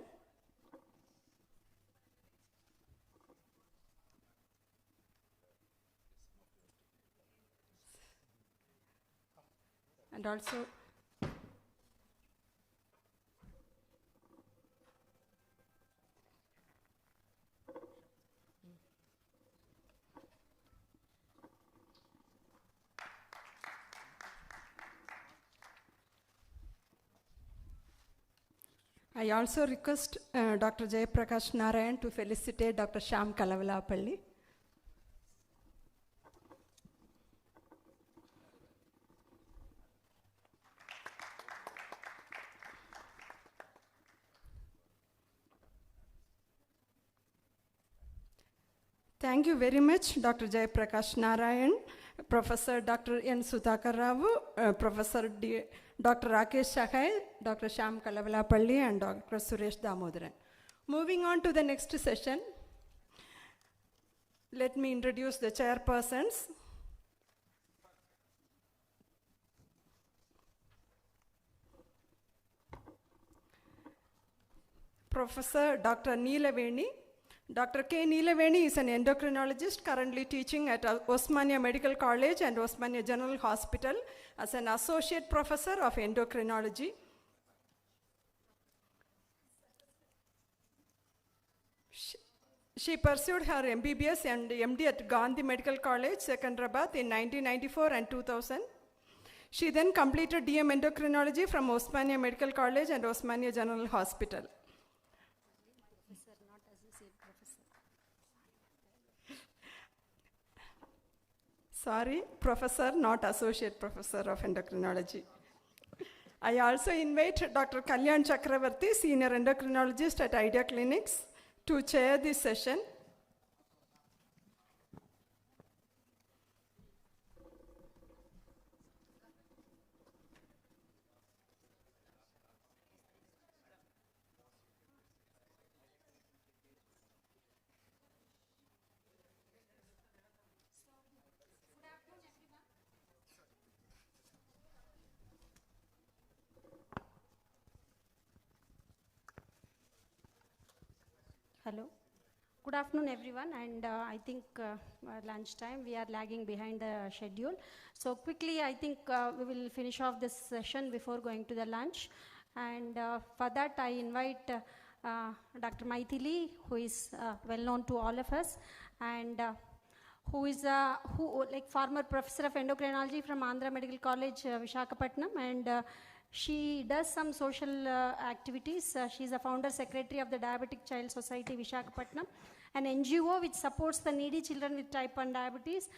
And also I also request Dr. Jayaprakash Narayan to felicitate Dr. Shyam Kalavalapalli. Thank you very much, Dr. Jayaprakash Narayan, Professor Dr. N. Sudhakar Rao, Professor Dr. Rakesh Sahay, Dr. Shyam Kalavalapalli, and Dr. Suresh Damodaran. Moving on to the next session, let me introduce the chairpersons. Professor Dr. Neelaveni. Dr. K. Neelaveni is an endocrinologist currently teaching at Osmania Medical College and Osmania General Hospital as an associate professor of endocrinology. She pursued her MBBS and MD at Gandhi Medical College, Secunderabad in 1994 and 2000. She then completed DM Endocrinology from Osmania Medical College and Osmania General Hospital. Sorry, professor, not associate professor of endocrinology. I also invite Dr. Kalyan Chakravarti, senior endocrinologist at Idea Clinics, to chair this session. Hello. Good afternoon, everyone. And I think lunchtime, we are lagging behind the schedule. So quickly, I think we will finish off this session before going to the lunch. And for that, I invite Dr. Maithili, who is well known to all of us, and who is former professor of endocrinology from Andhra Medical College, Visakhapatnam, and she does some social activities. She is a founder secretary of the Diabetic Child Society, Visakhapatnam, an NGO which supports the needy children with type 1 diabetes.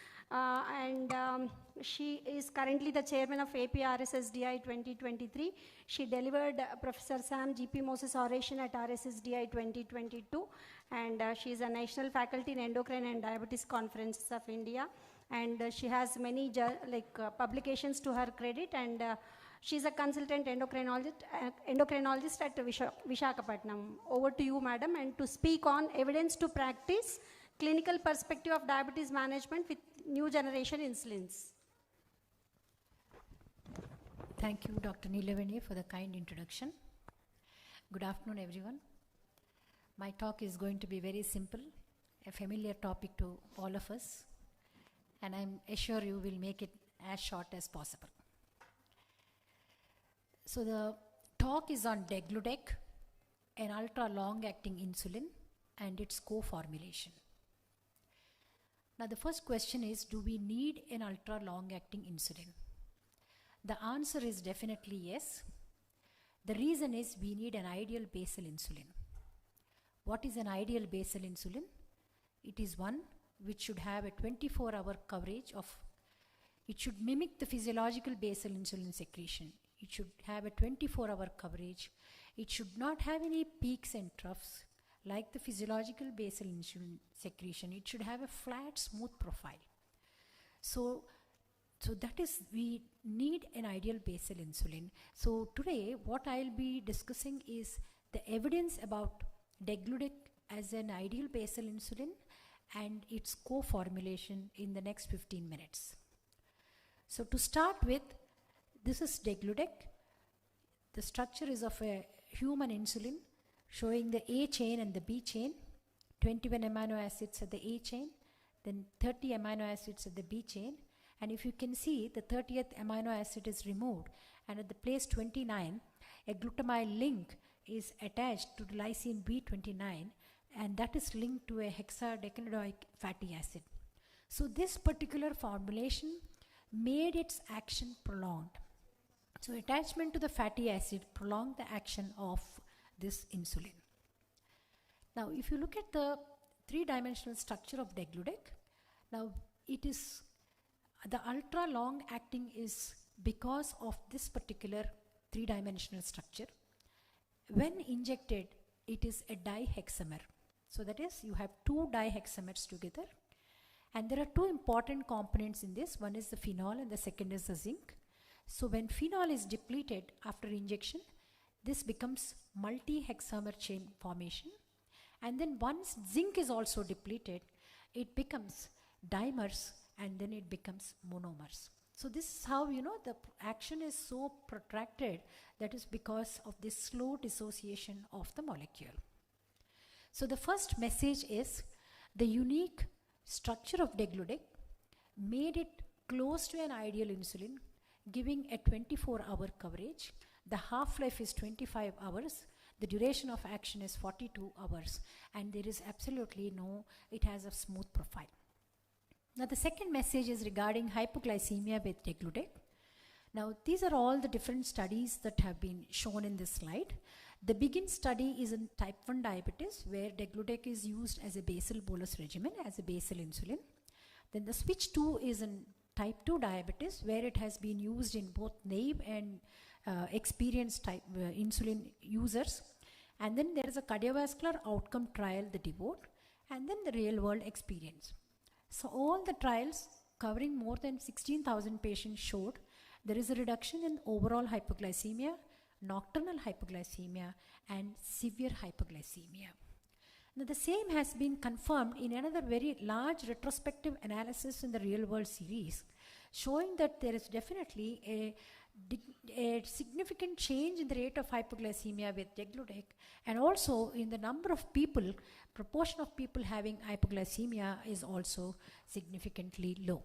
She is currently the chairman of APRSSDI 2023. She delivered Professor Sam G.P. Moses oration at RSSDI 2022. And she is a national faculty in endocrine and diabetes conferences of India. And she has many publications to her credit. And she is a consultant endocrinologist at Visakhapatnam. Over to you, madam, and to speak on evidence to practice clinical perspective of diabetes management with new generation insulins. Thank you, Dr. Neelaveni, for the kind introduction. Good afternoon, everyone. My talk is going to be very simple, a familiar topic to all of us, and I'm sure you will make it as short as possible. So the talk is on Degludec, an ultra-long-acting insulin, and its co-formulation. Now the first question is, do we need an ultra-long-acting insulin? The answer is definitely yes. The reason is we need an ideal basal insulin. What is an ideal basal insulin? It is one which should have a 24-hour coverage of, it should mimic the physiological basal insulin secretion. It should have a 24-hour coverage. It should not have any peaks and troughs, like the physiological basal insulin secretion, it should have a flat, smooth profile. So that is, we need an ideal basal insulin. So today what I'll be discussing is the evidence about degludec as an ideal basal insulin and its co-formulation in the next 15 minutes. So to start with, this is degludec. The structure is of a human insulin showing the A chain and the B chain, 21 amino acids at the A chain, then 30 amino acids at the B chain. And if you can see, the 30th amino acid is removed, and at the place 29, a glutamyl link is attached to the lysine B29, and that is linked to a hexadecanoic fatty acid. So this particular formulation made its action prolonged. So attachment to the fatty acid prolonged the action of this insulin. Now if you look at the three-dimensional structure of degludec, now it is the ultra long acting is because of this particular three-dimensional structure. When injected, it is a dihexamer. So that is, you have two dihexamers together, and there are two important components in this. One is the phenol and the second is the zinc. So when phenol is depleted after injection, this becomes multi-hexamer chain formation, and then once zinc is also depleted, it becomes dimers, and then it becomes monomers. So this is how, you know, the action is so protracted. That is because of this slow dissociation of the molecule. So the first message is the unique structure of degludec made it close to an ideal insulin, giving a 24-hour coverage. The half-life is 25 hours. The duration of action is 42 hours. And there is absolutely it has a smooth profile. Now the second message is regarding hypoglycemia with degludec. Now these are all the different studies that have been shown in this slide. The BEGIN study is in type 1 diabetes, where degludec is used as a basal bolus regimen, as a basal insulin. Then the switch 2 is in type 2 diabetes, where it has been used in both naive and experienced type insulin users. And then there is a cardiovascular outcome trial, the DEVOTE, and then the real world experience. So all the trials covering more than 16,000 patients showed there is a reduction in overall hypoglycemia, nocturnal hypoglycemia, and severe hypoglycemia. Now the same has been confirmed in another very large retrospective analysis in the real world series, showing that there is definitely a significant change in the rate of hypoglycemia with degludec, and also in the number of people, proportion of people having hypoglycemia is also significantly low.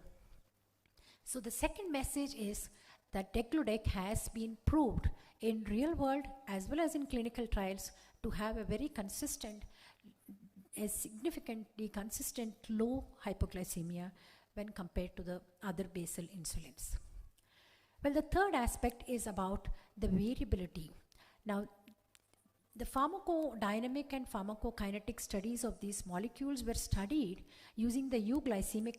So the second message is that degludec has been proved in real world as well as in clinical trials to have a very consistent, a significantly consistent low hypoglycemia when compared to the other basal insulins. Well, the third aspect is about the variability. Now, the pharmacodynamic and pharmacokinetic studies of these molecules were studied using the euglycemic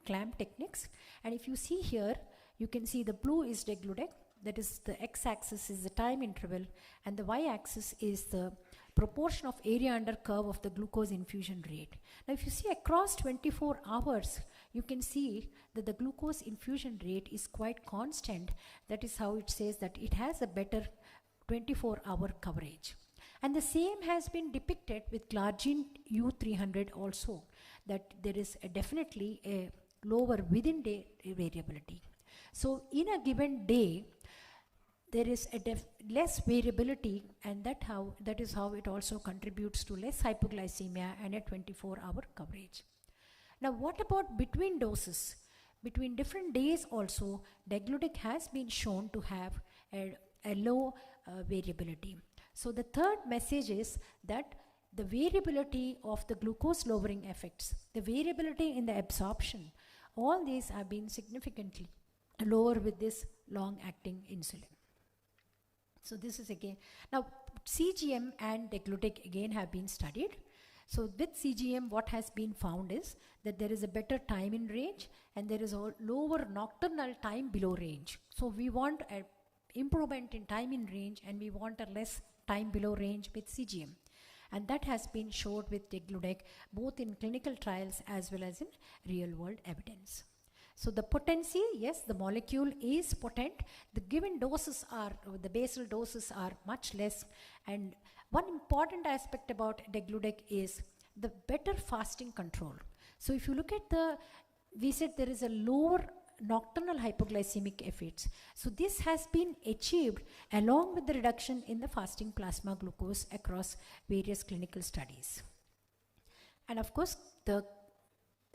clamp techniques. And if you see here, you can see the blue is degludec, that is the x-axis is the time interval, and the y-axis is the proportion of area under curve of the glucose infusion rate. Now if you see across 24 hours, you can see that the glucose infusion rate is quite constant. That is how it says that it has a better 24-hour coverage. And the same has been depicted with glargine U300 also, that there is definitely a lower within day variability. So in a given day, there is a less variability, and that is how it also contributes to less hypoglycemia and a 24-hour coverage. Now what about between doses? Between different days also, degludec has been shown to have a low variability. So the third message is that the variability of the glucose lowering effects, the variability in the absorption, all these have been significantly lower with this long-acting insulin. So this is again, now CGM and degludec again have been studied. So with CGM, what has been found is that there is a better time in range and there is a lower nocturnal time below range. So we want an improvement in time in range and we want a less time below range with CGM. and that has been showed with degludec both in clinical trials as well as in real world evidence. So the potency, yes, the molecule is potent. The given doses are, the basal doses are much less. And one important aspect about degludec is the better fasting control. So if you look at we said there is a lower nocturnal hypoglycemic effects. So this has been achieved along with the reduction in the fasting plasma glucose across various clinical studies. And of course, the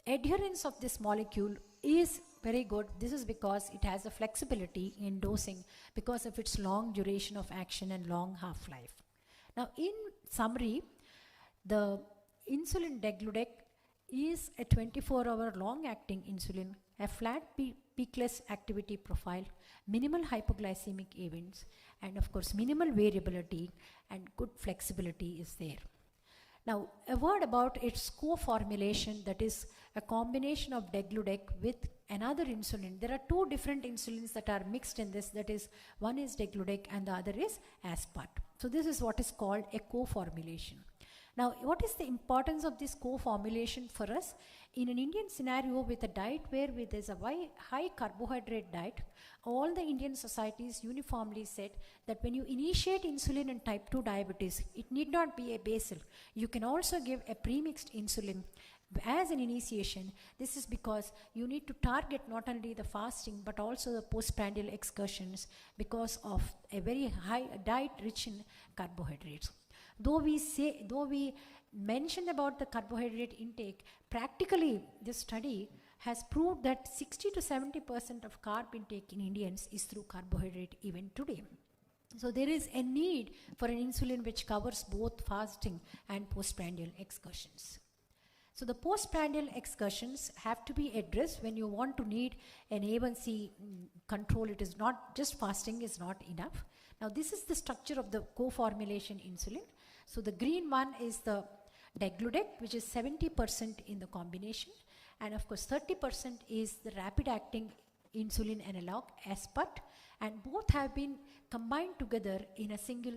adherence of this molecule is very good. This is because it has a flexibility in dosing because of its long duration of action and long half-life. Now, in summary, the insulin degludec is a 24-hour long-acting insulin, a flat peakless activity profile, minimal hypoglycemic events, and of course minimal variability and good flexibility is there. Now, a word about its co-formulation, that is a combination of degludec with another insulin. There are two different insulins that are mixed in this, that is, one is degludec and the other is aspart. So this is what is called a co-formulation. Now, what is the importance of this co-formulation for us? In an Indian scenario with a diet where there is a high carbohydrate diet, all the Indian societies uniformly said that when you initiate insulin in type 2 diabetes, it need not be a basal. You can also give a premixed insulin as an initiation. This is because you need to target not only the fasting but also the postprandial excursions because of a very high diet rich in carbohydrates. Though we mentioned about the carbohydrate intake, practically this study has proved that 60 to 70% of carb intake in Indians is through carbohydrate even today. So there is a need for an insulin which covers both fasting and postprandial excursions. So the postprandial excursions have to be addressed when you want to need an A1C control. It is not just fasting is not enough. Now this is the structure of the co-formulation insulin. So the green one is the degludec, which is 70% in the combination, and of course 30% is the rapid acting insulin analog aspart, and both have been combined together in a single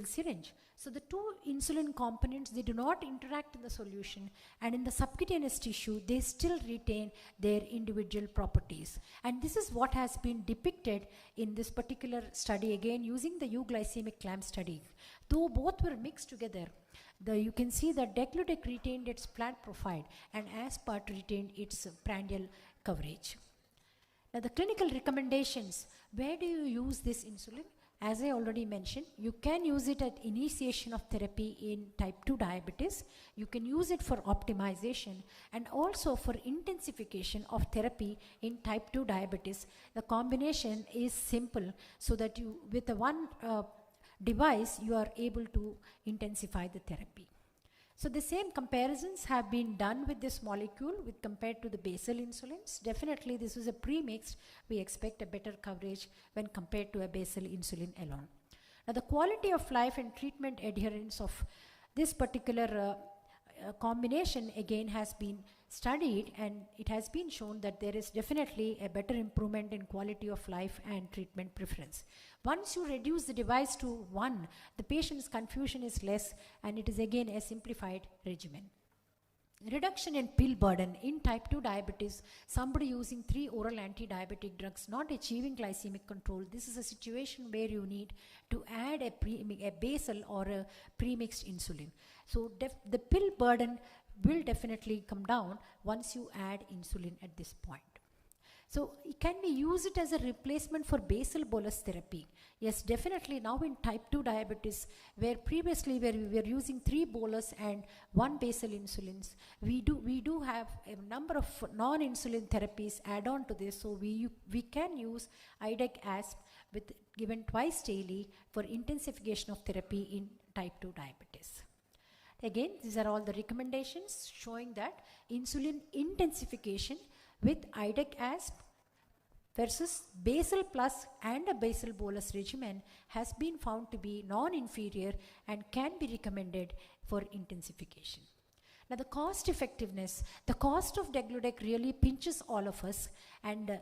syringe. So the two insulin components, they do not interact in the solution, and in the subcutaneous tissue they still retain their individual properties. And this is what has been depicted in this particular study, again using the euglycemic clamp study. Though both were mixed together, you can see that degludec retained its flat profile and aspart retained its prandial coverage. Now the clinical recommendations, where do you use this insulin? As I already mentioned, you can use it at initiation of therapy in type 2 diabetes. You can use it for optimization and also for intensification of therapy in type 2 diabetes. The combination is simple so that you, with the one device, you are able to intensify the therapy. So the same comparisons have been done with this molecule compared to the basal insulins. Definitely this is a premixed. We expect a better coverage when compared to a basal insulin alone. Now the quality of life and treatment adherence of this particular combination again has been studied, and it has been shown that there is definitely a better improvement in quality of life and treatment preference. Once you reduce the device to 1, the patient's confusion is less, and it is again a simplified regimen. Reduction in pill burden in type 2 diabetes, somebody using 3 oral anti-diabetic drugs not achieving glycemic control. This is a situation where you need to add a basal or a premixed insulin. So the pill burden will definitely come down once you add insulin at this point. So can we use it as a replacement for basal bolus therapy? Yes, definitely. Now in type 2 diabetes, where previously we were using 3 bolus and 1 basal insulins, we do have a number of non-insulin therapies add on to this. So we can use IDEC-ASP given twice daily for intensification of therapy in type 2 diabetes. Again, these are all the recommendations showing that insulin intensification with IDEC-ASP versus basal plus and a basal bolus regimen has been found to be non-inferior and can be recommended for intensification. Now the cost effectiveness, the cost of degludec really pinches all of us, and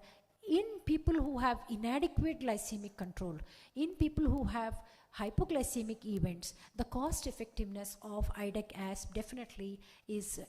in people who have inadequate glycemic control, in people who have hypoglycemic events, the cost effectiveness of IDEC-ASP definitely is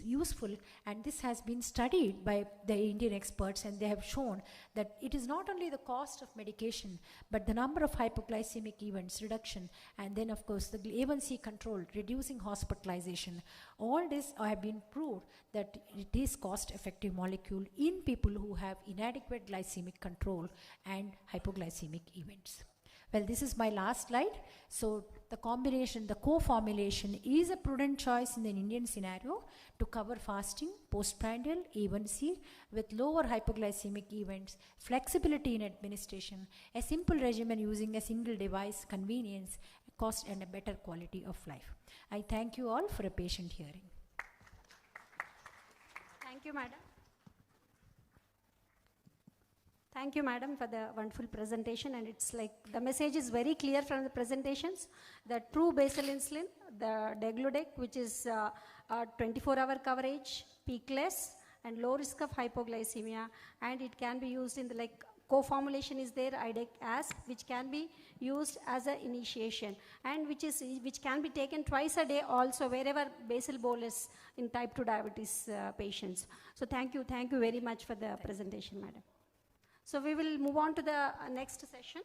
useful, and this has been studied by the Indian experts, and they have shown that it is not only the cost of medication but the number of hypoglycemic events reduction, and then of course the A1C control, reducing hospitalization. All this have been proved that it is cost effective molecule in people who have inadequate glycemic control and hypoglycemic events. Well, this is my last slide. So the combination, the co-formulation is a prudent choice in an Indian scenario to cover fasting, postprandial, A1C with lower hypoglycemic events, flexibility in administration, a simple regimen using a single device, convenience, cost, and a better quality of life. I thank you all for a patient hearing. Thank you, madam. Thank you, madam, for the wonderful presentation, and it's like the message is very clear from the presentations. The true basal insulin, the degludec, which is 24-hour coverage, peakless, and low risk of hypoglycemia, and it can be used in the co-formulation is there, IDEC-ASP, which can be used as an initiation, and which can be taken twice a day also wherever basal bolus in type 2 diabetes patients. So thank you very much for the presentation, madam. So we will move on to the next session.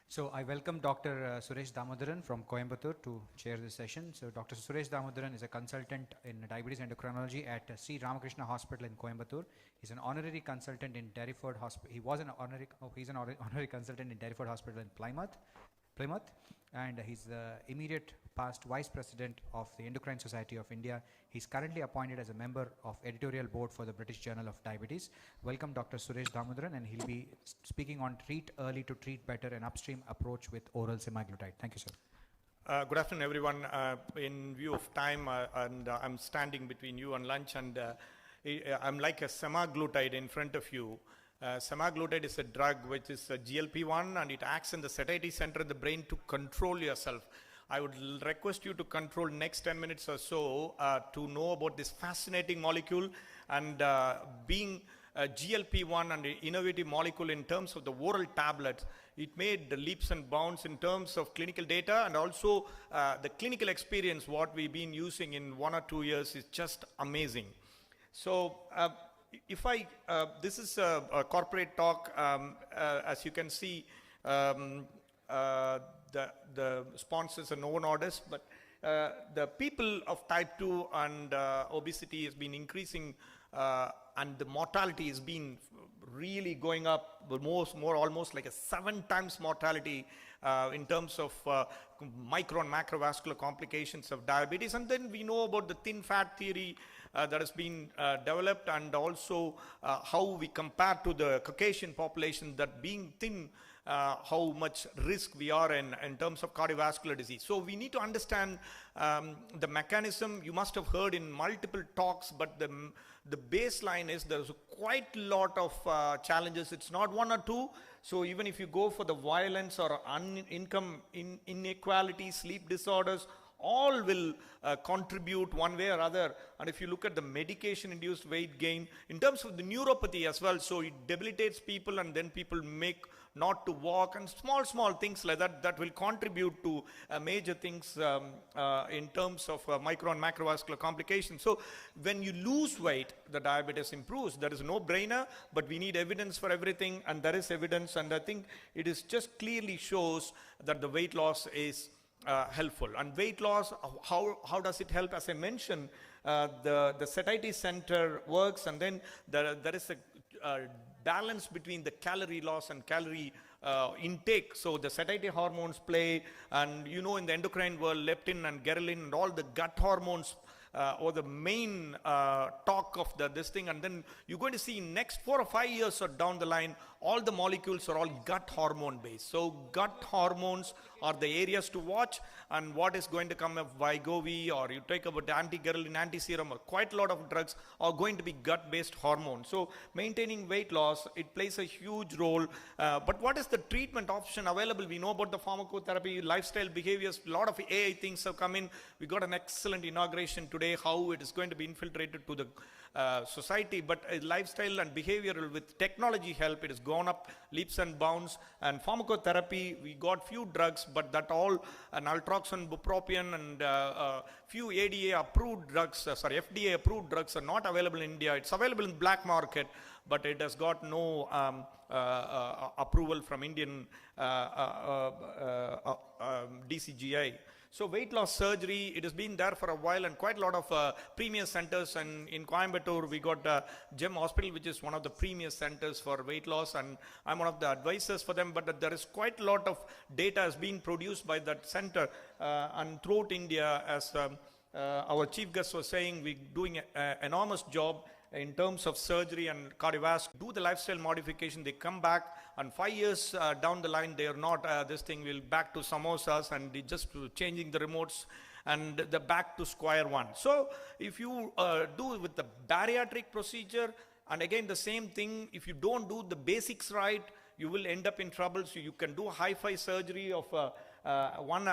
So I welcome Dr. Suresh Damodaran from Coimbatore to chair this session. So Dr. Suresh Damodaran is a consultant in diabetes endocrinology at Sri Ramakrishna Hospital in Coimbatore. He's an honorary consultant in Derriford Hospital. He's an honorary consultant in Derriford Hospital in Plymouth, and he's the immediate past vice president of the Endocrine Society of India. He's currently appointed as a member of editorial board for the British Journal of Diabetes. Welcome, Dr. Suresh Damodaran, and he'll be speaking on treat early to treat better, an upstream approach with oral semaglutide. Thank you, sir. Good afternoon, everyone. In view of time, and I'm standing between you and lunch, and I'm like a semaglutide in front of you. Semaglutide is a drug which is a GLP-1, and it acts in the satiety center in the brain to control yourself. I would request you to control next 10 minutes or so to know about this fascinating molecule, and being a GLP-1 and an innovative molecule in terms of the oral tablets, it made leaps and bounds in terms of clinical data, and also the clinical experience what we've been using in 1 or 2 years is just amazing. So this is a corporate talk, as you can see, the sponsors are no one orders, but the people of type 2 and obesity has been increasing, and the mortality has been really going up, almost like a 7 times mortality in terms of micro and macrovascular complications of diabetes. And then we know about the thin fat theory that has been developed, and also how we compare to the Caucasian population, that being thin, how much risk we are in terms of cardiovascular disease. So we need to understand the mechanism. You must have heard in multiple talks, but the baseline is there's quite a lot of challenges. It's not 1 or 2. So even if you go for the violence or income inequality, sleep disorders, all will contribute one way or other. And if you look at the medication-induced weight gain, in terms of the neuropathy as well, so it debilitates people, and then people make not to walk, and small things like that will contribute to major things in terms of micro and macrovascular complications. So when you lose weight, the diabetes improves. That is no brainer, but we need evidence for everything, and there is evidence, and I think it is just clearly shows that the weight loss is helpful. And weight loss, how does it help? As I mentioned, the satiety center works, and then there is a balance between the calorie loss and calorie intake. So the satiety hormones play, and in the endocrine world, leptin and ghrelin and all the gut hormones or the main talk of this thing. And then you're going to see next 4 or 5 years or down the line, all the molecules are all gut hormone based. So gut hormones are the areas to watch, and what is going to come of Wegovy, or you take about anti-ghrelin, anti-serum, or quite a lot of drugs are going to be gut-based hormones. So maintaining weight loss, it plays a huge role. But what is the treatment option available? We know about the pharmacotherapy, lifestyle behaviors, a lot of AI things have come in. We got an excellent inauguration today today, how it is going to be infiltrated to the society, but lifestyle and behavioral with technology help, it has gone up leaps and bounds. And pharmacotherapy, we got few drugs, but that all, naltrexone, bupropion, and few ADA approved drugs, FDA approved drugs are not available in India. It's available in black market, but it has got no approval from Indian DCGI. So weight loss surgery, it has been there for a while, and quite a lot of premier centers. And in Coimbatore, we got GEM Hospital, which is one of the premier centers for weight loss, and I'm one of the advisors for them. But there is quite a lot of data is being produced by that center and throughout India. As our chief guest was saying, we're doing an enormous job in terms of surgery and cardiovascular. Do the lifestyle modification, they come back, and 5 years down the line, they are not, this thing will back to samosas and they just changing the remotes and the back to square one. So if you do with the bariatric procedure, and again the same thing, if you don't do the basics right, you will end up in trouble. So you can do hi-fi surgery of one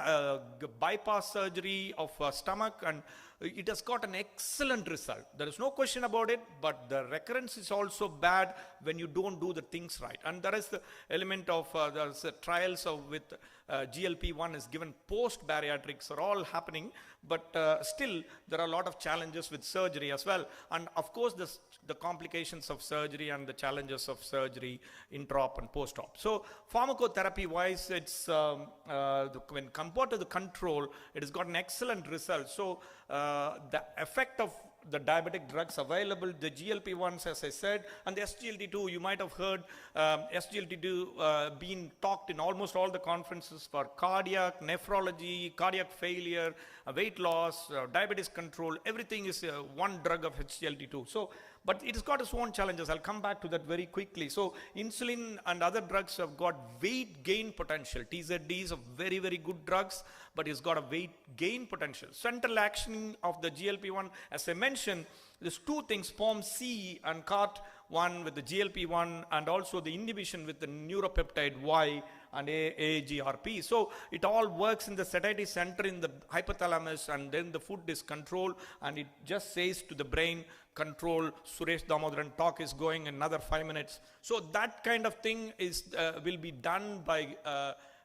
bypass surgery of stomach, and it has got an excellent result. There is no question about it, but the recurrence is also bad when you don't do the things right. And there is the element of there's trials of with GLP-1 is given post-bariatrics are all happening, but still there are a lot of challenges with surgery as well. And of course the complications of surgery and the challenges of surgery intra-op and post-op. So pharmacotherapy wise, it's when compared to the control, it has got an excellent result. So the effect of the diabetic drugs available, the GLP-1s, as I said, and the SGLT2, you might have heard SGLT2 being talked in almost all the conferences for cardiac, nephrology, cardiac failure, weight loss, diabetes control, everything is one drug of SGLT2. So, but it has got its own challenges. I'll come back to that very quickly. So insulin and other drugs have got weight gain potential. TZDs are very, very good drugs, but it's got a weight gain potential. Central action of the GLP-1, as I mentioned, there's two things, POMC and CART1 with the GLP-1, and also the inhibition with the neuropeptide Y and AGRP. So it all works in the satiety center in the hypothalamus, and then the food is controlled, and it just says to the brain, control. Suresh Damodaran talk is going another 5 minutes. So that kind of thing is will be done by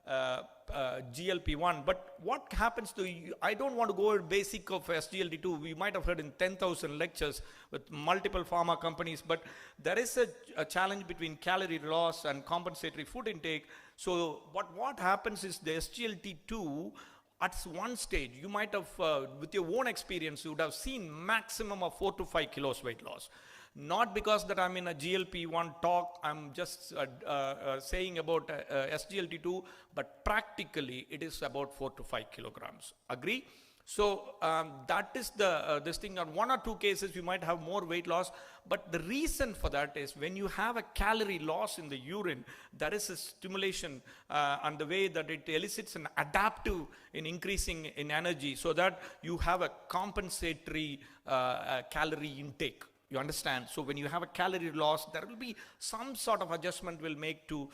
GLP-1. But what happens to, I don't want to go over basic of SGLT2. We might have heard in 10,000 lectures with multiple pharma companies, but there is a challenge between calorie loss and compensatory food intake. So what happens is the SGLT2, at one stage, you might have, with your own experience, you would have seen maximum of 4 to 5 kilos weight loss. Not because that I'm in a GLP-1 talk, I'm just saying about SGLT2, but practically it is about 4 to 5 kilograms. Agree? So that is the this thing. On 1 or 2 cases, you might have more weight loss, but the reason for that is when you have a calorie loss in the urine, there is a stimulation and the way that it elicits an adaptive in increasing in energy, so that you have a compensatory calorie intake. You understand? So when you have a calorie loss, there will be some sort of adjustment will make to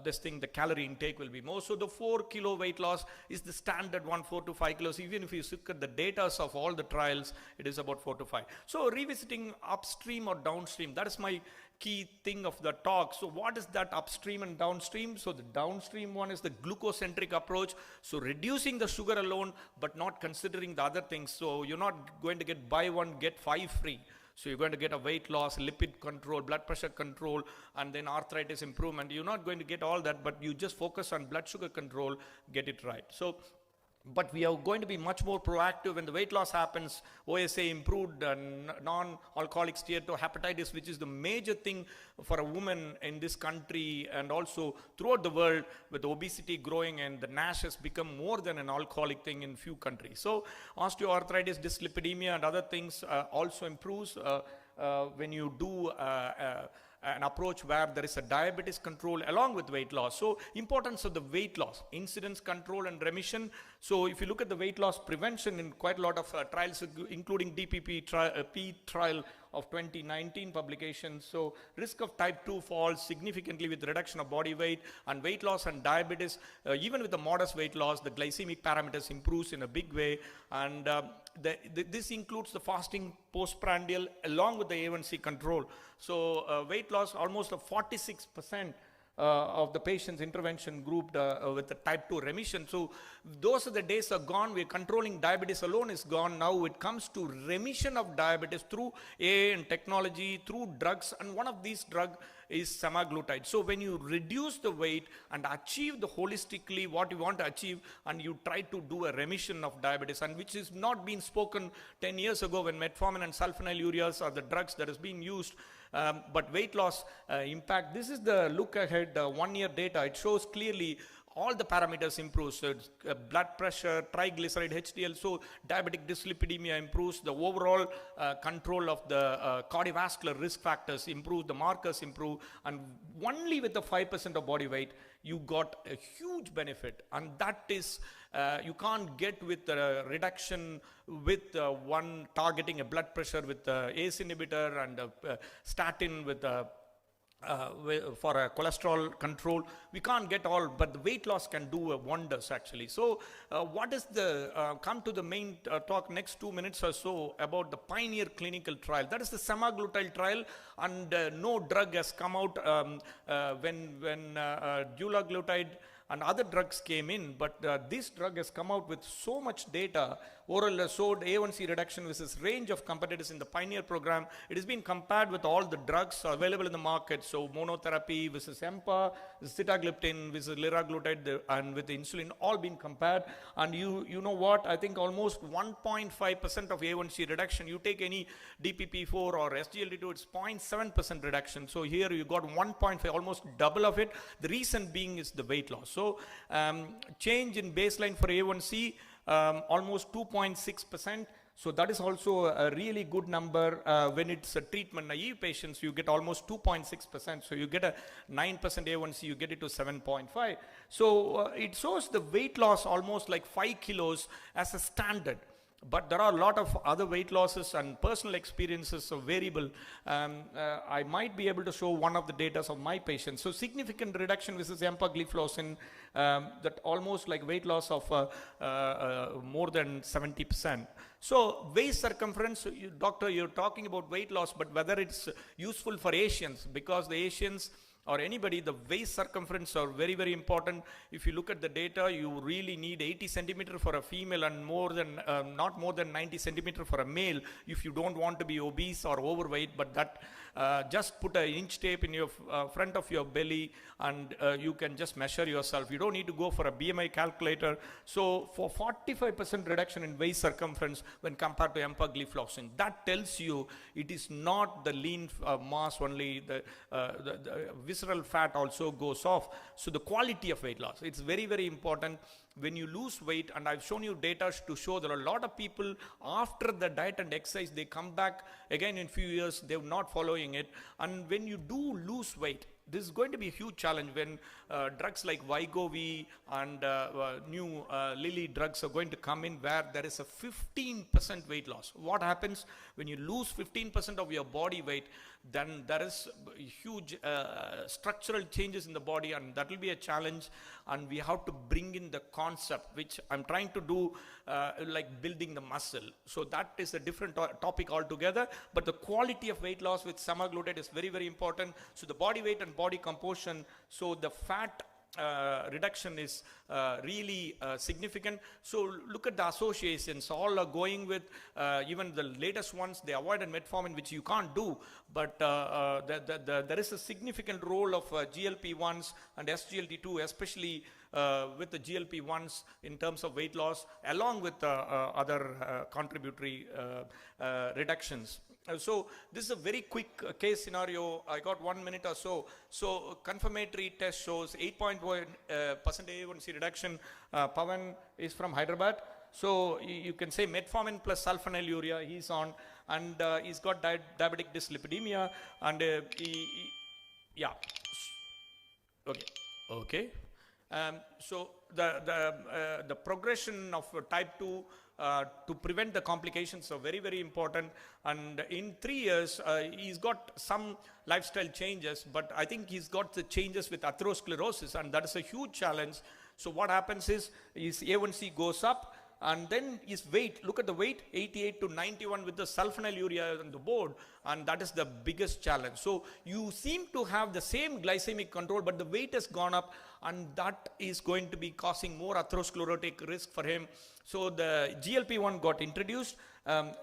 this thing, the calorie intake will be more. So the 4 kilo weight loss is the standard one, 4 to 5 kilos. Even if you look at the data of all the trials, it is about 4 to 5. So revisiting upstream or downstream, that is my key thing of the talk. So what is that upstream and downstream? So the downstream one is the glucocentric approach. So reducing the sugar alone, but not considering the other things. So you're not going to get buy one, get 5 free. So you're going to get a weight loss, lipid control, blood pressure control, and then arthritis improvement. You're not going to get all that, but you just focus on blood sugar control, get it right. So, but we are going to be much more proactive when the weight loss happens. OSA improved, non-alcoholic steatohepatitis, which is the major thing for a woman in this country and also throughout the world, with obesity growing, and the NASH has become more than an alcoholic thing in few countries. So osteoarthritis, dyslipidemia and other things also improves when you do an approach where there is a diabetes control along with weight loss. So importance of the weight loss, incidence control and remission. So if you look at the weight loss prevention in quite a lot of trials, including DPP trial of 2019 publication. So risk of type 2 falls significantly with reduction of body weight, and weight loss and diabetes, even with the modest weight loss, the glycemic parameters improves in a big way. And this includes the fasting postprandial along with the A1C control. So weight loss almost of 46% of the patients intervention grouped with the type 2 remission. So those are the days are gone. We're controlling diabetes alone is gone. Now it comes to remission of diabetes through AA and technology, through drugs, and one of these drugs is semaglutide. So when you reduce the weight and achieve the holistically what you want to achieve, and you try to do a remission of diabetes, and which is not been spoken 10 years ago when metformin and sulfonylureas are the drugs that is being used. But weight loss impact, this is the look ahead 1 year data. It shows clearly all the parameters improve. So blood pressure, triglyceride, HDL, so diabetic dyslipidemia improves, the overall control of the cardiovascular risk factors improve, the markers improve, and only with the 5% of body weight, you got a huge benefit. And that is, you can't get with a reduction with one targeting a blood pressure with ACE inhibitor and statin with for a cholesterol control. We can't get all, but the weight loss can do wonders actually. So what is the, come to the main talk next 2 minutes or so about the Pioneer clinical trial. That is the semaglutide trial, and no drug has come out when dulaglutide and other drugs came in, but this drug has come out with so much data. Oral showed A1C reduction versus range of competitors in the Pioneer program. It has been compared with all the drugs available in the market. So monotherapy versus EMPA, sitagliptin versus liraglutide, and with insulin, all been compared. And you know what? I think almost 1.5% of A1C reduction. You take any DPP-4 or SGLT2, it's 0.7% reduction. So here you got 1.5, almost double of it. The reason being is the weight loss. So change in baseline for A1C, almost 2.6%. So that is also a really good number. When it's a treatment naive patients, you get almost 2.6%. So you get a 9% A1C, you get it to 7.5. So it shows the weight loss almost like 5 kilos as a standard. But there are a lot of other weight losses and personal experiences of variable. I might be able to show one of the data of my patients. So significant reduction versus empagliflozin, that almost like weight loss of more than 70%. So waist circumference, doctor, you're talking about weight loss, but whether it's useful for Asians, because the Asians or anybody, the waist circumference are very, very important. If you look at the data, you really need 80 centimeter for a female and more than, not more than 90 centimeter for a male if you don't want to be obese or overweight. But that, just put an inch tape in your front of your belly and you can just measure yourself. You don't need to go for a BMI calculator. So for 45% reduction in waist circumference when compared to empagliflozin, that tells you it is not the lean mass only, the visceral fat also goes off. So the quality of weight loss, it's very, very important. When you lose weight, and I've shown you data to show there are a lot of people after the diet and exercise, they come back again in few years, they're not following it. And when you do lose weight, this is going to be a huge challenge when drugs like Wegovy and new Lilly drugs are going to come in, where there is a 15% weight loss. What happens when you lose 15% of your body weight? Then there is huge structural changes in the body, and that will be a challenge. And we have to bring in the concept, which I'm trying to do, like building the muscle. So that is a different topic altogether. But the quality of weight loss with semaglutide is very, very important. So the body weight and body composition, so the fat reduction is really significant. So look at the associations. All are going with, even the latest ones, they avoided metformin, which you can't do. But there is a significant role of GLP-1s and SGLT2, especially with the GLP-1s in terms of weight loss, along with other contributory reductions. So this is a very quick case scenario. I got 1 minute or so. So confirmatory test shows 8.1% A1C reduction. Pavan is from Hyderabad. So you can say metformin plus sulfonylurea he's on, and he's got diabetic dyslipidemia, and yeah. Okay. So the progression of type 2 to prevent the complications are very, very important. And in 3 years, he's got some lifestyle changes, but I think he's got the changes with atherosclerosis, and that is a huge challenge. So what happens is his A1C goes up, And then his weight, look at the weight, 88 to 91 with the sulfonylurea on the board, and that is the biggest challenge. So you seem to have the same glycemic control, but the weight has gone up, and that is going to be causing more atherosclerotic risk for him. So the GLP-1 got introduced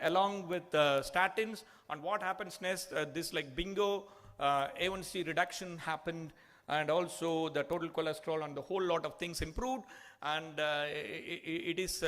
along with statins, and what happens next, this like bingo, A1C reduction happened, and also the total cholesterol and the whole lot of things improved, and it is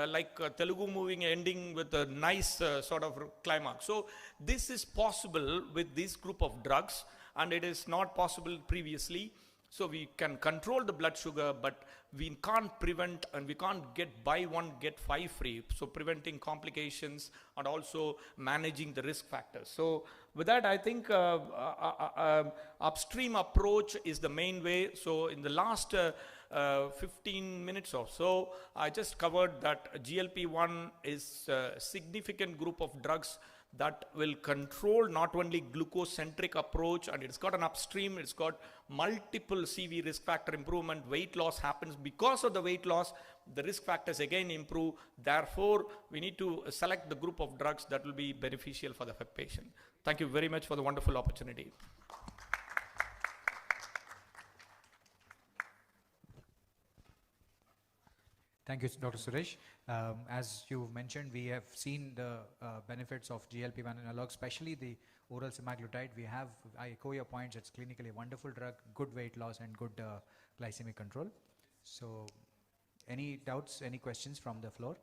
like Telugu movie ending with a nice sort of climax. So this is possible with this group of drugs, and it is not possible previously. So we can control the blood sugar, but we can't prevent, and we can't get buy one get five free. So preventing complications and also managing the risk factors. So with that, I think upstream approach is the main way. So in the last 15 minutes or so, I just covered that GLP-1 is a significant group of drugs that will control not only glucose-centric approach, and it's got an upstream, it's got multiple CV risk factor improvement, weight loss happens. Because of the weight loss, the risk factors again improve. Therefore, we need to select the group of drugs that will be beneficial for the patient. Thank you very much for the wonderful opportunity. Thank you, Dr. Suresh. As you mentioned, we have seen the benefits of GLP-1 analog, especially the oral semaglutide. I echo your points, it's clinically a wonderful drug, good weight loss and good glycemic control. So, any doubts, any questions from the floor?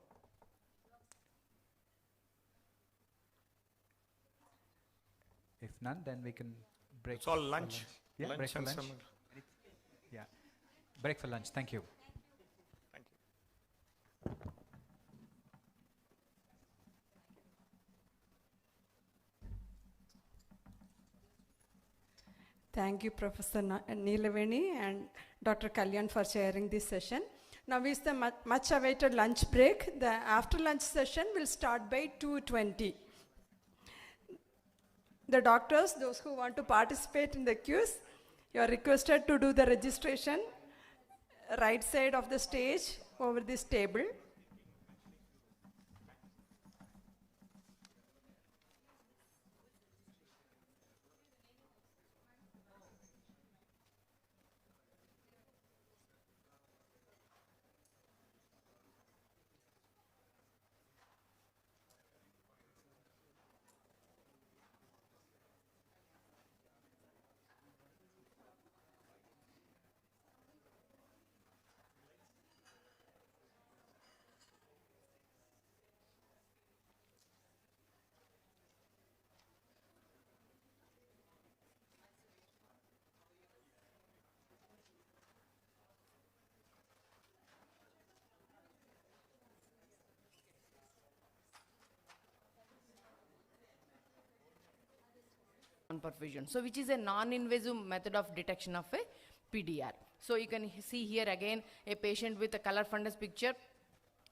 If none, then we can break. It's all lunch. Yeah, lunch break for and lunch. summer. Yeah, break for lunch. Thank you. Thank you. Thank you, Professor Neelavani and Dr. Kalyan for sharing this session. Now is the much awaited lunch break. The after lunch session will start by 2:20. The doctors, those who want to participate in the quiz, you are requested to do the registration right side of the stage over this table. perfusion, so which is a non-invasive method of detection of a PDR. So you can see here again a patient with a color fundus picture,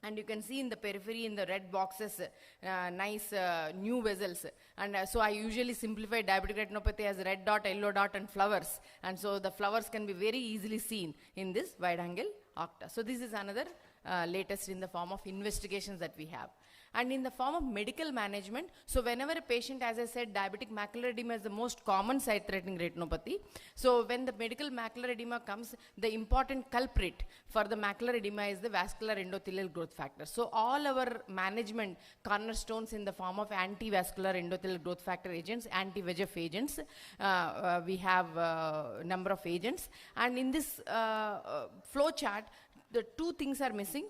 and you can see in the periphery in the red boxes nice new vessels, and so I usually simplify diabetic retinopathy as red dot, yellow dot and flowers, and so the flowers can be very easily seen in this wide angle octa. So this is another latest in the form of investigations that we have. And in the form of medical management, so whenever a patient, as I said, diabetic macular edema is the most common sight-threatening retinopathy. So when the medical macular edema comes, the important culprit for the macular edema is the vascular endothelial growth factor. So all our management cornerstones in the form of anti-vascular endothelial growth factor agents, anti-VEGF agents, we have a number of agents. And in this flow chart, the two things are missing.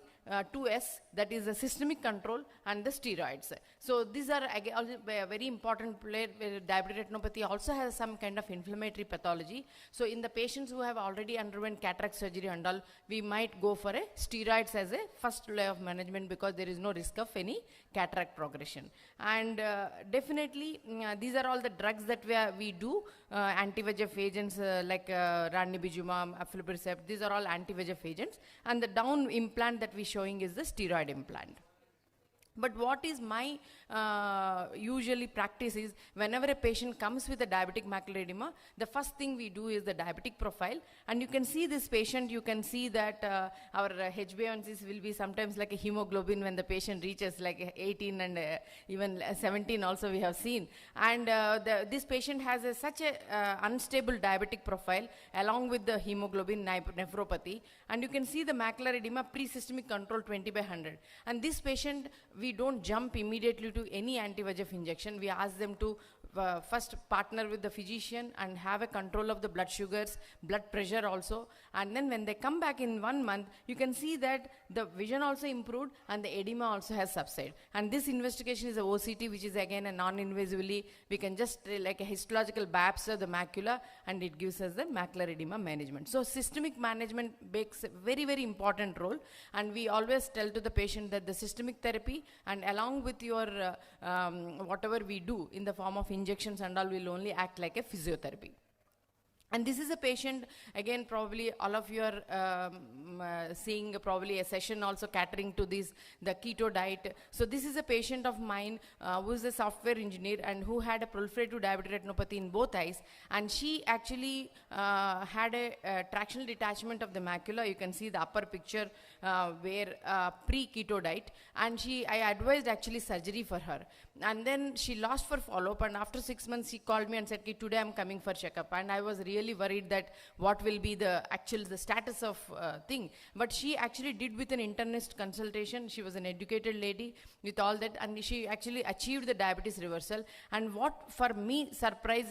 2S, that is the systemic control, and the steroids. So these are a very important player. Diabetic retinopathy also has some kind of inflammatory pathology. So in the patients who have already undergone cataract surgery and all, we might go for a steroids as a first layer of management, because there is no risk of any cataract progression. And definitely these are all the drugs that we do, anti-VEGF agents like ranibizumab, aflibercept, these are all anti-VEGF agents. And the down implant that we showing is the steroid implant. But what is my usually practice is, whenever a patient comes with a diabetic macular edema, the first thing we do is the diabetic profile. And you can see this patient, you can see that our HbA1cs will be sometimes like a hemoglobin when the patient reaches like 18 and even 17 also we have seen. And this patient has such a unstable diabetic profile along with the hemoglobin nephropathy. And you can see the macular edema pre-systemic control 20/100. And this patient, we don't jump immediately to any anti-VEGF injection. We ask them to first partner with the physician and have a control of the blood sugars, blood pressure also. And then when they come back in 1 month, you can see that the vision also improved and the edema also has subsided. And this investigation is a OCT, which is again a non-invasively, we can just like a histological biopsy of the macula, and it gives us the macular edema management. So systemic management makes a very, very important role. And we always tell to the patient that the systemic therapy and along with your whatever we do in the form of injections and all will only act like a physiotherapy. And this is a patient, again, probably all of you are seeing probably a session also catering to this, the keto diet. So this is a patient of mine who is a software engineer and who had a proliferative diabetic retinopathy in both eyes. And she actually had a tractional detachment of the macula. You can see the upper picture where pre-keto diet. And I advised actually surgery for her. And then she lost for follow-up, and after 6 months she called me and said, today I'm coming for checkup. And I was really worried that what will be the status of thing. But she actually did with an internist consultation. She was an educated lady with all that, and she actually achieved the diabetes reversal. And what for me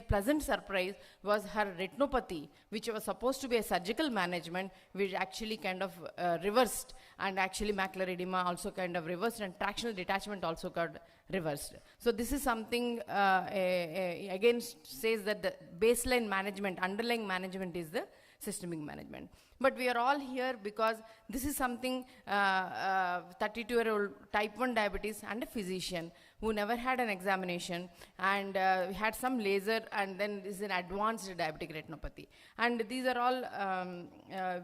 pleasant surprise was her retinopathy, which was supposed to be a surgical management, which actually kind of reversed, and actually macular edema also kind of reversed, and tractional detachment also got reversed. So this is something again says that the baseline management, underlying management is the systemic management. But we are all here because this is something 32-year-old type 1 diabetes and a physician who never had an examination and had some laser, and then this is an advanced diabetic retinopathy. And these are all,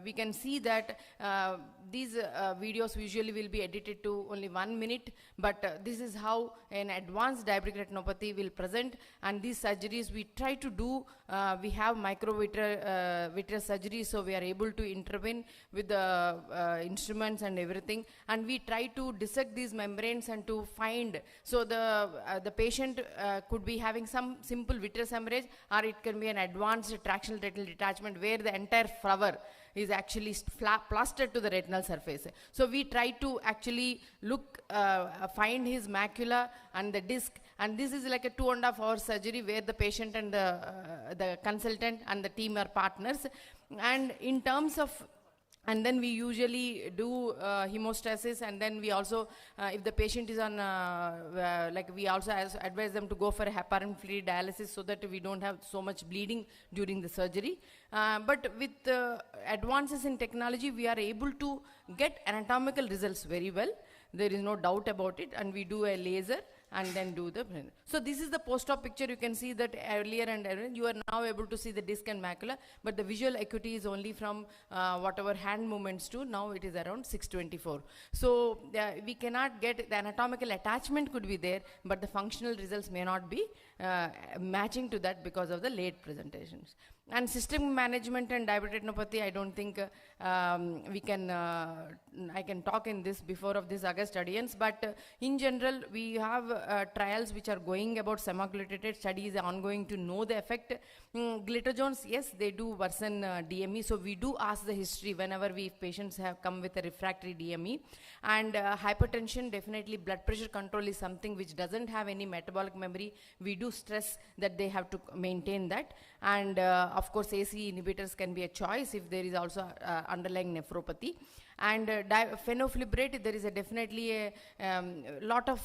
we can see that these videos usually will be edited to only 1 minute, but this is how an advanced diabetic retinopathy will present. And these surgeries we try to do, we have microvitreous surgery, so we are able to intervene with the instruments and everything, and we try to dissect these membranes and to find, so the patient could be having some simple vitreous hemorrhage, or it can be an advanced tractional retinal detachment where the entire flower is actually plastered to the retinal surface. So we try to actually look, find his macula and the disc, and this is like a 2.5 hour surgery where the patient and the consultant and the team are partners. And in terms of, and then we usually do hemostasis, and then we also, if the patient is on, like we also advise them to go for a heparin-free dialysis so that we don't have so much bleeding during the surgery. But with advances in technology, we are able to get anatomical results very well. There is no doubt about it, and we do a laser and then do the. So this is the post-op picture. You can see that earlier and earlier. You are now able to see the disc and macula, but the visual acuity is only from whatever hand movements to now it is around 624. So we cannot get, the anatomical attachment could be there, but the functional results may not be matching to that because of the late presentations. And systemic management and diabetic retinopathy, I don't think we can, I can talk in this before of this August audience, but in general, we have trials which are going about semaglutide studies ongoing to know the effect. Glitazones, yes, they do worsen DME, so we do ask the history whenever patients have come with a refractory DME. And hypertension, definitely blood pressure control is something which doesn't have any metabolic memory. We do stress that they have to maintain that. And of course, ACE inhibitors can be a choice if there is also underlying nephropathy. And fenofibrate, there is definitely a lot of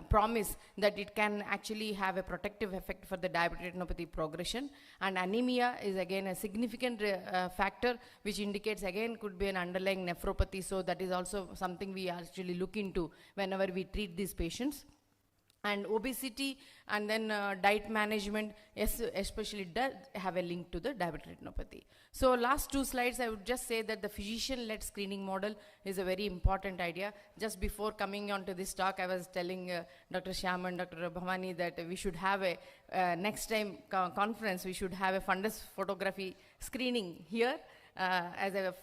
promise that it can actually have a protective effect for the diabetic retinopathy progression. And anemia is again a significant factor which indicates again could be an underlying nephropathy. So that is also something we actually look into whenever we treat these patients. And obesity and then diet management, yes, especially does have a link to the diabetic retinopathy. So last two slides, I would just say that the physician-led screening model is a very important idea. Just before coming on to this talk, I was telling Dr. Shyam and Dr. Bhavani that we should have a next time conference, we should have a fundus photography screening here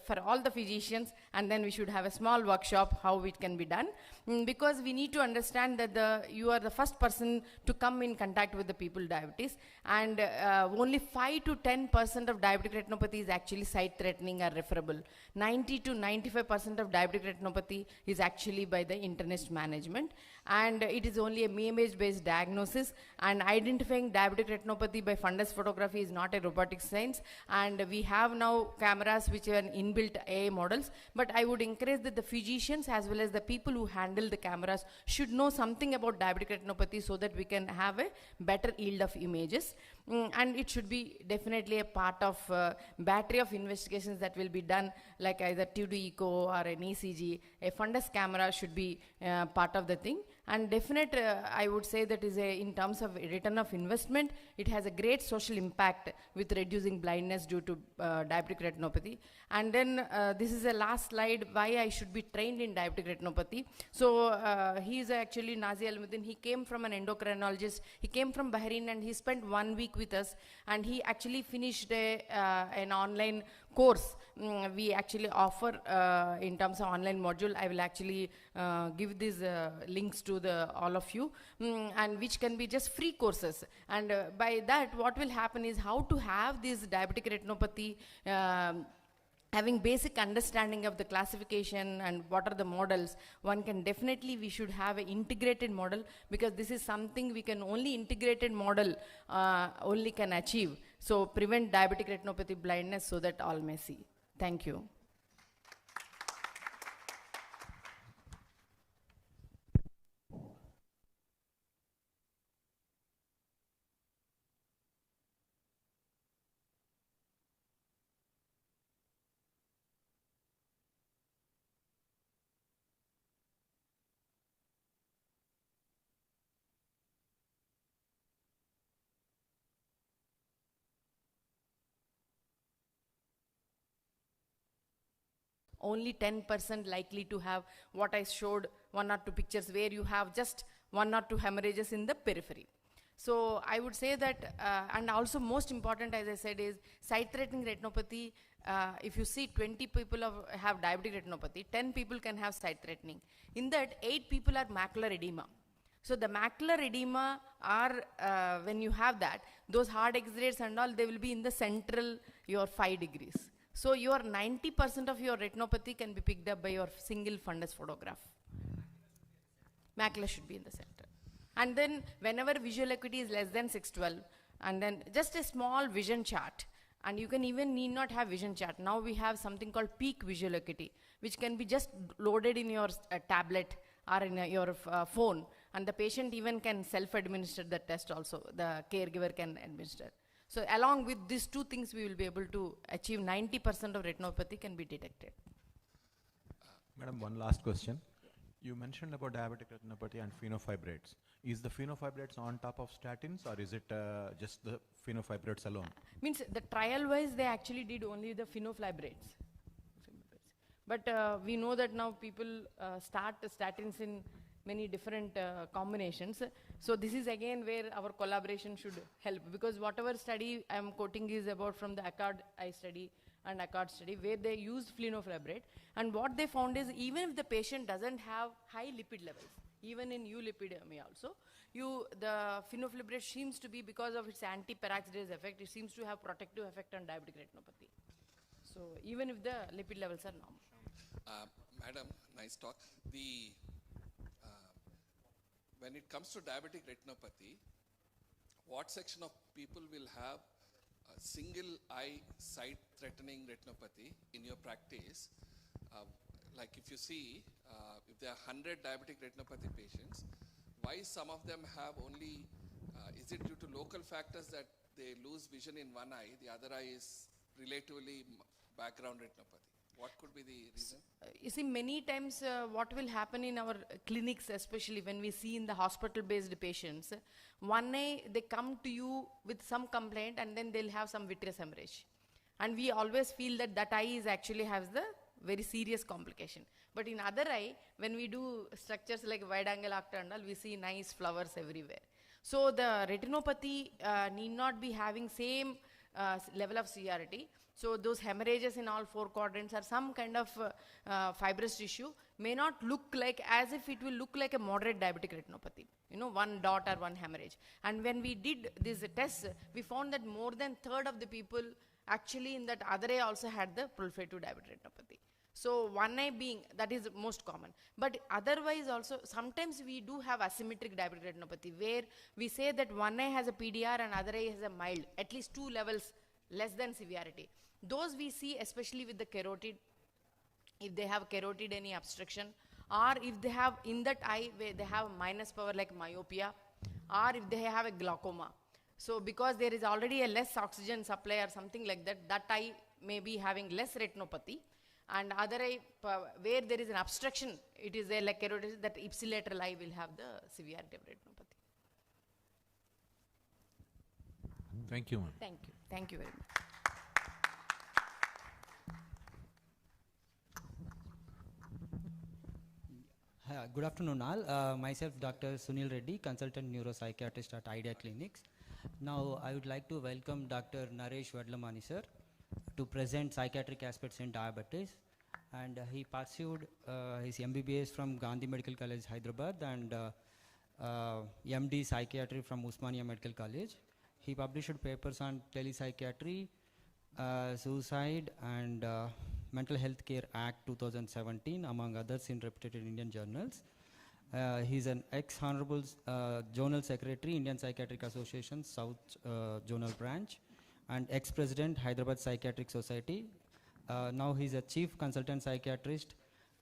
for all the physicians, and then we should have a small workshop how it can be done, because we need to understand that you are the first person to come in contact with the people with diabetes, and only 5 to 10% of diabetic retinopathy is actually sight threatening or referable. 90 to 95% of diabetic retinopathy is actually by the internist management, and it is only a image based diagnosis, and identifying diabetic retinopathy by fundus photography is not a robotic science, and we have now cameras which are inbuilt AI models, but I would encourage that the physicians as well as the people who handle the cameras should know something about diabetic retinopathy so that we can have a better yield of images. And it should be definitely a part of battery of investigations that will be done, like either 2D echo or an ECG. A fundus camera should be part of the thing. And definite, I would say that is in terms of return of investment, it has a great social impact with reducing blindness due to diabetic retinopathy. And then this is the last slide, why I should be trained in diabetic retinopathy. So he is actually Nazi Almuddin. He came from an endocrinologist. He came from Bahrain and he spent 1 week with us, and he actually finished an online course. We actually offer in terms of online module. I will actually give these links to all of you, and which can be just free courses. And by that, what will happen is how to have this diabetic retinopathy, having basic understanding of the classification and what are the models. One can definitely, we should have an integrated model, because this is something we can only integrated model only can achieve. So prevent diabetic retinopathy blindness so that all may see. Thank you. Only 10% likely to have what I showed, 1 or 2 pictures where you have just 1 or 2 hemorrhages in the periphery. So I would say that, and also most important, as I said, is sight-threatening retinopathy. If you see 20 people have diabetic retinopathy, 10 people can have sight-threatening. In that, 8 people are macular edema. So the macular edema are, when you have that, those hard X-rays and all, they will be in the central, your 5 degrees. So your 90% of your retinopathy can be picked up by your single fundus photograph. Macula should be in the center. And then whenever visual acuity is less than 612, and then just a small vision chart, and you can even need not have vision chart. Now we have something called peak visual acuity, which can be just loaded in your tablet or in your phone, and the patient even can self-administer the test also. The caregiver can administer. So along with these 2 things, we will be able to achieve 90% of retinopathy can be detected. Madam, one last question. You mentioned about diabetic retinopathy and phenofibrates. Is the phenofibrates on top of statins, or is it just the phenofibrates alone? Means the trial-wise, they actually did only the phenofibrates. But we know that now people start statins in many different combinations. So this is again where our collaboration should help, because whatever study I am quoting is about from the ACCORD eye study and ACCORD study, where they used flenofibrate, and what they found is even if the patient doesn't have high lipid levels, even in eulipidemia also, the phenofibrate seems to be, because of its anti-peroxidase effect, it seems to have protective effect on diabetic retinopathy. So even if the lipid levels are normal. Madam, nice talk. When it comes to diabetic retinopathy, what section of people will have a single eye sight threatening retinopathy in your practice? Like if you see, if there are 100 diabetic retinopathy patients, why some of them have only, is it due to local factors that they lose vision in one eye, the other eye is relatively background retinopathy? What could be the reason? You see, many times what will happen in our clinics, especially when we see in the hospital-based patients, one eye, they come to you with some complaint and then they'll have some vitreous hemorrhage. And we always feel that that eye is actually has the very serious complication. But in other eye, when we do structures like wide angle octa and all, we see nice flowers everywhere. So the retinopathy need not be having same level of severity. So those hemorrhages in all four quadrants or some kind of fibrous tissue may not look like as if it will look like a moderate diabetic retinopathy. You know, one dot or one hemorrhage. And when we did these tests, we found that more than third of the people actually in that other eye also had the proliferative diabetic retinopathy. So one eye being, that is most common. But otherwise also, sometimes we do have asymmetric diabetic retinopathy where we say that one eye has a PDR and other eye has a mild, at least 2 levels less than severity. Those we see especially with the carotid, if they have carotid any obstruction, or if they have in that eye where they have minus power like myopia, or if they have a glaucoma. So because there is already a less oxygen supply or something like that, that eye may be having less retinopathy. And other eye, where there is an obstruction, it is there like carotid, that ipsilateral eye will have the severity of retinopathy. Thank you, ma'am. Thank you. Thank you very much. Good afternoon all. Myself Dr. Sunil Reddy, consultant neuropsychiatrist at Idea Clinics. Now I would like to welcome Dr. Naresh Vadlamani sir to present psychiatric aspects in diabetes. And he pursued his MBBS from Gandhi Medical College, Hyderabad, and MD Psychiatry from Usmania Medical College. He published papers on telepsychiatry, suicide, and Mental Health Care Act 2017, among others, in reputed Indian journals. He's an ex-honorable Zonal Secretary, Indian Psychiatric Association, South Zonal Branch, and ex-president, Hyderabad Psychiatric Society. Now he's a chief consultant psychiatrist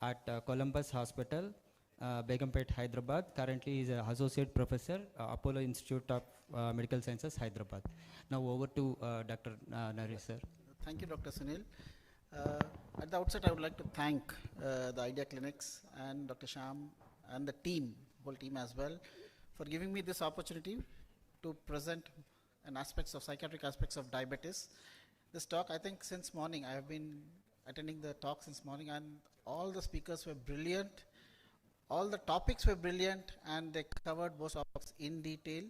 at Columbus Hospital, Begumpet, Hyderabad. Currently he's an associate professor, Apollo Institute of Medical Sciences, Hyderabad. Now over to Dr. Naresh sir. Thank you, Dr. Sunil. At the outset, I would like to thank the Idea Clinics and Dr. Sham and the team, whole team as well, for giving me this opportunity to present psychiatric aspects of diabetes. This talk, I think since morning, I have been attending the talk since morning, and all the speakers were brilliant, all the topics were brilliant, and they covered most topics in detail.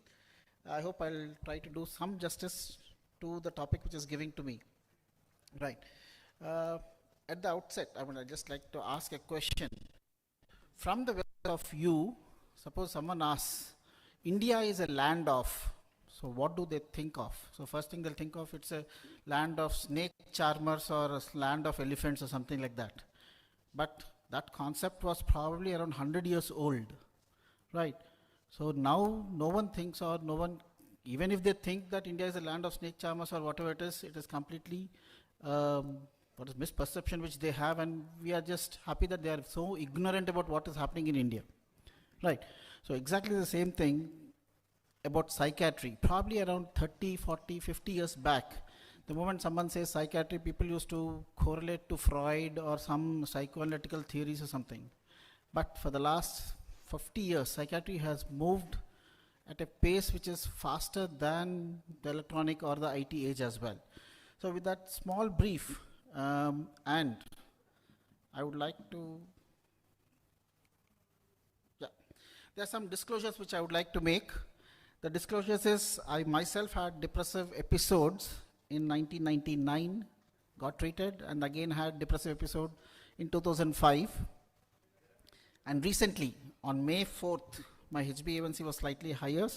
I hope I'll try to do some justice to the topic which is given to me. Right. At the outset, I would just like to ask a question. From the of you, suppose someone asks, India is a land of, so what do they think of? So first thing they'll think of, it's a land of snake charmers or a land of elephants or something like that. But that concept was probably around 100 years old, right? So now no one thinks, or no one, even if they think that India is a land of snake charmers or whatever it is completely misperception which they have, and we are just happy that they are so ignorant about what is happening in India, right? So exactly the same thing about psychiatry. Probably around 30, 40, 50 years back, the moment someone says psychiatry, people used to correlate to Freud or some psychoanalytical theories or something. But for the last 50 years, psychiatry has moved at a pace which is faster than the electronic or the IT age as well. So with that small brief, and I would like to, there are some disclosures which I would like to make. The disclosures is, I myself had depressive episodes in 1999, got treated, and again had depressive episode in 2005. And recently, on May 4th, my HbA1c was slightly higher,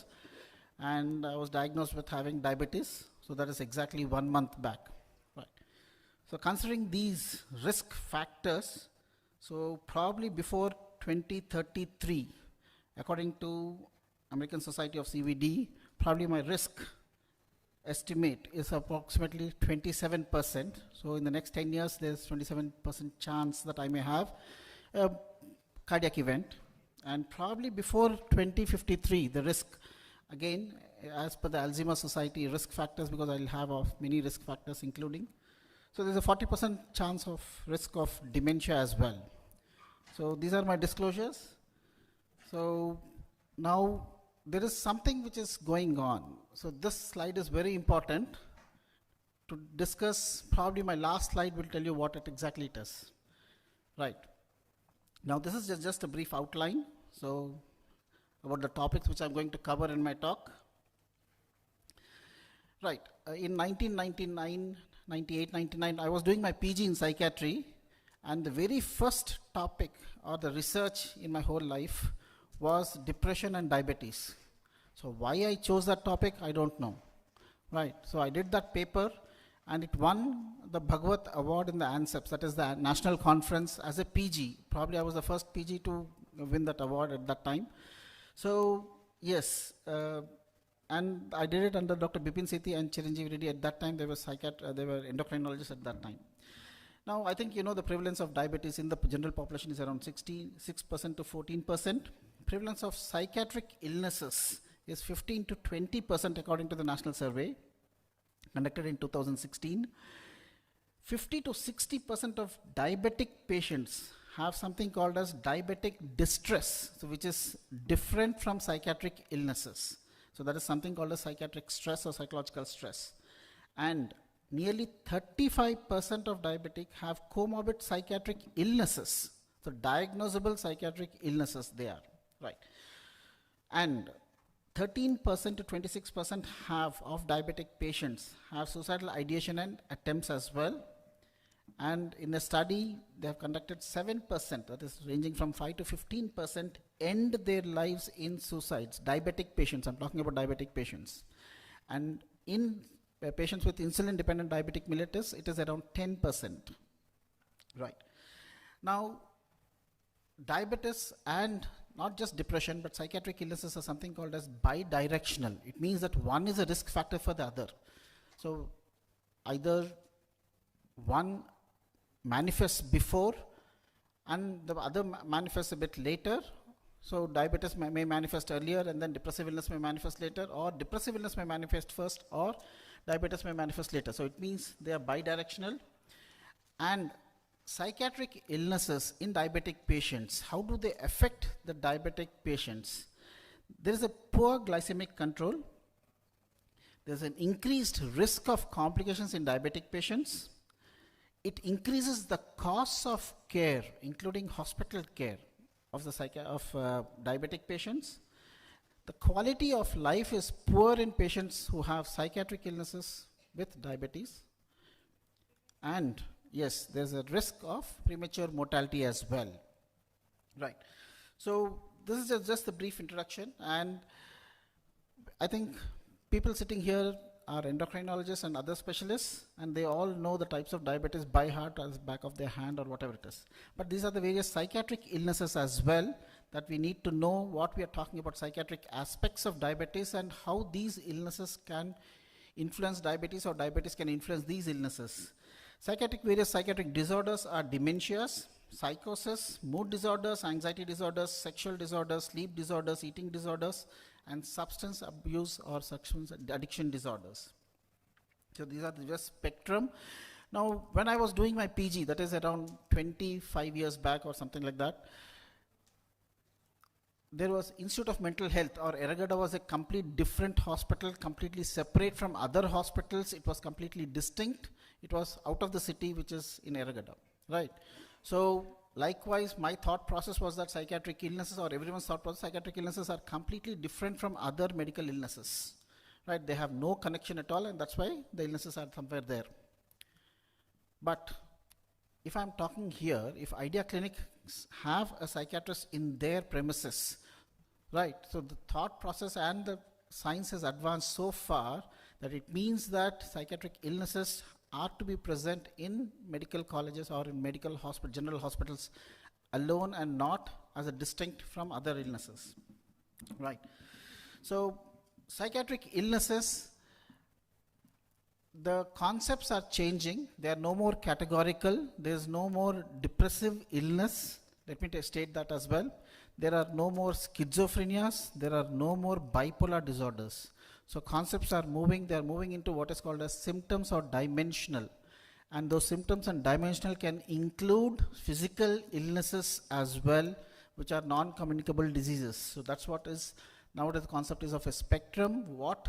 and I was diagnosed with having diabetes. So that is exactly 1 month back. Right. So considering these risk factors, so probably before 2033, according to American Society of CVD, probably my risk estimate is approximately 27%. So in the next 10 years, there's 27% chance that I may have a cardiac event. And probably before 2053, the risk, again, as per the Alzheimer's Society risk factors, because I'll have many risk factors including. So there's a 40% chance of risk of dementia as well. So these are my disclosures. So now there is something which is going on. So this slide is very important to discuss. Probably my last slide will tell you what exactly it is. Right. Now this is just a brief outline. So about the topics which I'm going to cover in my talk. Right. In 1999, 98, 99, I was doing my PG in psychiatry, and the very first topic or the research in my whole life was depression and diabetes. So why I chose that topic, I don't know. Right. So I did that paper, and it won the Bhagwat Award in the ANSEPS, that is the national conference, as a PG. Probably I was the first PG to win that award at that time. So yes, and I did it under Dr. Bipin Sethi and Chiranjeev Reddy. At that time, they were endocrinologists at that time. Now, I think you know the prevalence of diabetes in the general population is around 6% to 14%. Prevalence of psychiatric illnesses is 15 to 20% according to the national survey conducted in 2016. 50 to 60% of diabetic patients have something called as diabetic distress, so which is different from psychiatric illnesses. So that is something called as psychiatric stress or psychological stress. And nearly 35% of diabetic have comorbid psychiatric illnesses. So diagnosable psychiatric illnesses they are, right? And 13% to 26% of diabetic patients have suicidal ideation and attempts as well. And in a study, they have conducted 7%, that is ranging from 5 to 15%, end their lives in suicides. Diabetic patients, I'm talking about diabetic patients. And in patients with insulin-dependent diabetic mellitus, it is around 10%. Right. Now, diabetes and not just depression, but psychiatric illnesses are something called as bidirectional. It means that one is a risk factor for the other. So either one manifests before and the other manifests a bit later. So diabetes may manifest earlier, and then depressive illness may manifest later, or depressive illness may manifest first, or diabetes may manifest later. So it means they are bidirectional. And psychiatric illnesses in diabetic patients, how do they affect the diabetic patients? There is a poor glycemic control. There's an increased risk of complications in diabetic patients. It increases the costs of care, including hospital care of diabetic patients. The quality of life is poor in patients who have psychiatric illnesses with diabetes. And yes, there's a risk of premature mortality as well. Right. So this is just a brief introduction, and I think people sitting here are endocrinologists and other specialists, and they all know the types of diabetes by heart, as back of their hand or whatever it is. But these are the various psychiatric illnesses as well that we need to know what we are talking about, psychiatric aspects of diabetes and how these illnesses can influence diabetes or diabetes can influence these illnesses. Various psychiatric disorders are dementias, psychosis, mood disorders, anxiety disorders, sexual disorders, sleep disorders, eating disorders, and substance abuse or substance addiction disorders. So these are the spectrum. Now, when I was doing my PG, that is around 25 years back or something like that, there was Institute of Mental Health, or Eragada was a complete different hospital, completely separate from other hospitals. It was completely distinct. It was out of the city, which is in Eragada, right? So likewise, my thought process was that psychiatric illnesses, or everyone's thought process, psychiatric illnesses are completely different from other medical illnesses, right? They have no connection at all, and that's why the illnesses are somewhere there. But if I'm talking here, if Idea Clinics have a psychiatrist in their premises, right? So the thought process and the science has advanced so far that it means that psychiatric illnesses are to be present in medical colleges or in medical hospital, general hospitals alone, and not as a distinct from other illnesses, right? So psychiatric illnesses, the concepts are changing. They are no more categorical. There is no more depressive illness. Let me state that as well. There are no more schizophrenias. There are no more bipolar disorders. So concepts are moving. They are moving into what is called as symptoms or dimensional. and those symptoms and dimensional can include physical illnesses as well, which are non-communicable diseases. So that's what is nowadays the concept is of a spectrum. What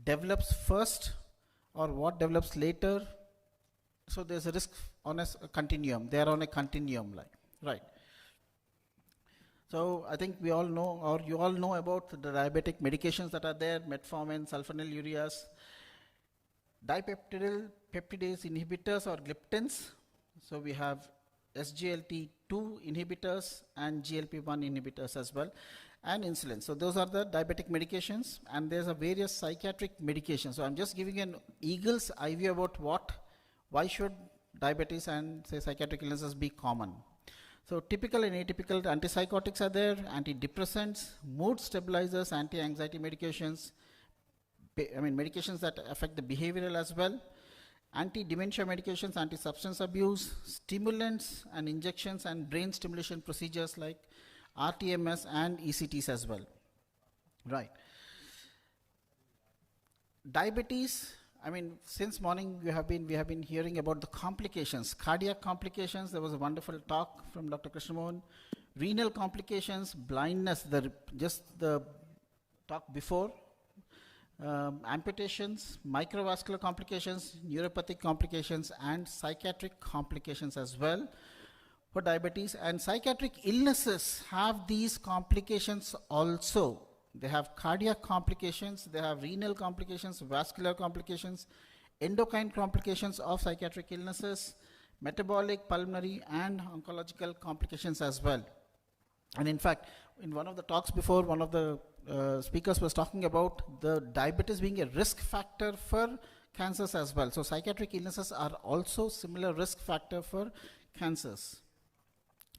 develops first or what develops later. So there's a risk on a continuum. They are on a continuum line, right? So I think we all know, or you all know about the diabetic medications that are there, metformin, sulfonylureas, dipeptidyl peptidase inhibitors or gliptins. So we have SGLT2 inhibitors and GLP-1 inhibitors as well, and insulin. So those are the diabetic medications, and there's a various psychiatric medications. So I'm just giving an eagle's eye view about why should diabetes and say psychiatric illnesses be common. So typical and atypical antipsychotics are there, antidepressants, mood stabilizers, anti-anxiety medications, medications that affect the behavioral as well, anti-dementia medications, anti-substance abuse, stimulants and injections, and brain stimulation procedures like RTMS and ECTs as well. Right. Diabetes, since morning we have been hearing about the complications, cardiac complications. There was a wonderful talk from Dr. Krishnamohan. Renal complications, blindness, just the talk before, amputations, microvascular complications, neuropathic complications, and psychiatric complications as well for diabetes. And psychiatric illnesses have these complications also. They have cardiac complications, they have renal complications, vascular complications, endocrine complications of psychiatric illnesses, metabolic, pulmonary, and oncological complications as well. And in fact, in one of the talks before, one of the speakers was talking about the diabetes being a risk factor for cancers as well. So psychiatric illnesses are also similar risk factor for cancers.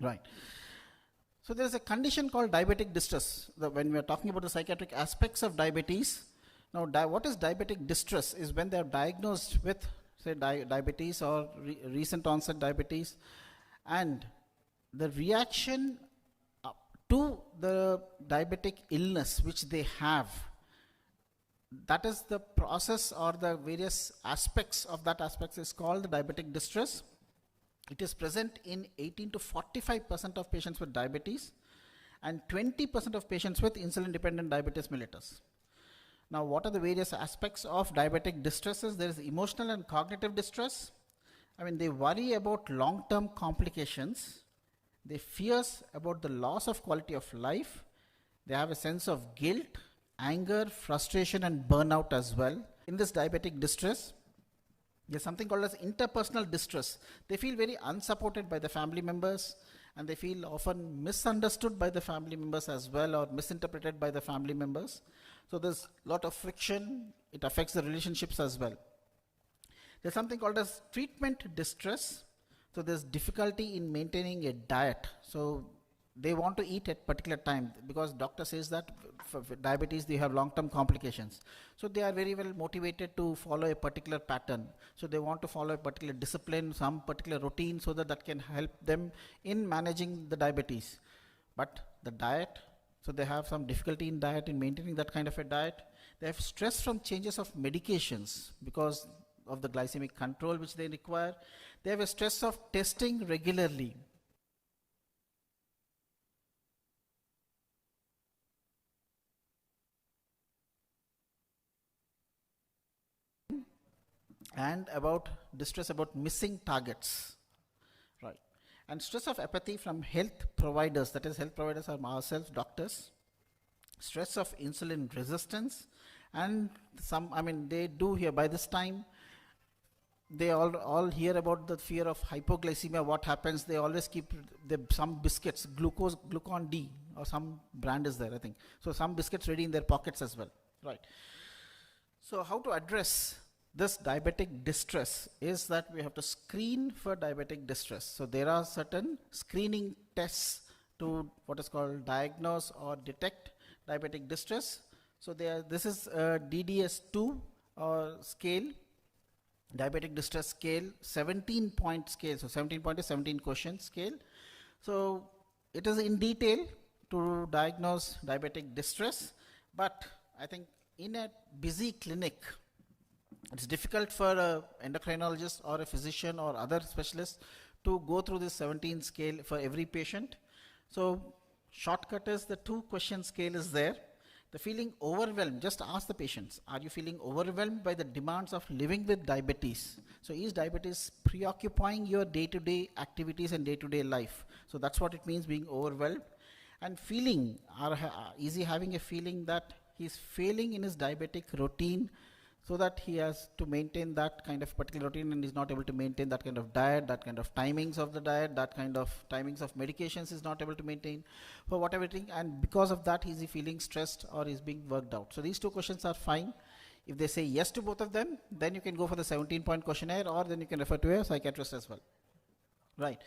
Right. So there's a condition called diabetic distress. When we are talking about the psychiatric aspects of diabetes, now what is diabetic distress is when they are diagnosed with, say, diabetes or recent onset diabetes, and the reaction to the diabetic illness which they have, that is the process or the various aspects of that aspect is called the diabetic distress. It is present in 18 to 45% of patients with diabetes and 20% of patients with insulin-dependent diabetes mellitus. Now, what are the various aspects of diabetic distresses? There is emotional and cognitive distress. They worry about long-term complications. They fears about the loss of quality of life. They have a sense of guilt, anger, frustration, and burnout as well. In this diabetic distress, there's something called as interpersonal distress. They feel very unsupported by the family members, and they feel often misunderstood by the family members as well, or misinterpreted by the family members. So there's a lot of friction. It affects the relationships as well. There's something called as treatment distress. So there's difficulty in maintaining a diet. So they want to eat at particular time because doctor says that for diabetes they have long-term complications. So they are very well motivated to follow a particular pattern. So they want to follow a particular discipline, some particular routine, so that can help them in managing the diabetes. But the diet, so they have some difficulty in diet, in maintaining that kind of a diet. They have stress from changes of medications because of the glycemic control which they require. They have a stress of testing regularly. And about distress about missing targets, right? And stress of apathy from health providers, that is health providers are ourselves, doctors. Stress of insulin resistance, and they do here by this time, they all hear about the fear of hypoglycemia. What happens, they always keep some biscuits, glucon D or some brand is there, I think. So some biscuits ready in their pockets as well, right? So how to address this diabetic distress is that we have to screen for diabetic distress. So there are certain screening tests to what is called diagnose or detect diabetic distress. So this is a DDS2 scale, diabetic distress scale, 17-point scale. So 17 point is 17 question scale. So it is in detail to diagnose diabetic distress, but I think in a busy clinic, It's difficult for an endocrinologist or a physician or other specialist to go through this 17 scale for every patient. So shortcut is the 2-question scale is there. The feeling overwhelmed, just ask the patients, are you feeling overwhelmed by the demands of living with diabetes? So is diabetes preoccupying your day-to-day activities and day-to-day life? So that's what it means, being overwhelmed. And feeling, is he having a feeling that he's failing in his diabetic routine, so that he has to maintain that kind of particular routine and is not able to maintain that kind of diet, that kind of timings of the diet, that kind of timings of medications is not able to maintain for whatever thing, and because of that is he feeling stressed or is being worked out. So these 2 questions are fine. If they say yes to both of them, then you can go for the 17-point questionnaire, or then you can refer to a psychiatrist as well. Right.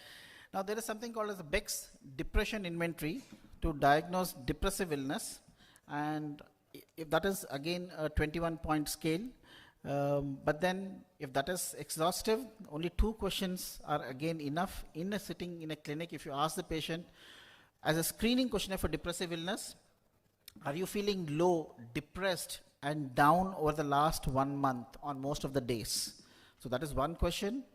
Now there is something called as the Beck's depression inventory to diagnose depressive illness, and if that is again a 21-point scale, but then if that is exhaustive, only 2 questions are again enough in a sitting in a clinic. If you ask the patient as a screening questionnaire for depressive illness, are you feeling low, depressed and down over the last 1 month on most of the days? So that is one question.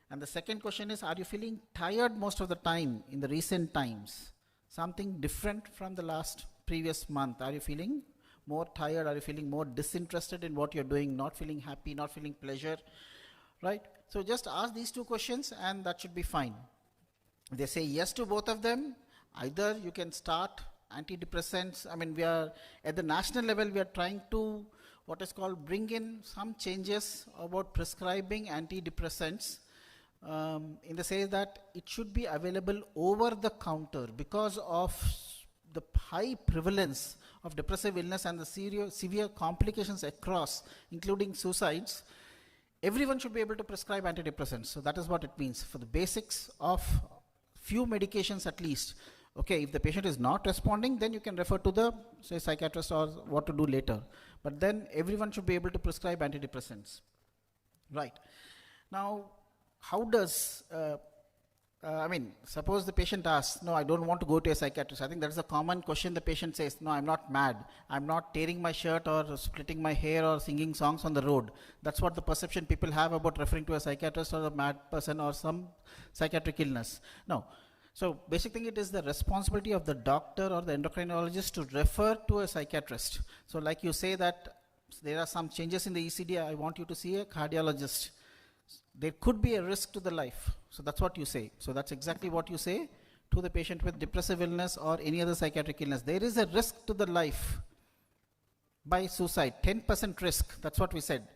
And the second question is, are you feeling tired most of the time in the recent times? Something different from the last previous month. Are you feeling more tired? Are you feeling more disinterested in what you're doing, not feeling happy, not feeling pleasure, right? So just ask these 2 questions and that should be fine. If they say yes to both of them, either you can start antidepressants. I mean, we are at the national level, we are trying to what is called bring in some changes about prescribing antidepressants, in the sense that it should be available over the counter because of the high prevalence of depressive illness and the severe complications across, including suicides. Everyone should be able to prescribe antidepressants. So that is what it means. For the basics of few medications at least. Okay, if the patient is not responding, then you can refer to the, say, psychiatrist or what to do later. But then everyone should be able to prescribe antidepressants. Right. Now, how does I mean, suppose the patient asks, no, I don't want to go to a psychiatrist. I think that's a common question. The patient says, no, I'm not mad. I'm not tearing my shirt or splitting my hair or singing songs on the road. That's what the perception people have about referring to a psychiatrist or a mad person or some psychiatric illness. No. So basic thing, it is the responsibility of the doctor or the endocrinologist to refer to a psychiatrist. So like you say that there are some changes in the ECD, I want you to see a cardiologist. There could be a risk to the life. So that's what you say. So that's exactly what you say to the patient with depressive illness or any other psychiatric illness. There is a risk to the life by suicide, 10% risk. That's what we said.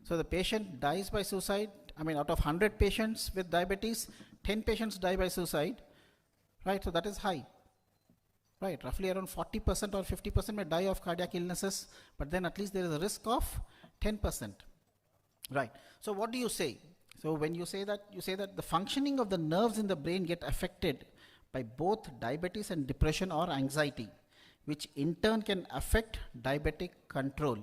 So the patient dies by suicide. I mean, out of 100 patients with diabetes, 10 patients die by suicide. Right, so that is high. Right, roughly around 40% or 50% may die of cardiac illnesses, but then at least there is a risk of 10%. Right, so what do you say? So when you say that the functioning of the nerves in the brain get affected by both diabetes and depression or anxiety, which in turn can affect diabetic control.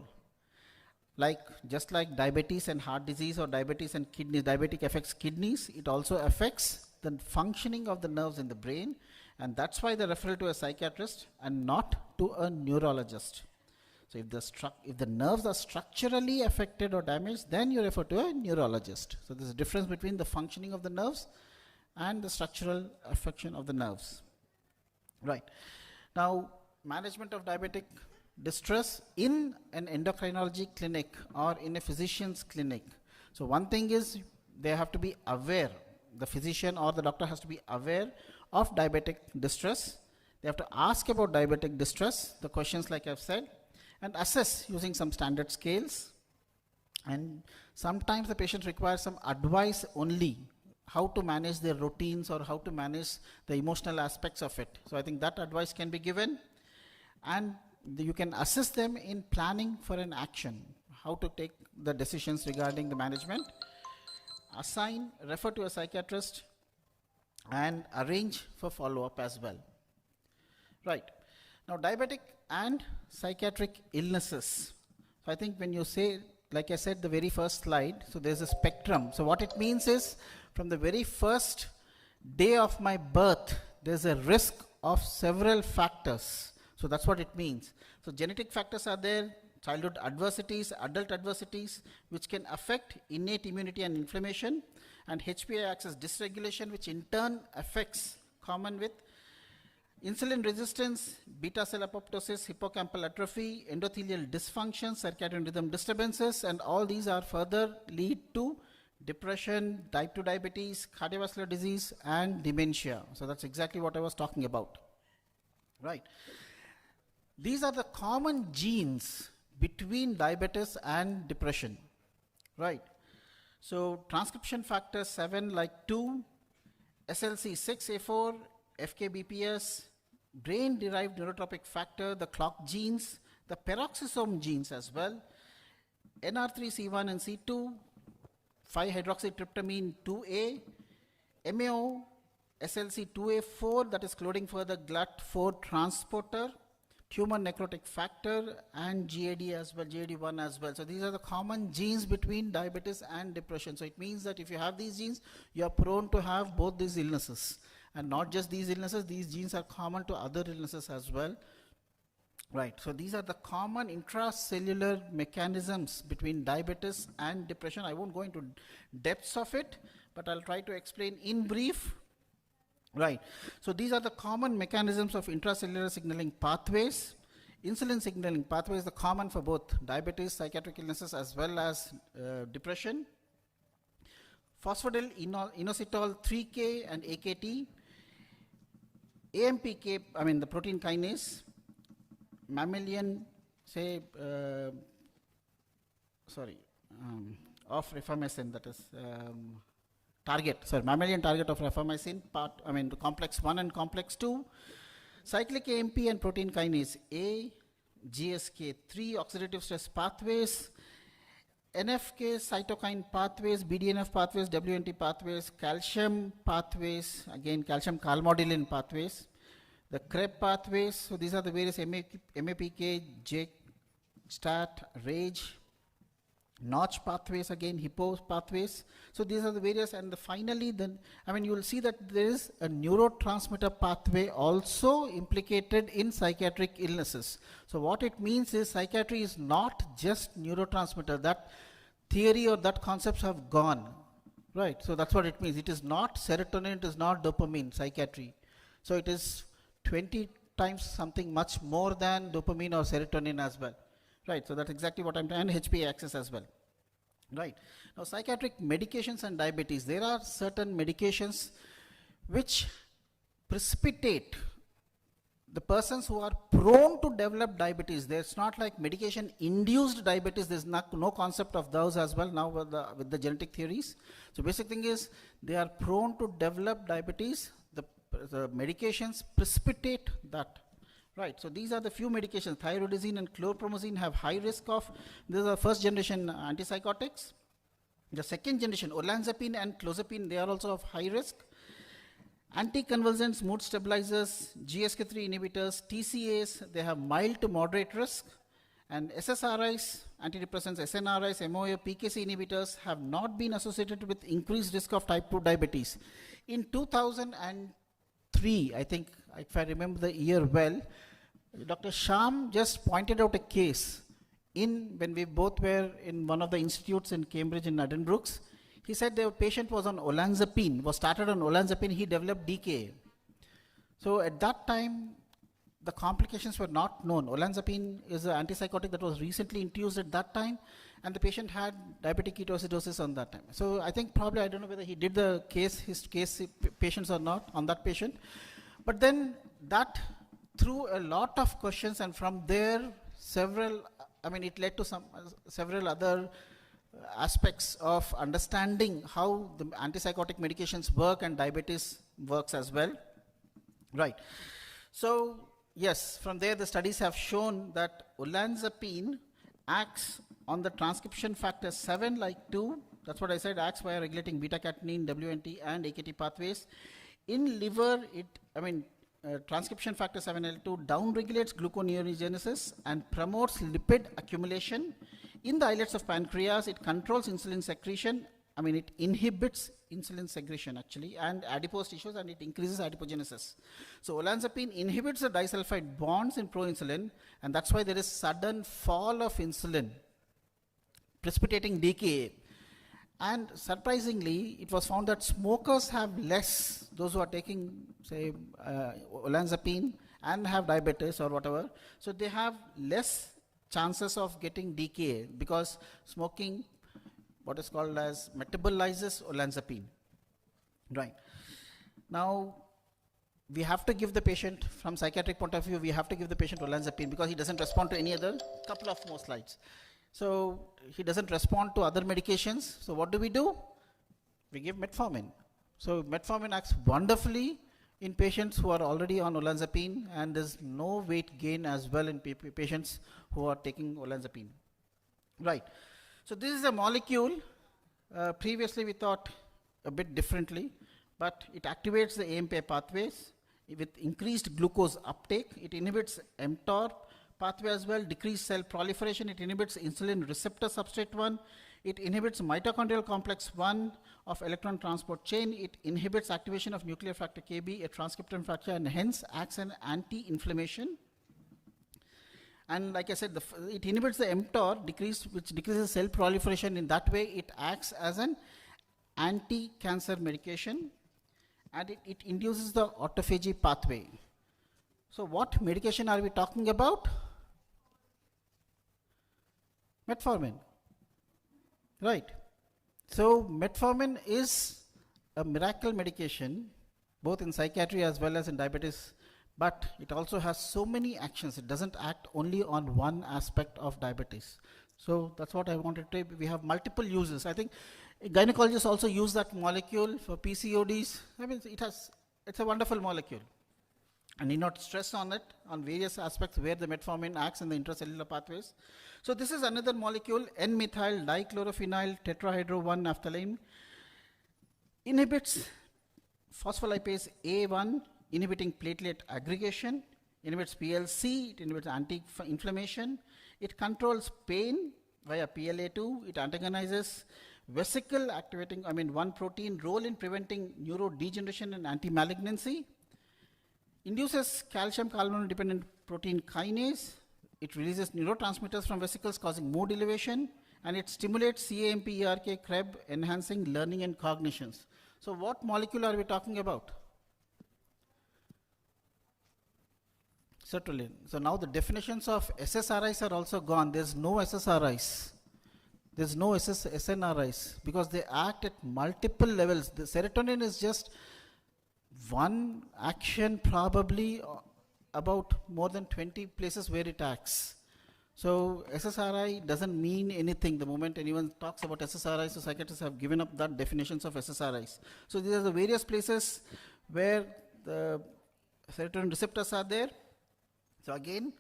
Like, just like diabetes and heart disease or diabetes and kidneys, diabetic affects kidneys, it also affects the functioning of the nerves in the brain, and that's why they refer to a psychiatrist and not to a neurologist. So if the nerves are structurally affected or damaged, then you refer to a neurologist. So there's a difference between the functioning of the nerves and the structural affection of the nerves. Right. Now, management of diabetic distress in an endocrinology clinic or in a physician's clinic. So one thing is they have to be aware, the physician or the doctor has to be aware of diabetic distress. They have to ask about diabetic distress, the questions like I've said, and assess using some standard scales. And sometimes the patient requires some advice only, how to manage their routines or how to manage the emotional aspects of it. So I think that advice can be given, and you can assist them in planning for an action, how to take the decisions regarding the management, assign, refer to a psychiatrist, and arrange for follow-up as well. Right. Now, diabetic and psychiatric illnesses. So I think when you say, like I said, the very first slide, so there's a spectrum. So what it means is, from the very first day of my birth, there's a risk of several factors. So that's what it means. So genetic factors are there, childhood adversities, adult adversities, which can affect innate immunity and inflammation, and HPA acts as dysregulation, which in turn affects common with insulin resistance, beta cell apoptosis, hippocampal atrophy, endothelial dysfunction, circadian rhythm disturbances, and all these are further lead to depression, type 2 diabetes, cardiovascular disease, and dementia. So that's exactly what I was talking about. Right. These are the common genes between diabetes and depression. Right. So transcription factor 7 like 2, SLC6A4, FKBPS, brain-derived neurotropic factor, the clock genes, the peroxisome genes as well, NR3C1 and C2, 5-hydroxytryptamine 2A, MAO, SLC2A4, that is clothing for the GLUT4 transporter, tumor necrotic factor, and GAD as well, GAD1 as well. So these are the common genes between diabetes and depression. So it means that if you have these genes, you are prone to have both these illnesses. And not just these illnesses, these genes are common to other illnesses as well. Right, so these are the common intracellular mechanisms between diabetes and depression. I won't go into depths of it, but I'll try to explain in brief. Right, so these are the common mechanisms of intracellular signaling pathways. Insulin signaling pathway is the common for both diabetes, psychiatric illnesses, as well as depression. Phosphatidyl inositol 3K and AKT. AMPK, I mean the protein kinase, mammalian, say, of rifamycin, that is mammalian target of rifamycin, complex 1 and complex 2, cyclic AMP and protein kinase A, GSK3 oxidative stress pathways, NFK cytokine pathways, BDNF pathways, WNT pathways, calcium pathways, again calcium calmodulin pathways, the CREB pathways. So these are the various MAPK, JSTAT, RAGE, Notch pathways, again Hippo pathways. So these are the various, and finally then, you will see that there is a neurotransmitter pathway also implicated in psychiatric illnesses. So what it means is psychiatry is not just neurotransmitter. That theory or that concepts have gone. Right, so that's what it means. It is not serotonin, it is not dopamine, psychiatry. So it is 20 times something much more than dopamine or serotonin as well. Right, so that's exactly what I'm trying, and HPA axis as well. Right, now psychiatric medications and diabetes. There are certain medications which precipitate the persons who are prone to develop diabetes. There's not like medication induced diabetes, there's no concept of those as well now with the genetic theories. So basic thing is they are prone to develop diabetes. The medications precipitate that. Right, so these are the few medications. Thyroidazine and chlorpromazine have high risk of, these are first generation antipsychotics. The second generation, olanzapine and clozapine, they are also of high risk. Anticonvulsants, mood stabilizers, GSK3 inhibitors, TCAs, they have mild to moderate risk. And SSRIs, antidepressants, SNRIs, MOA, PKC inhibitors have not been associated with increased risk of type 2 diabetes. In 2003, I think, if I remember the year well, Dr. Sham just pointed out a case when we both were in one of the institutes in Cambridge and Addenbrooke's. He said the patient was on olanzapine, was started on olanzapine, he developed DKA. So at that time, the complications were not known. Olanzapine is an antipsychotic that was recently introduced at that time, and the patient had diabetic ketoacidosis on that time. So I think probably, I don't know whether he did his case patients or not on that patient. But then that threw a lot of questions, and from there it led to several other aspects of understanding how the antipsychotic medications work and diabetes works as well. Right. So yes, from there the studies have shown that olanzapine acts on the transcription factor 7 like 2. That's what I said, acts via regulating beta-catenin, WNT and AKT pathways. In liver, transcription factor 7L2 downregulates gluconeogenesis and promotes lipid accumulation. In the islets of pancreas, it controls insulin secretion it inhibits insulin segregation actually and adipose tissues, and it increases adipogenesis. So olanzapine inhibits the disulfide bonds in proinsulin, and that's why there is sudden fall of insulin, precipitating DKA. And surprisingly, it was found that smokers have less, those who are taking, say, olanzapine and have diabetes or whatever, so they have less chances of getting DKA because smoking, what is called as metabolizes olanzapine. Right. Now, we have to give the patient, from psychiatric point of view, we have to give the patient olanzapine because he doesn't respond to any other, couple of more slides. So he doesn't respond to other medications. So what do? We give metformin. So metformin acts wonderfully in patients who are already on olanzapine, and there's no weight gain as well in patients who are taking olanzapine. Right. So this is a molecule. Previously we thought a bit differently, but it activates the AMP pathways with increased glucose uptake. It inhibits mTOR pathway as well, decreased cell proliferation. It inhibits insulin receptor substrate 1. It inhibits mitochondrial complex 1 of electron transport chain. It inhibits activation of nuclear factor Kb, a transcription factor, and hence acts an anti-inflammation. And like I said, it inhibits the mTOR, which decreases cell proliferation. In that way, it acts as an anti-cancer medication, and it induces the autophagy pathway. So what medication are we talking about? Metformin. Right. So metformin is a miracle medication, both in psychiatry as well as in diabetes, but it also has so many actions. It doesn't act only on one aspect of diabetes. So that's what I wanted to say. We have multiple uses. I think gynecologists also use that molecule for PCODs. It's a wonderful molecule. I need not stress on it, on various aspects where the metformin acts in the intracellular pathways. So this is another molecule, N-methyl dichlorophenyl tetrahydro-1-naphthalene. Inhibits phospholipase A1, inhibiting platelet aggregation, inhibits PLC, it inhibits anti-inflammation, it controls pain via PLA2, it antagonizes vesicle activating, 1 protein role in preventing neurodegeneration and anti-malignancy, induces calcium carbonyl dependent protein kinase, it releases neurotransmitters from vesicles causing mood elevation, and it stimulates CAMP ERK CREB, enhancing learning and cognitions. So what molecule are we talking about? Sertraline. So now the definitions of SSRIs are also gone. There's no SSRIs. There's no SNRIs because they act at multiple levels. The serotonin is just one action, probably about more than 20 places where it acts. So SSRI doesn't mean anything the moment anyone talks about SSRIs. So psychiatrists have given up that definitions of SSRIs. So these are the various places where the serotonin receptors are there. So again,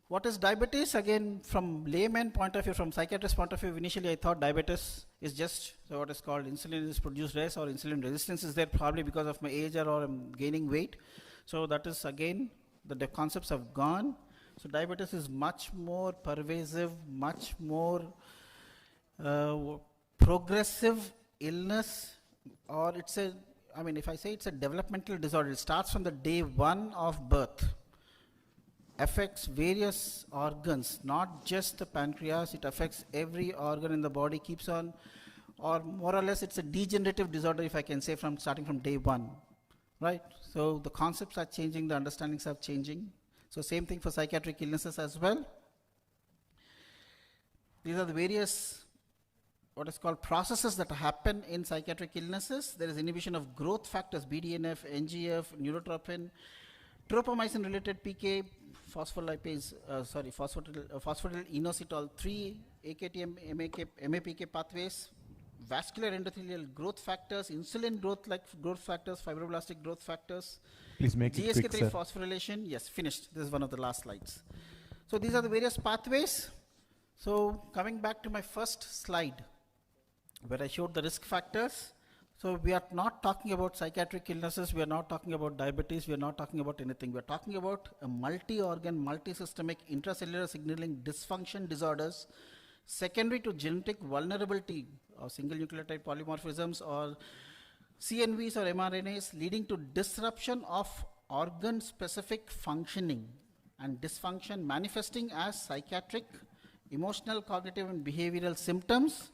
what is diabetes? Again, from layman point of view, from psychiatrist point of view, initially I thought diabetes is just what is called insulin is produced less, or insulin resistance is there probably because of my age or I'm gaining weight. So that is again, the concepts have gone. So diabetes is much more pervasive, much more progressive illness, or it's a, if I say it's a developmental disorder, it starts from the day one of birth. Affects various organs, not just the pancreas, it affects every organ in the body, keeps on, or more or less it's a degenerative disorder, if I can say, from starting from day one, right? So the concepts are changing, the understandings are changing. So same thing for psychiatric illnesses as well. These are the various, what is called processes that happen in psychiatric illnesses. There is inhibition of growth factors, BDNF, NGF, neurotrophin, tropomyosin-related PK, phospholipase, phosphatidylinositol 3, AKT, MAPK pathways, vascular endothelial growth factors, insulin growth factors, fibroblastic growth factors. Please make it quick, GSK3 sir. phosphorylation. Yes, finished. This is one of the last slides. So these are the various pathways. So coming back to my first slide, where I showed the risk factors. So we are not talking about psychiatric illnesses, we are not talking about diabetes, we are not talking about anything. We are talking about a multi-organ, multi-systemic intracellular signaling dysfunction disorders secondary to genetic vulnerability or single nucleotide polymorphisms or CNVs or mRNAs, leading to disruption of organ-specific functioning and dysfunction manifesting as psychiatric, emotional, cognitive, and behavioral symptoms,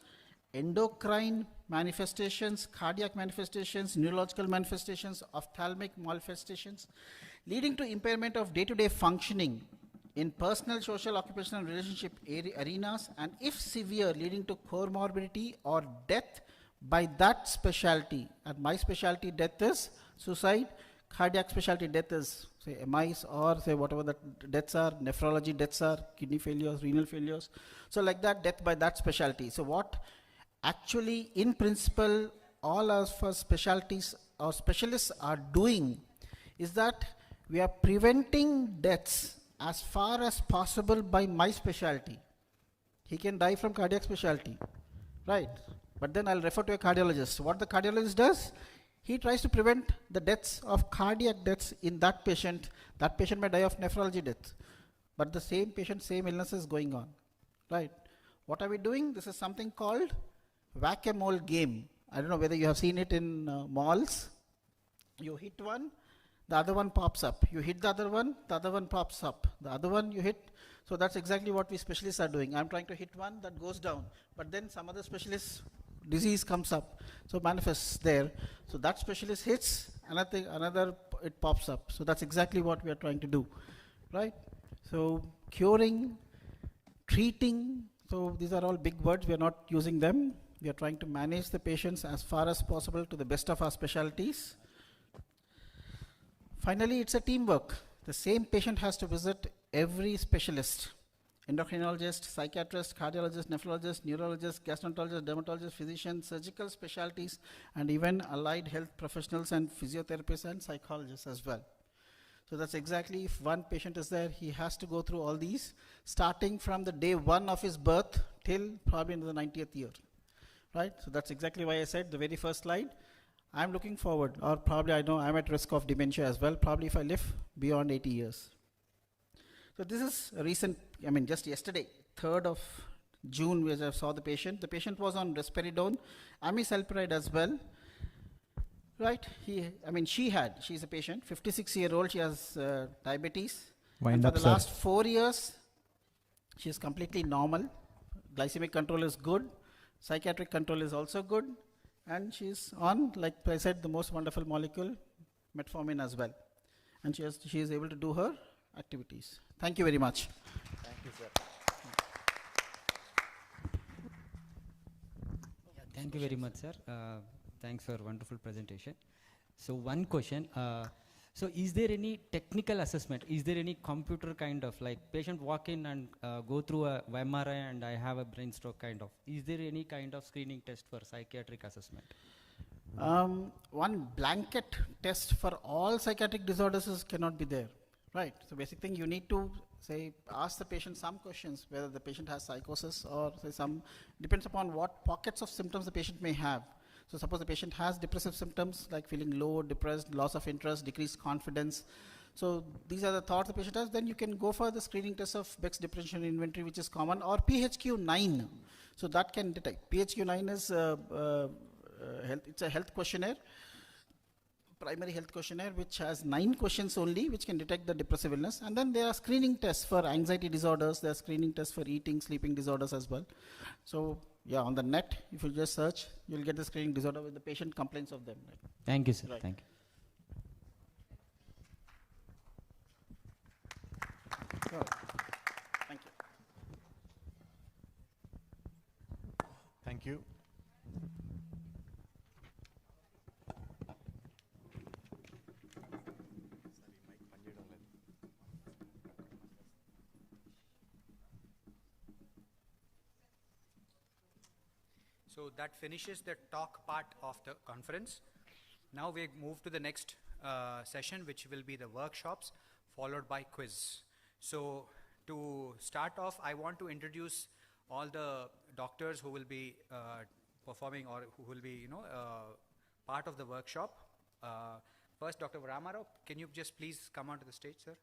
endocrine manifestations, cardiac manifestations, neurological manifestations, ophthalmic manifestations, leading to impairment of day-to-day functioning in personal, social, occupational, and relationship arenas, and if severe, leading to comorbidity or death by that specialty. And my specialty death is suicide, cardiac specialty death is say MIs, or say whatever the deaths are, nephrology deaths are, kidney failures, renal failures. So like that, death by that specialty. So what actually in principle all of our specialties or specialists are doing is that we are preventing deaths as far as possible by my specialty. He can die from cardiac specialty, right? But then I'll refer to a cardiologist. What the cardiologist does, he tries to prevent the deaths of cardiac deaths in that patient. That patient may die of nephrology death, but the same patient, same illness is going on, right? What are we doing? This is something called whack-a-mole game. I don't know whether you have seen it in malls. You hit one, the other one pops up. You hit the other one pops up. The other one you hit. So that's exactly what we specialists are doing. I'm trying to hit one, that goes down. But then some other specialist disease comes up, so manifests there. So that specialist hits, another it pops up. So that's exactly what we are trying to do, right? So curing, treating, so these are all big words. We are not using them. We are trying to manage the patients as far as possible to the best of our specialties. Finally, it's a teamwork. The same patient has to visit every specialist: endocrinologist, psychiatrist, cardiologist, nephrologist, neurologist, gastroenterologist, dermatologist, physician, surgical specialties, and even allied health professionals and physiotherapists and psychologists as well. So that's exactly, if one patient is there, he has to go through all these, starting from the day one of his birth till probably into the 90th year, right? So that's exactly why I said the very first slide, I'm looking forward, or probably I know I'm at risk of dementia as well, probably if I live beyond 80 years. So this is a recent, just yesterday, 3rd of June, where I saw the patient. The patient was on risperidone, amisulpride as well, right? She's a patient, 56-year-old, she has diabetes. And for the last 4 years, she is completely normal. Glycemic control is good. Psychiatric control is also good. And she's on, like I said, the most wonderful molecule, metformin as well. And she is able to do her activities. Thank you very much. Thank you, sir. Thank you very much, sir. Thanks for wonderful presentation. So one question, so is there any technical assessment? Is there any computer kind of, like patient walk in and go through a MRI and I have a brain stroke kind of? Is there any kind of screening test for psychiatric assessment? One blanket test for all psychiatric disorders cannot be there, right? So basic thing, you need to ask the patient some questions, whether the patient has psychosis or depends upon what pockets of symptoms the patient may have. So suppose the patient has depressive symptoms like feeling low, depressed, loss of interest, decreased confidence. So these are the thoughts the patient has. Then you can go for the screening test of Beck's Depression Inventory, which is common, or PHQ-9. So that can detect. PHQ-9 is it's a health questionnaire, primary health questionnaire, which has 9 questions only, which can detect the depressive illness. And then there are screening tests for anxiety disorders. There are screening tests for eating, sleeping disorders as well. So yeah, on the net, if you just search, you'll get the screening disorder with the patient complaints of them. Right? Thank you, sir. Right. Thank you. Sure. Thank you. Thank you. So that finishes the talk part of the conference. Now we move to the next session, which will be the workshops, followed by quiz. So to start off, I want to introduce all the doctors who will be performing or who will be, part of the workshop. First, Dr. Ramarao, can you just please come onto the stage, sir?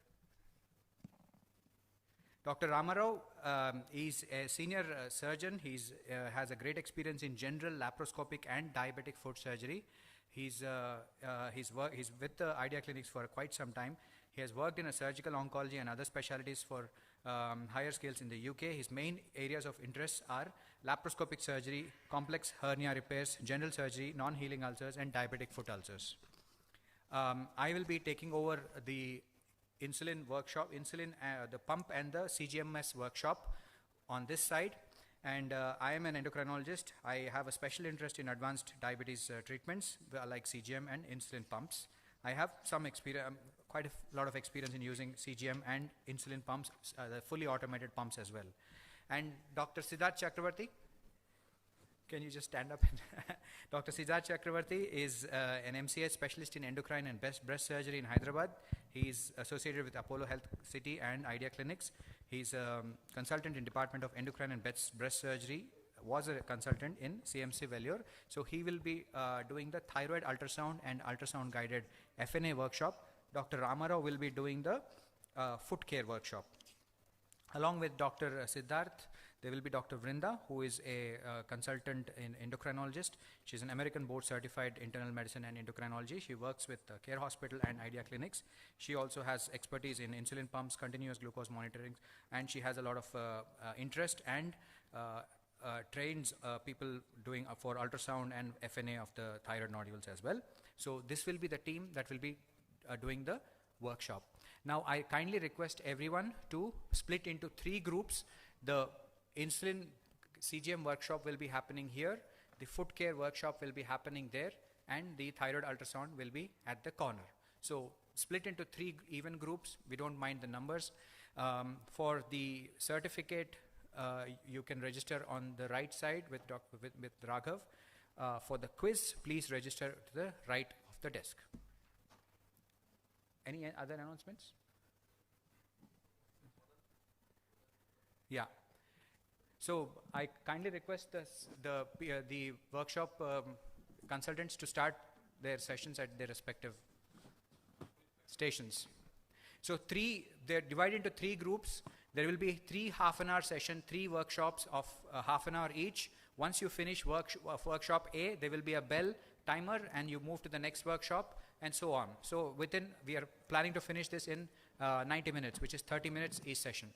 Dr. Ramarao is a senior surgeon. He has a great experience in general laparoscopic and diabetic foot surgery. He's with the Idea Clinics for quite some time. He has worked in a surgical oncology and other specialties for higher scales in the UK. His main areas of interest are laparoscopic surgery, complex hernia repairs, general surgery, non-healing ulcers, and diabetic foot ulcers. I will be taking over the insulin workshop, the pump and the CGMS workshop on this side. And I am an endocrinologist. I have a special interest in advanced diabetes treatments like CGM and insulin pumps. I have some experience, quite a lot of experience in using CGM and insulin pumps, the fully automated pumps as well. And Dr. Siddharth Chakravarti, can you just stand up? Dr. Siddharth Chakravarti is an MCS specialist in endocrine and breast surgery in Hyderabad. He is associated with Apollo Health City and Idea Clinics. He's a consultant in Department of Endocrine and Breast Surgery, was a consultant in CMC Vellore. So he will be doing the thyroid ultrasound and ultrasound guided FNA workshop. Dr. Ramarao will be doing the foot care workshop. Along with Dr. Siddharth, there will be Dr. Vrinda, who is a consultant in endocrinologist. She's an American board certified internal medicine and endocrinology. She works with Care Hospital and Idea Clinics. She also has expertise in insulin pumps, continuous glucose monitoring, and she has a lot of interest and trains people doing for ultrasound and FNA of the thyroid nodules as well. So this will be the team that will be doing the workshop. Now I kindly request everyone to split into 3 groups. The insulin CGM workshop will be happening here, the foot care workshop will be happening there, and the thyroid ultrasound will be at the corner. So split into 3 even groups, we don't mind the numbers. For the certificate, you can register on the right side with Raghav. For the quiz, please register to the right of the desk. Any other announcements? Yeah. So I kindly request the workshop consultants to start their sessions at their respective stations. So they're divided into 3 groups. There will be 3 half-an-hour sessions, 3 workshops of half an hour each. Once you finish workshop A, there will be a bell timer and you move to the next workshop and so on. So we are planning to finish this in 90 minutes, which is 30 minutes each session.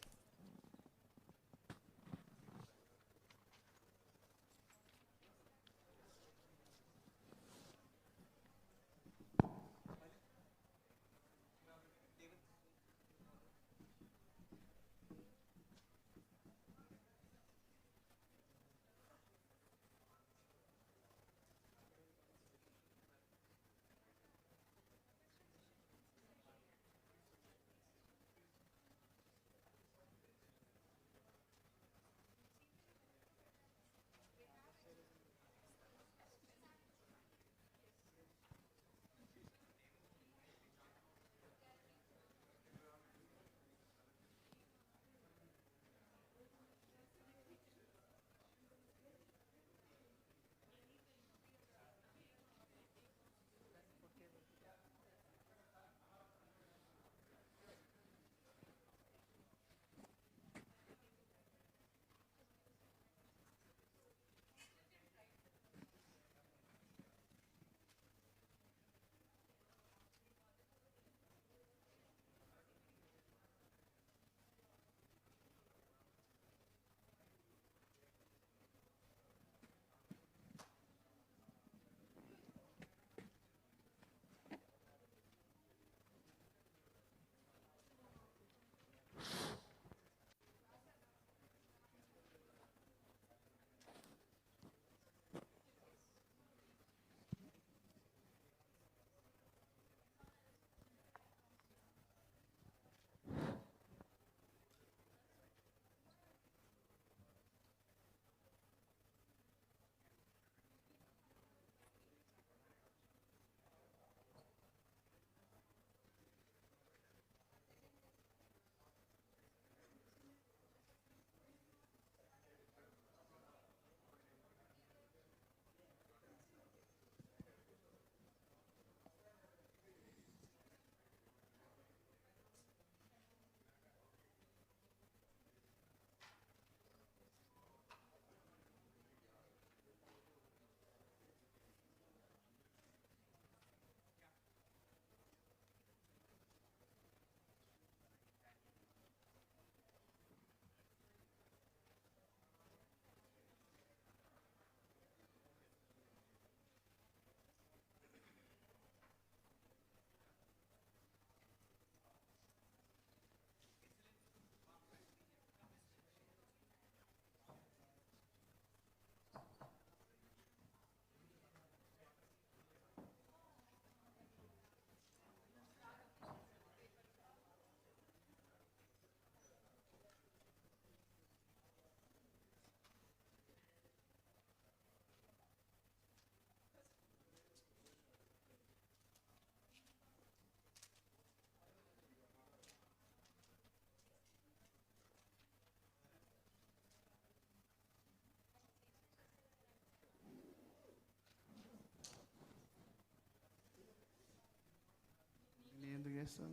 Yes, sir.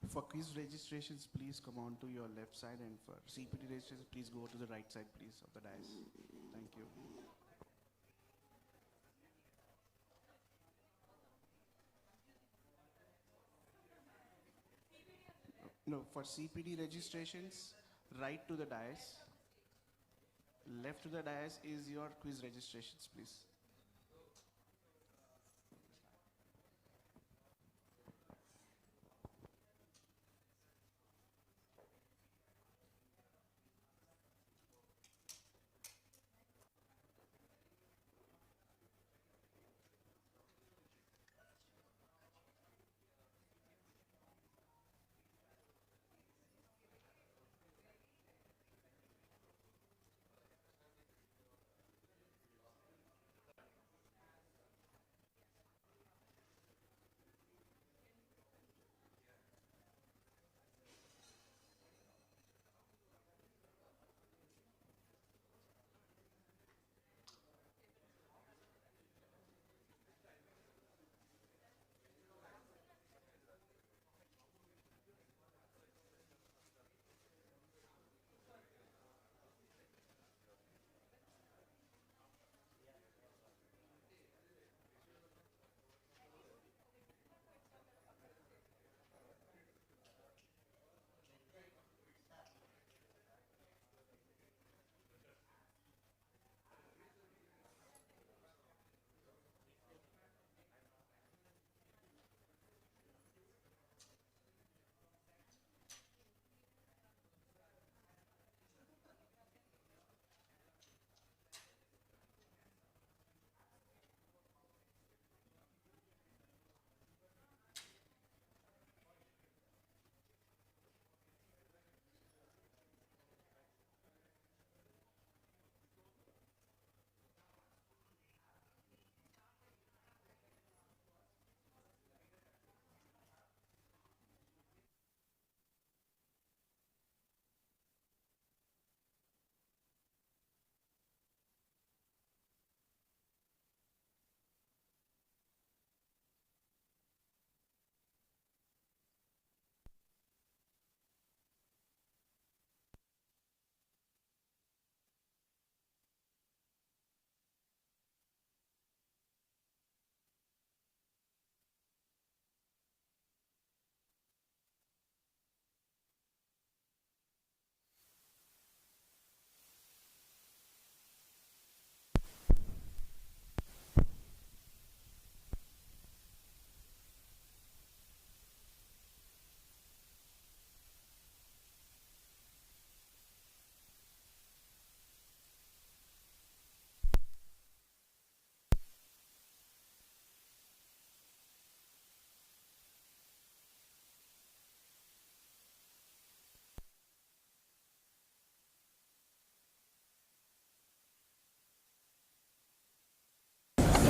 For quiz registrations, please come on to your left side, and for CPD registrations, please go to the right side, please, of the dais. Thank you. No, for CPD registrations, right to the dais. Left to the dais is your quiz registrations, please.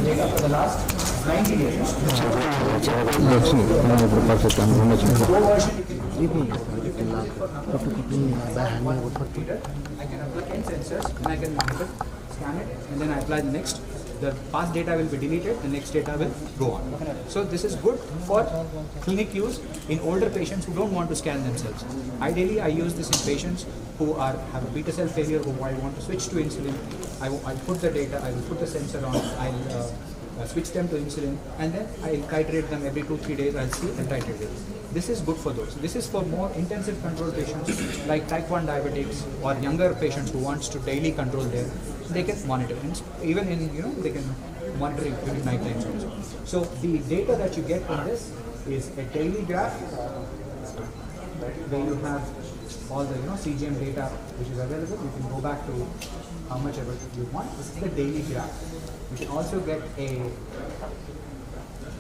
Data for the last 90 days. I can apply 10 sensors and I can monitor, scan it, and then I apply the next. The past data will be deleted, the next data will go on. So this is good for clinic use in older patients who don't want to scan themselves. Ideally, I use this in patients who have a beta cell failure, who I want to switch to insulin. I put the data, I will put the sensor on, I'll switch them to insulin, and then I'll titrate them every 2-3 days. I'll see and titrate it. This is good for those. This is for more intensive control patients like type 1 diabetics or younger patients who wants to daily control they can monitor. And even in, they can monitor it during night times also. So the data that you get from this is a daily graph where you have all the CGM data which is available. You can go back to how much ever you want. This is the daily graph. You can also get a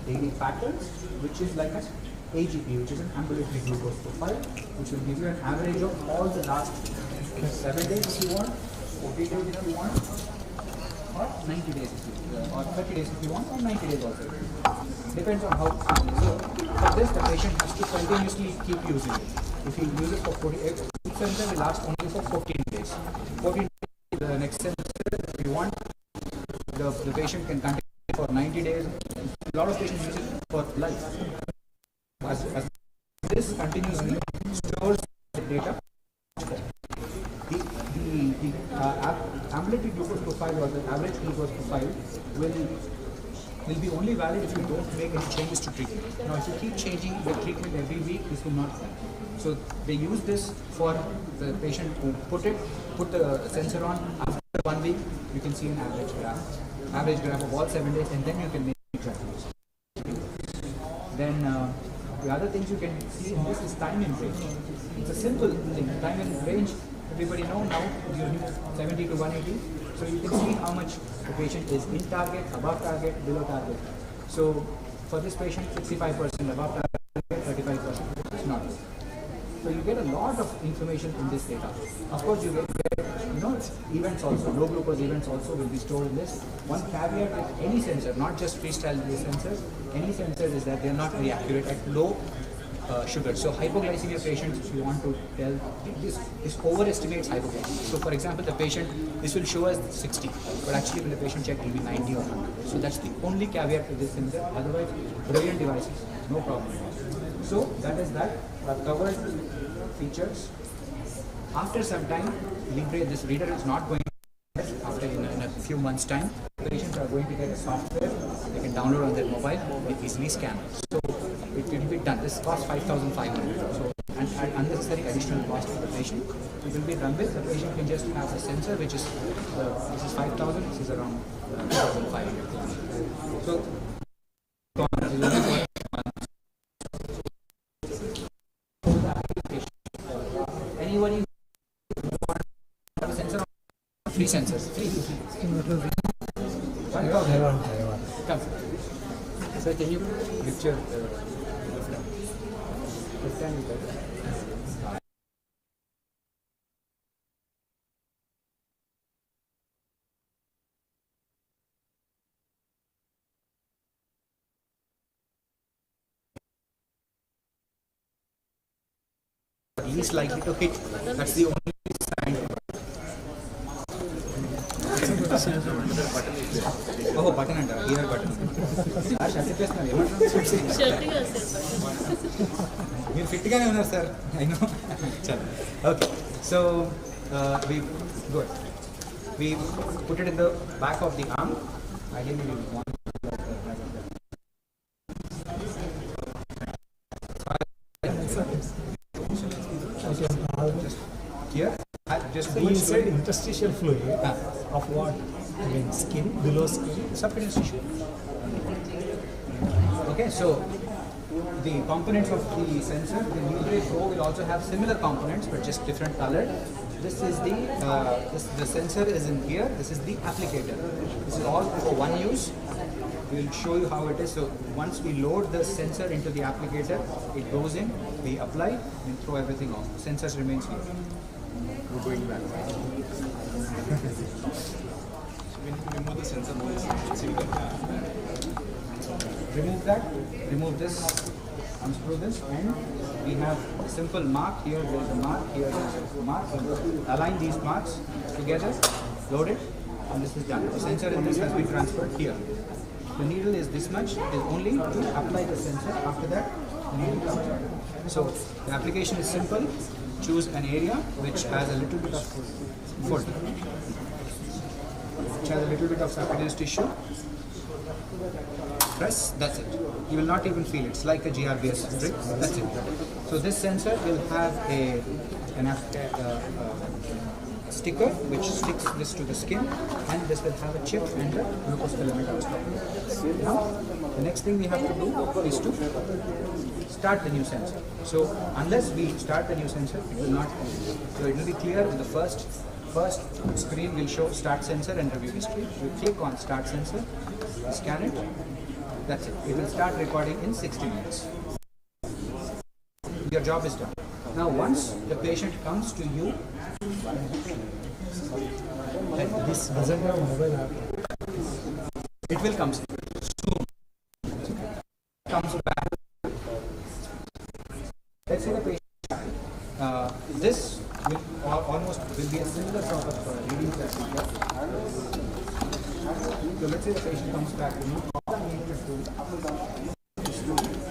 daily patterns, which is like an AGP, which is an ambulatory glucose profile, which will give you an average of all the last 7 days if you want, 40 days if you want, or 90 days if you want, or 30 days if you want, or 90 days also. Depends on how. So for this, the patient has to continuously keep using it. If he uses for 48 sensor will last only for 14 days. 14 days, the next sensor, if you want, the patient can continue for 90 days. A lot of patients use it for life. As this continuously stores the data, the ambulatory glucose profile or the average glucose profile will be only valid if you don't make any changes to treatment. Now, if you keep changing the treatment every week, this will not help. So they use this for the patient to put the sensor on. After 1 week, you can see an average graph of all 7 days, and then you can make adjustments. Then the other things you can see in this is time in range. It's a simple thing. Time in range, everybody know now, during 70 to 180. So you can see how much the patient is in target, above target, below target. So for this patient, 65% above target, 35% is not. So you get a lot of information in this data. Of course, you get events also, low glucose events also will be stored in this. One caveat with any sensor, not just freestyle sensors, any sensor is that they are not very accurate at low sugar. So hypoglycemia patients, if you want to tell, this overestimates hypoglycemia. So for example, the patient, this will show us 60, but actually when the patient check, it will be 90 or 100. So that's the only caveat with this sensor. Otherwise, brilliant devices, no problem. So that is that. I've covered features. After some time, this reader is not going to after in a few months' time. Patients are going to get a software they can download on their mobile and easily scan. So it will be done. This costs 5,500. So and unnecessary additional cost for the patient. It will be done with. The patient can just have a sensor which is this is 5,000. This is around 2,500. So anybody want a sensor? Free sensors. Free. Come. Sir, can you lift your left hand? Least likely to hit. That's the only sign. Oh, button and here button. You're fit again, sir. I know. Okay, so we put it in the back of the arm. Ideally, we want here. You said interstitial fluid of what? I mean, skin, below skin, subcutaneous tissue. Okay, so the components of the sensor, the Libre Pro will also have similar components but just different colored. This is the sensor is in here. This is the applicator. This is all for one use. We'll show you how it is. So once we load the sensor into the applicator, it goes in, we apply, and throw everything off. The sensor remains here. We're going back. Remove the sensor, remove that, remove this, unscrew this, and we have a simple mark here, there is a mark, here there is a mark. Align these marks together, load it, and this is done. The sensor in this has been transferred here. The needle is this much, it is only to apply the sensor. After that, the needle comes out. So the application is simple. Choose an area which has a little bit of fold, which has a little bit of subcutaneous tissue. Press, that's it. You will not even feel it. It's like a GRBS strip, that's it. So this sensor will have a sticker which sticks this to the skin, and this will have a chip and a glucose filament I was talking about. Now, the next thing we have to do is to start the new sensor. So unless we start the new sensor, it will not. So it will be clear in the first screen will show start sensor and review history. You click on start sensor, scan it, that's it. It will start recording in 60 minutes. Your job is done. Now once the patient comes to you, this doesn't have mobile app. It will come soon. Comes back. Let's say the patient, this will almost will be a similar sort of readings that we get. So let's say the patient comes back, remove all the needed to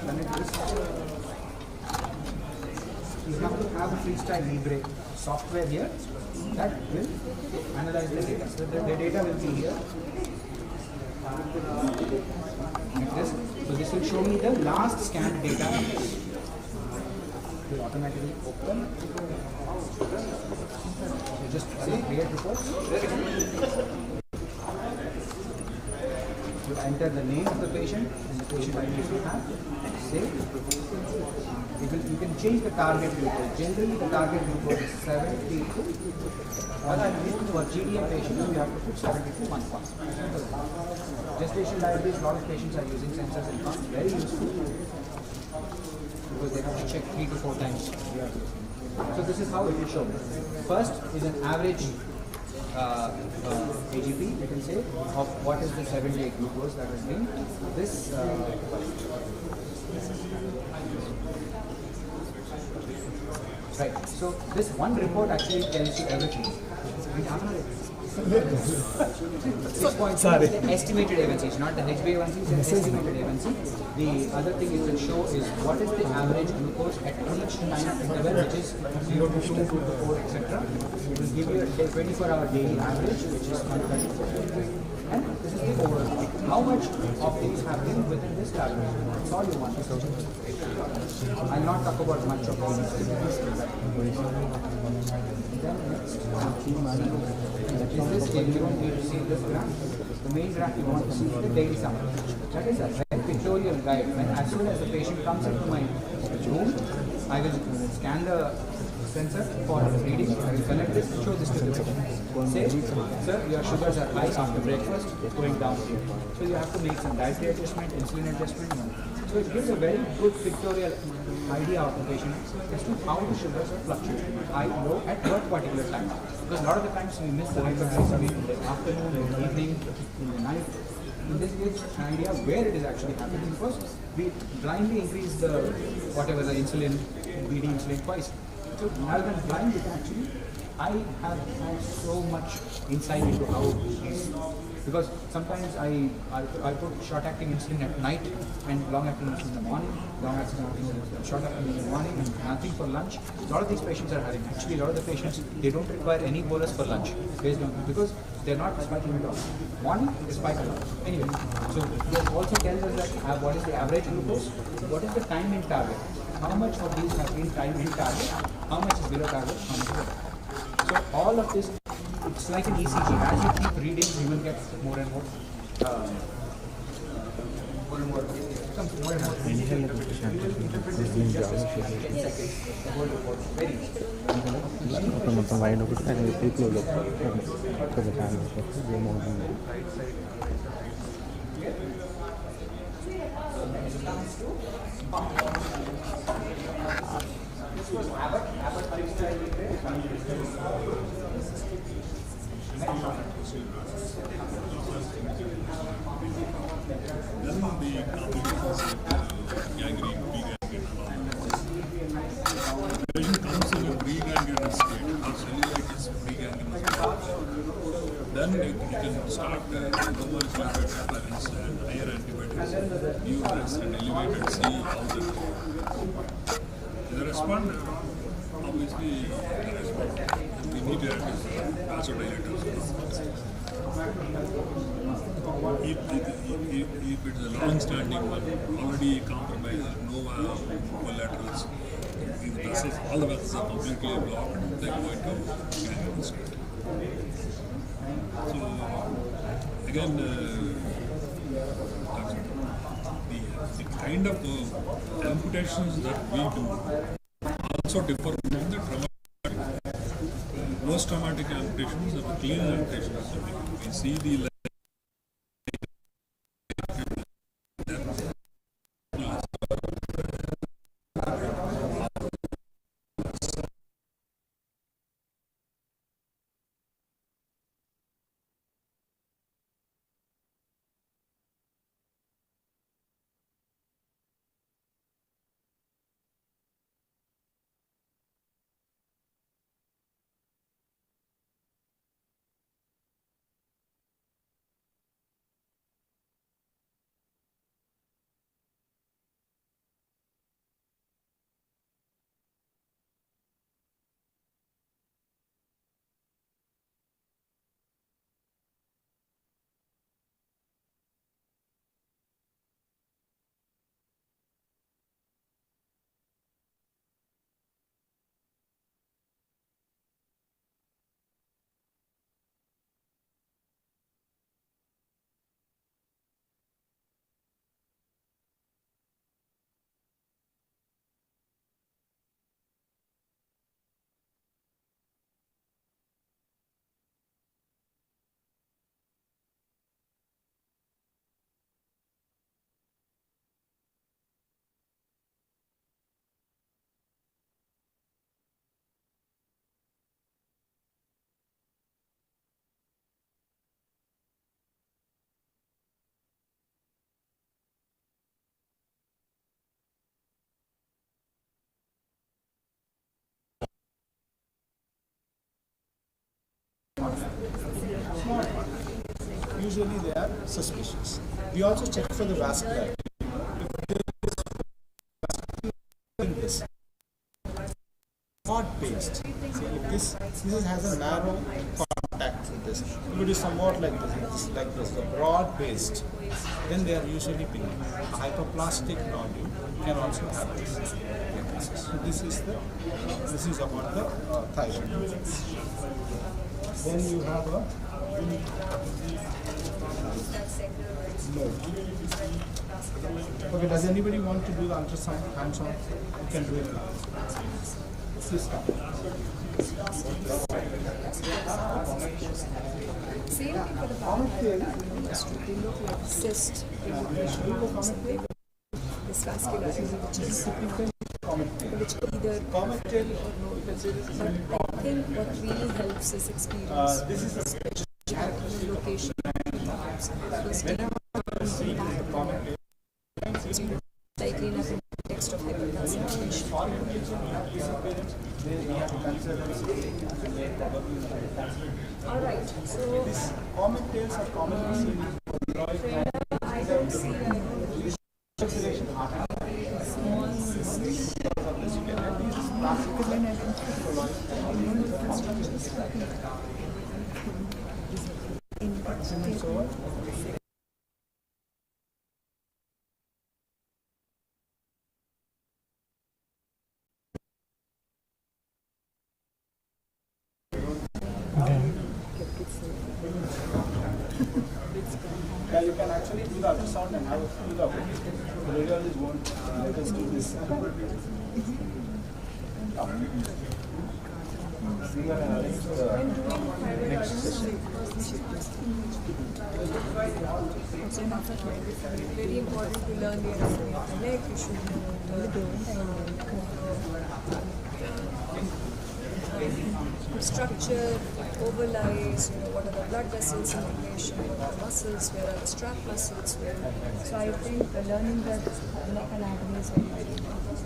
connect this. You have to have a freestyle Libre software here that will analyze the data. So the data will be here. Like this. So this will show me the last scanned data. It will automatically open. So just say create report. You enter the name of the patient and the patient ID you have. Save. You can change the target glucose. Generally the target glucose is 72. All I need for GDM patients, you have to put 70 to 1 point. Gestation diabetes, a lot of patients are using sensors and pumps. Very useful because they have to check 3 to 4 times. So this is how it will show. First is an average AGP, you can say, of what is the 7-day glucose that has been. This right. So this one report actually tells you everything. 6.2 is the estimated A1C, not the HbA1c, it's an estimated A1C. The other thing it will show is what is the average glucose at each time interval, which is 0 to 2, 2 to 4, etc. It will give you a 24-hour daily average, which is 134. And this is the overall. How much of these have been within this calculation? That's all you want. I'll not talk about much of these. Then next, is this table. You don't need to see this graph. The main graph you want to see is the daily summary. That is a very pictorial guide. When as soon as the patient comes into my room, I will scan the sensor for reading. I will connect this and show this to the patient. Say, sir, your sugars are high after breakfast, going down here. So you have to make some dietary adjustment, insulin adjustment. So it gives a very good pictorial idea of the patient as to how the sugars are fluctuating, high, low, at what particular time. Because a lot of the times we miss the hyperglycemia in the afternoon, in the evening, in the night. And this gives an idea where it is actually happening, because we blindly increase the whatever the insulin, BD insulin twice. So rather than blind, it actually, I have had so much insight into how these, because sometimes I put short-acting insulin at night and long-acting insulin in the morning, short-acting in the morning and nothing for lunch. A lot of these patients are having, actually a lot of the patients, they don't require any bolus for lunch based on, because they're not spiking at all. Morning, they spike a lot. Anyway, so this also tells us that what is the average glucose, what is the time in target, how much of these have been time in target, how much is below target, how much is below. So all of this, it's like an ECG. As you keep reading, you will get more and more, some more and more. You will interpret this in just 10 seconds. The whole report. Very easy. This was Abbott freestyle Libre. Patient comes in a pre-gangrene state, or cellulitis pre-gangrene state. Then you can start lower sulfate apparence and higher antibiotics, give rest and elevate and see how that goes. The responder, obviously, the responder, we need to vasodilators. If it's a long-standing one, already compromised, no collaterals, all the vessels are completely blocked, they go into gangrene state. So, again, the kind of amputations that we do also differ from the traumatic. Post-traumatic amputations and the clean amputations. We see the Small one. Usually they are suspicious. We also check for the vascularity. If this rod-based, see if this has a narrow contact with this. If it is somewhat like this, a broad-based, then they are usually benign. A hyperplastic nodule can also have this. So this is about the thyroid. Then you have a node. Okay, does anybody want to do the ultrasound hands-on? You can do it now. This time. Same thing for the comet tail. They look like cyst. This vascularity, which is either comet tail. But I think what really helps is experience. This is a location. Likely enough in the context of hypercalcification. All right. So these comet tails are commonly seen in I don't see Yeah, you can actually do the ultrasound and have a feel of it. The radiologist won't let us do this. We are arranged the next session. very important to learn the anatomy of the neck. You should know the structure, overlies, what are the blood vessels in relation, what are the muscles, where are the strap muscles, where. So I think learning the neck anatomy is very, very important.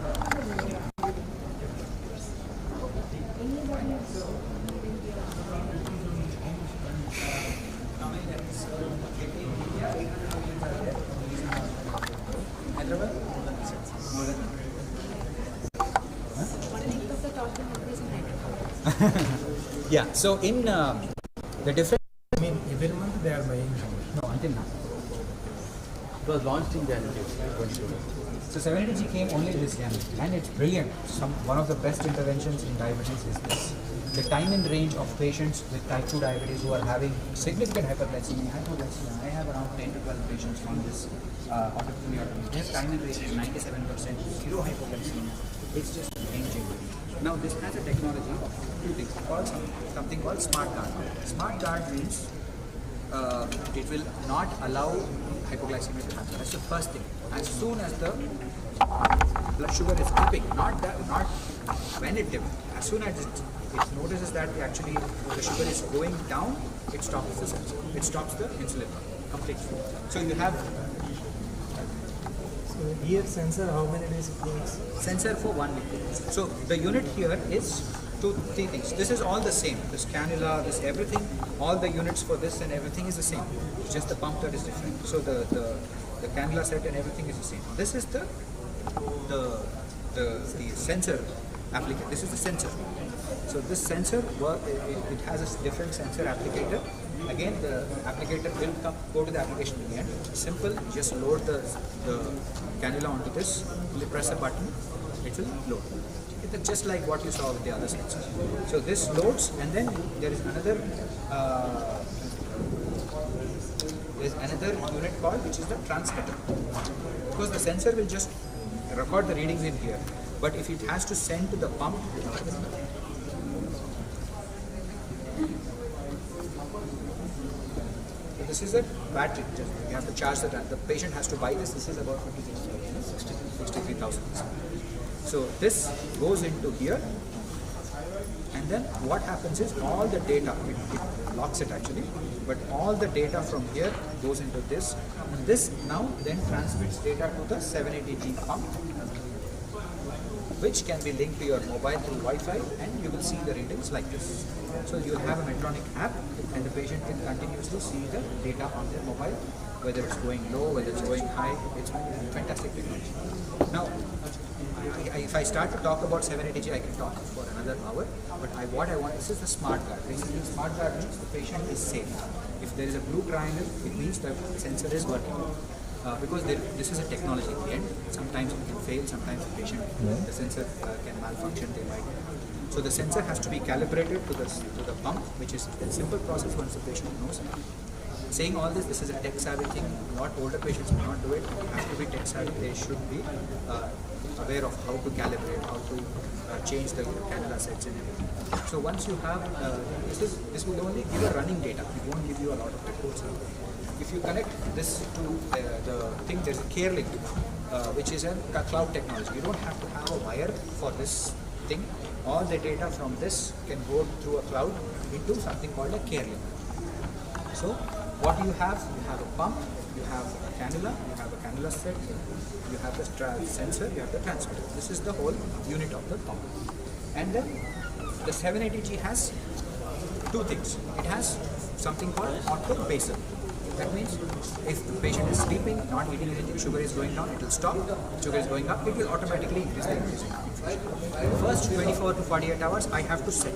Yeah, so in the different. I mean, every month they are buying. No, until now. It was launched in January. So 780G came only this January, and it's brilliant. One of the best interventions in diabetes is this. The time in range of patients with type 2 diabetes who are having significant hyperglycemia. I have around 10 to 12 patients on this autopneumonia. Their time in range is 97%, zero hypoglycemia. It's just game-changing. Now this has a technology of two things, something called Smart Guard. Smart Guard means it will not allow hypoglycemia to happen. That's the first thing. As soon as the blood sugar is dipping, not when it dips, as soon as it notices that actually the sugar is going down, it stops the sensor. It stops the insulin completely. So you have Here sensor, how many days it works? Sensor for 1 week. So the unit here is 2-3 things. This is all the same. This cannula, this everything, all the units for this and everything is the same. It's just the pump that is different. So the cannula set and everything is the same. This is the sensor applicator. This is the sensor. So this sensor it has a different sensor applicator. Again, the applicator will go to the application again. Simple, just load the cannula onto this, press a button, it will load. It's just like what you saw with the other sensor. So this loads, and then there is another unit called, which is the transmitter. Because the sensor will just record the readings in here, but if it has to send to the pump, this is a battery. You have to charge the patient has to buy this. This is about 63,000. So this goes into here, and then what happens is all the data, it locks it actually, but all the data from here goes into this. And this now then transmits data to the 780G pump. which can be linked to your mobile through Wi-Fi, and you will see the readings like this. So you will have a Medtronic app, and the patient can continuously see the data on their mobile, whether it's going low, whether it's going high. It's fantastic technology. Now, if I start to talk about 780G, I can talk for another hour, but what I want, this is the smart guard. Basically, smart guard means the patient is safe. If there is a blue triangle, it means the sensor is working. Because this is a technology in the end. Sometimes it can fail, sometimes the sensor can malfunction, they might. So the sensor has to be calibrated to the pump, which is a simple process once the patient knows. Saying all this is a tech-savvy thing. Not older patients will not do it. You have to be tech-savvy. They should be aware of how to calibrate, how to change the cannula sets and everything. So once you have, this will only give a running data. It won't give you a lot of reports. If you connect this to the thing, there's a care link, which is a cloud technology. You don't have to have a wire for this thing. All the data from this can go through a cloud into something called a care link. So what you have a pump, you have a cannula, you have a cannula set, you have the sensor, you have the transmitter. This is the whole unit of the pump. And then the 780G has two things. It has something called auto basal. That means if the patient is sleeping, not eating anything, sugar is going down, it will stop. Sugar is going up, it will automatically increase the infusion. First 24 to 48 hours, I have to set,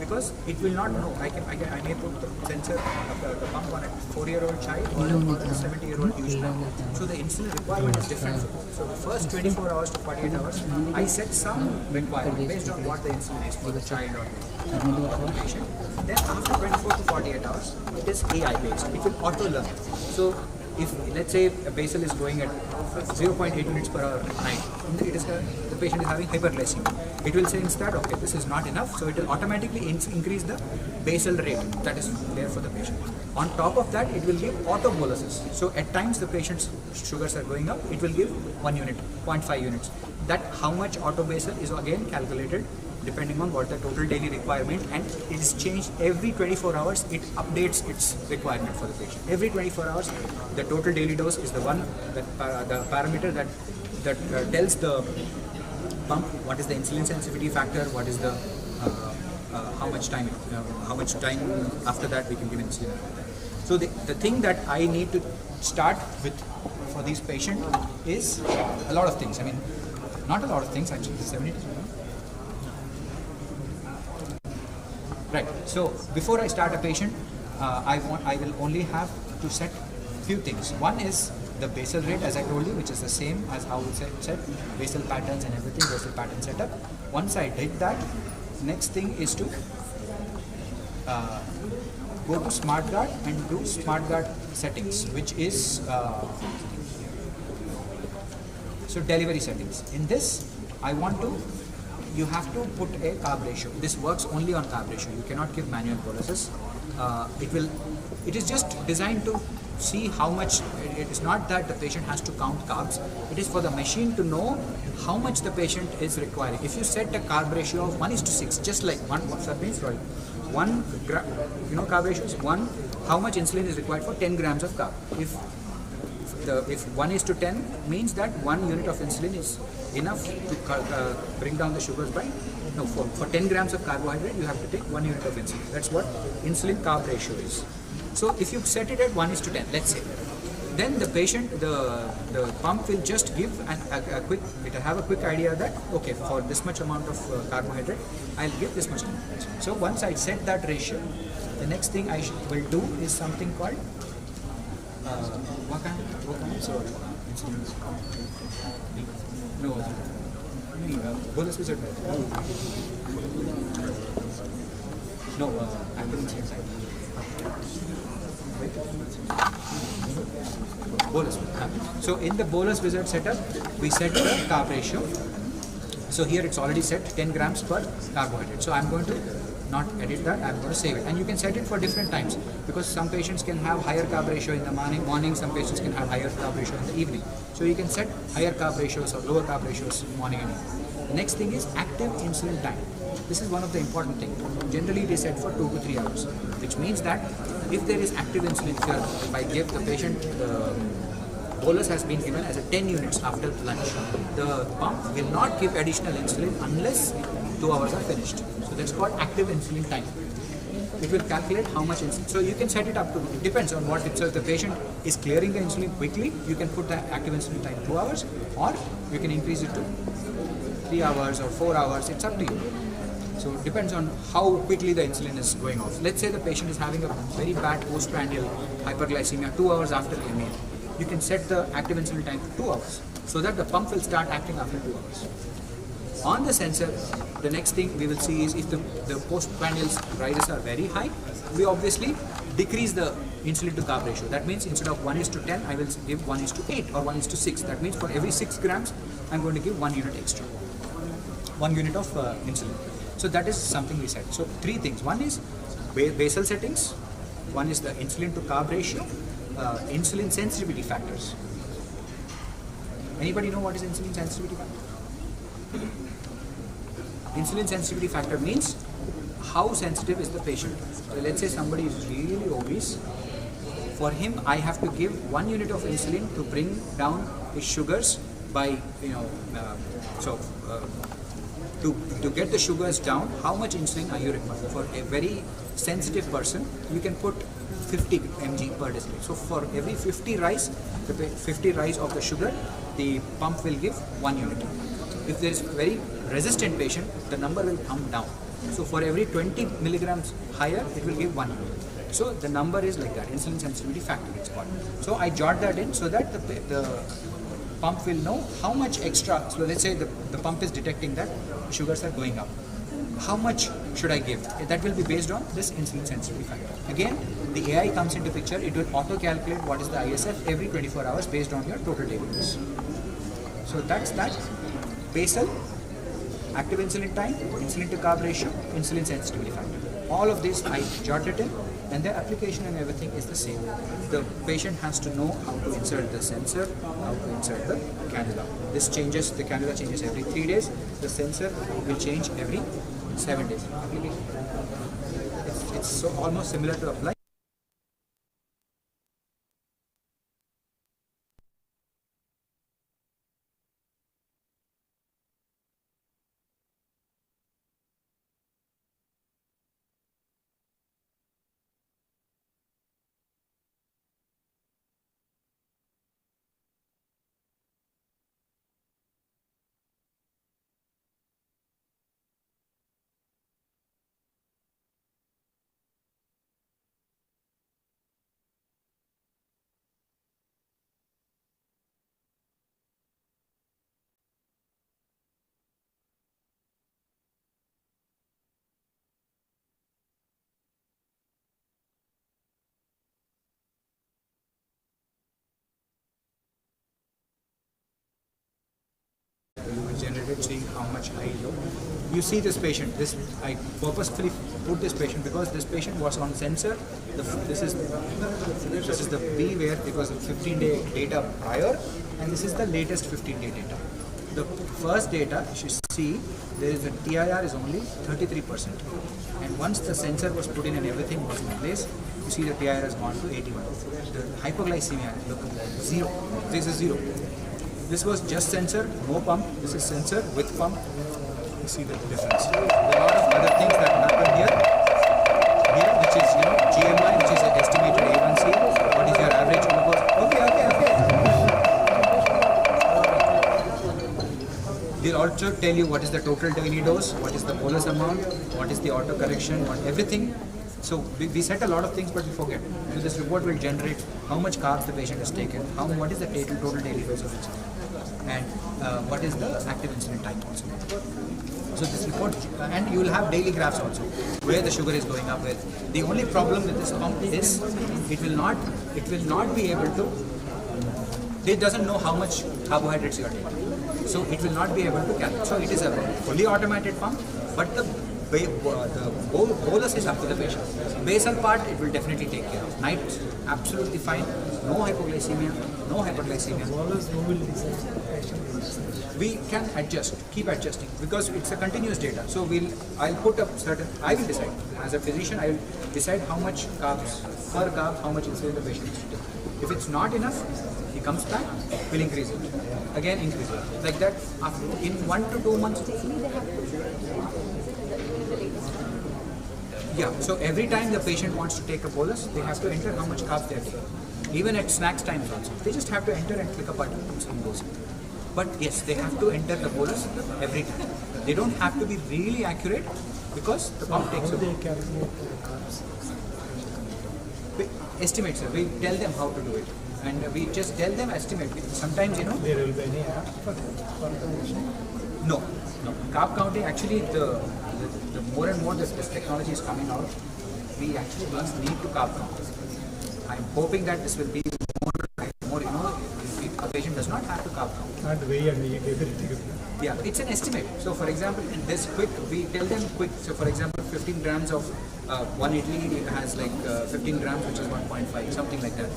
because it will not know. I may put the sensor, the pump on a 4-year-old child or a 70-year-old huge man. So the insulin requirement is different. So the first 24 hours to 48 hours, I set some requirement based on what the insulin is for the child or the patient. Then after 24 to 48 hours, it is AI based. It will auto learn. So if let's say a basal is going at 0.8 units per hour at night, the patient is having hyperglycemia. It will say instead, okay, this is not enough, so it will automatically increase the basal rate that is there for the patient. On top of that, it will give auto boluses. So at times the patient's sugars are going up, it will give 1 unit, 0.5 units. That how much auto basal is again calculated depending on what the total daily requirement, and it is changed every 24 hours. It updates its requirement for the patient. Every 24 hours, the total daily dose is the one that the parameter that tells the pump what is the insulin sensitivity factor, what is the how much time after that we can give insulin. So the thing that I need to start with for these patients is a lot of things. I mean, not a lot of things actually. 70. Right. So before I start a patient, I will only have to set few things. One is the basal rate, as I told you, which is the same as how we set basal patterns and everything, basal pattern setup. Once I did that, next thing is to go to SmartGuard and do SmartGuard settings, which is so delivery settings. In this, you have to put a carb ratio. This works only on carb ratio. You cannot give manual boluses. It is just designed to see how much. It is not that the patient has to count carbs. It is for the machine to know how much the patient is requiring. If you set a carb ratio of 1:6, just like that means carb ratio is 1. How much insulin is required for 10 grams of carb? If 1:10 means that 1 unit of insulin is enough to bring down the sugars by, for 10 grams of carbohydrate, you have to take 1 unit of insulin. That's what insulin carb ratio is. So if you set it at 1:10, let's say, then the patient, the pump will just give it'll have a quick idea that, okay, for this much amount of carbohydrate, I'll give this much amount. So once I set that ratio, the next thing I will do is something called, no, bolus wizard. No, I couldn't say inside. Bolus. So in the bolus wizard setup, we set the carb ratio. So here it's already set 10 grams per carbohydrate. So I'm going to not edit that, I'm going to save it. And you can set it for different times, because some patients can have higher carb ratio in the morning, some patients can have higher carb ratio in the evening. So you can set higher carb ratios or lower carb ratios morning and evening. The next thing is active insulin time. This is one of the important things. Generally it is set for 2 to 3 hours, which means that if there is active insulin, if I give the patient bolus has been given as a 10 units after lunch. The pump will not give additional insulin unless 2 hours are finished. So that's called active insulin time. It will calculate how much insulin. So you can set it up to, it depends on what so if the patient is clearing the insulin quickly, you can put the active insulin time 2 hours, or you can increase it to 3 hours or 4 hours, it's up to you. So it depends on how quickly the insulin is going off. Let's say the patient is having a very bad postprandial hyperglycemia 2 hours after the meal. You can set the active insulin time to 2 hours so that the pump will start acting after 2 hours. On the sensor, the next thing we will see is if the postprandial rises are very high, we obviously decrease the insulin to carb ratio. That means instead of 1:10, I will give 1:8 or 1:6. That means for every 6 grams, I'm going to give 1 unit extra, 1 unit of insulin. So that is something we said. So 3 things. One is basal settings. One is the insulin to carb ratio, insulin sensitivity factors. Anybody know what is insulin sensitivity factor? Insulin sensitivity factor means how sensitive is the patient. So let's say somebody is really obese. For him, I have to give 1 unit of insulin to bring down his sugars by, to get the sugars down, how much insulin are you requiring? For a very sensitive person, you can put 50 mg per deciliter. So for every 50 rise of the sugar, the pump will give 1 unit. If there is very resistant patient, the number will come down. So for every 20 milligrams higher, it will give 1 unit. So the number is like that, insulin sensitivity factor it's called. So I jot that in so that the pump will know how much extra. So let's say the pump is detecting that sugars are going up. How much should I give? That will be based on this insulin sensitivity factor. Again, the AI comes into picture. It will auto-calculate what is the ISF every 24 hours based on your total daily dose. So that's that. Basal, active insulin time, insulin to carb ratio, insulin sensitivity factor. All of this I jotted in, and the application and everything is the same. The patient has to know how to insert the sensor, how to insert the cannula. This changes, the cannula changes every 3 days. The sensor will change every 7 days. It's so almost similar to apply. Generated seeing how much high low. You see this patient. This I purposefully put this patient because this patient was on sensor. This is the B where it was 15-day data prior, and this is the latest 15-day data. The first data you see there is a TIR is only 33%, and once the sensor was put in and everything was in place, you see the TIR has gone to 81. The hypoglycemia, look, 0. This is 0. This was just sensor, no pump. This is sensor with pump. You see the difference. There are a lot of other things that happen here, which is GMI, which is an estimated A1C. What is your average glucose? Okay. They'll also tell you what is the total daily dose, what is the bolus amount, what is the auto correction, everything. So we set a lot of things, but we forget. So this report will generate how much carbs the patient has taken, what is the total daily dose of insulin, and what is the active insulin time also. So this report, and you will have daily graphs also, where the sugar is going up with. The only problem with this pump is it will not be able to, it doesn't know how much carbohydrates you are taking. So it will not be able to calculate. So it is a fully automated pump, but the bolus is up to the patient. Basal part, it will definitely take care of. Night, absolutely fine. No hypoglycemia, no hyperglycemia. We can adjust, keep adjusting, because it's a continuous data. So I will decide. As a physician, I will decide how much carbs, per carb, how much insulin the patient is taking. If it's not enough, he comes back, we'll increase it. Again, increase it. Like that, after, in 1 to 2 months. Yeah, so every time the patient wants to take a bolus, they have to enter how much carbs they are taking. Even at snacks times also. They just have to enter and click a button, insulin goes in. But yes, they have to enter the bolus every time. They don't have to be really accurate because the pump takes over. Estimate, sir. We tell them how to do it. And we just tell them estimate. Sometimes, you know. There will be any app for No. Carb counting, actually, the more and more this technology is coming out, we actually don't need to carb count. I'm hoping that this will be more, you know, if a patient does not have to carb count. Not weigh and eat everything. Yeah, it's an estimate. So, for example, in this quick, we tell them quick. So, for example, 15 grams of one idli has like 15 grams, which is 1.5, something like that.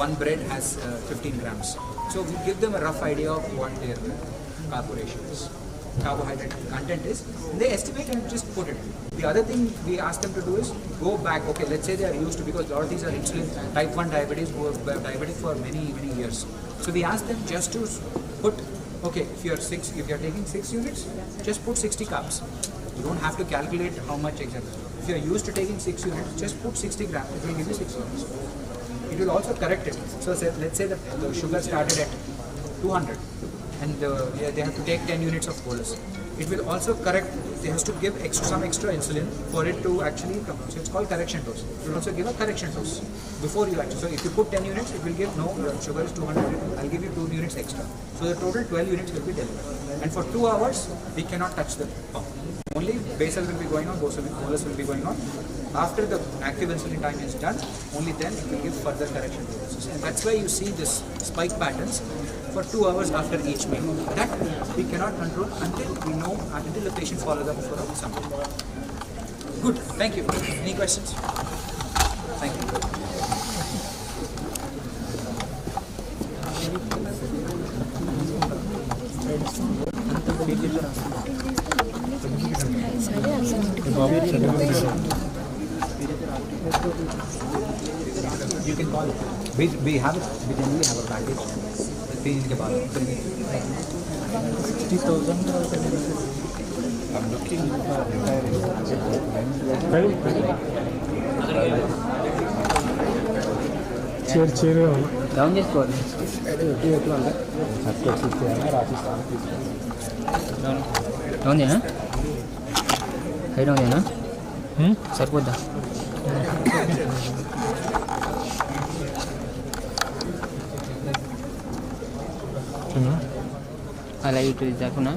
One bread has 15 grams. So, we give them a rough idea of what their carbohydrate content is. They estimate and just put it. The other thing we ask them to do is go back. Okay, let's say they are used to, because a lot of these are insulin type 1 diabetes who have diabetic for many years. So we ask them just to put, okay, if you're taking 6 units, just put 60 carbs. You don't have to calculate how much exactly. If you're used to taking 6 units, just put 60 grams. It will give you 6 units. It will also correct it. So let's say the sugar started at 200 and they have to take 10 units of bolus. It will also correct, they have to give some extra insulin for it to actually come. So it's called correction dose. It will also give a correction dose before you actually. So if you put 10 units, it will give, no, your sugar is 200, I'll give you 2 units extra. So the total 12 units will be delivered. And for 2 hours, we cannot touch the pump. Only basal will be going on, bolus will be going on. After the active insulin time is done, only then it will give further correction doses. And that's why you see this spike patterns for 2 hours after each meal. That we cannot control until the patient follows up for something. Good, thank you. Any questions? Thank you. You can call it. We have it. We generally have a package. 60,000. I'm looking for retiring. Down చేసుకోవాలి down చేయనా high down చేయనా సరిపోద్దా అలా ఇటు తక్కువనా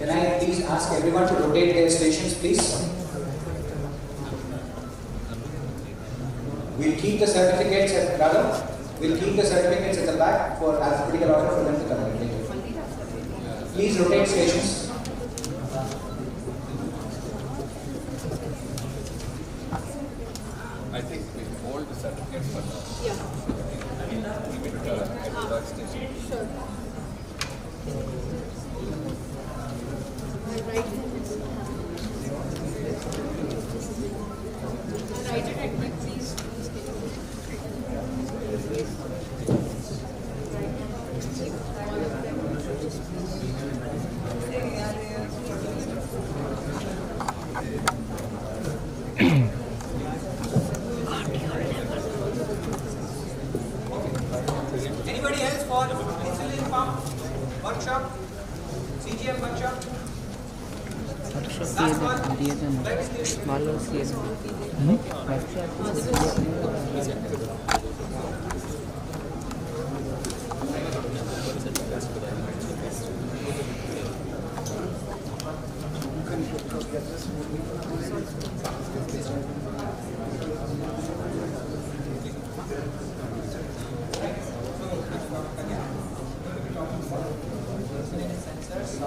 Can I please ask everyone to rotate their stations, please? We'll keep the certificates at the back for alphabetical order for them to communicate. Please rotate stations. I think we hold the certificates for now. Yeah. Keep it at the third station. Sure. Anybody else for insulin pump workshop? CGM workshop? Last one. Rest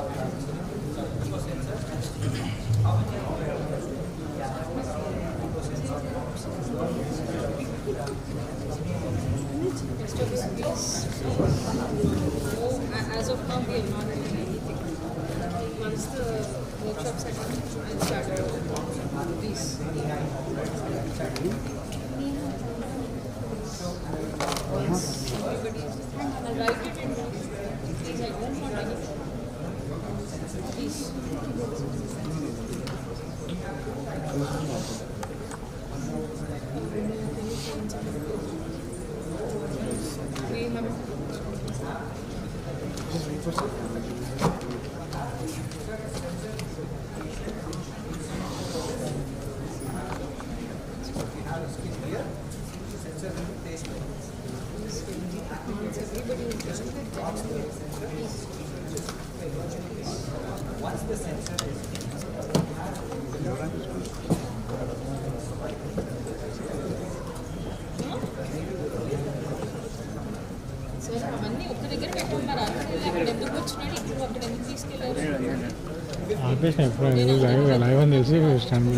of the piece. As of now, we are not doing anything. Once the workshops are done, I'll start these. Once everybody is, I'll write it in please, I don't want anything. Please. We have everybody is Once the sensor is sir అవన్నీ ఒక్క దగ్గర పెట్టుకున్నారు అక్కడ అక్కడ ఎందుకు వచ్చినాడు ఇప్పుడు అక్కడ ఎందుకు తీసుకెళ్ళారు ఆపేసిన ఎప్పుడు లైవ్ అని తెలిసి స్టాండ్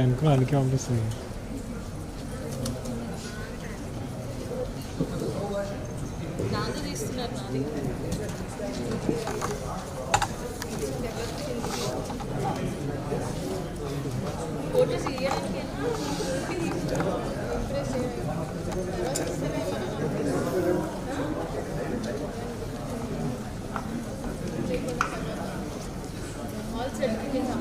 అనుకో అందుకే పంపిస్తుంది నాన్న తీస్తున్నారు నాది ఫోటోస్ ఇవ్వడానికి impress all certificates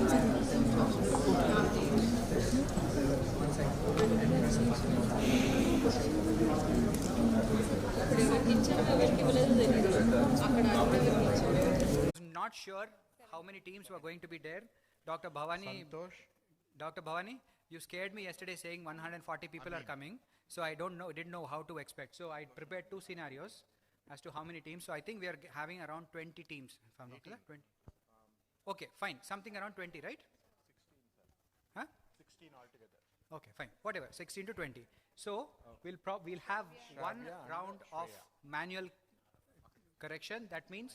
Not sure how many teams were going to be there. Dr. Bhavani, you scared me yesterday saying 140 people are coming. So I didn't know how to expect. So I prepared two scenarios as to how many teams. So I think we are having around 20 teams. If I'm not 20. Okay, fine. Something around 20, right? 16. Huh? 16 altogether. Okay, fine. Whatever, 16 to 20. So we'll have one round of manual correction. That means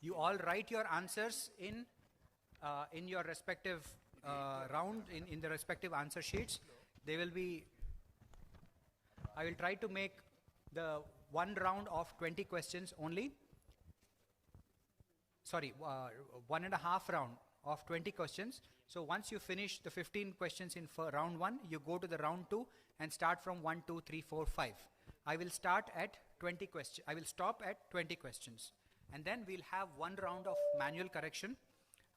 you all write your answers in your respective round, in the respective answer sheets. They will be, I will try to make the one round of 20 questions only. Sorry, 1.5 round of 20 questions. So once you finish the 15 questions in round 1, you go to the round 2 and start from 1, 2, 3, 4, 5. I will start at 20 questions. I will stop at 20 questions. And then we'll have one round of manual correction.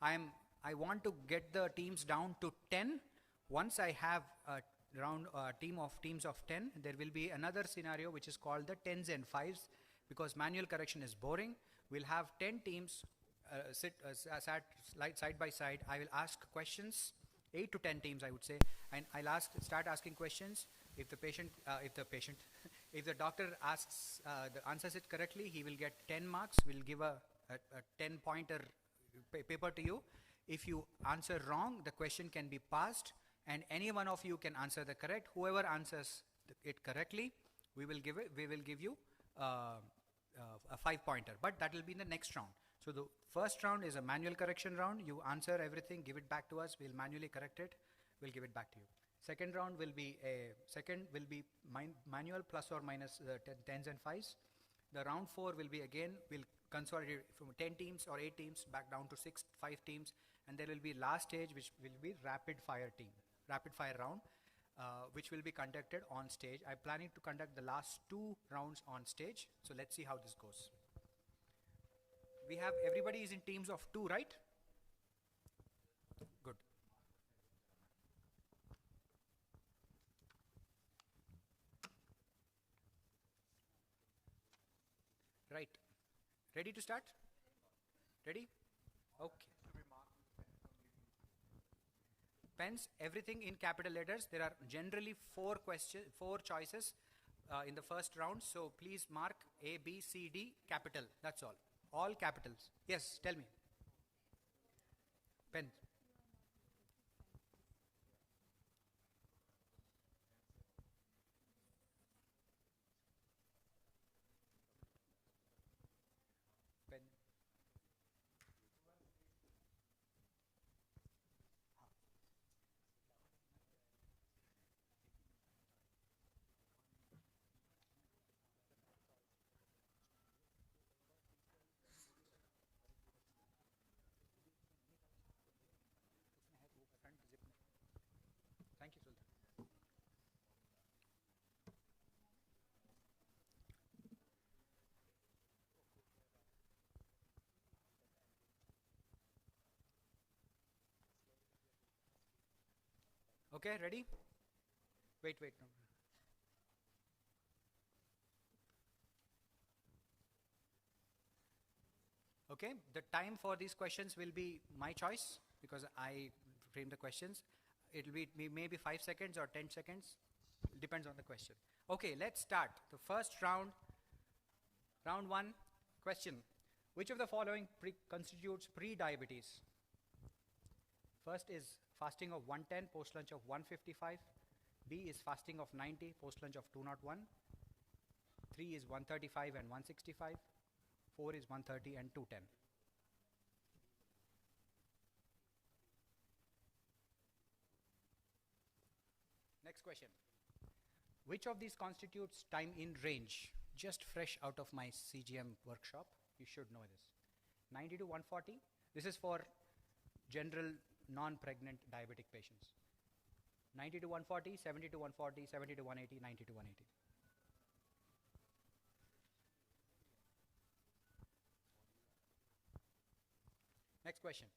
I want to get the teams down to 10. Once I have a teams of 10, there will be another scenario which is called the 10s and 5s, because manual correction is boring. We'll have 10 teams sit side by side. I will ask questions, 8 to 10 teams I would say, and I'll start asking questions. If the doctor answers it correctly, he will get 10 marks. We'll give a 10-pointer paper to you. If you answer wrong, the question can be passed, and any one of you can answer the correct. Whoever answers it correctly, we will give you a 5-pointer, but that will be in the next round. So the first round is a manual correction round. You answer everything, give it back to us. We'll manually correct it. We'll give it back to you. Second round will be manual plus or minus 10s and 5s. The round 4 will be again, we'll consolidate from 10 teams or 8 teams back down to 5 teams, and there will be last stage which will be rapid fire round, which will be conducted on stage. I'm planning to conduct the last 2 rounds on stage. So let's see how this goes. We have everybody is in teams of 2, right? Good. Right. Ready to start? Ready? Okay. Pens, everything in capital letters. There are generally 4 choices in the first round. So please mark A, B, C, D, capital. That's all. All capitals. Yes, tell me. Pen. Okay, ready? Wait. No. Okay, the time for these questions will be my choice because I frame the questions. It'll be maybe 5 seconds or 10 seconds. Depends on the question. Okay, let's start. The first round, round 1, question. Which of the following constitutes pre-diabetes? First is fasting of 110, post-lunch of 155. B is fasting of 90, post-lunch of 201. 3 is 135 and 165. 4 is 130 and 210. Next question. Which of these constitutes time in range? Just fresh out of my CGM workshop. You should know this. 90 to 140. This is for general non-pregnant diabetic patients. 90 to 140, 70 to 140, 70 to 180, 90 to 180. Next question.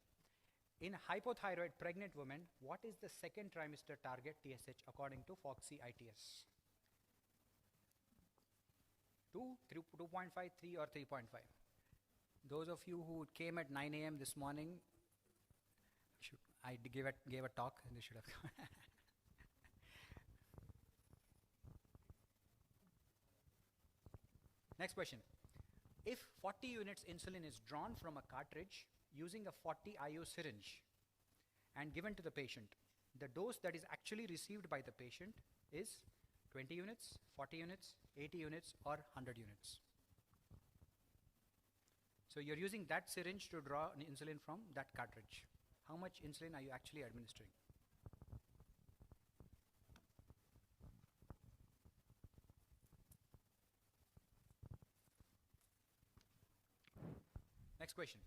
In hypothyroid pregnant women, what is the second trimester target TSH according to Foxy ITS? 2, 2.5, 3 or 3.5? Those of you who came at 9 a.m. this morning, I gave a talk and they should have come. Next question. If 40 units insulin is drawn from a cartridge using a 40 IU syringe and given to the patient, the dose that is actually received by the patient is 20 units, 40 units, 80 units or 100 units. So you're using that syringe to draw an insulin from that cartridge. How much insulin are you actually administering? Next question.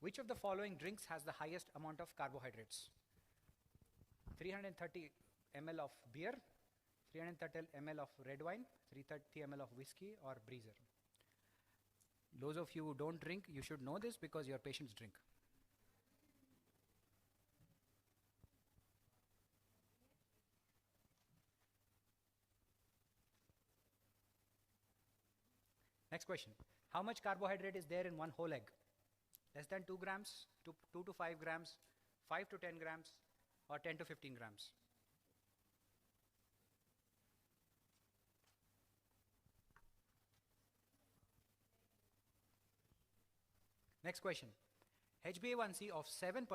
Which of the following drinks has the highest amount of carbohydrates? 330 ml of beer, 330 ml of red wine, 330 ml of whiskey or breezer. Those of you who don't drink, you should know this because your patients drink. Next question. How much carbohydrate is there in one whole egg? Less than 2 grams, 2 to 5 grams, 5 to 10 grams, or 10 to 15 grams? Next question. HbA1c of 7%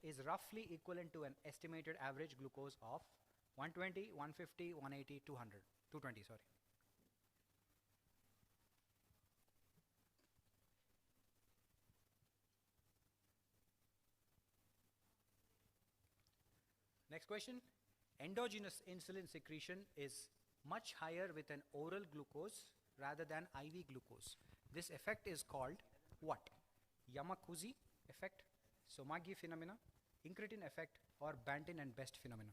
is roughly equivalent to an estimated average glucose of 120, 150, 180, 200, 220, sorry. Next question. Endogenous insulin secretion is much higher with an oral glucose rather than IV glucose. This effect is called what? Yamaguchi effect, Somagi phenomena, incretin effect, or Bantin and Best phenomena?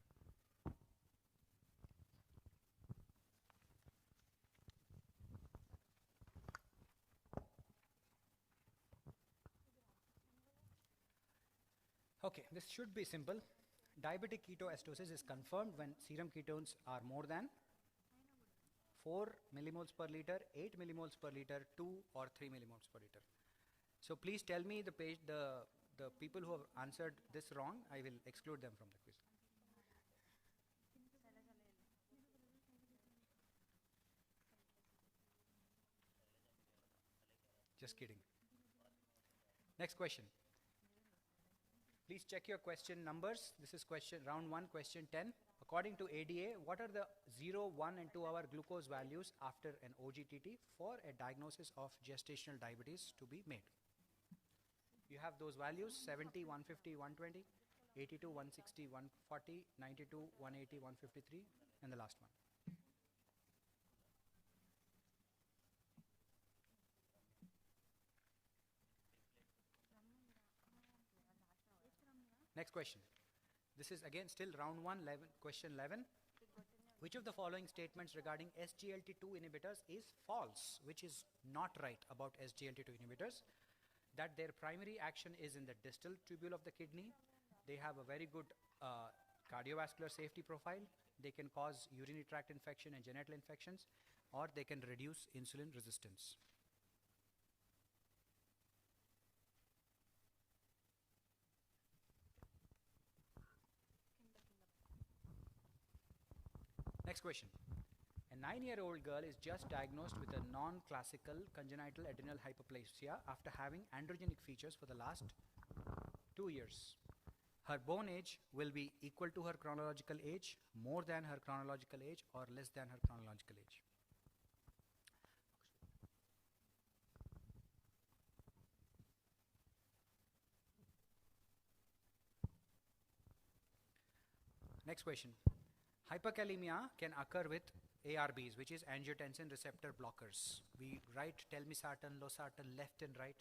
Okay, this should be simple. Diabetic ketoacidosis is confirmed when serum ketones are more than 4 millimoles per liter, 8 millimoles per liter, 2 or 3 millimoles per liter. So please tell me the people who have answered this wrong, I will exclude them from the quiz. Just kidding. Next question. Please check your question numbers. This is question round 1, question 10. According to ADA, what are the 0, 1 and 2 hour glucose values after an OGTT for a diagnosis of gestational diabetes to be made? You have those values: 70, 150, 120, 82, 160, 140, 92, 180, 153, and the last one. Next question. This is again still round 1, question 11. Which of the following statements regarding SGLT2 inhibitors is false? Which is not right about SGLT2 inhibitors? That their primary action is in the distal tubule of the kidney. They have a very good cardiovascular safety profile, they can cause urinary tract infection and genital infections, or they can reduce insulin resistance. Next question. A 9-year-old girl is just diagnosed with a non-classical congenital adrenal hyperplasia after having androgenic features for the last 2 years. Her born age will be equal to her chronological age, more than her chronological age, or less than her chronological age. Next question. Hyperkalemia can occur with ARBs, which is angiotensin receptor blockers. We write telmisartan, losartan left and right,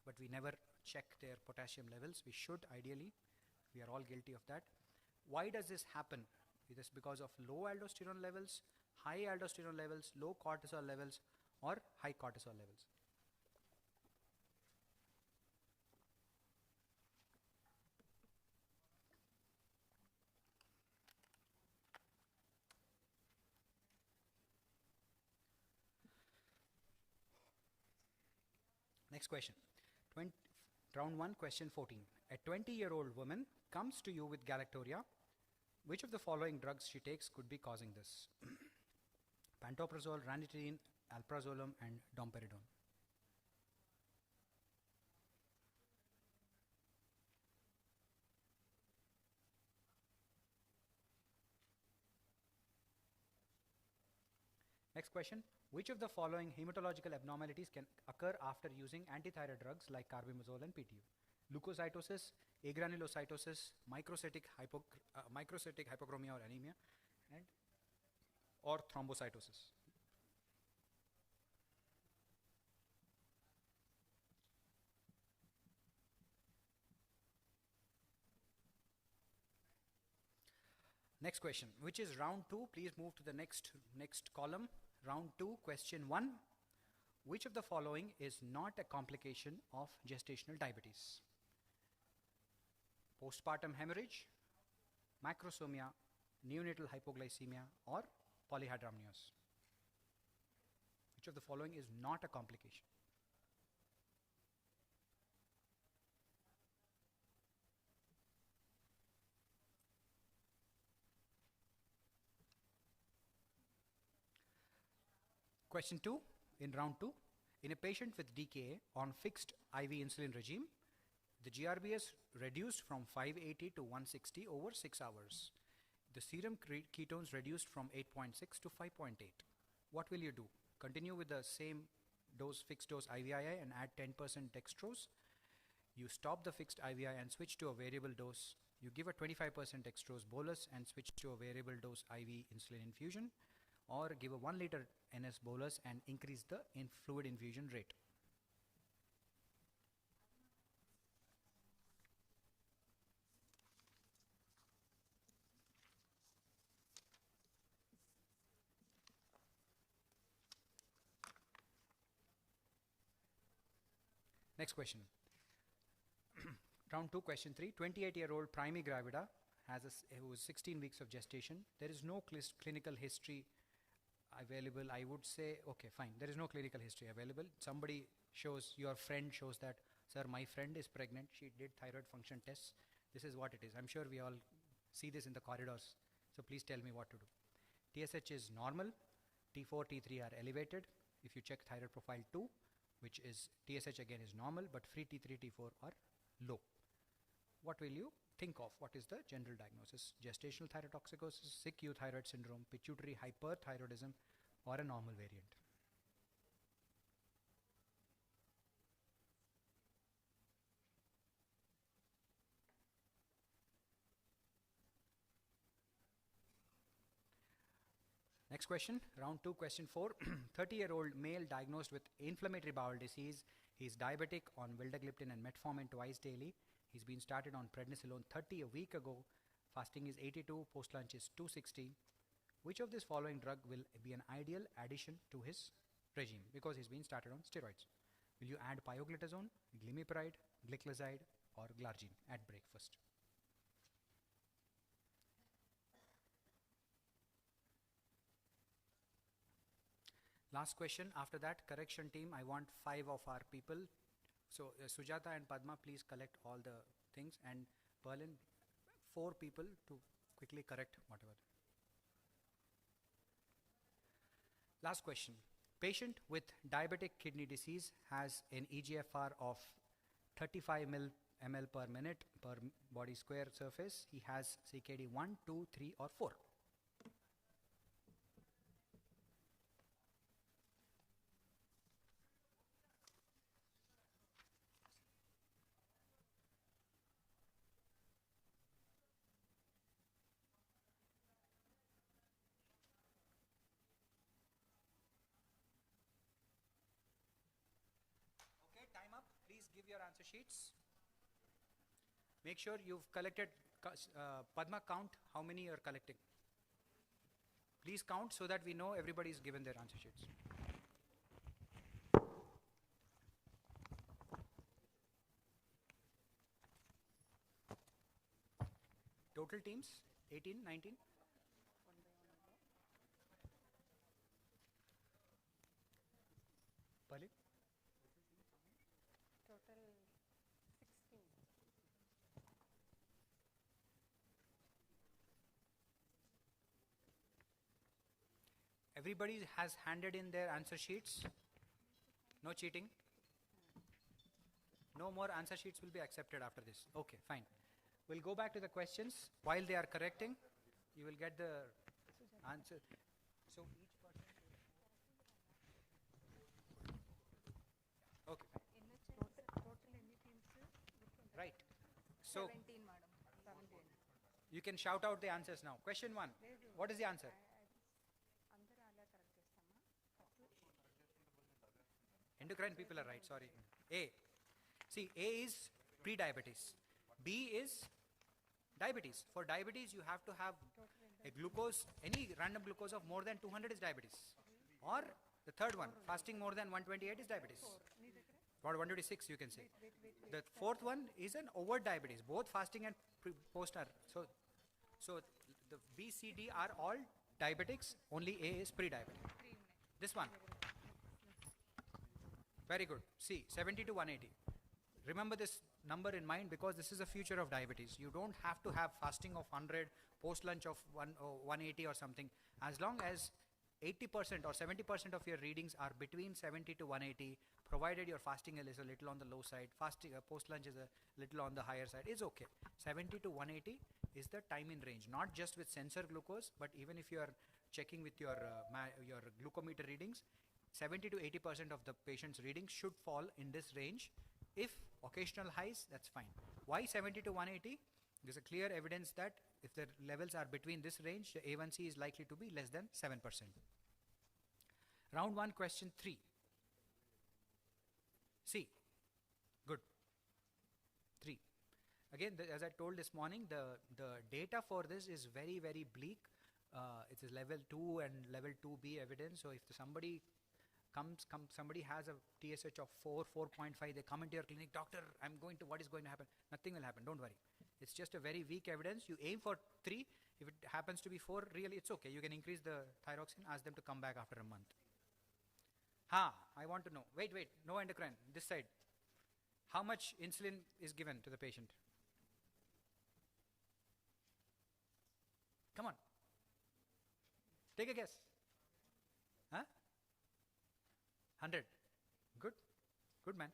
but we never check their potassium levels. We should ideally. We are all guilty of that. Why does this happen? It is because of low aldosterone levels, high aldosterone levels, low cortisol levels, or high cortisol levels. Next question. Round 1, question 14. A 20-year-old woman comes to you with galactoria. Which of the following drugs she takes could be causing this? Pantoprazole, ranitidine, alprazolam, and domperidone. Next question. Which of the following hematological abnormalities can occur after using antithyroid drugs like carbimazole and PTU? Leukocytosis, agranulocytosis, microcytic hypochromia or anemia, and or thrombocytosis. Next question, which is round 2. Please move to the next column. Round 2, question 1. Which of the following is not a complication of gestational diabetes? Postpartum hemorrhage, macrosomia, neonatal hypoglycemia, or polyhydramnios? Which of the following is not a complication? Question 2, in round 2, in a patient with DKA on fixed IV insulin regime, the GRBS reduced from 580 to 160 over 6 hours. The serum ketones reduced from 8.6 to 5.8. What will you do? Continue with the same dose, fixed dose IVII and add 10% dextrose. You stop the fixed IVI and switch to a variable dose. You give a 25% dextrose bolus and switch to a variable dose IV insulin infusion, or give a 1 liter NS bolus and increase the fluid infusion rate. Next question. Round 2, question 3. 28-year-old primi gravida who is 16 weeks of gestation. There is no clinical history available. I would say, okay, fine. There is no clinical history available. Somebody shows, your friend shows that, sir, my friend is pregnant. She did thyroid function tests. This is what it is. I'm sure we all see this in the corridors. So please tell me what to do. TSH is normal. T4, T3 are elevated. If you check thyroid profile 2, which is TSH again is normal, but free T3, T4 are low. What will you think of? What is the general diagnosis? Gestational thyrotoxicosis, sick euthyroid syndrome, pituitary hyperthyroidism, or a normal variant? Next question, round 2, question 4. 30-year-old male diagnosed with inflammatory bowel disease. He's diabetic on vildagliptin and metformin twice daily. He's been started on prednisolone 30 a week ago. Fasting is 82, post-lunch is 260. Which of this following drug will be an ideal addition to his regime? Because he's been started on steroids. Will you add pioglitazone, glimepiride, gliclazide, or glargine at breakfast? Last question. After that, correction team, I want 5 of our people. So Sujata and Padma, please collect all the things, and Berlin, 4 people to quickly correct whatever. Last question. Patient with diabetic kidney disease has an EGFR of 35 ml per minute per body square surface. He has CKD 1, 2, 3 or 4. Okay, time up. Please give your answer sheets. Make sure you've collected, Padma, count how many you're collecting. Please count so that we know everybody's given their answer sheets. Total teams, 18, 19? Pali? Total 16. Everybody has handed in their answer sheets. No cheating. No more answer sheets will be accepted after this. Okay, fine. We'll go back to the questions. While they are correcting, you will get the answer. So each person. Okay. Right. So 17, madam. 17. you can shout out the answers now. Question 1. What is the answer? Endocrine people are right, sorry. A. See, A is pre-diabetes. B is diabetes. For diabetes, you have to have a glucose, any random glucose of more than 200 is diabetes. Or the third one, fasting more than 128 is diabetes. Or 126 you can say. The fourth one is an overt diabetes. Both fasting and post are. So the B, C, D are all diabetics. Only A is pre-diabetic. This one. Very good. C, 70 to 180. Remember this number in mind because this is the future of diabetes. You don't have to have fasting of 100, post-lunch of 180 or something. As long as 80% or 70% of your readings are between 70 to 180, provided your fasting is a little on the low side, fasting post-lunch is a little on the higher side, is okay. 70 to 180 is the time in range, not just with sensor glucose, but even if you are checking with your glucometer readings, 70 to 80% of the patient's readings should fall in this range. If occasional highs, that's fine. Why 70 to 180? There's a clear evidence that if the levels are between this range, the A1C is likely to be less than 7%. Round 1, question 3. C. Good. 3. Again, as I told this morning, the data for this is very, very bleak. It is level 2 and level 2B evidence. So if somebody somebody has a TSH of 4, 4.5, they come into your clinic, doctor, what is going to happen? Nothing will happen, don't worry. It's just a very weak evidence. You aim for 3. If it happens to be 4, really, it's okay. You can increase the thyroxine, ask them to come back after a month. I want to know. Wait, no endocrine, this side. How much insulin is given to the patient? Come on. Take a guess. 100. Good man.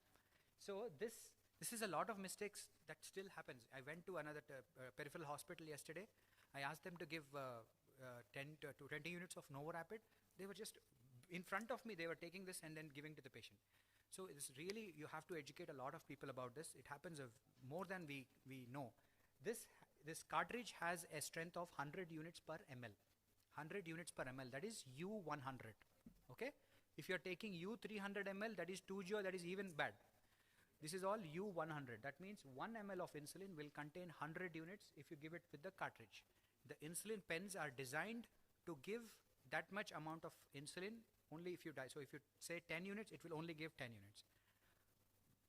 So this is a lot of mistakes that still happens. I went to another peripheral hospital yesterday. I asked them to give 10 to 20 units of Novorapid. They were just in front of me. They were taking this and then giving to the patient. So it's really, you have to educate a lot of people about this. It happens more than we know. This cartridge has a strength of 100 units per ml. 100 units per ml, that is U100. Okay? If you are taking U300 ml, that is 2Geo, that is even bad. This is all U100. That means 1 ml of insulin will contain 100 units if you give it with the cartridge. The insulin pens are designed to give that much amount of insulin only if you die. So if you say 10 units, it will only give 10 units.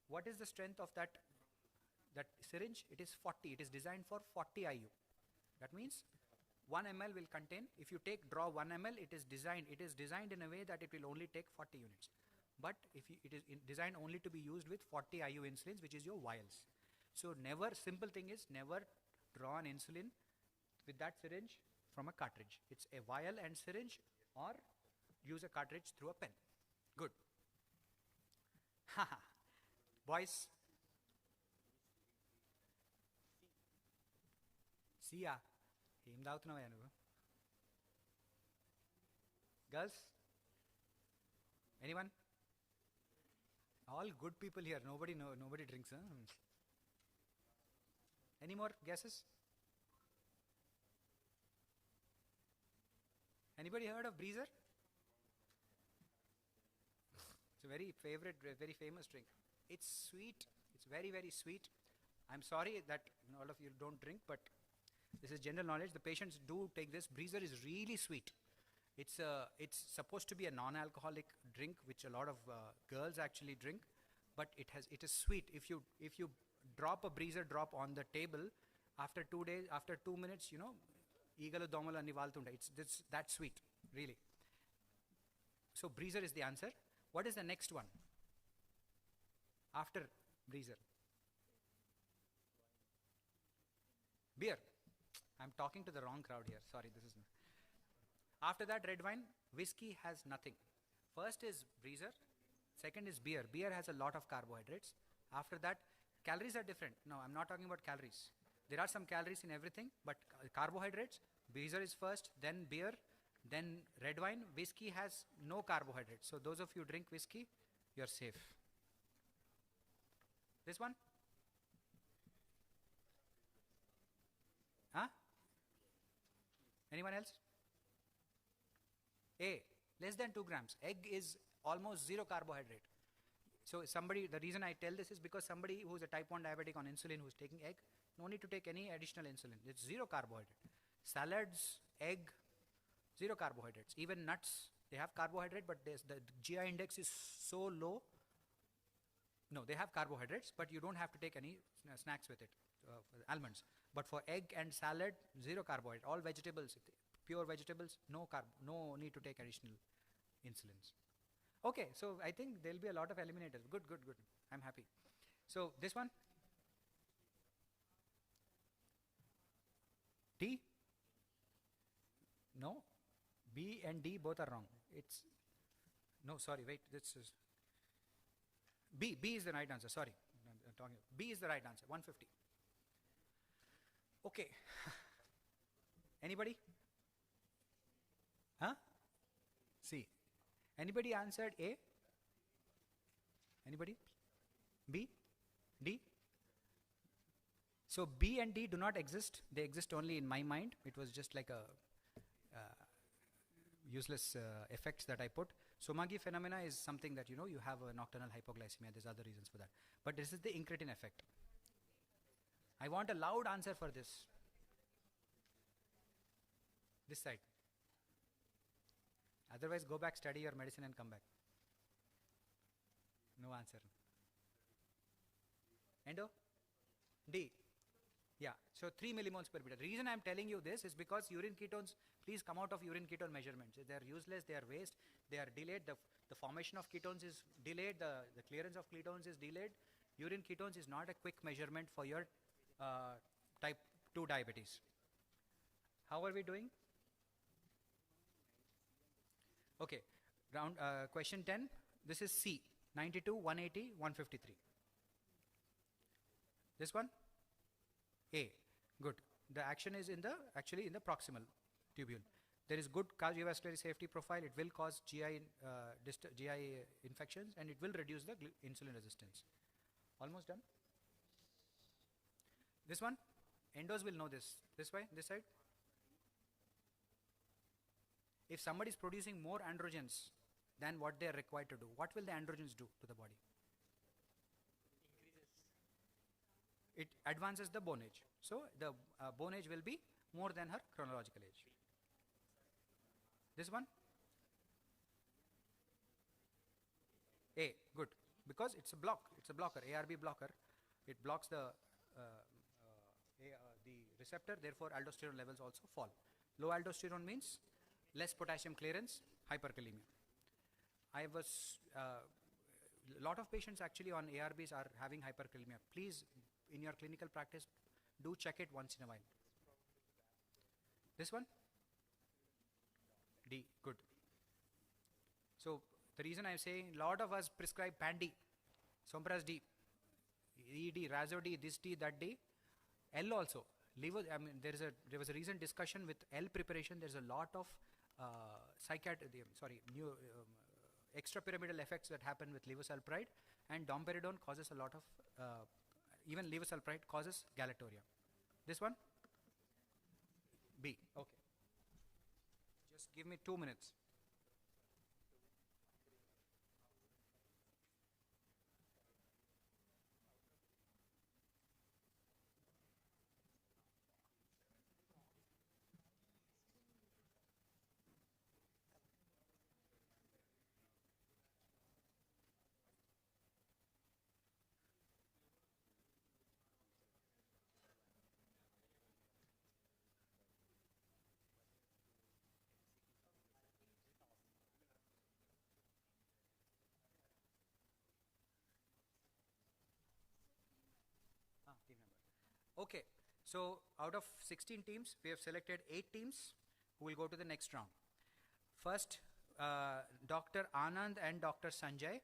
What is the strength of that syringe? It is 40. It is designed for 40 IU. That means 1 ml will contain, if you draw 1 ml, it is designed in a way that it will only take 40 units. But if it is designed only to be used with 40 IU insulins, which is your vials. So never, simple thing is never draw an insulin with that syringe from a cartridge. It's a vial and syringe, or use a cartridge through a pen. Good. Haha. Boys. See ya. Girls? Anyone? All good people here. Nobody drinks. Huh? Any more guesses? Anybody heard of breezer? It's a very favorite, very famous drink. It's sweet. It's very, very sweet. I'm sorry that all of you don't drink, but this is general knowledge. The patients do take this. Breezer is really sweet. It's supposed to be a non-alcoholic drink, which a lot of girls actually drink, but it is sweet. If you drop a breezer drop on the table, after 2 days, after 2 minutes, eagle domalu anni valtunda. It's that sweet, really. So breezer is the answer. What is the next one after breezer? Beer. I'm talking to the wrong crowd here. Sorry, this is not. After that, red wine. Whiskey has nothing. First is breezer. Second is beer. Beer has a lot of carbohydrates. After that, calories are different. No, I'm not talking about calories. There are some calories in everything, but carbohydrates, breezer is first, then beer, then red wine. Whiskey has no carbohydrates. So those of you who drink whiskey, you're safe. This one? Huh? Anyone else? A, less than 2 grams. Egg is almost 0 carbohydrate. So the reason I tell this is because somebody who is a type 1 diabetic on insulin who's taking egg, no need to take any additional insulin. It's 0 carbohydrate. Salads, egg, 0 carbohydrates. Even nuts, they have carbohydrate, but the GI index is so low. No, they have carbohydrates, but you don't have to take any snacks with it, almonds. But for egg and salad, 0 carbohydrate. All vegetables, pure vegetables, no need to take additional insulins. Okay, so I think there'll be a lot of eliminators. Good. I'm happy. So this one? D? No. B and D both are wrong. This is B. B is the right answer. Sorry. I'm talking. B is the right answer. 150. Okay. Anybody? Huh? C. Anybody answered A? Anybody? B? D? So B and D do not exist. They exist only in my mind. It was just like a useless effects that I put. Somagi phenomena is something that you have a nocturnal hypoglycemia. There's other reasons for that. But this is the incretin effect. I want a loud answer for this. This side. Otherwise, go back, study your medicine and come back. No answer. Endo? D. Yeah, so 3 millimoles per liter. The reason I'm telling you this is because urine ketones, please come out of urine ketone measurements. They are useless, they are waste, they are delayed. The formation of ketones is delayed, the clearance of ketones is delayed. Urine ketones is not a quick measurement for your type 2 diabetes. How are we doing? Okay, question 10. This is C, 92, 180, 153. This one? A. Good. The action is actually in the proximal tubule. There is good cardiovascular safety profile. It will cause GI infections and it will reduce the insulin resistance. Almost done. This one? Endos will know this. This way, this side. If somebody is producing more androgens than what they are required to do, what will the androgens do to the body? It advances the bone age. So the bone age will be more than her chronological age. This one? A, good. Because it's a block. It's a blocker, ARB blocker. It blocks the receptor, therefore aldosterone levels also fall. Low aldosterone means less potassium clearance, hyperkalemia. I was, a lot of patients actually on ARBs are having hyperkalemia. Please, in your clinical practice, do check it once in a while. This one? D, good. So the reason I'm saying, a lot of us prescribe Pandi, Sombras D, ED, Razo D, this D, that D, L also. Liver, I mean, there was a recent discussion with L preparation. There's a lot of extrapyramidal effects that happen with levosulfide, and domperidone causes a lot of, even levosulfide causes galactoria. This one? B, okay. Just give me 2 minutes. Team number. Okay, so out of 16 teams, we have selected 8 teams who will go to the next round. First, Dr. Anand and Dr. Sanjay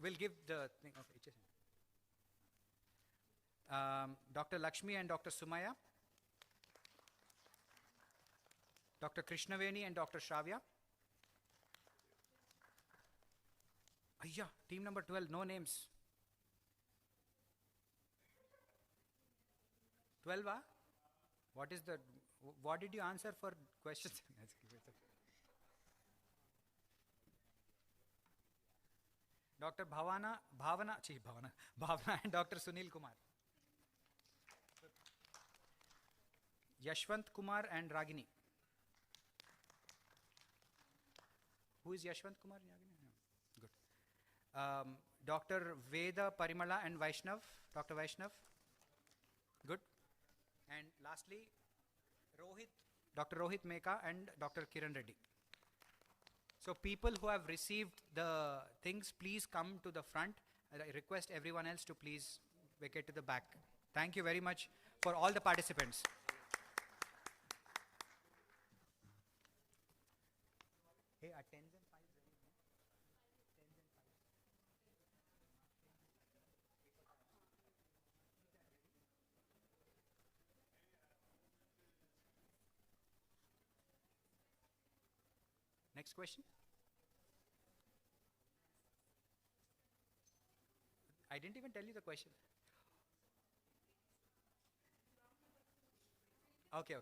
will give the thing. Okay, Dr. Lakshmi and Dr. Sumaya, Dr. Krishnaveni and Dr. Shravya. Ayya, team number 12, no names. 12, ah? What did you answer for questions? Dr. Bhavana and Dr. Sunil Kumar. Yashwant Kumar and Ragini. Who is Yashwant Kumar and Ragini? No. Good. Dr. Veda Parimala and Vaishnav. Dr. Vaishnav. Good. And lastly, Dr. Rohit Meka and Dr. Kiran Reddy. So people who have received the things, please come to the front. I request everyone else to please vacate to the back. Thank you very much for all the participants. Hey, are 10s and 5s ready? 10s and 5s. Next question. I didn't even tell you the question. Okay.